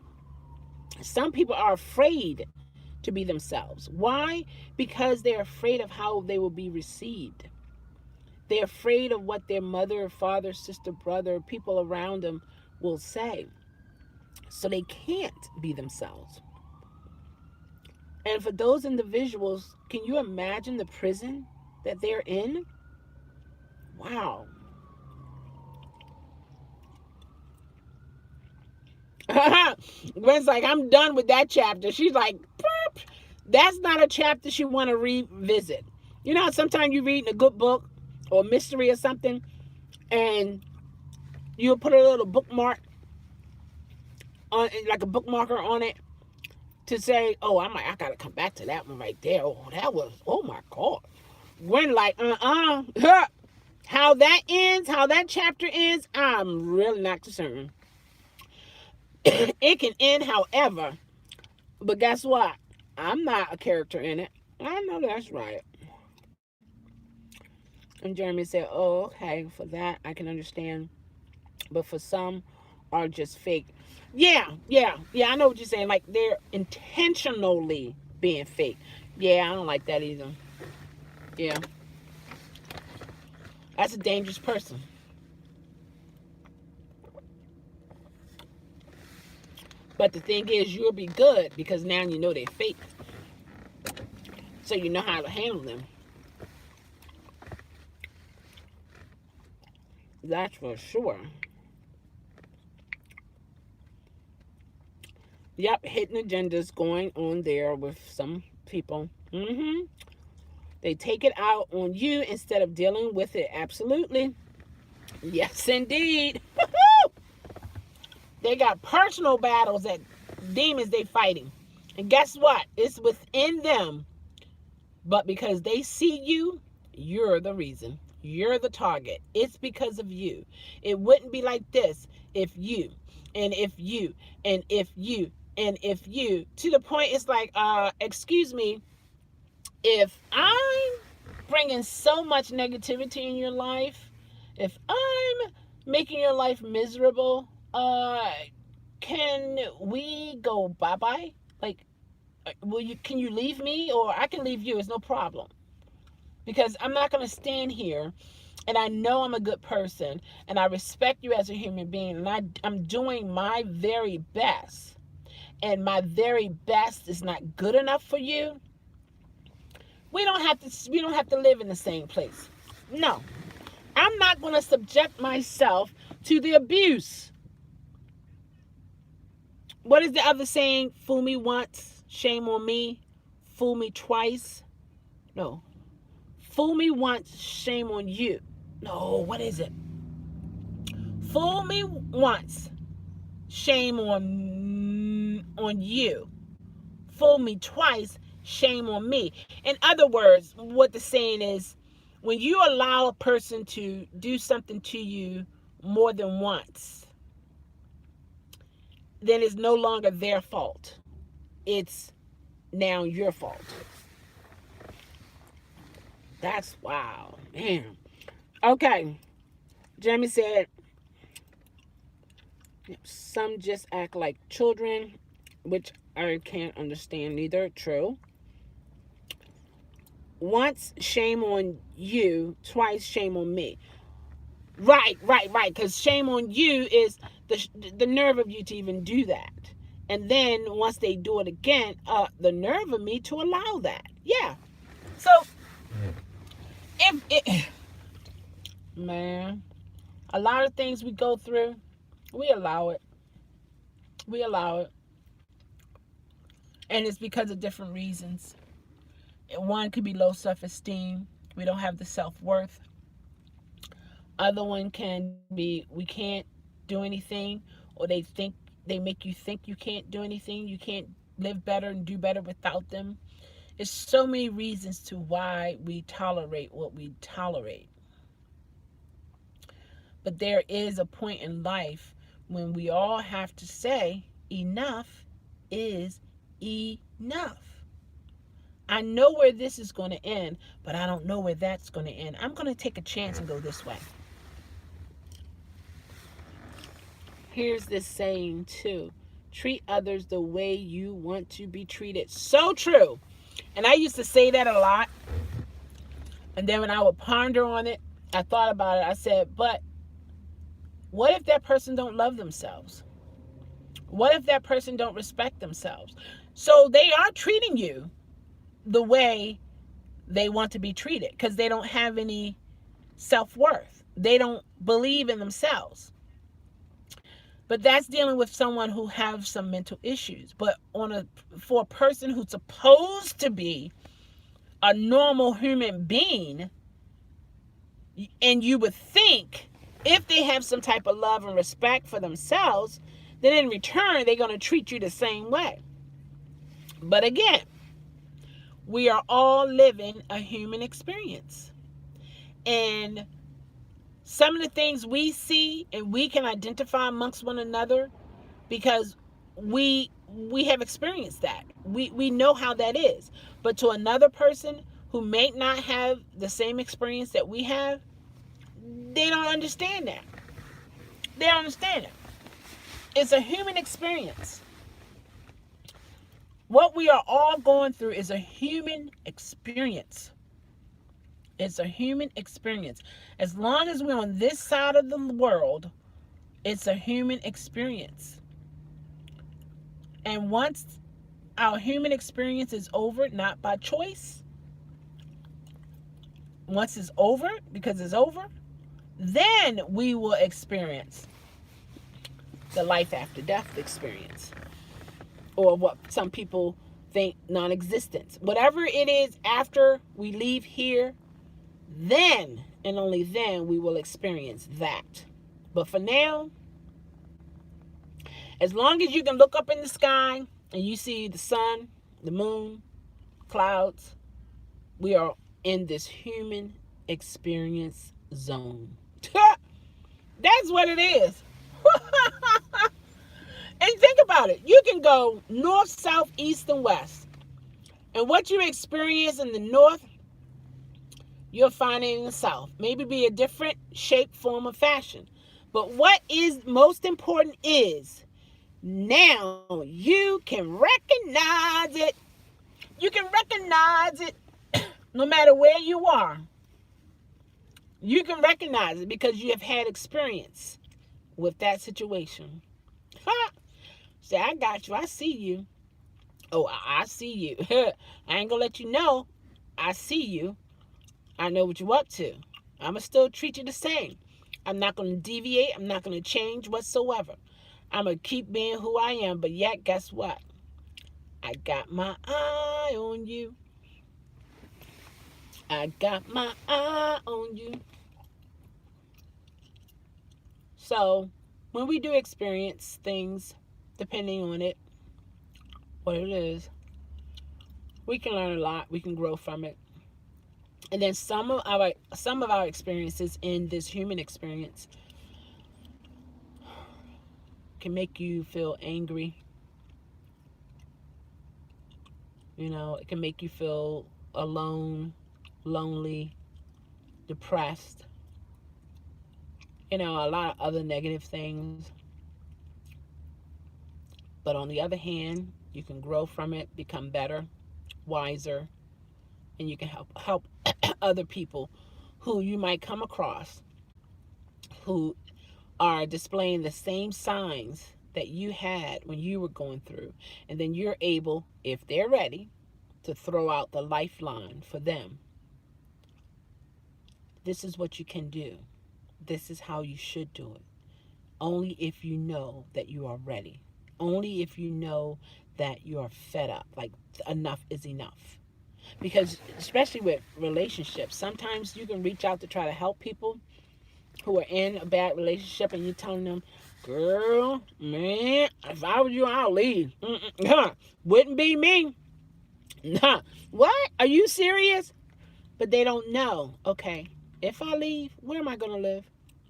[SPEAKER 2] Some people are afraid to be themselves. Why? Because they're afraid of how they will be received. They're afraid of what their mother, father, sister, brother, people around them will say. So they can't be themselves. And for those individuals, can you imagine the prison that they're in? Wow. Gwen's like, I'm done with that chapter. She's like, Burp. That's not a chapter she want to revisit. You know, sometimes you read in a good book or mystery or something, and you'll put a little bookmark on, like a bookmarker on it, to say, oh, I gotta come back to that one right there. Oh, that was, oh my God. Gwen like, how that ends, how that chapter ends, I'm really not concerned. It can end however, but guess what? I'm not a character in it. I know that's right. And Jeremy said, oh, okay, for that I can understand. But for some are just fake. Yeah, I know what you're saying. Like they're intentionally being fake. Yeah, I don't like that either. Yeah. That's a dangerous person. But the thing is, you'll be good because now you know they're fake. So you know how to handle them. That's for sure. Yep, hidden agendas going on there with some people. They take it out on you instead of dealing with it. Absolutely. Yes, indeed. They got personal battles that demons they fighting. And guess what? It's within them. But because they see you, you're the reason. You're the target. It's because of you. It wouldn't be like this if you, and if you, and if you, and if you. To the point it's like, excuse me, if I'm bringing so much negativity in your life, if I'm making your life miserable, can we go bye-bye? Like, can you leave me, or I can leave you? It's no problem. Because I'm not going to stand here, and I know I'm a good person, and I respect you as a human being, and I'm doing my very best, and my very best is not good enough for you. We don't have to live in the same place. No. I'm not going to subject myself to the abuse. What is the other saying? Fool me once, shame on me. Fool me twice. No. Fool me once, shame on you. No, what is it? Fool me once, shame on you. Fool me twice, shame on me. In other words, what the saying is, when you allow a person to do something to you more than once, then it's no longer their fault. It's now your fault. That's wow, man. Okay. Jeremy said, some just act like children, which I can't understand neither. True. Once, shame on you. Twice, shame on me. Right. Because shame on you is the nerve of you to even do that. And then once they do it again, the nerve of me to allow that. Yeah. So, man, a lot of things we go through, we allow it. We allow it. And it's because of different reasons. One could be low self-esteem. We don't have the self-worth. Other one can be we can't do anything, or they think They make you think you can't do anything, you can't live better and do better without them. There's so many reasons to why we tolerate what we tolerate. But there is a point in life when we all have to say, enough is enough. I know where this is going to end, but I don't know where that's going to end. I'm going to take a chance and go this way. Here's this saying too: treat others the way you want to be treated. So true. And I used to say that a lot. And then when I would ponder on it, I thought about it. I said, but what if that person don't love themselves? What if that person don't respect themselves? So they are treating you the way they want to be treated because they don't have any self-worth. They don't believe in themselves. But that's dealing with someone who have some mental issues. But for a person who's supposed to be a normal human being, and you would think if they have some type of love and respect for themselves, then in return, they're going to treat you the same way. But again, we are all living a human experience. And some of the things we see and we can identify amongst one another because we have experienced that. We know how that is. But to another person who may not have the same experience that we have, they don't understand that. They don't understand it. It's a human experience. What we are all going through is a human experience. It's a human experience. As long as we're on this side of the world, it's a human experience. And once our human experience is over, not by choice, once it's over, because it's over, then we will experience the life after death experience, or what some people think non-existence. Whatever it is after we leave here, then and only then we will experience that. But for now, as long as you can look up in the sky and you see the sun, the moon, clouds, we are in this human experience zone. That's what it is. And think about it. You can go north, south, east, and west. And what you experience in the north, you'll find it in the south. Maybe be a different shape, form, or fashion. But what is most important is now you can recognize it. You can recognize it no matter where you are. You can recognize it because you have had experience with that situation. Say, I got you. I see you. Oh, I see you. I ain't gonna let you know. I see you. I know what you're up to. I'm gonna still treat you the same. I'm not gonna deviate. I'm not gonna change whatsoever. I'm gonna keep being who I am. But yet, guess what? I got my eye on you. I got my eye on you. So, when we do experience things, depending on it, what it is, we can learn a lot. We can grow from it. And then some of our experiences in this human experience can make you feel angry. You know, it can make you feel alone, lonely, depressed. You know, a lot of other negative things. But on the other hand, you can grow from it, become better, wiser, and you can help other people who you might come across who are displaying the same signs that you had when you were going through. And then you're able, if they're ready, to throw out the lifeline for them. This is what you can do. This is how you should do it. Only if you know that you are ready. Only if you know that you are fed up. Like, enough is enough. Because especially with relationships, sometimes you can reach out to try to help people who are in a bad relationship, and you're telling them, Girl, man, if I was you, I'll leave. Wouldn't be me. Nah. What? Are you serious? But they don't know. Okay, if I leave, where am I going to live?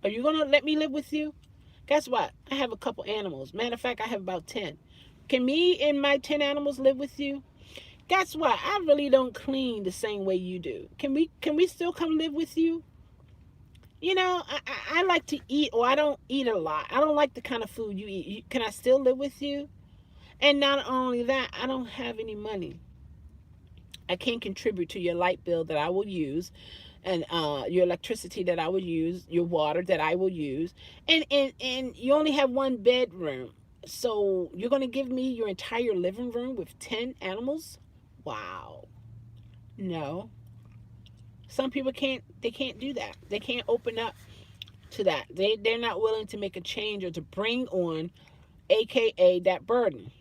[SPEAKER 2] Are you going to let me live with you? Guess what? I have a couple animals. Matter of fact, I have about 10. Can me and my 10 animals live with you? Guess what? I really don't clean the same way you do. Can we still come live with you? You know, I like to eat, or I don't eat a lot. I don't like the kind of food you eat. Can I still live with you? And not only that, I don't have any money. I can't contribute to your light bill that I will use, and your electricity that I will use, your water that I will use, and you only have one bedroom. So you're gonna give me your entire living room with 10 animals? Wow. No. Some people can't. They can't do that. They can't open up to that. They're not willing to make a change or to bring on, AKA, that burden.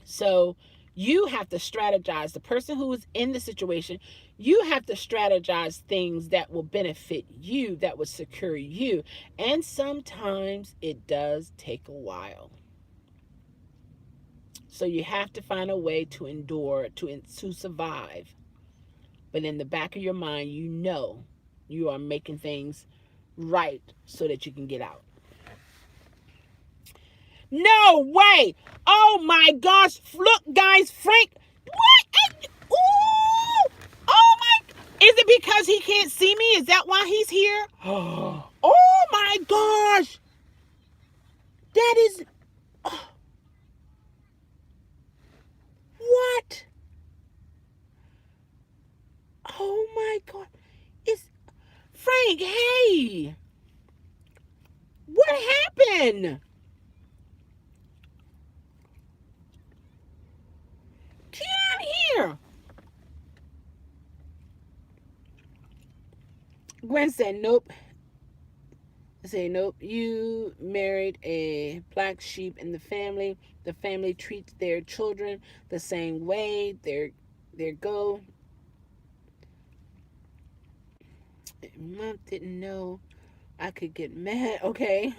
[SPEAKER 2] So you have to strategize. The person who is in the situation, you have to strategize things that will benefit you, that will secure you. And sometimes it does take a while. So you have to find a way to endure, to survive. But in the back of your mind, you know you are making things right so that you can get out. No way. Oh my gosh. Look, guys, Frank. What? Ooh. Oh my. Is it because he can't see me? Is that why he's here? Oh my gosh. That is. What? Oh my God. It's Frank. Hey. What happened? Get out here. Gwen said, nope. I say, nope. You married a black sheep in the family. The family treats their children the same way. There go. Mom didn't know I could get mad. Okay.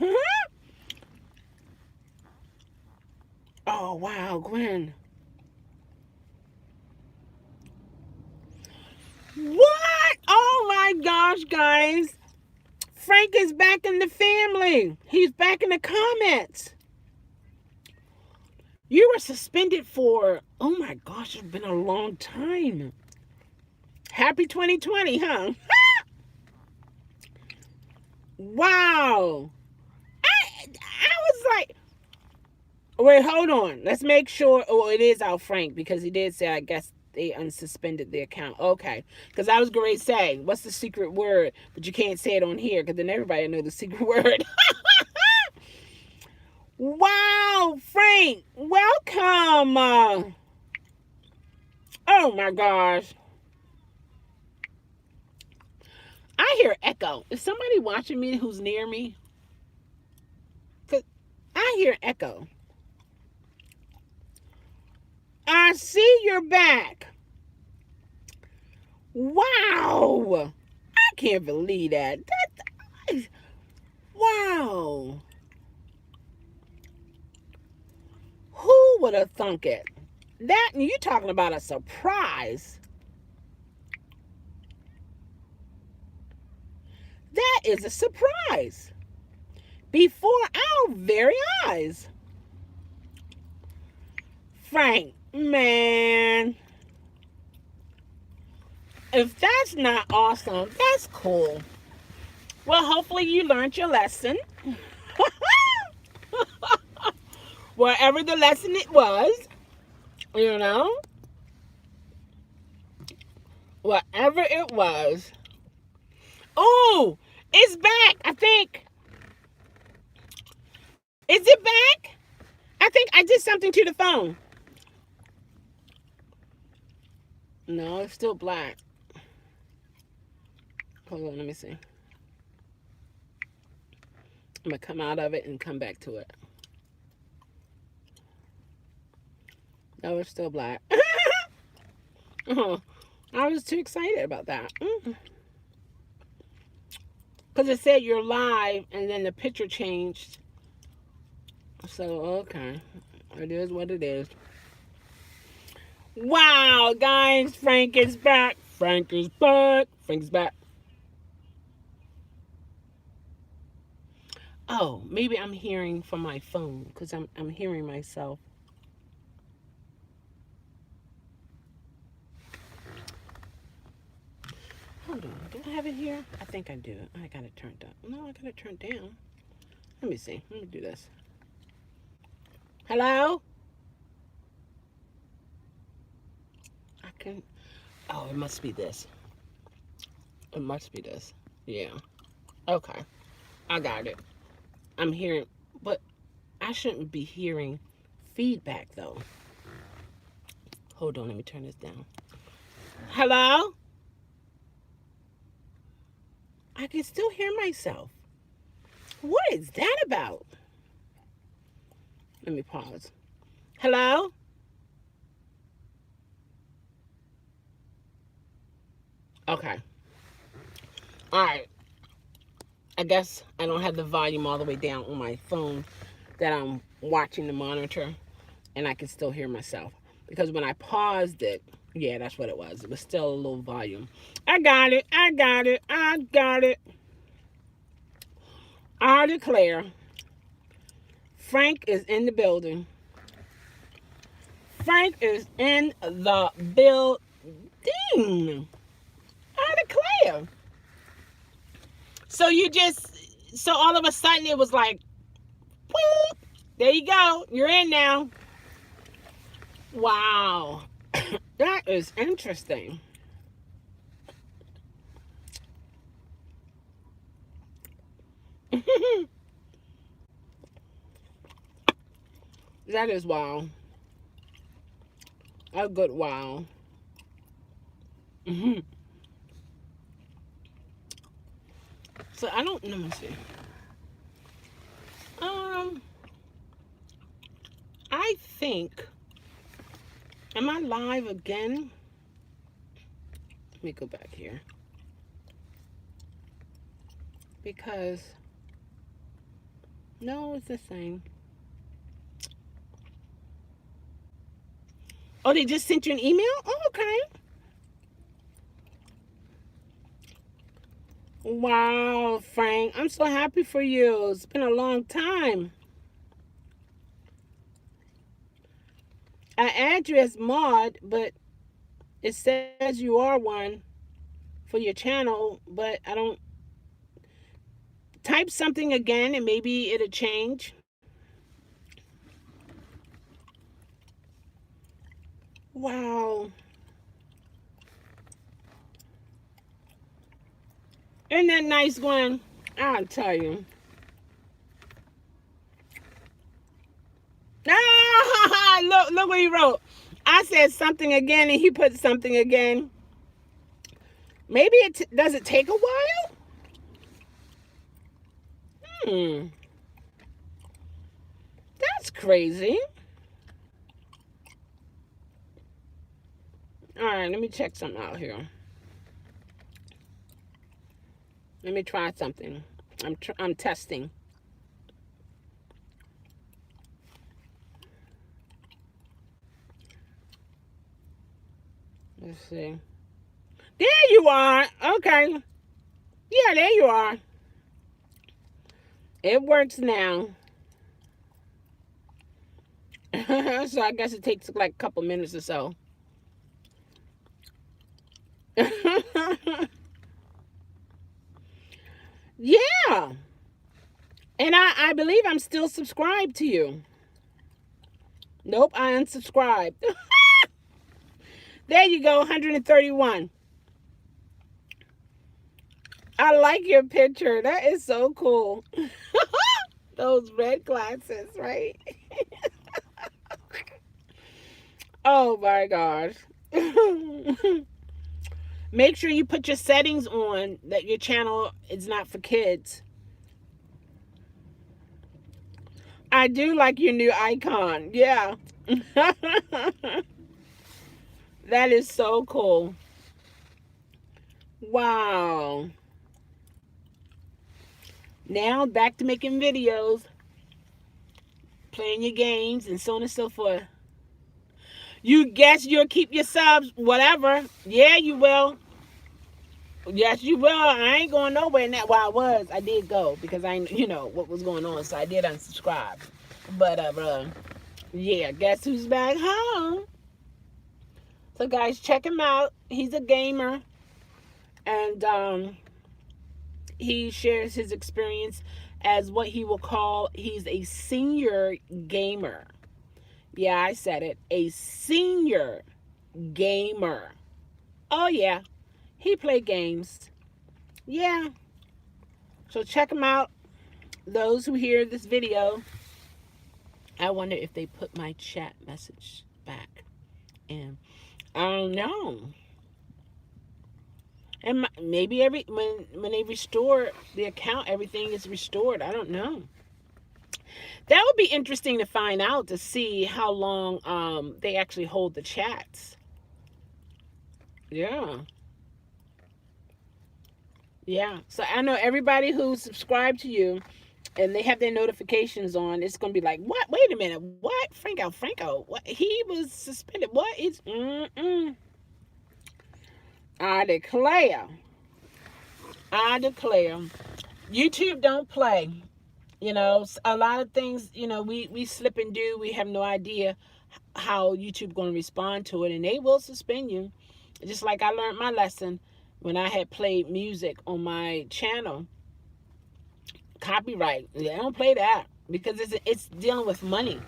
[SPEAKER 2] Oh, wow, Gwen. What? Oh, my gosh, guys. Frank is back in the family. He's back in the comments. You were suspended for, oh, my gosh, it's been a long time. Happy 2020, huh? Wow. I was like, wait, hold on. Let's make sure. Oh, it is our Frank, because he did say, I guess they unsuspended the account. Okay. Because I was going to say, what's the secret word? But you can't say it on here, because then everybody knows the secret word. Wow, Frank. Welcome. Oh, my gosh. I hear echo. Is somebody watching me who's near me? Cause I hear echo. I see you're back. Wow. I can't believe that. Wow. Who would have thunk it? That, and you talking about a surprise. That is a surprise. Before our very eyes. Frank, man. If that's not awesome, that's cool. Well, hopefully you learned your lesson. Wherever the lesson it was, you know. Whatever it was. Oh, it's back, I think. Is it back? I think I did something to the phone. No, it's still black. Hold on, let me see. I'm going to come out of it and come back to it. No, it's still black. I was too excited about that. Because it said you're live, and then the picture changed So, okay. It is what it is. Wow, guys, Frank is back. Frank is back. Frank's back. Oh, maybe I'm hearing from my phone because I'm hearing myself. Hold on. Do I have it here? I think I do. I got it turned up. No, I got it turned down. Let me see. Let me do this. Hello? I can. Oh, it must be this. It must be this. Yeah. Okay. I got it. I'm hearing, but I shouldn't be hearing feedback though. Hold on. Let me turn this down. Hello? I can still hear myself. What is that about? Let me pause. Hello? Okay. All right. I guess I don't have the volume all the way down on my phone that I'm watching the monitor, and I can still hear myself. Because when I paused it, yeah, that's what it was. It was still a little volume. I got it. I got it. I got it. I declare Frank is in the building. Frank is in the building. I declare. So so all of a sudden it was like, whoop, there you go. You're in now. Wow. That is interesting. That is wow. A good wow. So I don't, let me see. Um, I think, am I live again? Let me go back here. Because, no, it's the same. Oh, they just sent you an email? Oh, okay. Wow, Frank. I'm so happy for you. It's been a long time. I add you as mod, but it says you are one for your channel, but I don't. Type something again and maybe it'll change. Wow. Isn't that nice, Gwen? I'll tell you. Ah, look what he wrote. I said something again and he put something again. Maybe does it take a while? That's crazy. All right, let me check something out here. Let me try something. I'm testing. Let's see. There you are. Okay. Yeah, there you are. It works now. So I guess it takes like a couple minutes or so. Yeah. And I believe I'm still subscribed to you. Nope, I unsubscribed. There you go, 131. I like your picture. That is so cool. Those red glasses, right? Oh my gosh. Make sure you put your settings on that your channel is not for kids. I do like your new icon. Yeah. That is so cool. Wow. Now back to making videos. playing your games and so on and so forth. You guess you'll keep your subs, whatever. Yeah, you will. Yes, you will. I ain't going nowhere. And that, well, I did go because what was going on, so I did unsubscribe. But yeah, guess who's back home? So guys, check him out. He's a gamer, and he shares his experience as what he will call, he's a senior gamer. Yeah, I said it. A senior gamer. Oh, yeah. He played games. Yeah. So check him out. Those who hear this video, I wonder if they put my chat message back in. I don't know. And maybe when they restore the account, everything is restored. I don't know. That would be interesting to find out, to see how long they actually hold the chats. Yeah. Yeah. So I know everybody who's subscribed to you and they have their notifications on, it's going to be like, what? Wait a minute. What? Franco. What? He was suspended. What? It's, I declare. YouTube don't play. A lot of things, we slip and do. We have no idea how YouTube going to respond to it, and they will suspend you. Just like I learned my lesson when I had played music on my channel. Copyright. They don't play that because it's dealing with money.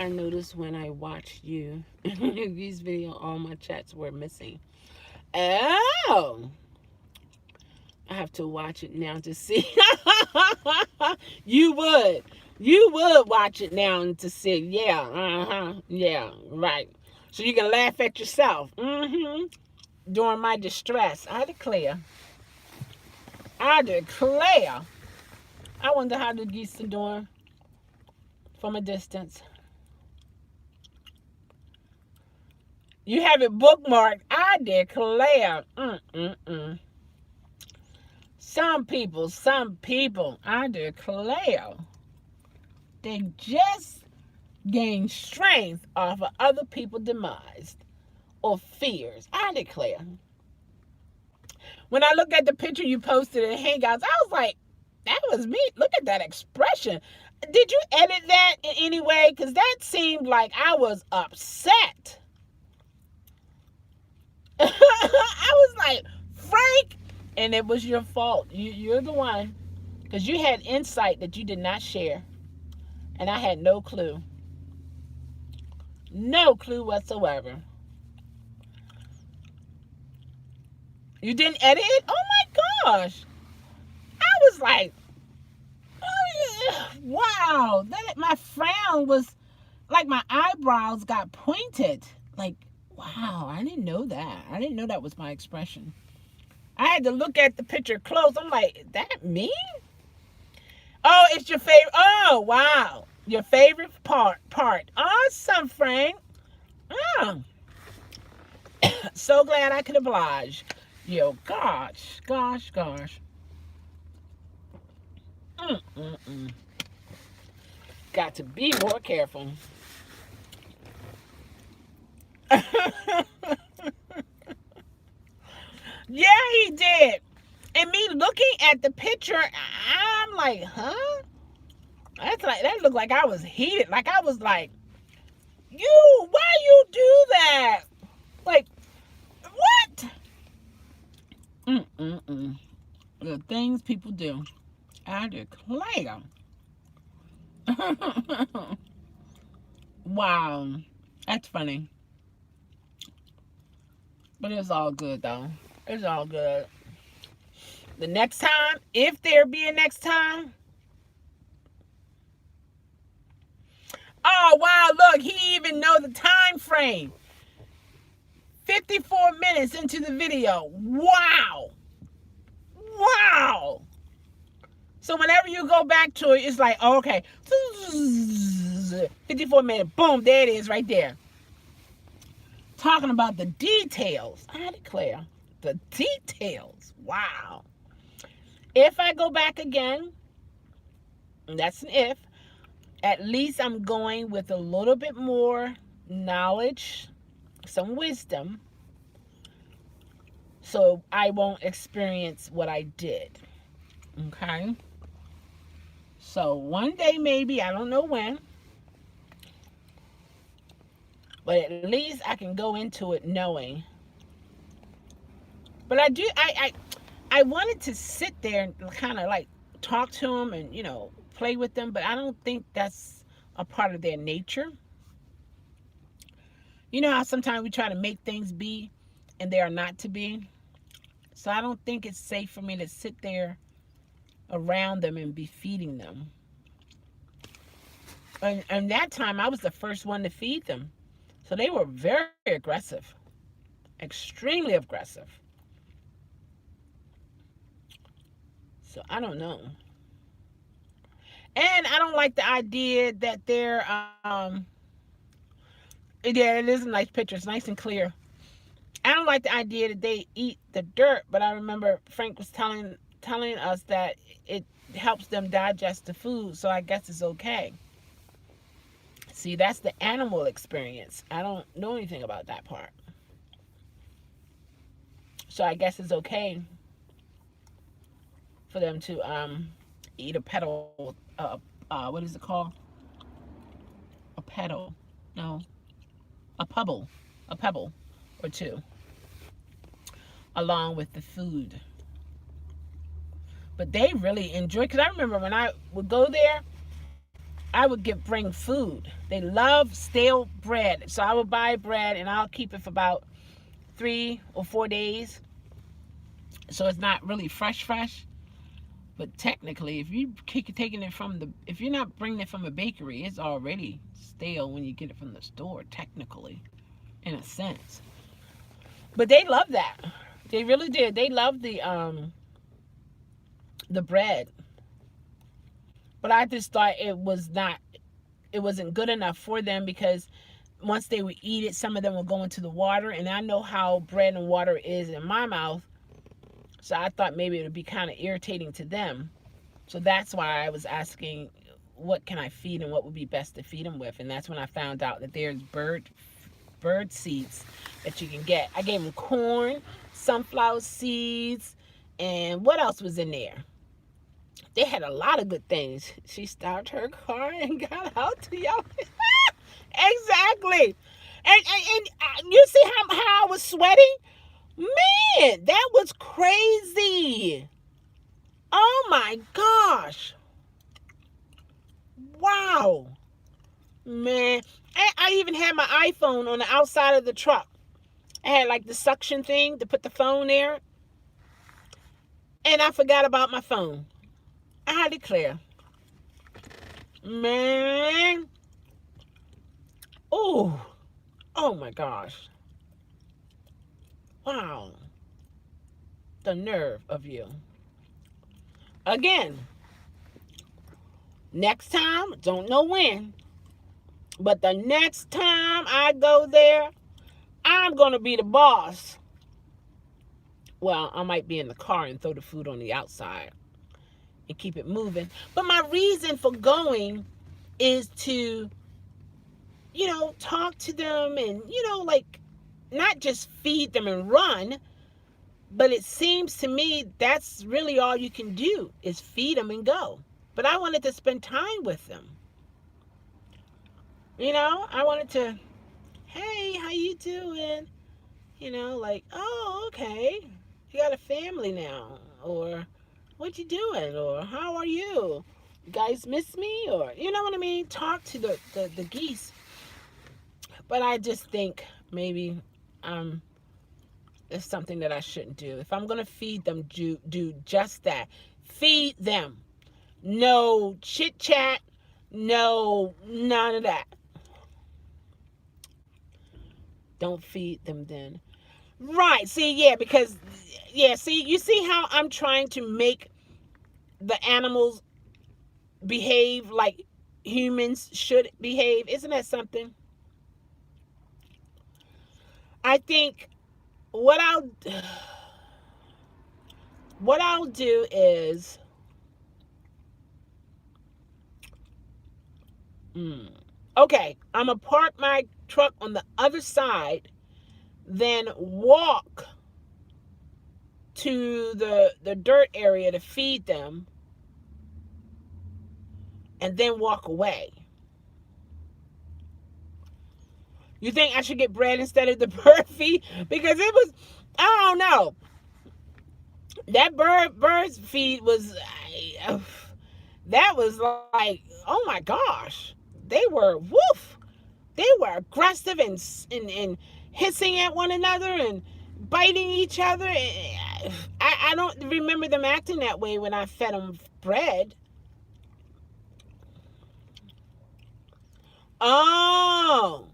[SPEAKER 2] I noticed when I watched you, these videos, all my chats were missing. Oh. I have to watch it now to see. You would watch it now to see. Yeah, yeah, right. So you can laugh at yourself. During my distress. I declare. I wonder how the geese are doing from a distance. You have it bookmarked. I declare. Some people, I declare, they just gain strength off of other people's demise or fears. I declare. When I look at the picture you posted in Hangouts, I was like, that was me. Look at that expression. Did you edit that in any way? Because that seemed like I was upset. I was like, Frank, and it was your fault. You're the one. Because you had insight that you did not share. And I had no clue. No clue whatsoever. You didn't edit it? Oh my gosh. I was like, oh yeah, wow. My frown was like my eyebrows got pointed. Like, wow, I didn't know that. I didn't know that was my expression. I had to look at the picture close. I'm like, is that me? Oh, it's your favorite. Oh, wow. Your favorite part. Awesome, Frank. So glad I could oblige. Yo, gosh. Got to be more careful. Yeah, he did. And me looking at the picture, I'm like, huh? That looked like I was heated. Like I was like, why you do that? Like, what? The things people do. I declare. Wow. That's funny. But it's all good, though. It's all good. The next time, if there be a next time. Oh, wow, look. He even know the time frame. 54 minutes into the video. Wow. So whenever you go back to it, it's like, oh, okay. 54 minutes. Boom, there it is right there. Talking about the details. I declare. The details. Wow. If I go back again, And that's an if. At least I'm going with a little bit more knowledge, some wisdom, so I won't experience what I did. Okay? So one day, maybe, I don't know when, but at least I can go into it knowing. But I wanted to sit there and kind of like talk to them and, play with them, but I don't think that's a part of their nature. You know how sometimes we try to make things be and they are not to be? So I don't think it's safe for me to sit there around them and be feeding them. And that time I was the first one to feed them. So they were very aggressive, extremely aggressive. So I don't know. And I don't like the idea that yeah, it is a nice picture. It's nice and clear. I don't like the idea that they eat the dirt, but I remember Frank was telling us that it helps them digest the food, so I guess it's okay. See, that's the animal experience. I don't know anything about that part. So I guess it's okay for them to eat a petal. What is it called? A petal? No, a pebble, a pebble or two, along with the food. But they really enjoy. Because I remember when I would go there, I would bring food. They love stale bread, so I would buy bread and I'll keep it for about 3 or 4 days, so it's not really fresh. But technically, if you taking it from if you're not bringing it from a bakery, it's already stale when you get it from the store. Technically, in a sense, but they love that. They really did. They love the bread. But I just thought it wasn't good enough for them because once they would eat it, some of them would go into the water, and I know how bread and water is in my mouth, so I thought maybe it would be kind of irritating to them. So that's why I was asking, what can I feed and what would be best to feed them with, and that's when I found out that there's bird seeds that you can get. I gave them corn, sunflower seeds, and what else was in there? They had a lot of good things. She stopped her car and got out to y'all. Exactly. And you see how I was sweating? Man, that was crazy. Oh my gosh. Wow. Man. I even had my iPhone on the outside of the truck. I had like the suction thing to put the phone there. And I forgot about my phone. I declare. Man. Oh. Oh my gosh. Wow. The nerve of you. Again, next time, don't know when, but the next time I go there, I'm going to be the boss. Well, I might be in the car and throw the food on the outside and keep it moving. But my reason for going is to, talk to them and, like, not just feed them and run, but it seems to me that's really all you can do is feed them and go. But I wanted to spend time with them. I wanted to, hey, how you doing? Like, oh, okay. You got a family now. Or, what you doing? Or, how are you? You guys miss me? Or, you know what I mean? Talk to the geese. But I just think maybe it's something that I shouldn't do. If I'm going to feed them, do just that. Feed them. No chit chat. No, none of that. Don't feed them then. Right. See, yeah, because, yeah, see, you see how I'm trying to make the animals behave like humans should behave? Isn't that something? I think what I'll do is Okay, I'm going to park my truck on the other side, then walk to the dirt area to feed them, and then walk away. You think I should get bread instead of the bird feed? Because it was, I don't know. That bird's feed was, that was like, oh my gosh. They were, woof. They were aggressive and hissing at one another and biting each other. I don't remember them acting that way when I fed them bread. Oh.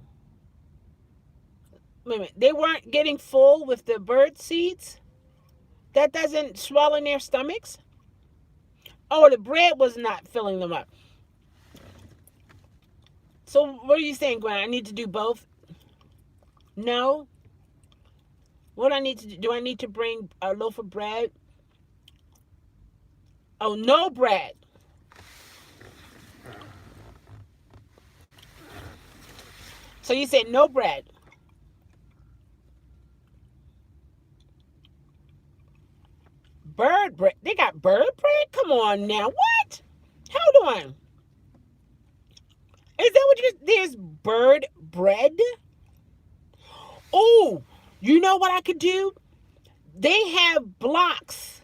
[SPEAKER 2] Wait a minute. They weren't getting full with the bird seeds? That doesn't swell in their stomachs? Oh, the bread was not filling them up. So what are you saying, Gwen? I need to do both? No? What I need to do? Do I need to bring a loaf of bread? Oh, no bread. So you said no bread. Bird bread? They got bird bread? Come on now. What? Hold on. Is that what there's bird bread? Oh, you know what I could do? They have blocks.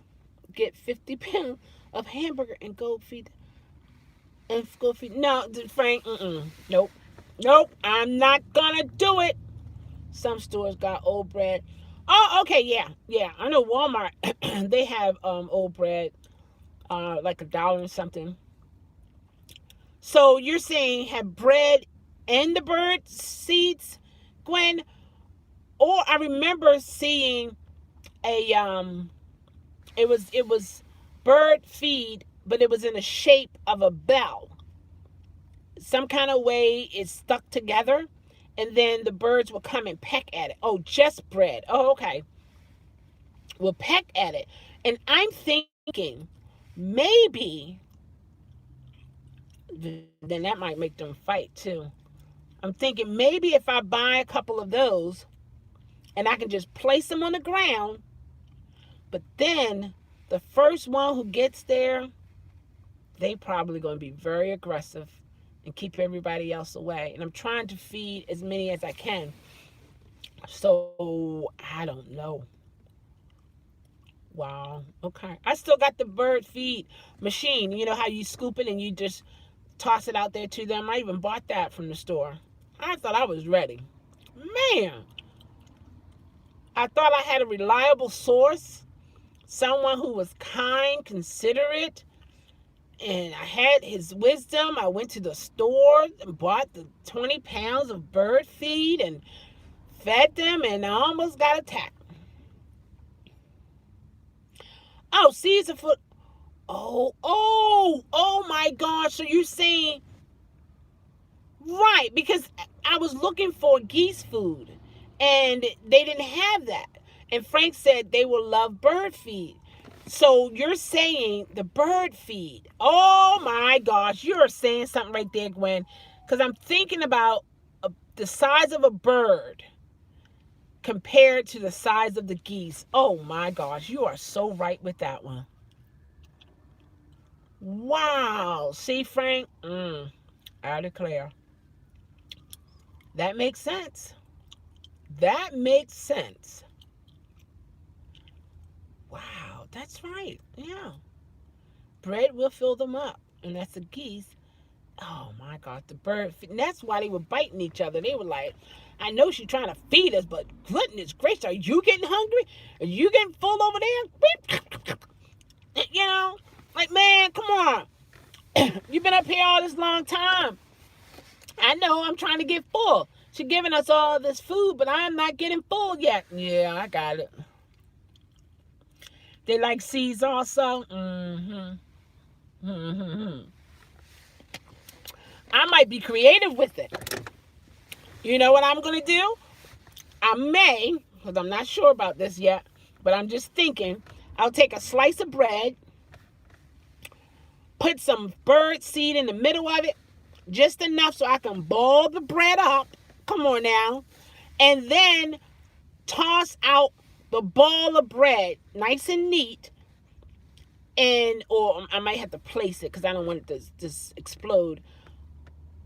[SPEAKER 2] Get 50 pounds of hamburger and go feed. No, Frank, nope. Nope, I'm not gonna do it. Some stores got old bread. Oh, okay, yeah. I know Walmart, they have old bread, like $1 or something. So you're saying have bread and the bird seeds, Gwen? Or I remember seeing a it was bird feed, but it was in the shape of a bell. Some kind of way it's stuck together, and then the birds will come and peck at it. Oh, just bread. Oh, okay. Will peck at it. And I'm thinking maybe then that might make them fight too. I'm thinking maybe if I buy a couple of those and I can just place them on the ground, but then the first one who gets there, they probably going to be very aggressive and keep everybody else away. And I'm trying to feed as many as I can. So I don't know. Wow. Okay. I still got the bird feed machine. You know how you scoop it and you just toss it out there to them? I even bought that from the store. I thought I was ready. Man. I thought I had a reliable source. Someone who was kind, considerate, and I had his wisdom. I went to the store and bought the 20 pounds of bird feed and fed them, and I almost got attacked. Oh, seeds of foot. Oh my gosh. So you're saying, right, because I was looking for geese food, and they didn't have that. And Frank said they will love bird feed. So you're saying the bird feed. Oh my gosh, you're saying something right there, Gwen. Because I'm thinking about the size of a bird compared to the size of the geese. Oh my gosh, you are so right with that one. Wow. See, Frank? I declare. That makes sense. That makes sense. Wow, that's right. Yeah. Bread will fill them up. And that's the geese. Oh my God, the bird. And that's why they were biting each other. They were like, I know she's trying to feed us, but goodness gracious, are you getting hungry? Are you getting full over there? You know, like, man, come on. You've been up here all this long time. I know I'm trying to get full. She's giving us all this food, but I'm not getting full yet. Yeah, I got it. They like seeds also. I might be creative with it. You know what I'm going to do? I may, because I'm not sure about this yet, but I'm just thinking, I'll take a slice of bread, put some bird seed in the middle of it, just enough so I can ball the bread up. Come on now. And then toss out the ball of bread, nice and neat. And, or I might have to place it because I don't want it to just explode.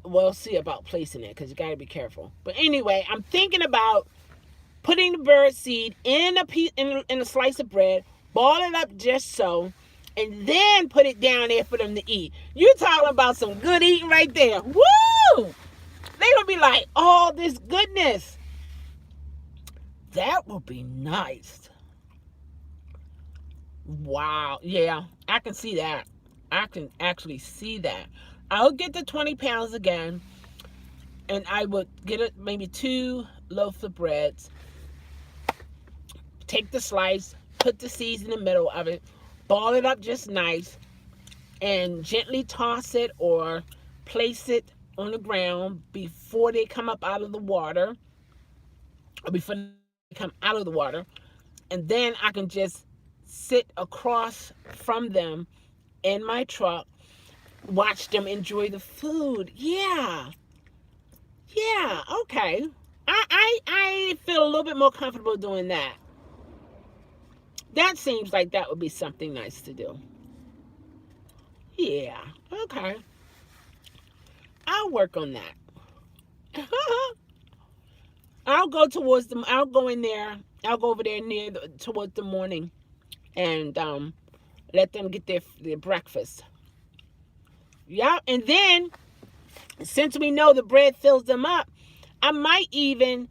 [SPEAKER 2] We'll see about placing it because you got to be careful. But anyway, I'm thinking about putting the bird seed in a piece, in a slice of bread, ball it up just so, and then put it down there for them to eat. You talking about some good eating right there. Woo! They gonna be like, oh, this goodness. That would be nice. Wow. Yeah, I can see that. I can actually see that. I'll get the 20 pounds again, and I would get it maybe 2 loaves of bread. Take the slice, put the seeds in the middle of it, ball it up just nice, and gently toss it or place it on the ground before they come up out of the water, or before they come out of the water. And then I can just sit across from them in my truck, watch them enjoy the food. Yeah. Yeah, okay. I feel a little bit more comfortable doing that. That seems like that would be something nice to do. Yeah, okay. I'll work on that. I'll go in there. I'll go over there towards the morning and let them get their breakfast. Yeah, and then since we know the bread fills them up, I might even,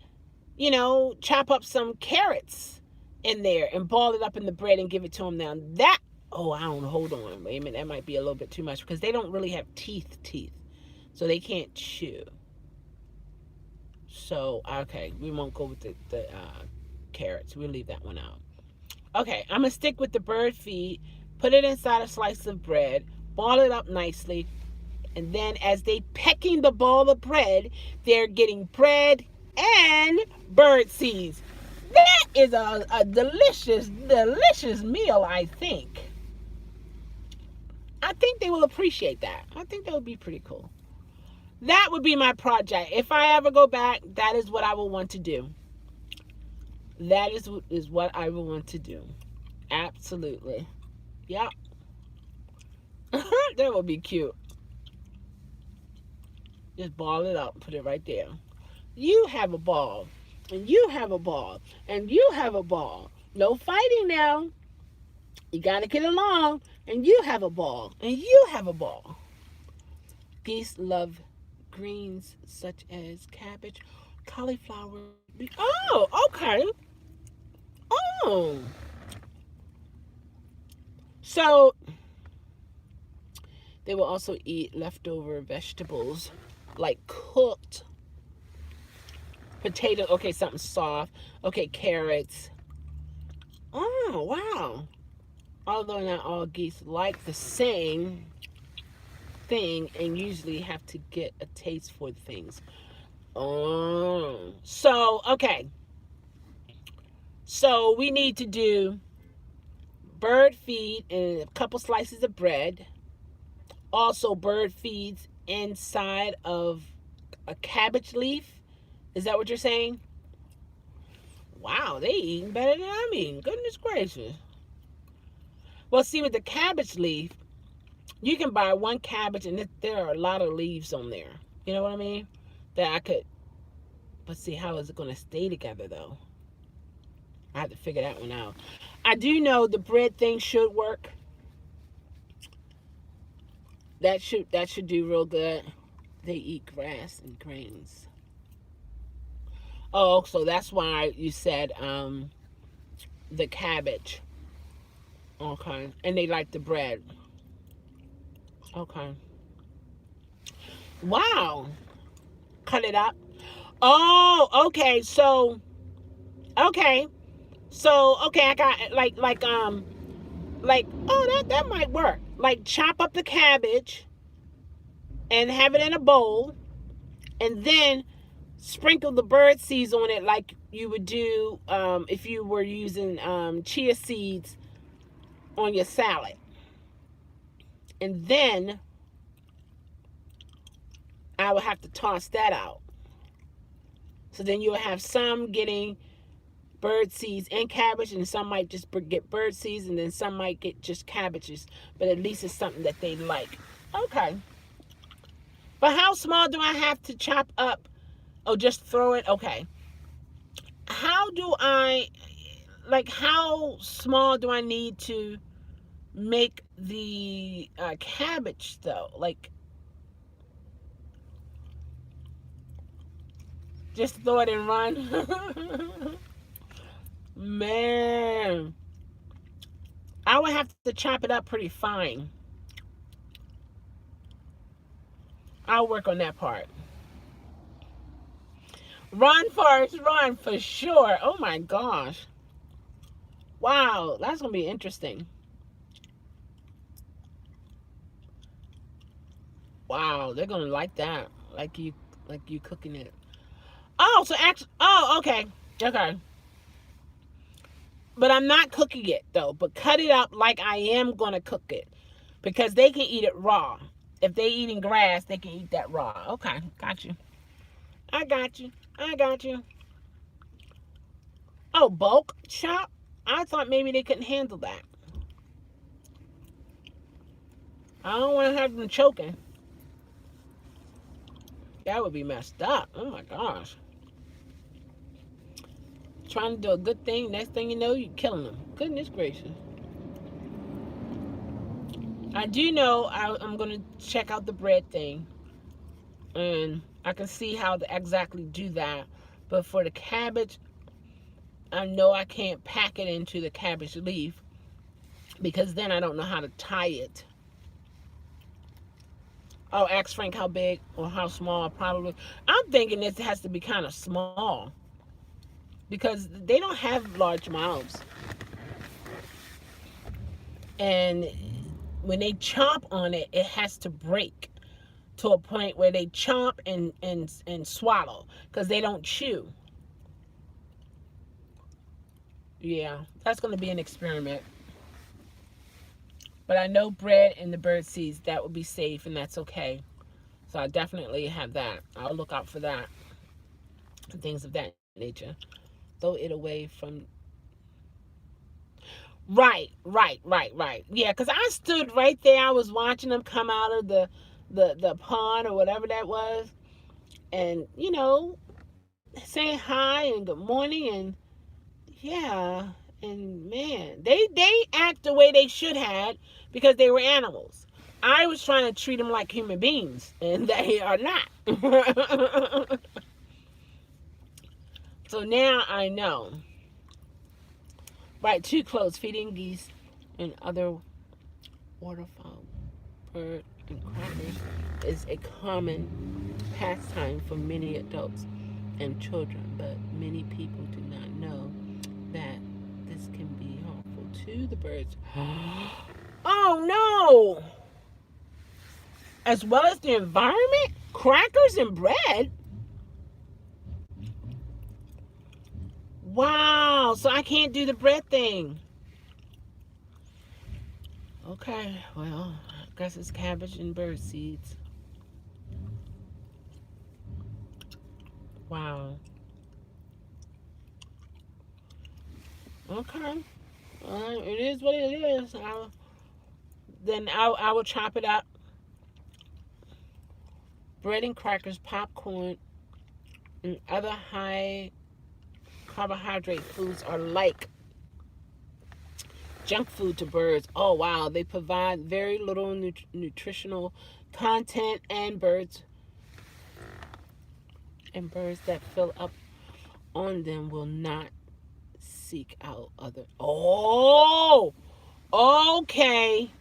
[SPEAKER 2] chop up some carrots in there and ball it up in the bread and give it to them. Now that, oh, I don't know, hold on, wait a minute, that might be a little bit too much because they don't really have teeth, so they can't chew. So okay, we won't go with the carrots. We'll leave that one out. Okay, I'm gonna stick with the bird feed. Put it inside a slice of bread. Ball it up nicely. And then as they pecking the ball of bread, they're getting bread and bird seeds. That is a delicious, delicious meal, I think. I think they will appreciate that. I think that would be pretty cool. That would be my project. If I ever go back, that is what I will want to do. That is what I will want to do. Absolutely. Yep. That would be cute. Just ball it up, put it right there. You have a ball, and you have a ball, and you have a ball. No fighting now. You got to get along, and you have a ball, and you have a ball. Geese love greens such as cabbage, cauliflower. Oh, okay. Oh. So, they will also eat leftover vegetables like cooked potato. Okay, something soft. Okay, carrots. Oh, wow. Although not all geese like the same thing and usually have to get a taste for things. Oh. So, okay. So, we need to do bird feed and a couple slices of bread. Also, bird feeds inside of a cabbage leaf. Is that what you're saying? Wow, they eating better than I'm eating. Goodness gracious. Well, see, with the cabbage leaf, you can buy one cabbage and there are a lot of leaves on there. You know what I mean? That I could, but see, how is it going to stay together though? I have to figure that one out. I do know the bread thing should work. That should do real good. They eat grass and grains. Oh, so that's why you said the cabbage. Okay. And they like the bread. Okay. Wow. Cut it up. Oh, okay. So okay. So okay, I got oh, that might work. Like chop up the cabbage and have it in a bowl and then sprinkle the bird seeds on it like you would do if you were using chia seeds on your salad. And then I would have to toss that out. So then you'll have some getting bird seeds and cabbage, and some might just get bird seeds, and then some might get just cabbages. But at least it's something that they like. Okay. But how small do I have to chop up? Oh, just throw it? Okay. How do I, like, how small do I need to make the cabbage, though? Like, just throw it and run? Man. I would have to chop it up pretty fine. I'll work on that part. Run, Forrest, run for sure. Oh my gosh. Wow, that's gonna be interesting. Wow, they're gonna like that. Like you cooking it. Oh, so actually, oh, okay, okay. But I'm not cooking it though. But cut it up like I am gonna cook it, because they can eat it raw. If they eating grass, they can eat that raw. Okay, got you. I got you. I got you. Oh, bulk chop? I thought maybe they couldn't handle that. I don't want to have them choking. That would be messed up. Oh my gosh. Trying to do a good thing, next thing you know, you're killing them. Goodness gracious. I do know I'm going to check out the bread thing. And I can see how to exactly do that. But for the cabbage, I know I can't pack it into the cabbage leaf, because then I don't know how to tie it. Oh, ask Frank how big or how small. Probably. I'm thinking this has to be kind of small, because they don't have large mouths. And when they chomp on it, it has to break to a point where they chomp and swallow, because they don't chew. Yeah, that's going to be an experiment. But I know bread and the bird seeds, that will be safe, and that's okay. So I definitely have that. I'll look out for that. And things of that nature. Throw it away from... Right. Yeah, because I stood right there. I was watching them come out of the pond or whatever that was. And, saying hi and good morning. And, yeah. And, man, they act the way they should have, because they were animals. I was trying to treat them like human beings, and they are not. So now I know. Right, too close. Feeding geese and other waterfowl, bird, and crackers is a common pastime for many adults and children, but many people do not know that this can be harmful to the birds. Oh no! As well as the environment? Crackers and bread? Wow, so I can't do the bread thing. Okay, well, I guess it's cabbage and bird seeds. Wow. Okay. It is what it is. I will chop it up. Bread and crackers, popcorn, and other high carbohydrate foods are like junk food to birds. Oh wow, they provide very little nutritional content, and birds that fill up on them will not seek out other. Oh, okay,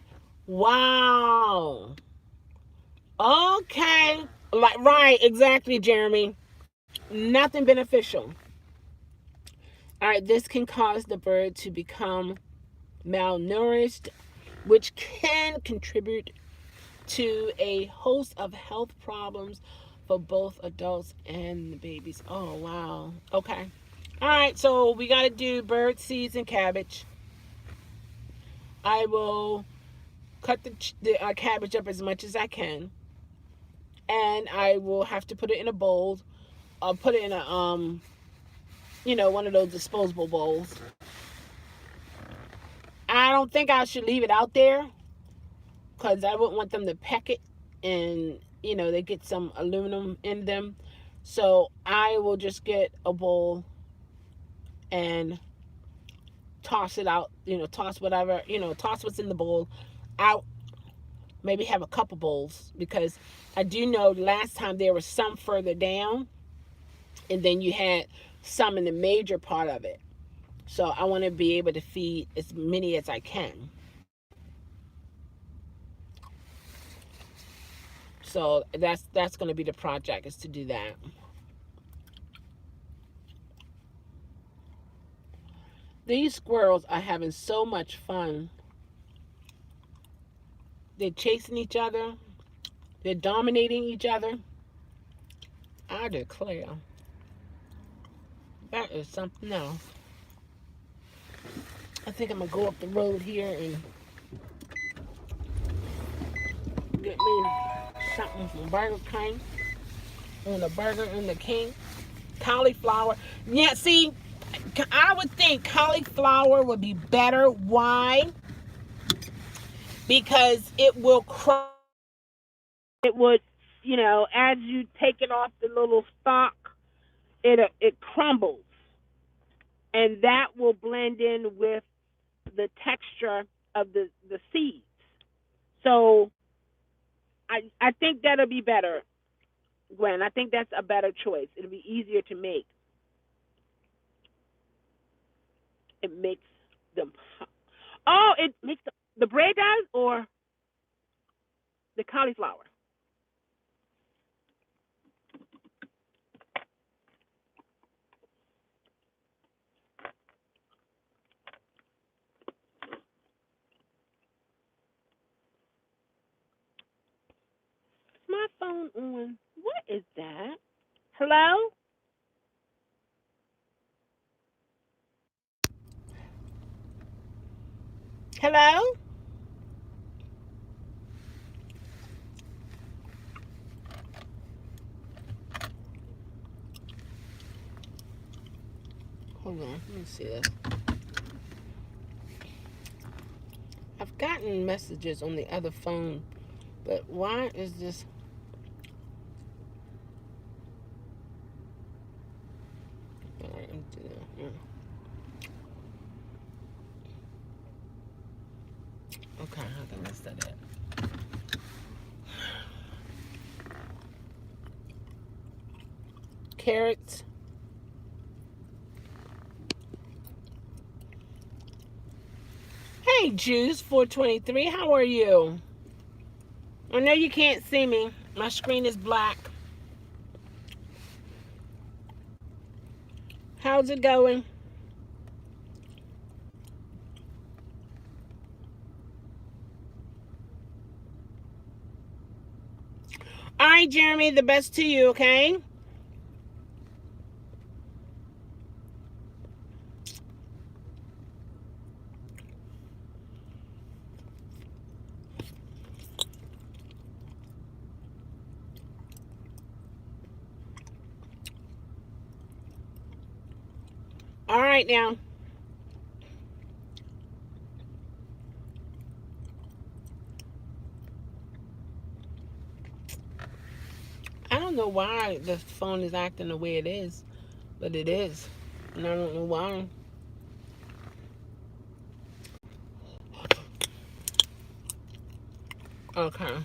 [SPEAKER 2] wow, okay, like right, exactly, Jeremy. Nothing beneficial. All right, this can cause the bird to become malnourished, which can contribute to a host of health problems for both adults and the babies. Oh, wow. Okay. All right, so we got to do bird seeds and cabbage. I will cut the cabbage up as much as I can. and I will have to put it in a bowl. I'll put it in a one of those disposable bowls. I don't think I should leave it out there because I wouldn't want them to peck it and they get some aluminum in them. So I will just get a bowl and toss it out, toss whatever, toss what's in the bowl out. Maybe have a couple bowls, because I do know last time there was some further down and then you had some in the major part of it. So I want to be able to feed as many as I can. So that's going to be the project, is to do that. These squirrels are having so much fun. They're chasing each other. They're dominating each other. I declare. That is something else. I think I'm going to go up the road here and get me something from Burger King. On the Burger and the King. Cauliflower. Yeah, see, I would think cauliflower would be better. Why? Because it will crush.
[SPEAKER 1] It would, as you take it off the little stalk, it crumbles, and that will blend in with the texture of the seeds. So I think that'll be better, Gwen. I think that's a better choice. It'll be easier to make. It makes them. Oh, it makes the bread does, or the cauliflower? My phone on. What is that? Hello?
[SPEAKER 2] Hello? Hold on, let me see this. I've gotten messages on the other phone, but why is this? Okay, I think that's it. Carrots. Hey, Juice 423, how are you? I know you can't see me. My screen is black. How's it going? All right, Jeremy, the best to you, okay? All right, now. I don't know why the phone is acting the way it is, but it is. And I don't know why. Okay.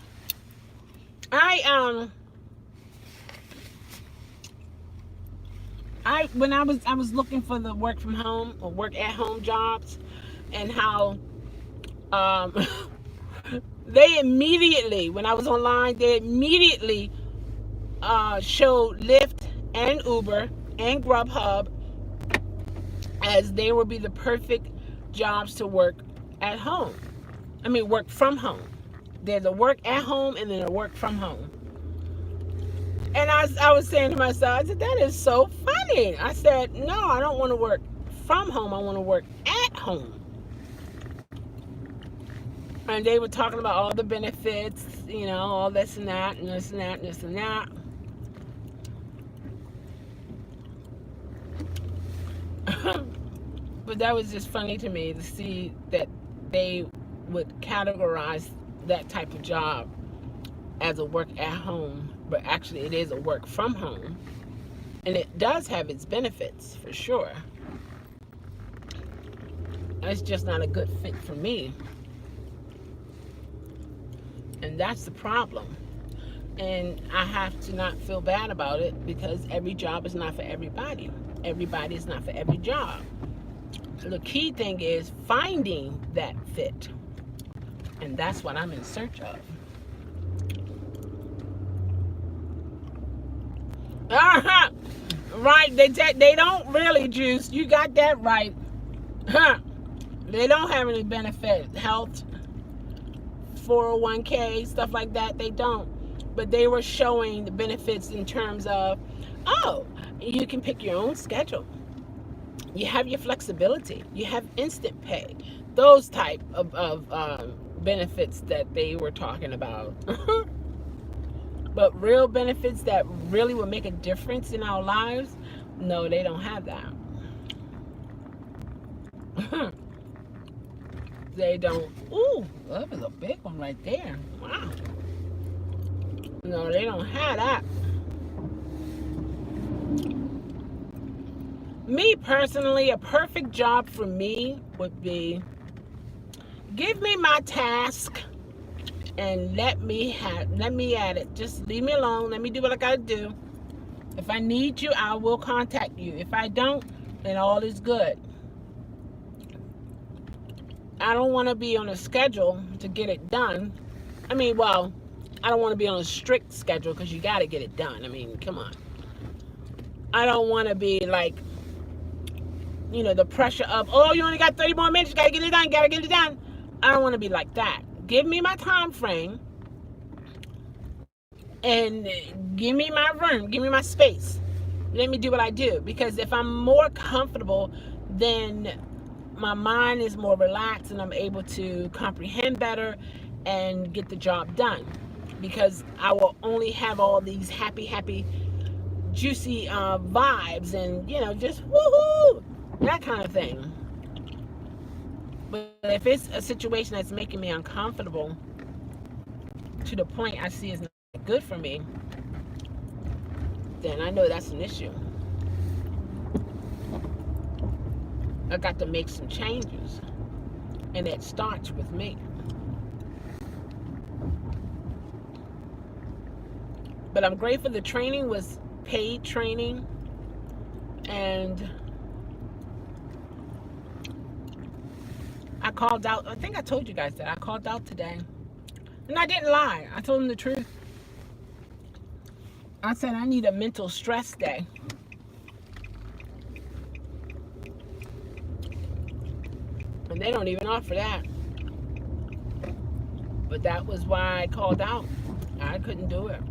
[SPEAKER 2] When I was looking for the work from home or work at home jobs, and how they immediately, when I was online, they immediately showed Lyft and Uber and Grubhub as they would be the perfect jobs to work at home. I mean, work from home. There's a work at home and then a work from home. And I was saying to myself, I said, that is so funny. I said, no, I don't want to work from home. I want to work at home. And they were talking about all the benefits, all this and that, and this and that, and this and that. But that was just funny to me to see that they would categorize that type of job as a work at home, but actually it is a work from home. And it does have its benefits, for sure. It's just not a good fit for me. And that's the problem. And I have to not feel bad about it, because every job is not for everybody. Everybody is not for every job. The key thing is finding that fit. And that's what I'm in search of. Uh-huh. Right, they don't really, Juice. You got that right. Huh. They don't have any benefit, health, 401k, stuff like that. They don't. But they were showing the benefits in terms of, you can pick your own schedule. You have your flexibility. You have instant pay. Those type of benefits that they were talking about. But real benefits that really will make a difference in our lives, no, they don't have that. They don't. Ooh, that was a big one right there. Wow. No, they don't have that. Me personally, a perfect job for me would be, give me my task and let me at it. Just leave me alone. Let me do what I gotta do. If I need you, I will contact you. If I don't, then all is good. I don't want to be on a schedule to get it done. I mean, well, I don't want to be on a strict schedule, because you got to get it done. I mean, come on. I don't want to be like, the pressure of, you only got 30 more minutes, you got to get it done, I don't want to be like that. Give me my time frame and give me my room, give me my space. Let me do what I do, because if I'm more comfortable, then my mind is more relaxed and I'm able to comprehend better and get the job done, because I will only have all these happy, juicy vibes and, just woohoo, that kind of thing. But if it's a situation that's making me uncomfortable to the point I see is not good for me, then I know that's an issue. I got to make some changes, and it starts with me. But I'm grateful the training was paid training, and I called out. I think I told you guys that I called out today, and I didn't lie. I told them the truth. I said I need a mental stress day. And they don't even offer that. But that was why I called out. I couldn't do it.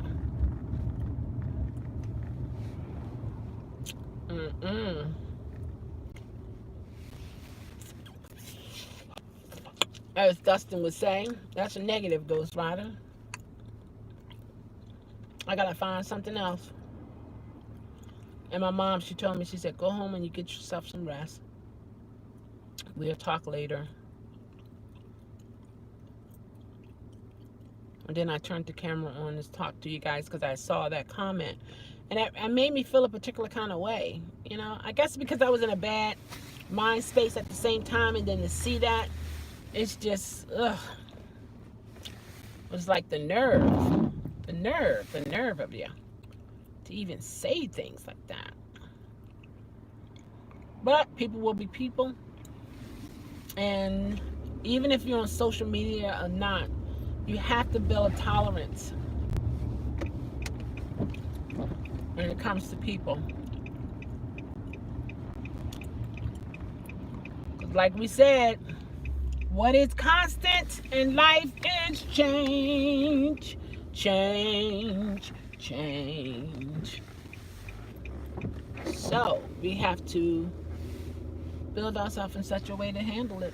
[SPEAKER 2] As Dustin was saying, that's a negative, Ghost Rider. I gotta find something else. And my mom, she told me, she said, go home and you get yourself some rest. We'll talk later. And then I turned the camera on to talk to you guys, because I saw that comment. And it made me feel a particular kind of way. I guess because I was in a bad mind space at the same time, and then to see that, it's just, ugh. It was like the nerve of you to even say things like that. But people will be people. And even if you're on social media or not, you have to build a tolerance when it comes to people. Like we said, what is constant in life is change. Change. So we have to build ourselves in such a way to handle it.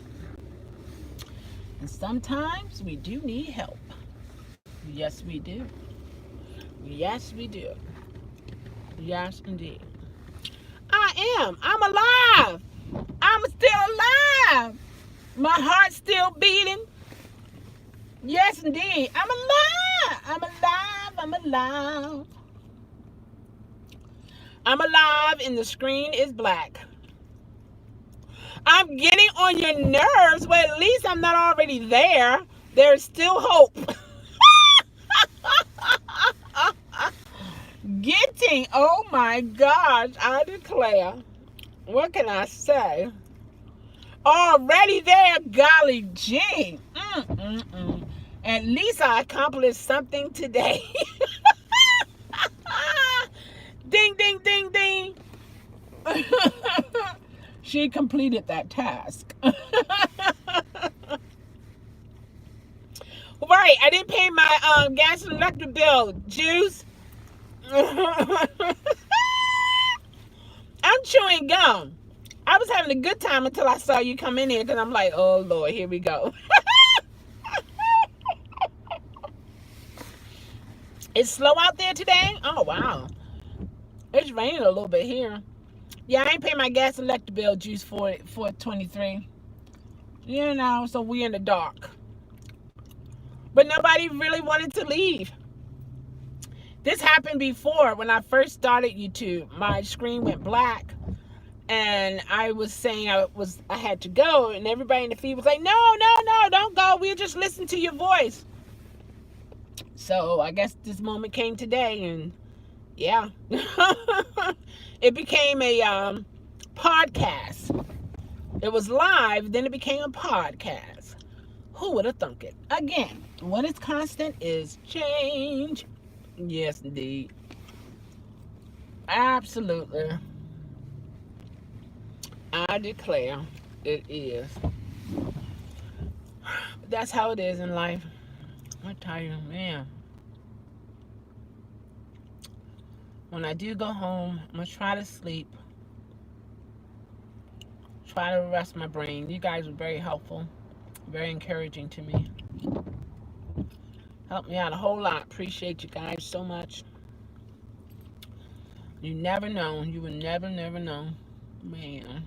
[SPEAKER 2] And sometimes we do need help. Yes, we do. Yes, we do. Yes, indeed. I am. I'm alive. I'm still alive. My heart's still beating. Yes, indeed. I'm alive. I'm alive. I'm alive. I'm alive and the screen is black. I'm getting on your nerves, but at least I'm not already there. There's still hope. Getting, oh my gosh, I declare. What can I say? Already there, golly gee. At least I accomplished something today. Ding, ding, ding, ding. She completed that task. Right, I didn't pay my gas and electric bill. Juice. I'm chewing gum. I was having a good time until I saw you come in here because I'm like, oh Lord, here we go. It's slow out there today? Oh wow. It's raining a little bit here. Yeah, I ain't paying my gas and electric bill, Juice, for 23. You know, so we in the dark. But nobody really wanted to leave. This happened before when I first started YouTube. My screen went black and I was saying I had to go, and everybody in the feed was like, no, don't go. We'll just listen to your voice. So I guess this moment came today, and yeah. It became a podcast. It was live, then it became a podcast. Who would have thunk it? Again, what is constant is change. Yes, indeed. Absolutely. I declare it is. That's how it is in life. I'm tired, man. When I do go home, I'm going to try to sleep. Try to rest my brain. You guys were very helpful. Very encouraging to me. Helped me out a whole lot. Appreciate you guys so much. You never know. You would never know. Man.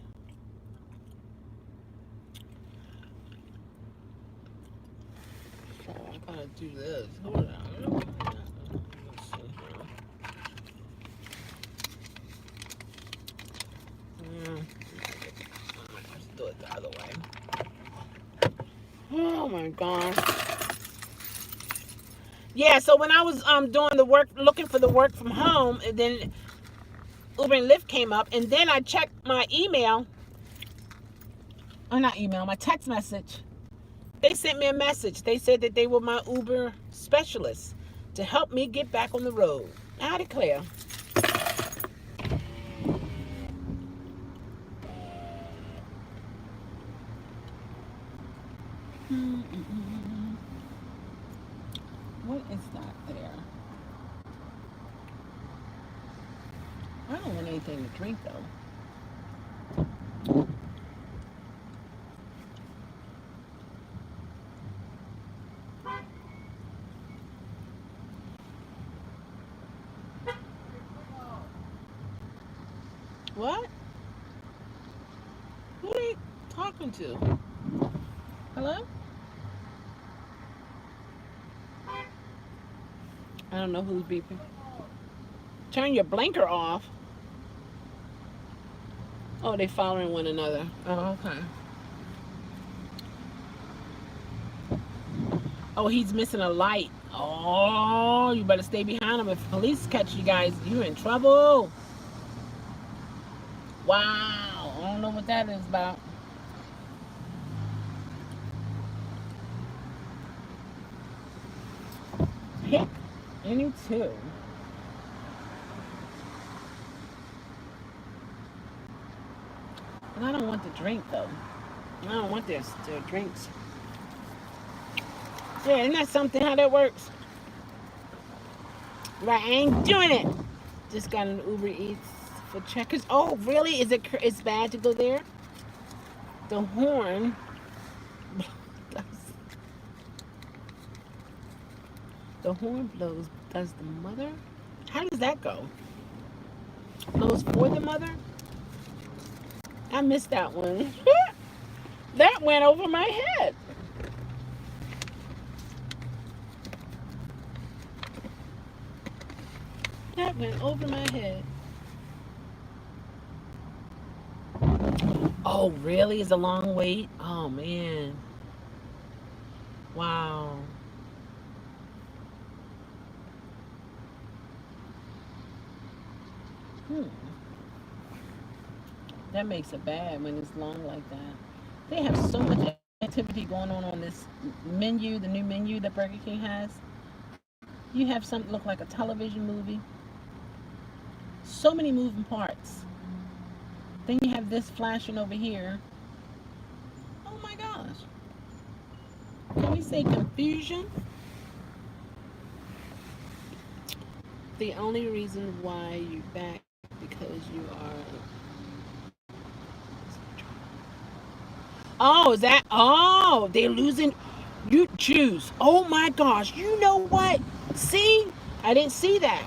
[SPEAKER 2] So I gotta do this. Hold on. Let's see here. Let's do it the other way. Oh my gosh. Yeah, so when I was doing the work, looking for the work from home, and then Uber and Lyft came up, and then I checked my email. Or not email, my text message. They sent me a message. They said that they were my Uber specialists to help me get back on the road. I declare. What is that there? I don't want anything to drink though. What? Who are they talking to? Hello? I don't know who's beeping. Turn your blinker off. Oh, they following one another. Oh, okay. Oh, he's missing a light. Oh, you better stay behind him. If police catch you guys, you're in trouble. Wow. I don't know what that is about. Pick any two. And I don't want the drink, though. I don't want their drinks. Yeah, isn't that something how that works? Right, I ain't doing it. Just got an Uber Eats for Checkers. Oh, really? It's bad to go there? The horn. The horn blows. Does the mother? How does that go? Blows for the mother? I missed that one. That went over my head. That went over my head. Oh, really? It's a long wait? Oh, man. Wow. Hmm. That makes it bad when it's long like that. They have so much activity going on this menu, the new menu that Burger King has. You have something look like a television movie. So many moving parts. Then you have this flashing over here. Oh my gosh. Can we say confusion? The only reason why you back because you are. Oh, is that? Oh, they're losing. You choose. Oh my gosh. You know what? See? I didn't see that.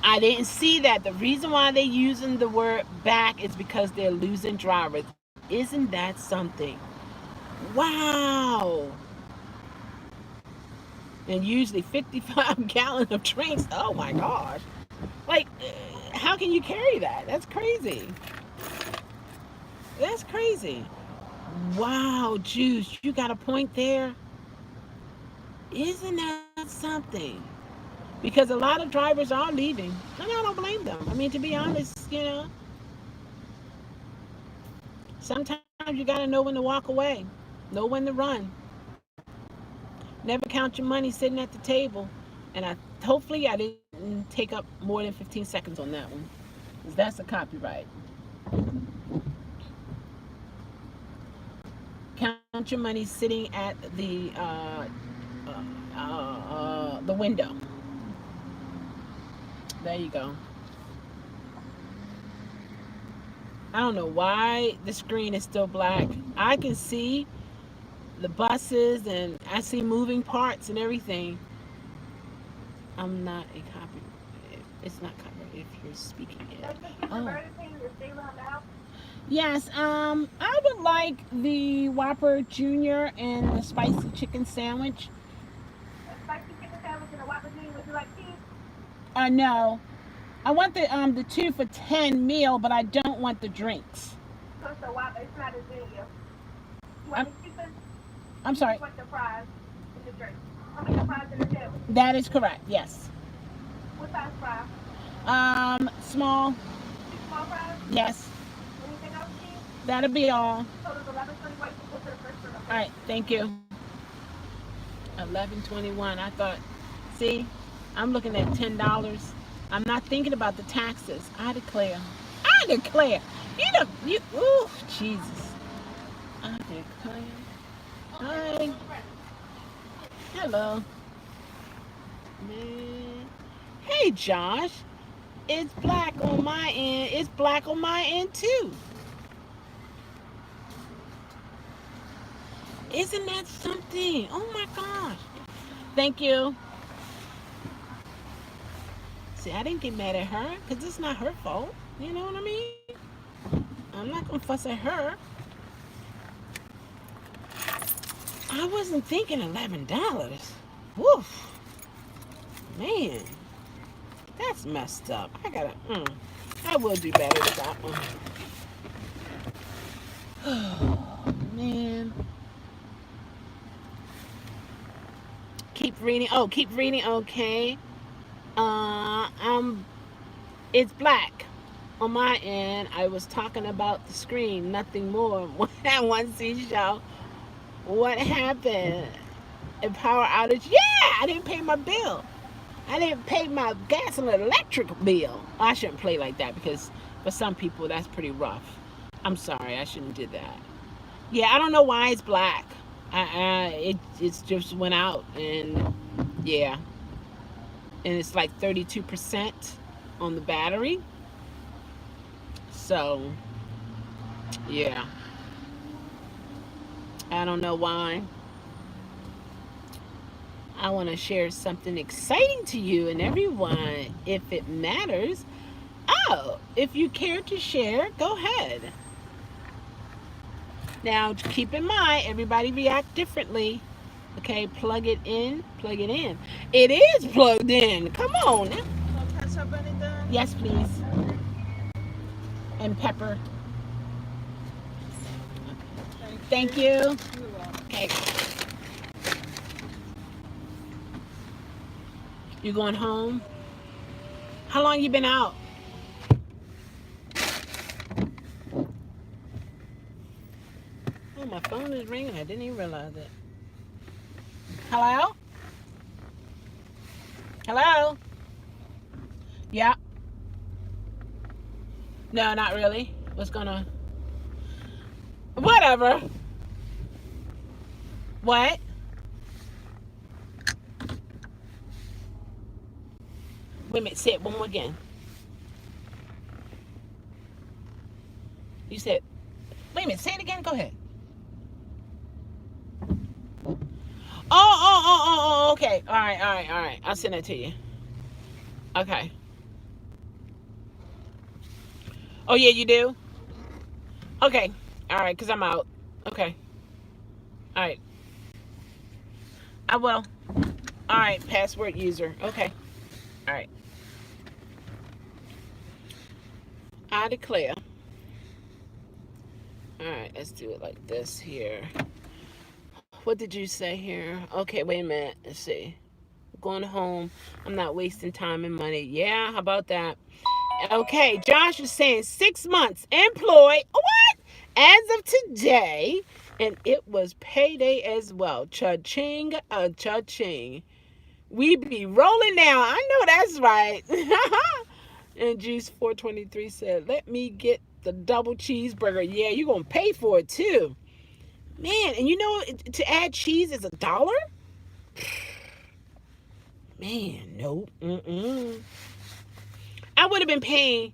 [SPEAKER 2] I didn't see that. The reason why they're using the word back is because they're losing drivers. Isn't that something? Wow. And usually 55 gallons of drinks. Oh my gosh. Like, how can you carry that? That's crazy. That's crazy. Wow, Juice, you got a point there. Isn't that something? Because a lot of drivers are leaving, and I don't blame them. I mean, to be honest, sometimes you got to know when to walk away, know when to run. Never count your money sitting at the table. And hopefully I didn't take up more than 15 seconds on that one, because that's a copyright. Count your money sitting at the window. There you go. I don't know why the screen is still black. I can see the buses and I see moving parts and everything. I'm not a copy. It's not covered if you're speaking it. Oh. Yes. I would like the Whopper Junior and the spicy chicken sandwich. A spicy chicken sandwich and a Whopper Junior. Would you like cheese? No. I want the 2 for $10 meal, but I don't want the drinks. So it's it's not a junior. You want the chicken? I'm sorry. You want the fries and the drink. I mean the fries and the sandwich. That is correct. Yes. What size fries? Small. 2 small fries? Yes. Anything else, Steve? That'll be all. So there's 11:21. Go to the first one. All right. Thank you. 11:21. I thought. See, I'm looking at $10. I'm not thinking about the taxes. I declare. I declare. Ooh, Jesus. I declare. Hi. Hello. Man. Hey, Josh. It's black on my end. It's black on my end, too. Isn't that something? Oh, my gosh. Thank you. See, I didn't get mad at her because it's not her fault. You know what I mean? I'm not going to fuss at her. I wasn't thinking $11. Woof. Man. That's messed up. I will do better with that one. Oh, man. Keep reading. Oh, keep reading. Okay. It's black on my end. I was talking about the screen, nothing more. One seashell. What happened? A power outage? Yeah, I didn't pay my bill. I didn't pay my gas and electric bill. I shouldn't play like that because for some people that's pretty rough. I'm sorry, I shouldn't do that. Yeah, I don't know why it's black. It just went out and yeah, and it's like 32% on the battery. So yeah, I don't know why. I want to share something exciting to you and everyone, if it matters. Oh, if you care to share, go ahead. Now, keep in mind, everybody react differently. Okay, plug it in, plug it in. It is plugged in. Come on. Yes, please. And pepper. Thank you. Okay. You going home? How long you been out? Oh, my phone is ringing. I didn't even realize it. Hello? Hello? Yeah. No, not really. What's gonna... Whatever. What? Wait a minute. Say it one more again. You said... Wait a minute. Say it again. Go ahead. Oh, okay. All right. I'll send that to you. Okay. Oh, yeah, you do? Okay. All right, because I'm out. Okay. All right. I will. All right, password user. Okay. All right. I declare. All right, let's do it like this here. What did you say here? Okay, wait a minute. Let's see. Going home. I'm not wasting time and money. Yeah, how about that? Okay, Josh is saying 6 months employed. What? As of today. And it was payday as well. Cha-ching, cha-ching. We be rolling now. I know that's right. And Juice 423 said, let me get the double cheeseburger. Yeah, you're going to pay for it too. Man, and you know, to add cheese is $1? Man, nope. I would have been paying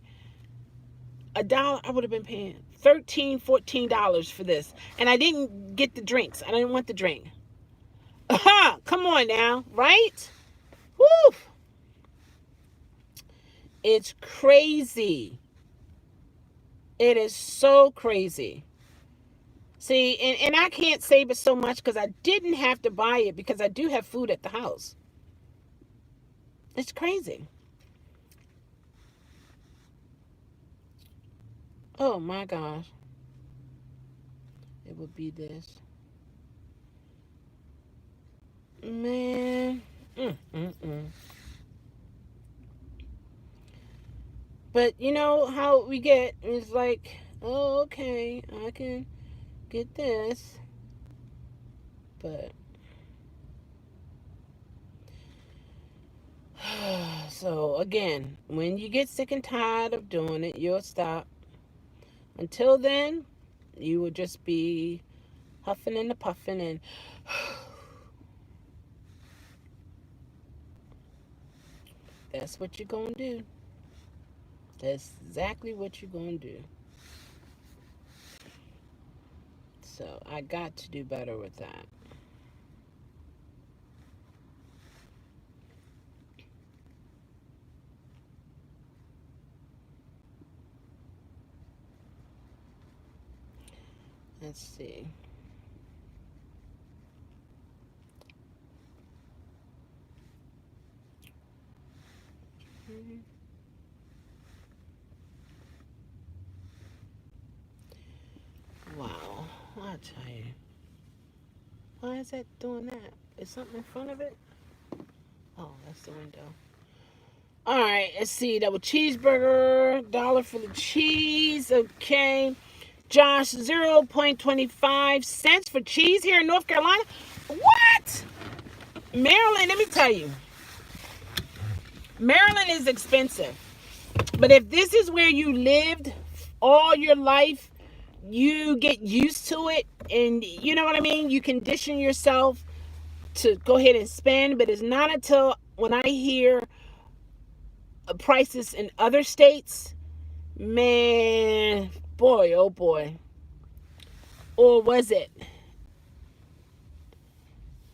[SPEAKER 2] $1. I would have been paying $13, $14 for this. And I didn't get the drinks. I didn't want the drink. Come on now, right? Woo! It's crazy. It is so crazy. See, and I can't save it so much because I didn't have to buy it because I do have food at the house. It's crazy. Oh my gosh. It would be this. Man. But you know how we get, it's like, oh, okay, I can get this. But so again, when you get sick and tired of doing it, you'll stop. Until then, you will just be huffing and puffing and that's what you're gonna do. That's exactly what you're gonna do. So I got to do better with that. Let's see. Wow, I'll tell you. Why is that doing that? Is something in front of it? Oh, that's the window. All right, let's see. Double cheeseburger, $1 for the cheese. Okay. Josh, 0.25 cents for cheese here in North Carolina. What? Maryland, let me tell you. Maryland is expensive. But if this is where you lived all your life, you get used to it. And you know what I mean? You condition yourself to go ahead and spend. But it's not until when I hear prices in other states, man, boy, oh boy. Or was it?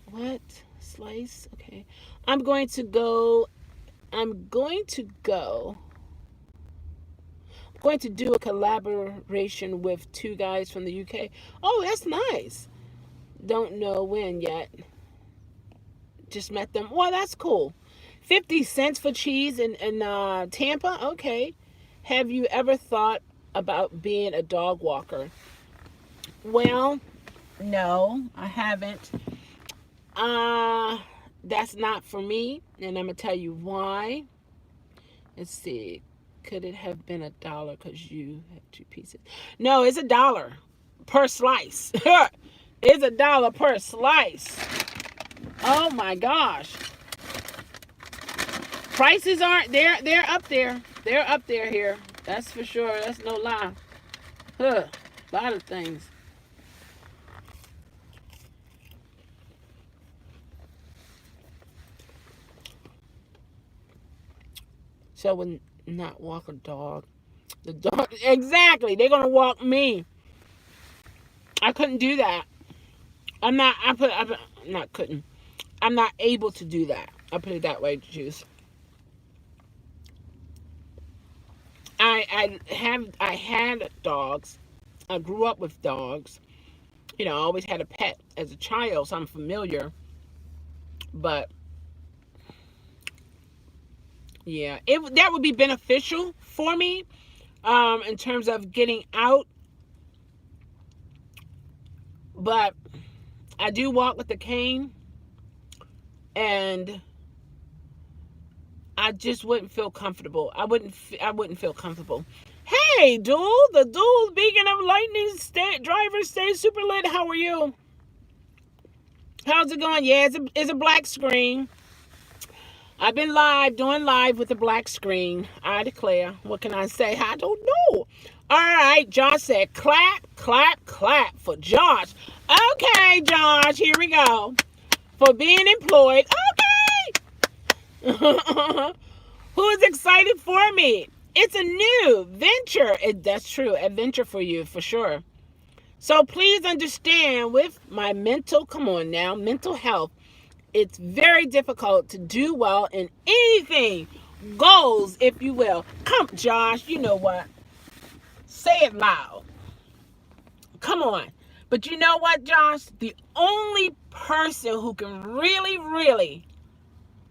[SPEAKER 2] What? slice. Okay. I'm going to go. I'm going to go. I'm going to do a collaboration with two guys from the UK. Oh, that's nice. Don't know when yet. Just met them. Well, that's cool. 50 cents for cheese in Tampa? Okay. Have you ever thought about being a dog walker? Well, no, I haven't. Uh, that's not for me, and I'm going to tell you why. Let's see. Could it have been $1 because you had two pieces? No, it's $1 per slice. It's $1 per slice. Oh my gosh. Prices aren't they're up there. They're up there here. That's for sure. That's no lie. A lot of things. So when not walk a dog. The dog exactly. They're gonna walk me. I couldn't do that. I'm not couldn't. I'm not able to do that. I'll put it that way, Juice. I had dogs. I grew up with dogs. I always had a pet as a child, so I'm familiar. But yeah, that would be beneficial for me, in terms of getting out. But I do walk with the cane, and I just wouldn't feel comfortable. I wouldn't feel comfortable. Hey, Dual, the Dual Beacon of Lightning driver stays super lit. How are you? How's it going? Yeah, it's a black screen. I've been doing live with a black screen. I declare. What can I say? I don't know. All right, Josh said, clap, clap, clap for Josh. Okay, Josh, here we go. For being employed. Okay. Who's excited for me? It's a new venture. That's true. Adventure for you, for sure. So please understand with my mental health, it's very difficult to do well in anything, goals, if you will. Come, Josh, you know what? Say it loud. Come on. But you know what, Josh? The only person who can really, really,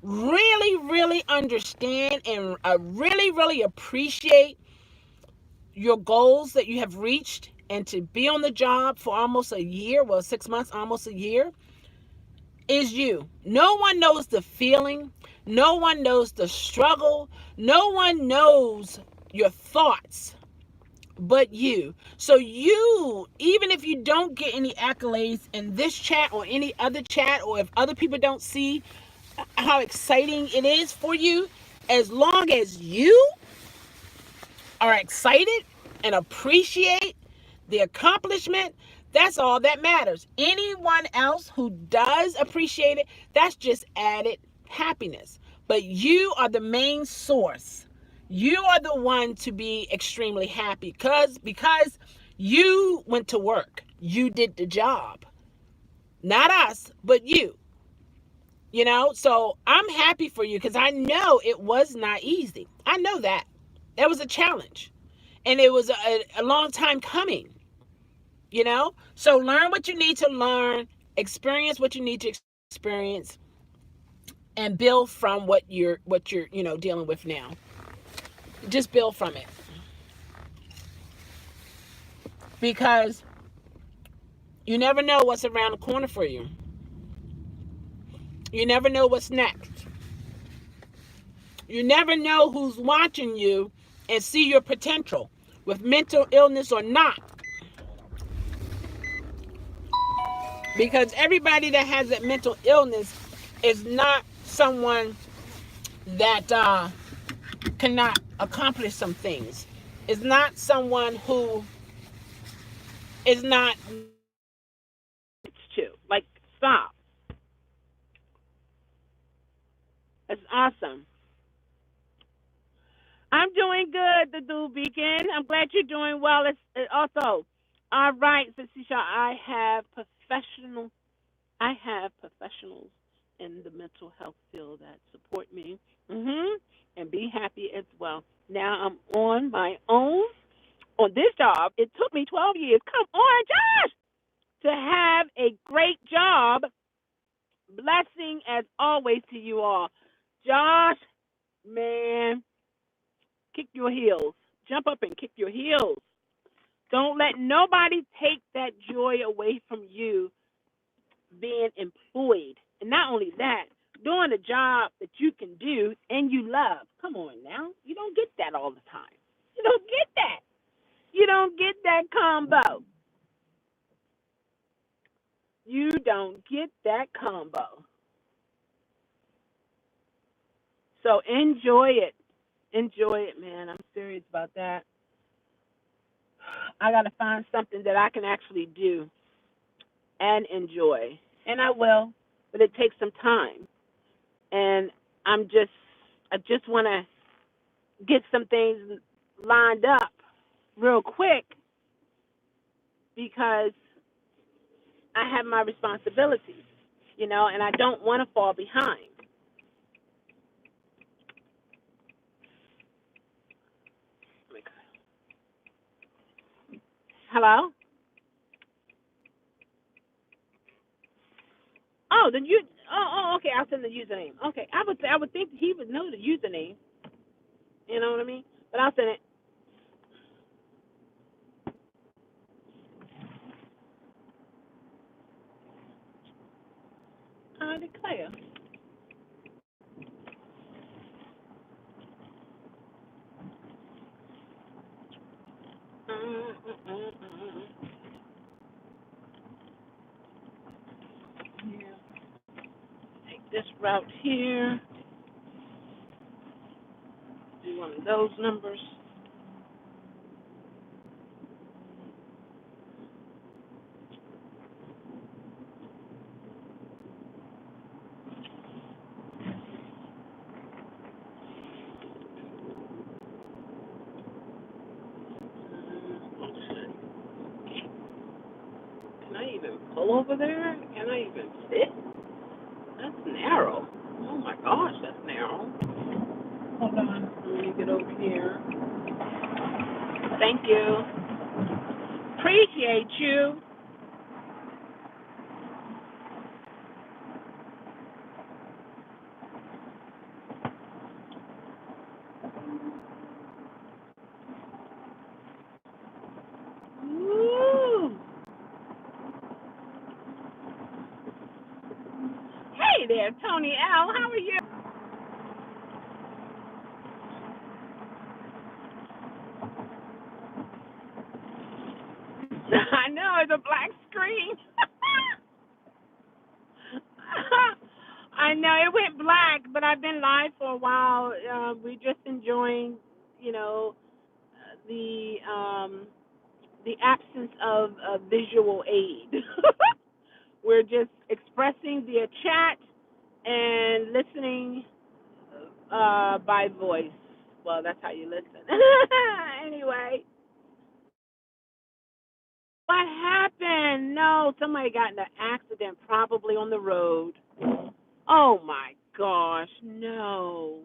[SPEAKER 2] really, really understand and really, really appreciate your goals that you have reached and to be on the job for almost a year, 6 months, almost a year, is you. No one knows the feeling. No one knows the struggle. No one knows your thoughts but you. So you, even if you don't get any accolades in this chat or any other chat, or if other people don't see how exciting it is for you, as long as you are excited and appreciate the accomplishment, that's all that matters. Anyone else who does appreciate it, that's just added happiness. But you are the main source. You are the one to be extremely happy because you went to work. You did the job. Not us, but you. So I'm happy for you because I know it was not easy. I know that. That was a challenge. And it was a long time coming. So learn what you need to learn, experience what you need to experience, and build from what you're dealing with now. Just build from it. Because you never know what's around the corner for you. You never know what's next. You never know who's watching you and see your potential, with mental illness or not. Because everybody that has that mental illness is not someone that cannot accomplish some things. It's not someone who is not to. Like, stop. That's awesome. I'm doing good, the Dual Beacon. I'm glad you're doing well. It's also, all right, Cecilia, I have professionals
[SPEAKER 1] in the mental health field that support me, and be happy as well. Now I'm on my own on this job. It took me 12 years. Come on, Josh, to have a great job. Blessing as always to you all. Josh, man, kick your heels. Jump up and kick your heels. Don't let nobody take that joy away from you being employed. And not only that, doing a job that you can do and you love. Come on now. You don't get that all the time. You don't get that. You don't get that combo. You don't get that combo. So enjoy it. Enjoy it, man. I'm serious about that. I got to find something that I can actually do and enjoy. And I will, but it takes some time. And I just want to get some things lined up real quick because I have my responsibilities, and I don't want to fall behind. Hello? Oh, then you. Okay. I'll send the username. Okay, I would think he would know the username. You know what I mean? But I'll send it. I declare. Yeah. Take this route here. Do one of those numbers. Can I even pull over there? Can I even fit? That's narrow. Oh my gosh, that's narrow. Hold on. Let me get over here. Thank you. Appreciate you. Woo. Hey there, Tony L. How are you? I know, it's a black screen. I know it went black, but I've been live for a while. We're just enjoying, you know, the absence of a visual aid. We're just expressing via chat and listening by voice. Well, that's how you listen. Anyway, what happened? No, somebody got in an accident, probably on the road. Oh my gosh, no.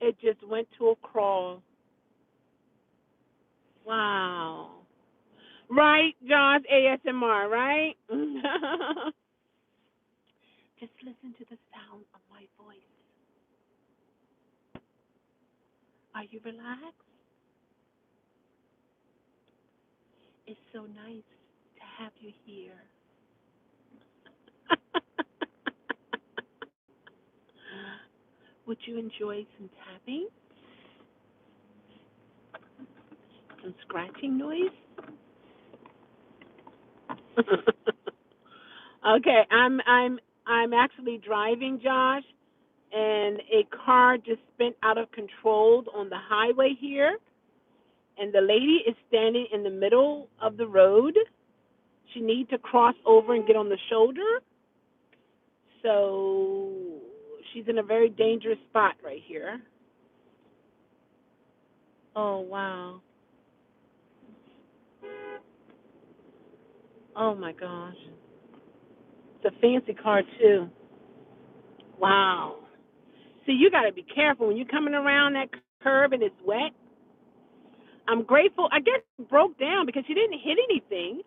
[SPEAKER 1] It just went to a crawl. Wow. Right, John's ASMR, right? Just listen to the sound of my voice. Are you relaxed? It's so nice to have you here. Would you enjoy some tapping? Some scratching noise? Okay, I'm actually driving, Josh, and a car just spent out of control on the highway here, and the lady is standing in the middle of the road. She needs to cross over and get on the shoulder. So she's in a very dangerous spot right here. Oh, wow. Oh, my gosh. It's a fancy car too. Wow. See, you got to be careful when you're coming around that curve and it's wet. I'm grateful. I guess it broke down because she didn't hit anything.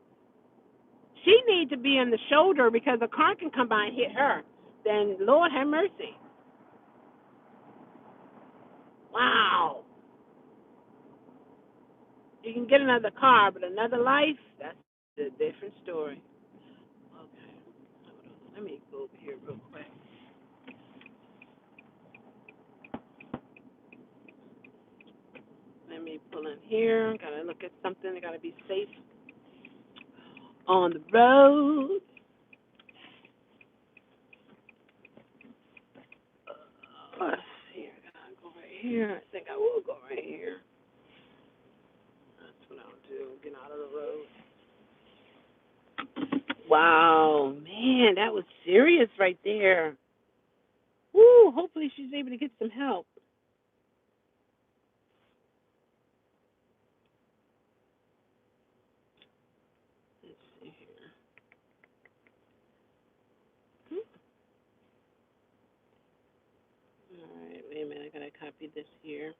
[SPEAKER 1] She needs to be on the shoulder because a car can come by and hit her. Then, Lord have mercy. Wow. You can get another car, but another life, that's a different story. Okay. Hold on. Let me go over here real quick. Let me pull in here. Gotta look at something. I gotta be safe on the road. Let's see. I gotta go right here. I think I will go right here. That's what I'll do. Get out of the road. Wow, man, that was serious right there. Woo, hopefully she's able to get some help. Let's see here. All right, wait a minute. I gotta copy this here.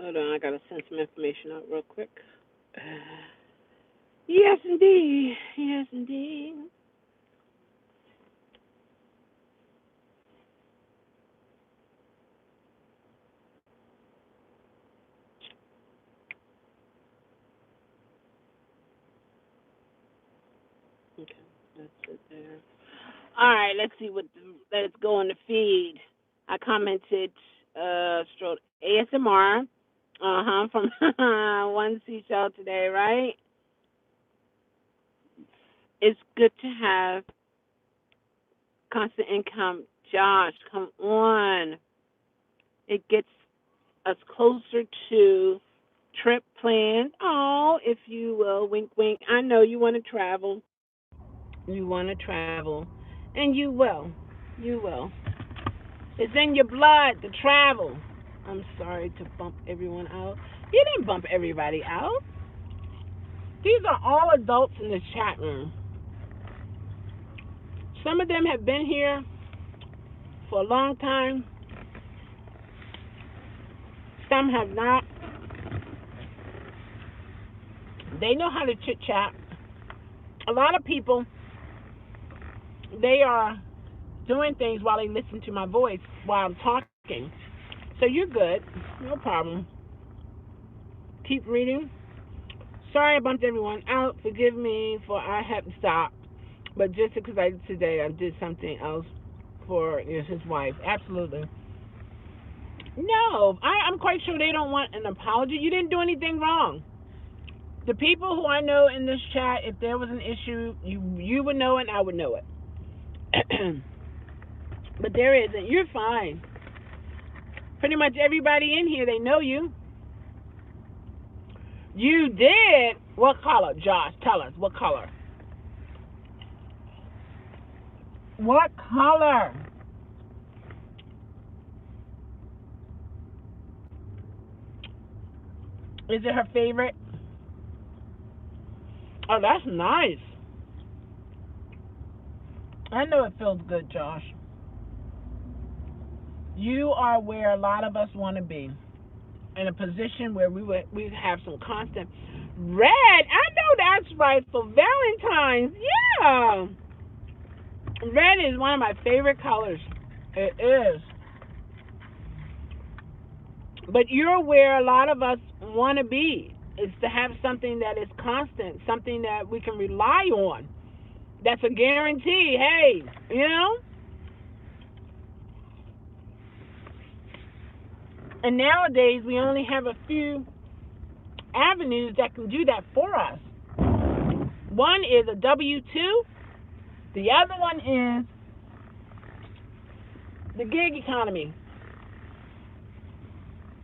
[SPEAKER 1] Hold on, I gotta send some information out real quick. Yes, indeed. Yes, indeed. Okay, that's it there. All right, let's see what. Let's go on the feed. I commented, stroke ASMR. From one seashell today, right? It's good to have constant income. Josh, come on. It gets us closer to trip planned. Oh, if you will, wink, wink. I know you want to travel. You want to travel. And you will. You will. It's in your blood to travel. I'm sorry to bump everyone out. You didn't bump everybody out. These are all adults in this chat room. Some of them have been here for a long time. Some have not. They know how to chit chat. A lot of people, they are doing things while they listen to my voice while I'm talking. So you're good. No problem. Keep reading. Sorry I bumped everyone out. Forgive me for I had to stop. But just because today I did something else for his wife. Absolutely. No, I'm quite sure they don't want an apology. You didn't do anything wrong. The people who I know in this chat, if there was an issue, you would know it and I would know it. But there isn't. You're fine. Pretty much everybody in here, they know you. You did? What color, Josh? Tell us. What color? What color? Is it her favorite? Oh, that's nice. I know it feels good, Josh. You are where a lot of us want to be. In a position where we have some constant red. I know that's right for Valentine's. Yeah. Red is one of my favorite colors. It is. But you're where a lot of us want to be. Is to have something that is constant, something that we can rely on. That's a guarantee. Hey, you know? And nowadays, we only have a few avenues that can do that for us. One is a W-2. The other one is
[SPEAKER 2] the gig economy.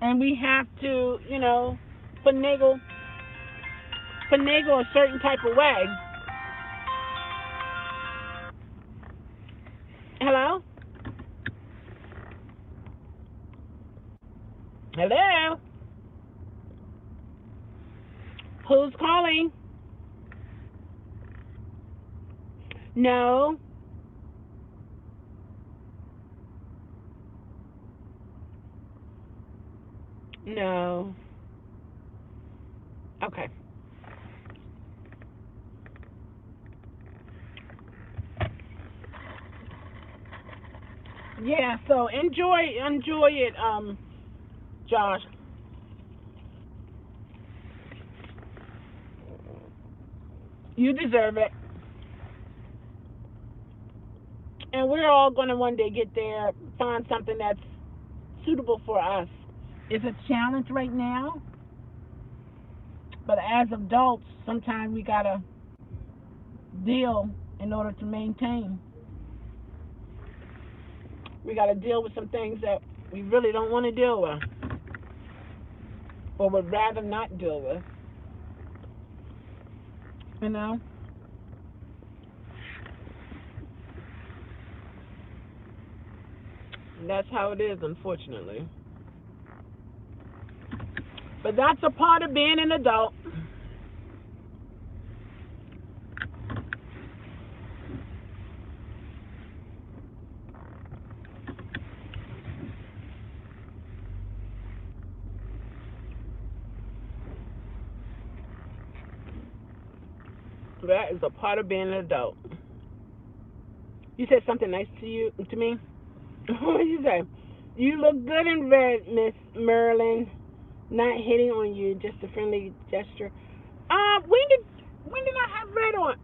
[SPEAKER 2] And we have to, finagle a certain type of way. Hello? Hello? Who's calling? No. No. Okay. Yeah, so enjoy it, Josh. You deserve it. And we're all going to one day get there, find something that's suitable for us. It's a challenge right now, but as adults, sometimes we got to deal in order to maintain. We got to deal with some things that we really don't want to deal with or would rather not deal with. You know? And that's how it is, unfortunately. But that's a part of being an adult. That is a part of being an adult. You said something nice to me? What did you say? You look good in red, Miss Merlin. Not hitting on you, just a friendly gesture. When did I have red on?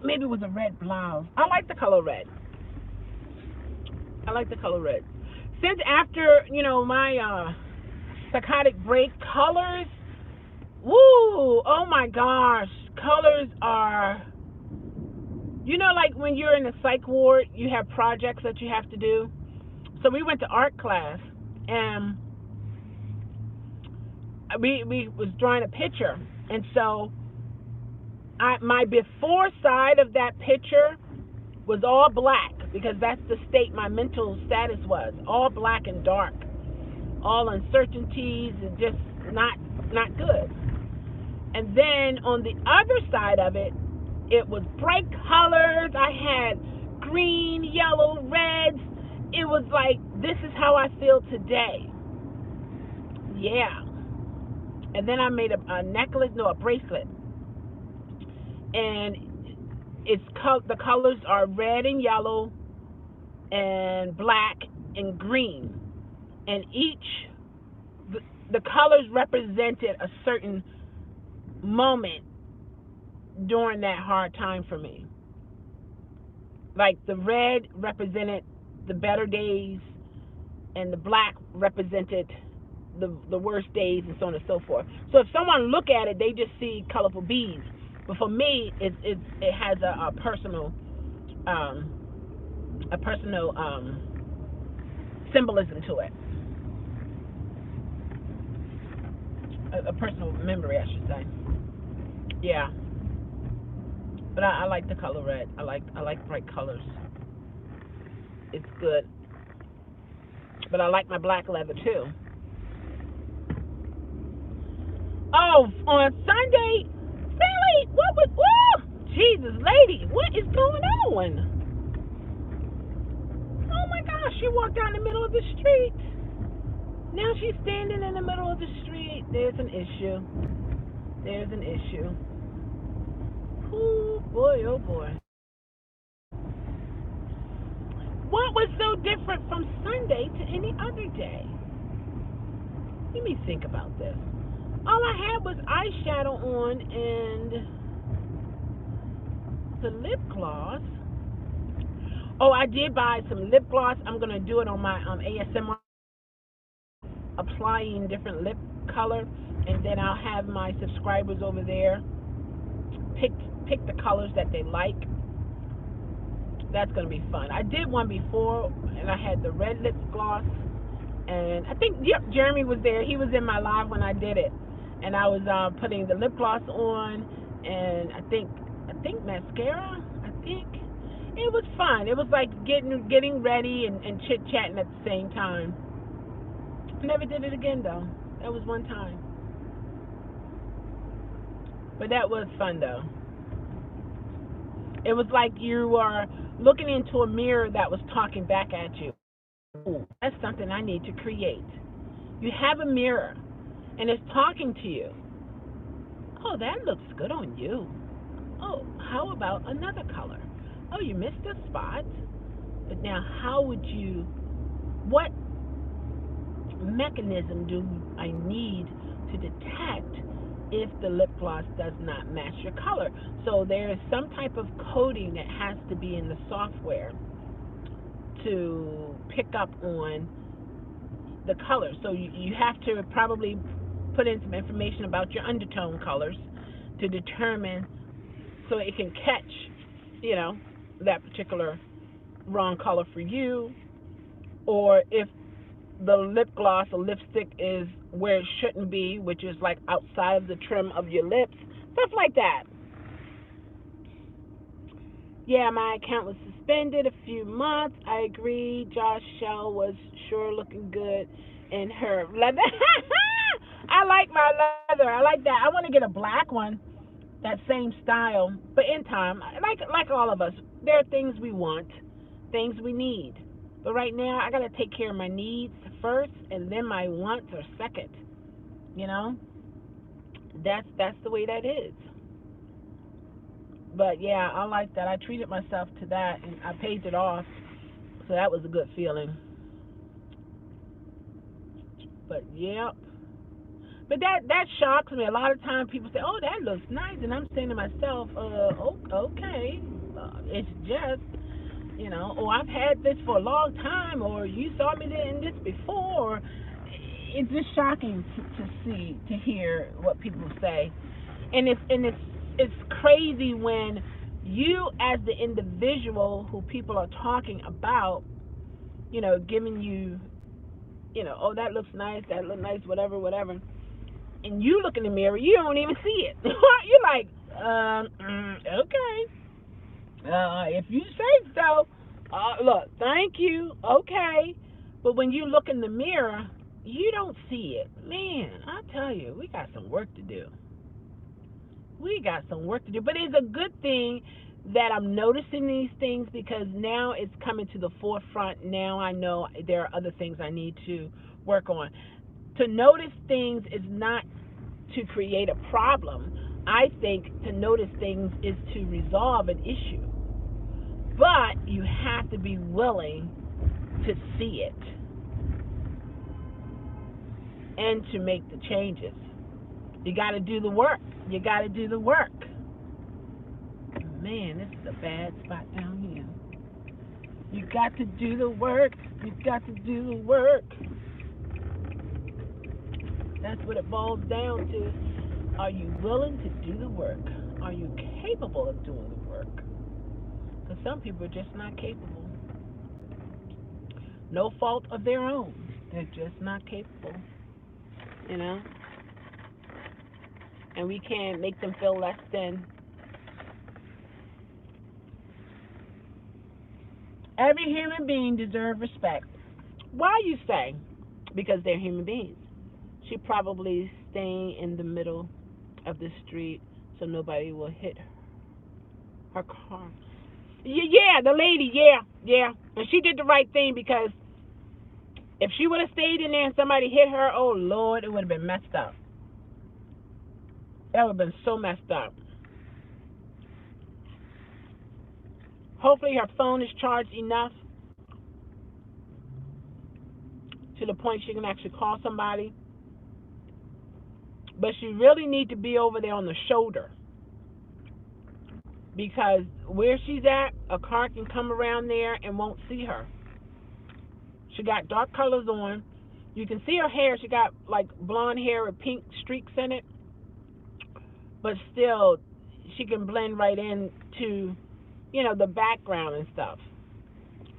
[SPEAKER 2] Maybe it was a red blouse. I like the color red. Since after, my psychotic break, colors, woo, oh my gosh, colors are, like when you're in the psych ward, you have projects that you have to do. So we went to art class, and we was drawing a picture, and so my before side of that picture was all black because that's the state my mental status was, all black and dark, all uncertainties and just not good. And then on the other side of it, it was bright colors. I had green, yellow, reds. It was like, this is how I feel today. Yeah. And then I made a necklace, no, a bracelet. And the colors are red and yellow and black and green. And the colors represented a certain moment during that hard time for me. Like the red represented the better days, and the black represented the worst days, and so on and so forth. So if someone look at it, they just see colorful beads. But for me, it has a personal symbolism to it, a personal memory, I should say. Yeah. But I like the color red. I like bright colors. It's good. But I like my black leather too. Oh, on Sunday, Billy, what was? Whoa, Jesus, lady, what is going on? Oh my gosh, she walked down the middle of the street. Now she's standing in the middle of the street. There's an issue. Oh boy, oh boy. What was so different from Sunday to any other day? Let me think about this. All I had was eyeshadow on and the lip gloss. Oh, I did buy some lip gloss. I'm going to do it on my ASMR, applying different lip color, and then I'll have my subscribers over there pick the colors that they like, That's going to be fun. I did one before, and I had the red lip gloss, and I think, yep, Jeremy was there. He was in my live when I did it, and I was putting the lip gloss on, and I think mascara. I think it was fun. It was like getting ready and chit chatting at the same time. Never did it again though. That was one time, but that was fun though. It was like you were looking into a mirror that was talking back at you. Ooh, that's something I need to create. You have a mirror, and it's talking to you. Oh, that looks good on you. Oh, how about another color? Oh, you missed a spot. But now, what mechanism do I need to detect if the lip gloss does not match your color? So there's some type of coding that has to be in the software to pick up on the colors. So you have to probably put in some information about your undertone colors to determine, so it can catch, that particular wrong color for you, or if the lip gloss or lipstick is where it shouldn't be, which is like outside of the trim of your lips, stuff like that. Yeah, my account was suspended a few months. I agree. Chelle was sure looking good in her leather. I like my leather. I like that. I want to get a black one, that same style, but in time. Like all of us, there are things we want, things we need. But right now, I gotta take care of my needs first, and then my wants are second. You know, that's the way that is. But yeah, I like that. I treated myself to that, and I paid it off, so that was a good feeling. But yeah, but that shocks me. A lot of times people say, "Oh, that looks nice," and I'm saying to myself, okay, it's just, or I've had this for a long time, or you saw me in this before." It's just shocking to see, to hear what people say, and it's crazy when you, as the individual who people are talking about, giving you, oh, that looks nice, whatever, and you look in the mirror, you don't even see it. You're like, okay, if you say so. Look, thank you, okay. But when you look in the mirror, you don't see it. Man, I tell you, we got some work to do. But it's a good thing that I'm noticing these things, because now it's coming to the forefront. Now I know there are other things I need to work on. To notice things is not to create a problem. I think to notice things is to resolve an issue. But you have to be willing to see it and to make the changes. You got to do the work. Man, this is a bad spot down here. You got to do the work. That's what it boils down to. Are you willing to do the work? Are you capable of doing the work? Because some people are just not capable. No fault of their own. They're just not capable. And we can't make them feel less than. Every human being deserves respect. Why, you say? Because they're human beings. She probably staying in the middle of the street so nobody will hit her car. Yeah, the lady, yeah. And she did the right thing, because if she would have stayed in there and somebody hit her, oh Lord, it would have been messed up. That would have been so messed up. Hopefully her phone is charged enough to the point she can actually call somebody. But she really need to be over there on the shoulder, because where she's at, a car can come around there and won't see her. She got dark colors on. You can see her hair. She got like blonde hair with pink streaks in it. But still, she can blend right into the background and stuff.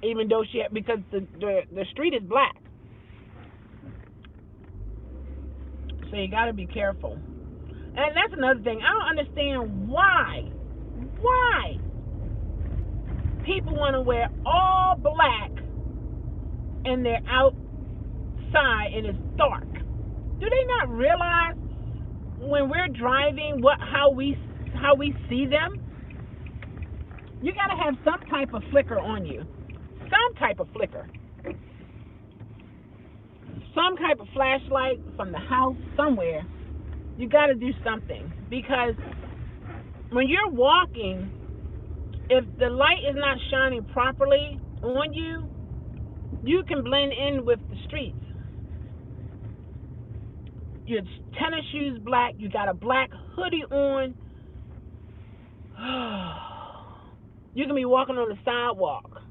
[SPEAKER 2] Even though because the street is black. So you got to be careful. And that's another thing. I don't understand why people want to wear all black and they're outside and it's dark. Do they not realize when we're driving how we see them? You got to have some type of flicker on you. Some type of flicker. Some type of flashlight from the house somewhere. You got to do something, because when you're walking, if the light is not shining properly on you, you can blend in with the streets. Your tennis shoes black, you got a black hoodie on. You can be walking on the sidewalk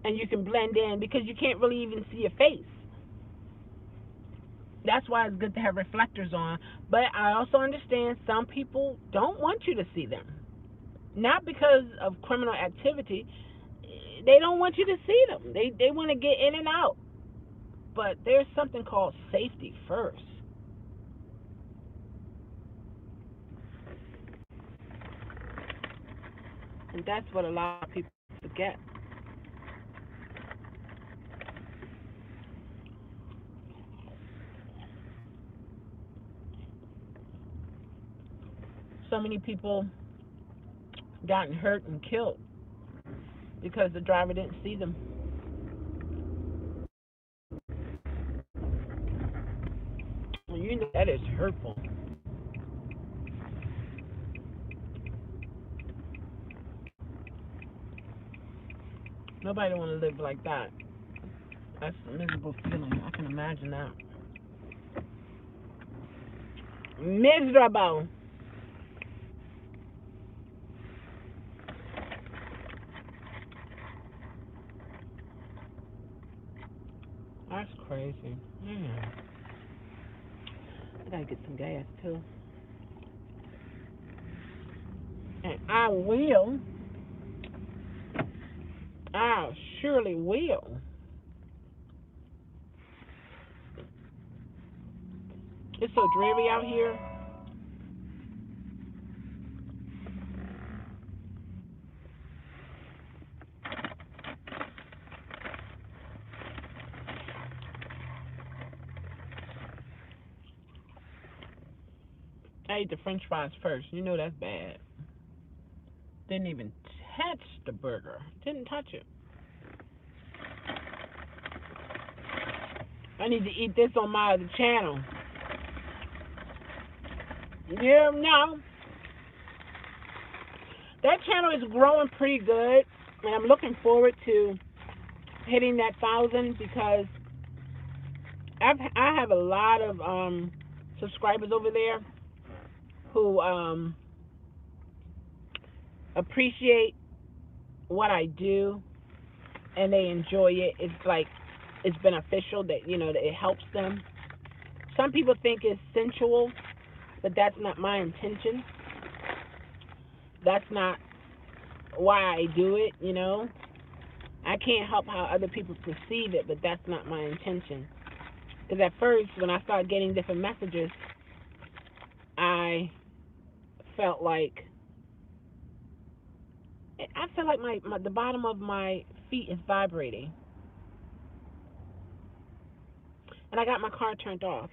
[SPEAKER 2] and you can blend in because you can't really even see your face. That's why it's good to have reflectors on. But I also understand some people don't want you to see them. Not because of criminal activity. They don't want you to see them. They want to get in and out. But there's something called safety first. And that's what a lot of people forget. So many people gotten hurt and killed because the driver didn't see them. You know that is hurtful. Nobody want to live like that. That's a miserable feeling. I can imagine that. Miserable. That's crazy. Yeah. I gotta get some gas too. And I surely will. It's so dreary out here. I ate the french fries first. You know that's bad. Didn't even touch the burger. Didn't touch it. I need to eat this on my other channel. Yeah, no. That channel is growing pretty good, and I'm looking forward to hitting that 1,000 because I have a lot of subscribers over there who appreciate what I do and they enjoy it. It's like it's beneficial that that it helps them. Some people think it's sensual, but that's not my intention. That's not why I do it, I can't help how other people perceive it, but that's not my intention. Because at first, when I started getting different messages, I felt like the bottom of my feet is vibrating. And I got my car turned off.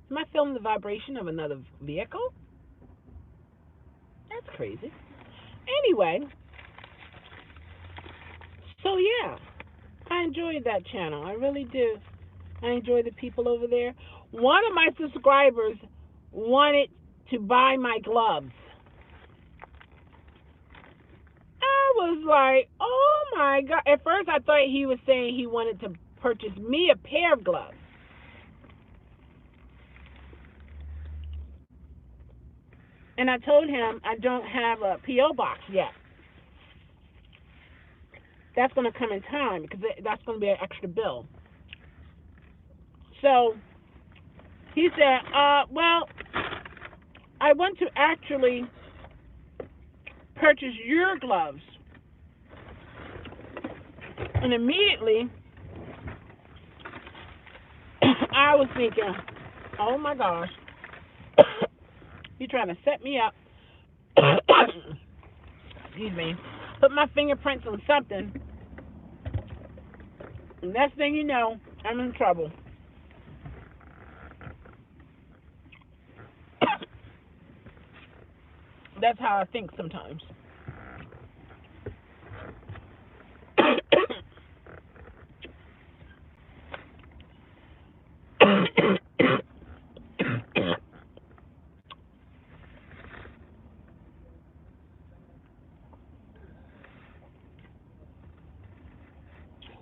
[SPEAKER 2] Am I feeling the vibration of another vehicle? That's crazy. Anyway, so yeah, I enjoyed that channel. I really do. I enjoy the people over there. One of my subscribers wanted to buy my gloves. I was like, oh my God. At first I thought he was saying he wanted to purchase me a pair of gloves. And I told him I don't have a P.O. box yet. That's going to come in time because that's going to be an extra bill. So he said, well, I want to actually purchase your gloves. And immediately, I was thinking, oh my gosh, you're trying to set me up. Excuse me. Put my fingerprints on something. And next thing you know, I'm in trouble. That's how I think sometimes.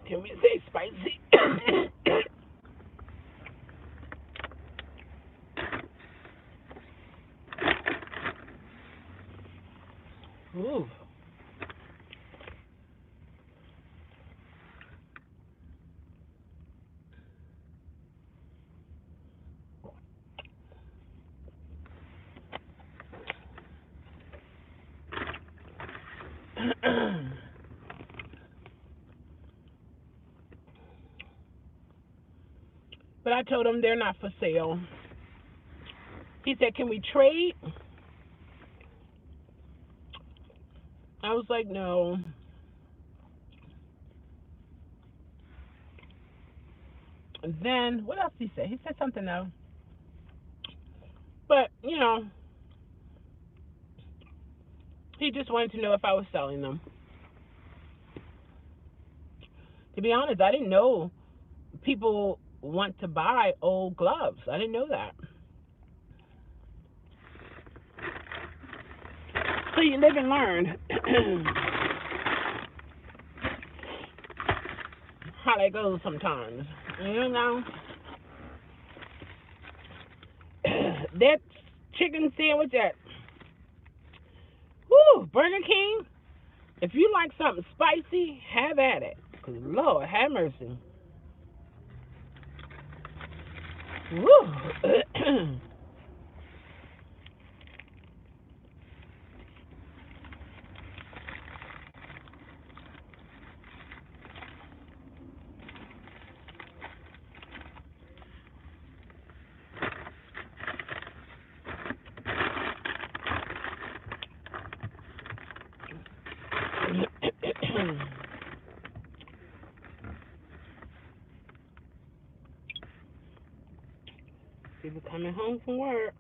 [SPEAKER 2] Can we say spicy? Ooh. But I told him they're not for sale. He said, can we trade? I was like, no. And then, what else did he say? He said something else. But, he just wanted to know if I was selling them. To be honest, I didn't know people want to buy old gloves. I didn't know that. So you live and learn how that goes sometimes. That chicken sandwich at Burger King, if you like something spicy, have at it. Because, Lord, have mercy. Woo. People coming home from work.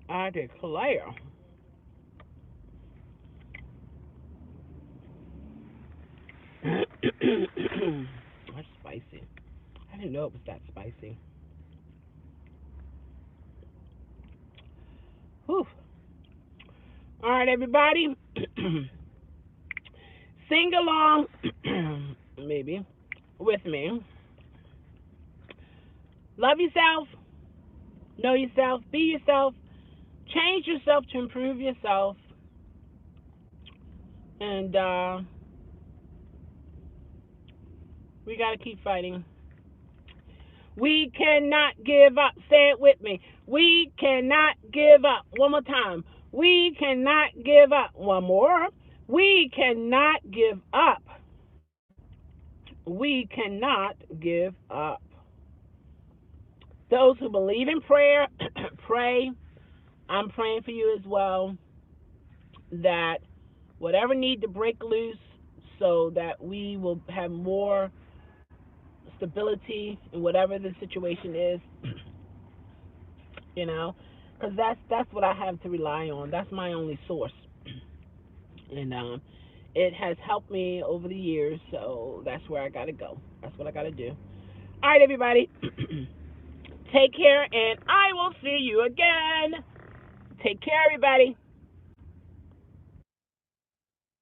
[SPEAKER 2] I declare. That's spicy. I didn't know it was that spicy. Whew. All right, everybody. Sing along, maybe, with me. Love yourself. Know yourself. Be yourself. Change yourself to improve yourself. And we got to keep fighting. We cannot give up. Say it with me. We cannot give up. One more time. We cannot give up. One more. We cannot give up. We cannot give up. Those who believe in prayer, pray. I'm praying for you as well, that whatever need to break loose so that we will have more stability in whatever the situation is, because that's what I have to rely on. That's my only source. And it has helped me over the years, so that's where I got to go. That's what I got to do. All right, everybody. Take care, and I will see you again. Take care, everybody.